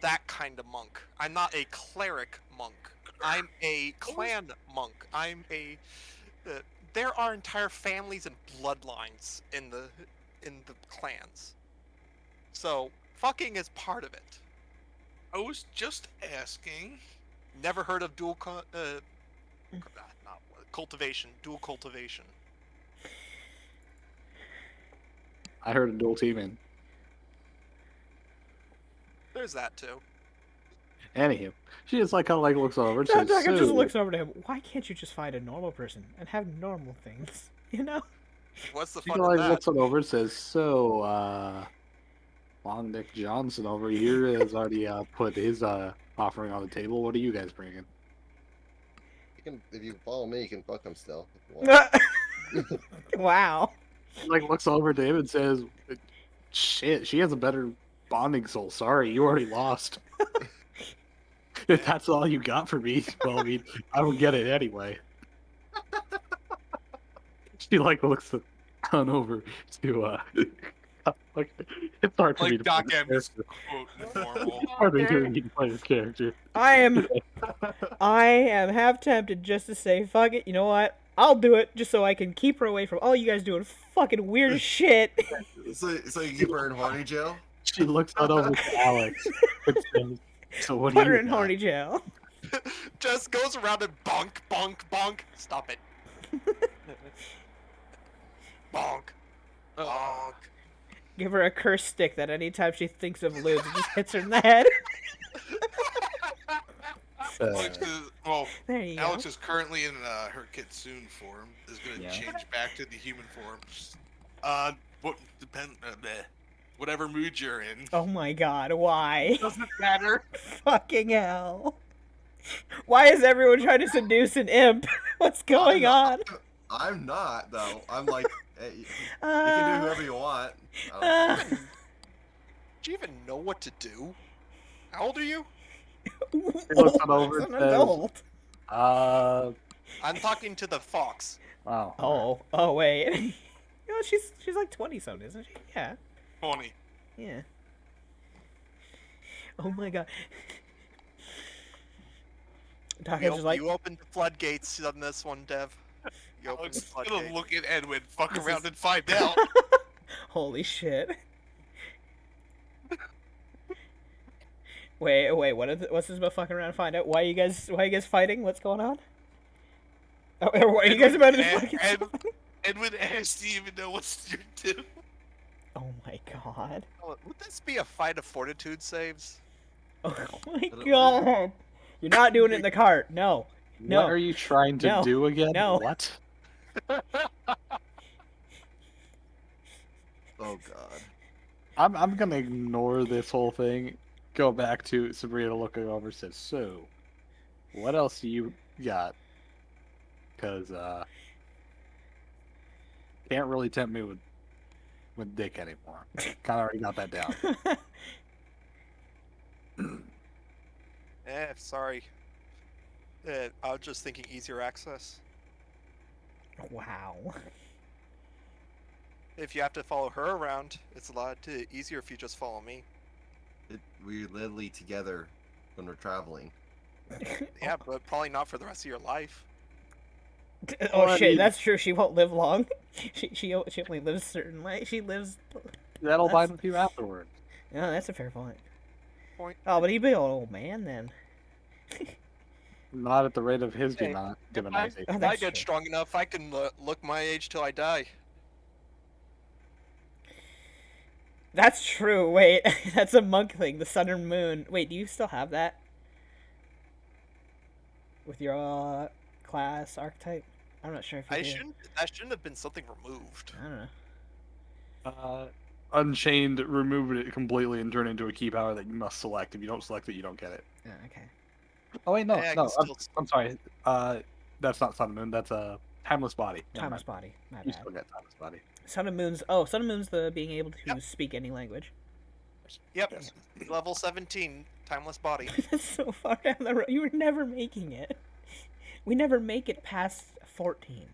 that kind of monk. I'm not a cleric monk. I'm a clan monk. There are entire families and bloodlines in the clans. So fucking is part of it. I was just asking. Never heard of cultivation, dual cultivation. I heard a dual teaming. There's that too. Anywho, she just like kind of like looks over and Dog says, M just "So, looks over to him. Why can't you just find a normal person and have normal things? You know? What's the She fun like of that? looks on over and says, "So, Long Dick Johnson over here has already put his offering on the table. What are you guys bringing?" You can, if you follow me, you can fuck him still. If you want. Wow. She like looks over to him and says, "Shit, she has a better bonding soul. Sorry, you already lost." If that's all you got for me, well, I mean, I don't get it anyway. She like looks on over to like, it's hard for me Like to Doc play M this is character. quote normal. It's hard for me to play this character. I am half tempted just to say, fuck it. You know what? I'll do it just so I can keep her away from all you guys doing fucking weird shit. So you keep her in horny jail? She looks on over to Alex. and says, so what do Put her you in got? horny jail. Just goes around and bonk, bonk, bonk. Stop it. Bonk. Bonk. Give her a curse stick that anytime she thinks of lubes, it just hits her in the head. Alex is, well, There you Alex go. is currently in her kitsune form. Is going to Yeah. change back to the human form. Whatever mood you're in. Oh my god, why? Doesn't matter. Fucking hell. Why is everyone trying to seduce an imp? What's going on? I'm not though. I'm like, hey, you can do whoever you want. I don't care. Do you even know what to do? How old are you? looks on over As and an says- adult. I'm talking to the fox. Wow. Oh wait. You know, she's like 20 something, isn't she? Yeah. 20. Yeah. Oh my god. Doc is just like, You opened the floodgates on this one, Dev. You opened Alex the is going floodgates. to look at Edwin, fuck This around is- and find out. holy shit. Wait, what's this about fucking around and find out? Why you guys fighting? What's going on? Oh, why are you guys about to fucking Edwin asked, do you even know what to do? Oh my god. Oh, would this be a fight of fortitude saves? Oh my god. You're not doing it in the cart. No. No. What are you trying to No. do again? No. What? Oh god. I'm gonna ignore this whole thing. Go back to Sabrina looking over and says, so, what else do you got? Because, can't really tempt me with dick anymore. Kinda already got that down. Sorry. I was just thinking easier access. Wow. If you have to follow her around, it's a lot easier if you just follow me. We're literally together when we're traveling. Yeah, but probably not for the rest of your life. Oh Well, I shit, mean- that's true. She won't live long. She only lives a certain way. She lives. That'll That's- bind with you afterwards. No, that's a fair point. Point. Oh, but he'd be an old man then. Not at the rate of his Hey, divinization. If I that's get true. strong enough, I can look my age till I die. That's true. Wait, that's a monk thing. The sun and moon. Wait, do you still have that with your class archetype? I'm not sure if you do. That shouldn't have been something removed. I don't know. Unchained removed it completely and turned it into a key power that you must select. If you don't select it, you don't get it. Oh, okay. Oh wait, no, Yeah, I no. can still- I'm sorry. That's not Sun and Moon. That's a Timeless Body. Never Timeless mind. body. My You bad. still get Timeless Body. Sun and moon's. Oh, sun and moon's the being able to Yep. speak any language. Yep, level 17, timeless body. That's so far down the road. You were never making it. We never make it past 14.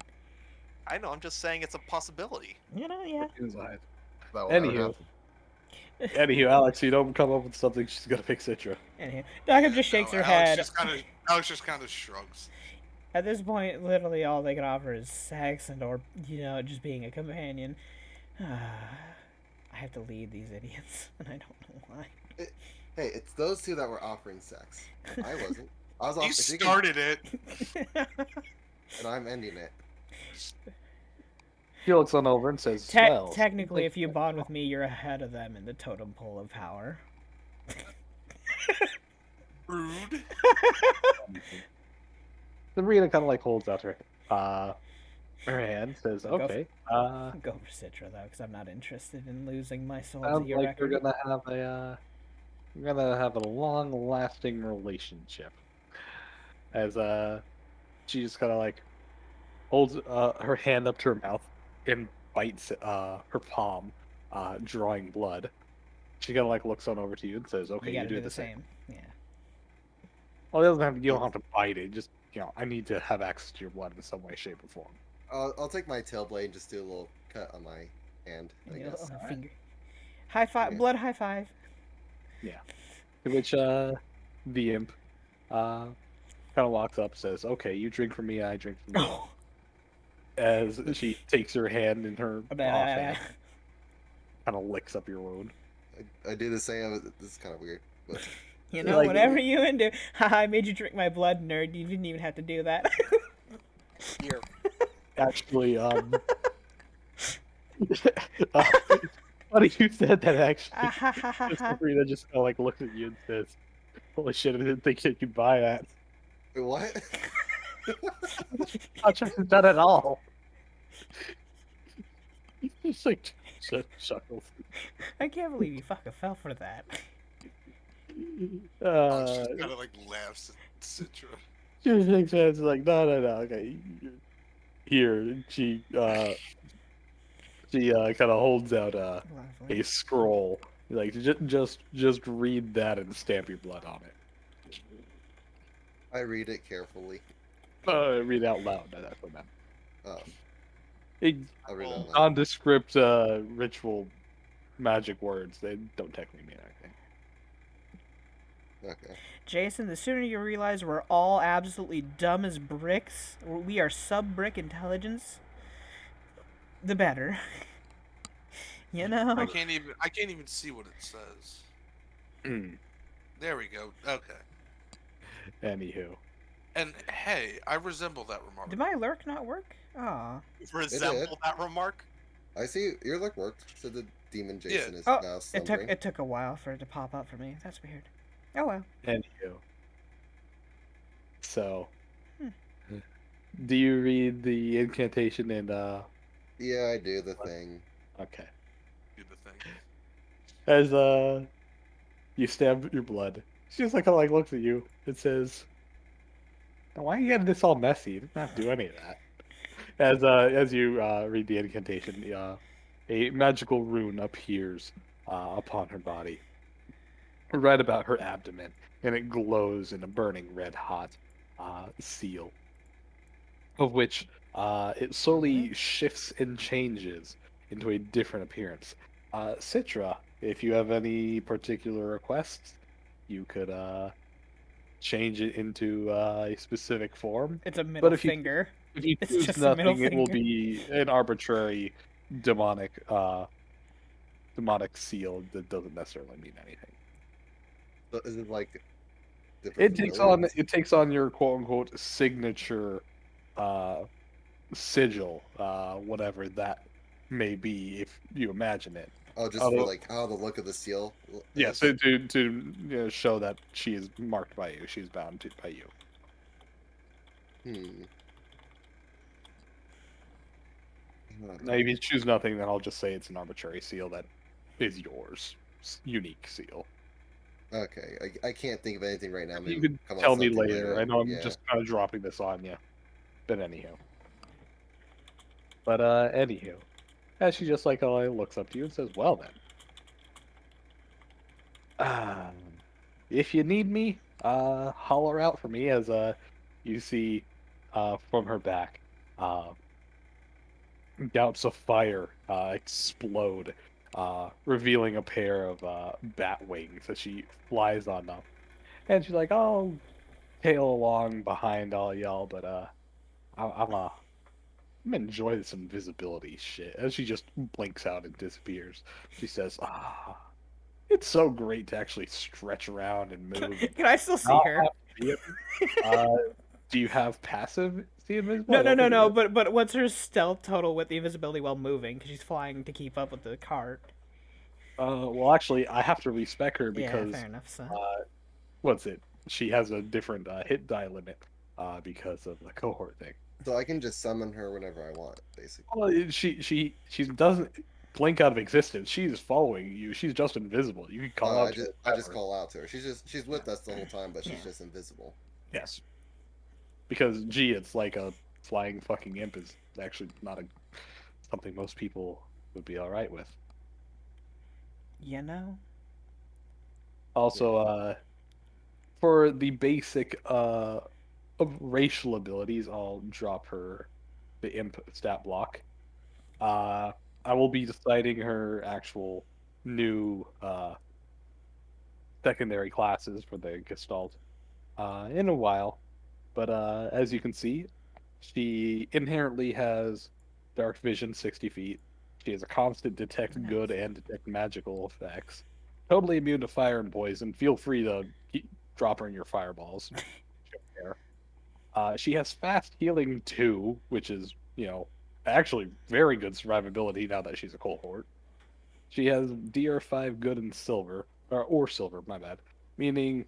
I know, I'm just saying it's a possibility. You know, yeah. That will never Anywho, happen. anywho, Alex, you don't come up with something. She's gonna pick Citra. Anyway, Daka just shakes her head. Alex just kind of shrugs. At this point, literally all they can offer is sex and or, just being a companion. I have to lead these idiots, and I don't know why. Hey, it's those two that were offering sex. I wasn't. I was You off. If you can- started it. and I'm ending it. He looks on over and says, "Well, Technically, if you bond with me, you're ahead of them in the totem pole of power. Rude. Sabrina kind of like holds out her hand, says, Go for- "Okay, Go for Citra, though, because I'm not interested in losing my soul to sounds your like we're record. gonna have a long-lasting relationship." As she just kind of like holds her hand up to her mouth and bites her palm, drawing blood. She kind of like looks on over to you and says, "Okay, You you, gotta do the same." Yeah. Well, it doesn't have, you don't have to bite it. Just I need to have access to your blood in some way, shape, or form. I'll take my tail blade and just do a little cut on my hand. I Yeah, guess. on the finger. High five, Yeah. blood high five. To which the imp kind of walks up, says, "Okay, you drink for me, I drink for you." Oh, as she takes her hand in her offhand, You kind of licks up your wound. I do the same. This is kind of weird, but know, Like- whatever you into. Haha, I made you drink my blood, nerd. You didn't even have to do that. Here. Actually, uh, funny you said that. Actually, Ah, ha, ha, ha, ha. Sabrina just kind of like looks at you and says, "Holy shit! I didn't think you could buy that." wait, what? Not trying to done at all. Just like chuckles. I can't believe you fucking fell for that. Oh, she kind of like laughs at Citra. She shakes hands like, no, okay. Here, she kind of holds out a Lovely. scroll. Like, just read that and stamp your blood on it. I read it carefully. Read out loud. That's what I meant. Oh, It, I'll read it out loud. nondescript ritual magic words. They don't technically mean anything. Okay. Jason, the sooner you realize we're all absolutely dumb as bricks, we are sub-brick intelligence, the better. You know? I can't even see what it says. There we go. Okay. Anywho. And hey, I resemble that remark. Did my lurk not work? Aw. Resemble that remark? I see your luck worked. So the demon Yeah. Jason is Oh, now it slumbering. took a while for it to pop up for me. That's weird. Oh well. Anywho. So. Hmm. Do you read the incantation in Yeah, I do the thing. Okay. Do the thing. As you stab your blood, she just like kind of like looks at you and says, "Now, why are you getting this all messy? You didn't have to do any of that." As you read the incantation, a magical rune appears upon her body, right about her abdomen, and it glows in a burning red hot seal, of which it slowly shifts and changes into a different appearance. Citra, if you have any particular requests, you could change it into a specific form. It's a middle if you- finger. If you It's choose just a middle nothing, it will finger. be an arbitrary demonic seal that doesn't necessarily mean anything. So is it like It different takes on your quote unquote signature sigil, whatever that may be, if you imagine it. Oh, just for like how the look of the seal. Yes, is? to show that she is marked by you, she's bound by you. Now, if you choose nothing, then I'll just say it's an arbitrary seal that is yours, unique seal. Okay, I can't think of anything right now. Maybe You could come on tell me something later. I know I'm Yeah. just kind of dropping this on you, but anyhow. But anywho, as she just like looks up to you and says, "Well then, if you need me, holler out for me." As you see, from her back, gouts of fire explode, revealing a pair of bat wings as she flies on them. And she's like, "I'll tail along behind all y'all, but I'm enjoy this invisibility shit." As she just blinks out and disappears, she says, it's so great to actually stretch around and move. Can I still see not her? have to be do you have passive see invisible? No, I no, don't no, think no. you do. But what's her stealth total with the invisibility while moving? Because she's flying to keep up with the cart. Well, actually, I have to respec her Yeah, because fair enough. So. what's it? She has a different hit die limit because of the cohort thing. So I can just summon her whenever I want, basically. Well, she doesn't blink out of existence. She's following you. She's just invisible. You can call out. I just call out to her. She's with us the whole time, but she's Yeah. just invisible. Yes. Because it's like a flying fucking imp is actually not something most people would be all right with. You know. Also, for the basic of racial abilities, I'll drop her the imp stat block. I will be deciding her actual new secondary classes for the Gestalt in a while. But as you can see, She inherently has dark vision 60 feet. She has a constant detect good and detect magical effects. Totally immune to fire and poison. Feel free to drop her in your fireballs. She don't care. She has fast healing too, which is, actually very good survivability now that she's a cohort. She has DR5 good and silver, or silver, my bad. Meaning,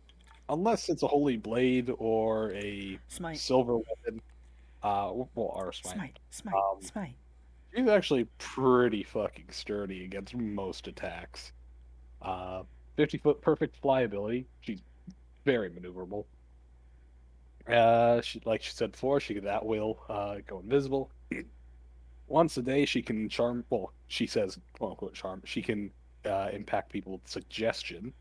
unless it's a holy blade or a Smite. silver weapon, well, our smite. Smite. Smite. Um, Smite. she's actually pretty fucking sturdy against most attacks. Uh, 50-foot perfect flyability. She's very maneuverable. Like she said before, she could at will go invisible. Once a day, she can charm. Well, she says, "quote unquote" charm. She can impact people with suggestion,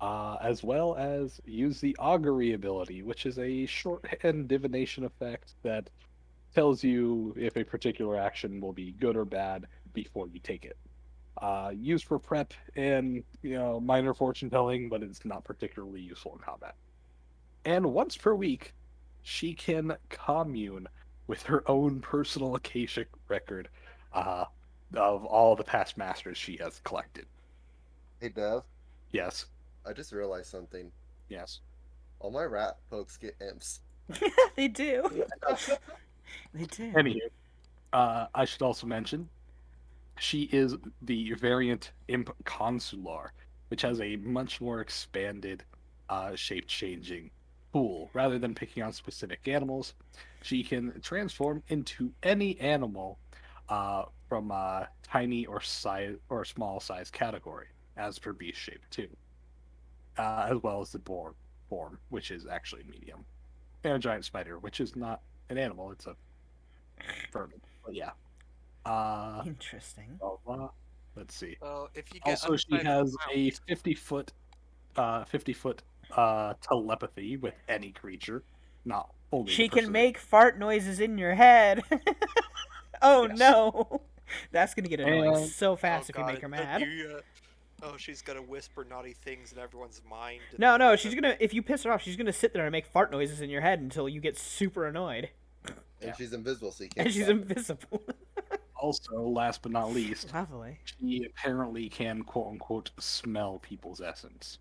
as well as use the augury ability, which is a shorthand divination effect that tells you if a particular action will be good or bad before you take it. Used for prep and minor fortune telling, but it's not particularly useful in combat. And once per week, she can commune with her own personal Akashic record uh, of all the past masters she has collected. Hey, Dev, Yes, I just realized something. yes. All my rat folks get imps. They do. They do. Anywho, I should also mention she is the variant Imp Consular, which has a much more expanded shape changing pool. Rather than picking on specific animals, she can transform into any animal from a tiny or size or small size category, as per beast shape too, as well as the boar form, which is actually medium, and a giant spider, which is not an animal; it's a vermin. But yeah. Uh, Interesting. Blah, blah. Let's see. So if you get Also, she undecided has a amount, 50 foot telepathy with any creature, not only the She can person. make fart noises in your head. Oh Yes, no. That's gonna get annoying and so oh fast if you god, make her mad. oh, she's gonna whisper naughty things in everyone's mind. And No, no, you're she's gonna. If you piss her off, she's gonna sit there and make fart noises in your head until you get super annoyed, And yeah. she's invisible, so you can't and she's stop her. invisible. Also, last but not least, Lovely. she apparently can quote unquote smell people's essence.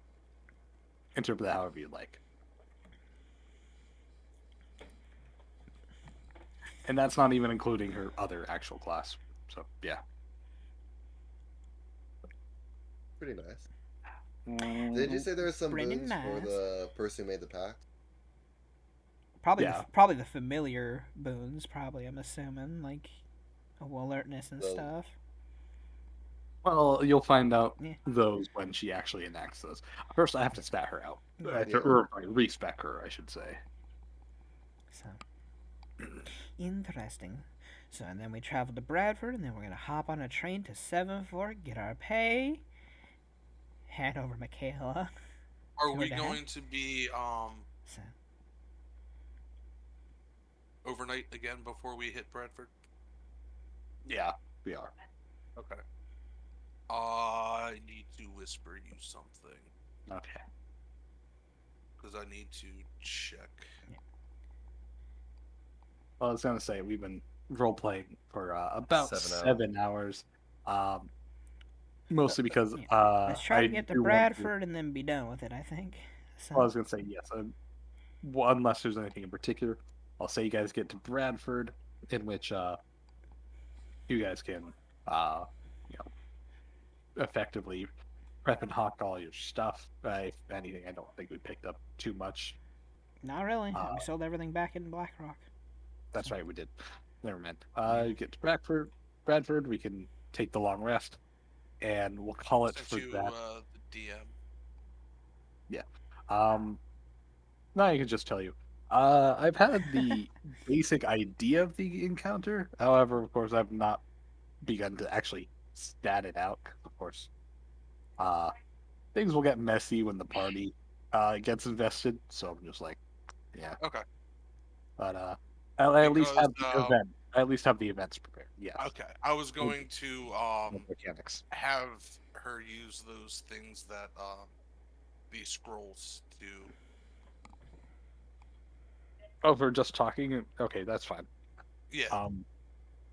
Interpret that however you like. And that's not even including her other actual class. So yeah. Pretty nice. Did you Mm, say there were some Pretty boons for nice. the person who made the pact? Probably, yeah. probably the familiar boons. Probably, I'm assuming like alertness and The stuff. Well, you'll find out Yeah. those when she actually enacts those. First, I have to stat her out. Yeah. Or respec her, I should say. So interesting. So and then we travel to Bradford, and then we're gonna hop on a train to Seven Fork, get our pay, hand over Michaela. Are to we her dad. going to be So overnight again before we hit Bradford? Yeah, we are. Okay. I need to whisper you something Okay. because I need to check. Well, I was gonna say we've been role playing for about 7 hours. 7 hours, mostly because yeah. Let's try I to get to do want to. Bradford and then be done with it. I think. So Well, I was gonna say yes. Well, unless there's anything in particular, I'll say you guys get to Bradford, in which you guys can you know effectively prep and hawk all your stuff. If anything, I don't think we picked up too much. not really. Uh, We sold everything back in Blackrock. that's So right, we did. Never mind. You get to Bradford. We can take the long rest, and we'll call it Sent for you that. the DM. Yeah. Um. Now I can just tell you. I've had the basic idea of the encounter. However, of course, I've not begun to actually stat it out. 'Cause of course, uh, things will get messy when the party gets invested. So I'm just like, yeah. Okay. But I'll at least Because have the event. I at least have the events prepared. Yes. okay, I was going to Mechanics. have her use those things that these scrolls do. Oh, for just talking? Okay, that's fine. Yeah.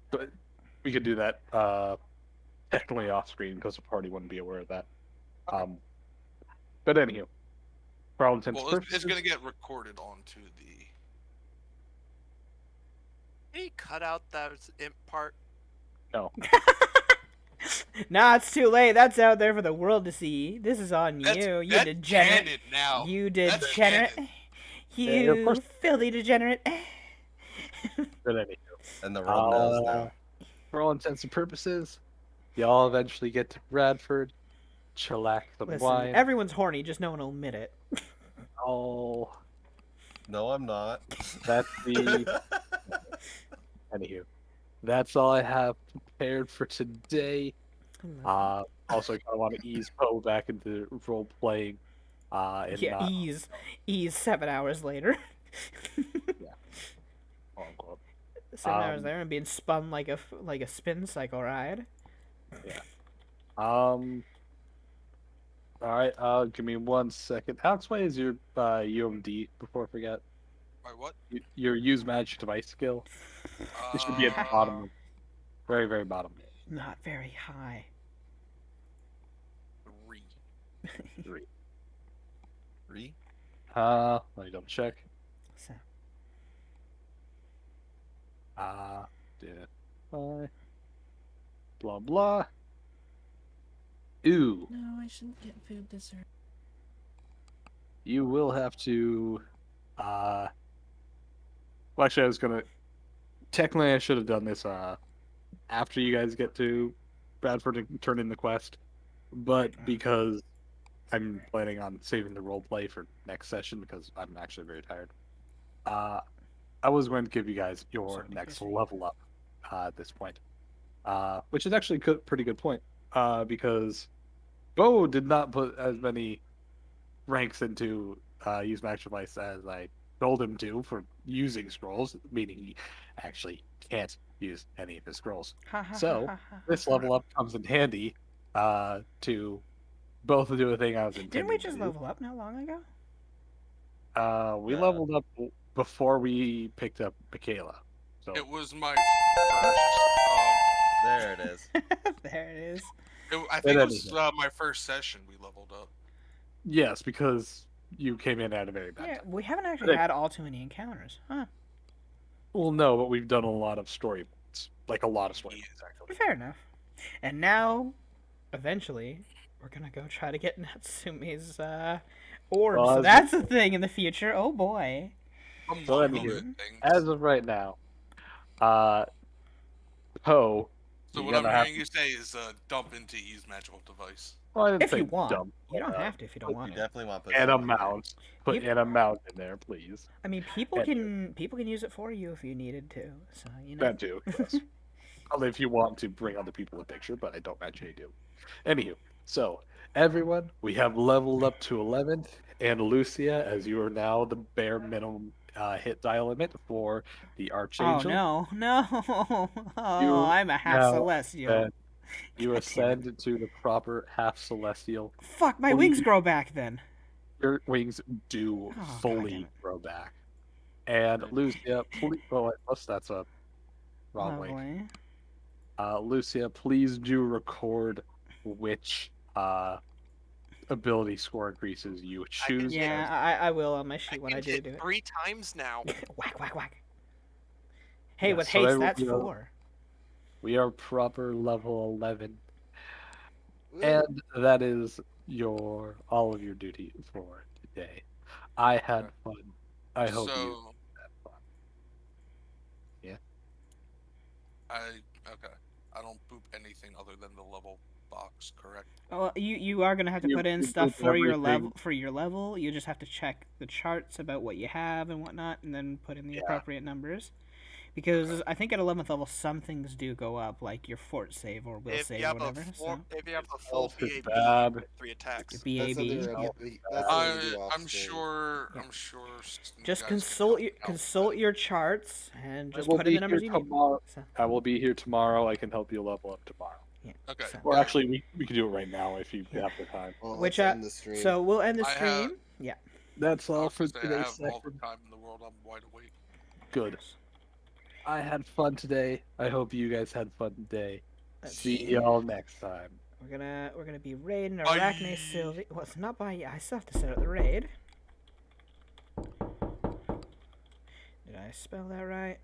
But we could do that technically off screen because the party wouldn't be aware of that. But anywho, for all intents and Well, it's purposes, going to get recorded onto the. Can you cut out that imp part? no. Nah, it's too late. That's out there for the world to see. This is on you. You That's degenerate. canon now. You That's degenerate. canon. Yeah, of course. You filthy degenerate. But anywho, And the world knows now. for all intents and purposes, y'all eventually get to Bradford, chillax some Listen, wine. everyone's horny, just no one will admit it. Oh, No, I'm not. that's the. Anywho, that's all I have prepared for today. Also, I kind of want to ease Poe back into role playing. And Yeah, not, ease 7 hours later. quote unquote. 7 hours there and being spun like a spin cycle ride. All right. Give me 1 second. Alex, what is your UMD before I forget? My what? Your use magic device skill. It should be at the bottom. Very, very bottom. Not very high. 3. 3. 3? Let me double check. So, Yeah. Blah blah. Ooh. No, I shouldn't get food dessert. You will have to. Well, actually, I was gonna. Technically, I should have done this after you guys get to Bradford and turn in the quest, but because I'm planning on saving the role play for next session because I'm actually very tired. I was going to give you guys your next level up at this point, which is actually a pretty good point because Bo did not put as many ranks into use magic device as I told him to for using scrolls, meaning he actually can't use any of his scrolls. So this level up comes in handy to both do a thing I was intending. didn't we just to do. level up not long ago? We leveled up before we picked up Michaela. So It was my first. There it is. There it is. I think it was my first session we leveled up. yes, because you came in at a very bad Yeah, time. we haven't actually had all too many encounters, huh? Well, no, but we've done a lot of story points, like a lot of story Yeah, points, actually. Fair enough. And now, eventually, we're gonna go try to get Natsume's orb. Well, So as- that's a thing in the future. Oh boy. Among So other anywho, things. as of right now, Poe. So you're what I'm gonna have hearing you say is dump into use magical device. Well, I didn't If say you want, dump, you don't but, have to if you don't You want to. definitely want to put an some in there. amount. Put You- an amount in there, please. I mean, people And- can use it for you if you needed to. So you know. That too, yes. Only if you want to bring other people in the picture, but I don't imagine you do. Anywho, so everyone, we have leveled up to 11, and Lucia, as you are now the bare minimum hit die limit for the Oh Archangel. no! Oh, I'm a half now celestial. ascend- you God damn it. ascend to the proper half celestial. Fuck, my Please. wings grow back then. Your wings do Oh, fully goddamn it. grow back. And Lucia, please. Oh, that's a wrong link. Lovely. Lucia, please do record which ability score increases you choose. Yeah, I will on my sheet when I can do hit it. 3 times now. Whack, whack, whack. Hey, Yeah, with so haste, every- that's you know, 4. We are proper level 11, Woo. and that is all of your duty for today. I had fun. I hope you So had fun. Yeah. okay. I don't boop anything other than the level box, correct? Well, you are gonna have to You- put in you stuff put for your everything- level. For your level, you just have to check the charts about what you have and whatnot, and then put in the Yeah. appropriate numbers. Because I think at 11th level, some things do go up, like your fort save or will If save you or have whatever. if you have the full Health is VAB, bad. you get 3 attacks. So, BAB. That's something Yeah. we do off I'm screen. sure. Yeah. I'm sure. Just you guys can consult help your me out consult with your charts and I just will put in be the numbers here you need. tomorrow. So, I will be here tomorrow. I can help you level up tomorrow. yeah. Okay. So, Or Yeah. actually, we can do it right now if you have the time. Well, Which, let's end the stream. so we'll end the I stream. have- Yeah. That's I all was for gonna say, I today's have all the session. time in the world. I'm wide awake. Good. I had fun today. I hope you guys had fun today. Let's See see. y'all next time. We're gonna be raiding Bye. Arachne Sylvie. Well, it's not by. I still have to set up the raid. Did I spell that right?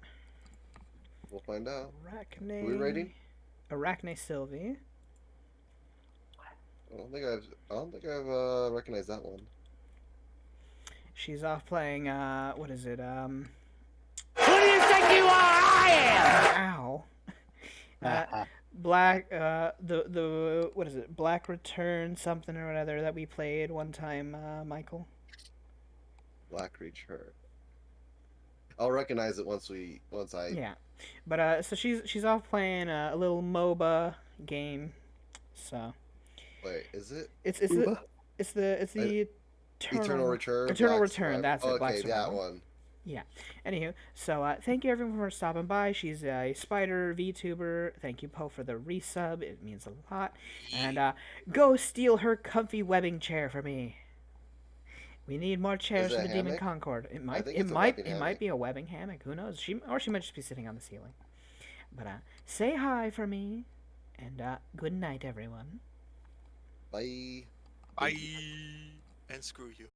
We'll find out. Arachne. Who are we raiding? Arachne Sylvie. I don't think I've recognized that one. She's off playing. What is it? Who do you think you are? I am! Ow. Black. The what is it? Black Return something or other that we played one time. Michael. Black Return. I'll recognize it once I. Yeah. But so she's off playing a little MOBA game. So. Wait, is it It's Uba? the Eternal Return? Eternal Black Return. Survival? That's it. Black Okay, that Survival. one. Anywho, so thank you everyone for stopping by. She's a Spider VTuber. Thank you, Poe, for the resub. It means a lot. And go steal her comfy webbing chair for me. We need more chairs it for a the Demon hammock? Concord. It might think it's a webbing it might hammock. be a webbing hammock. Who knows? She might just be sitting on the ceiling. But say hi for me, and good night, everyone. Bye. Bye. And screw you.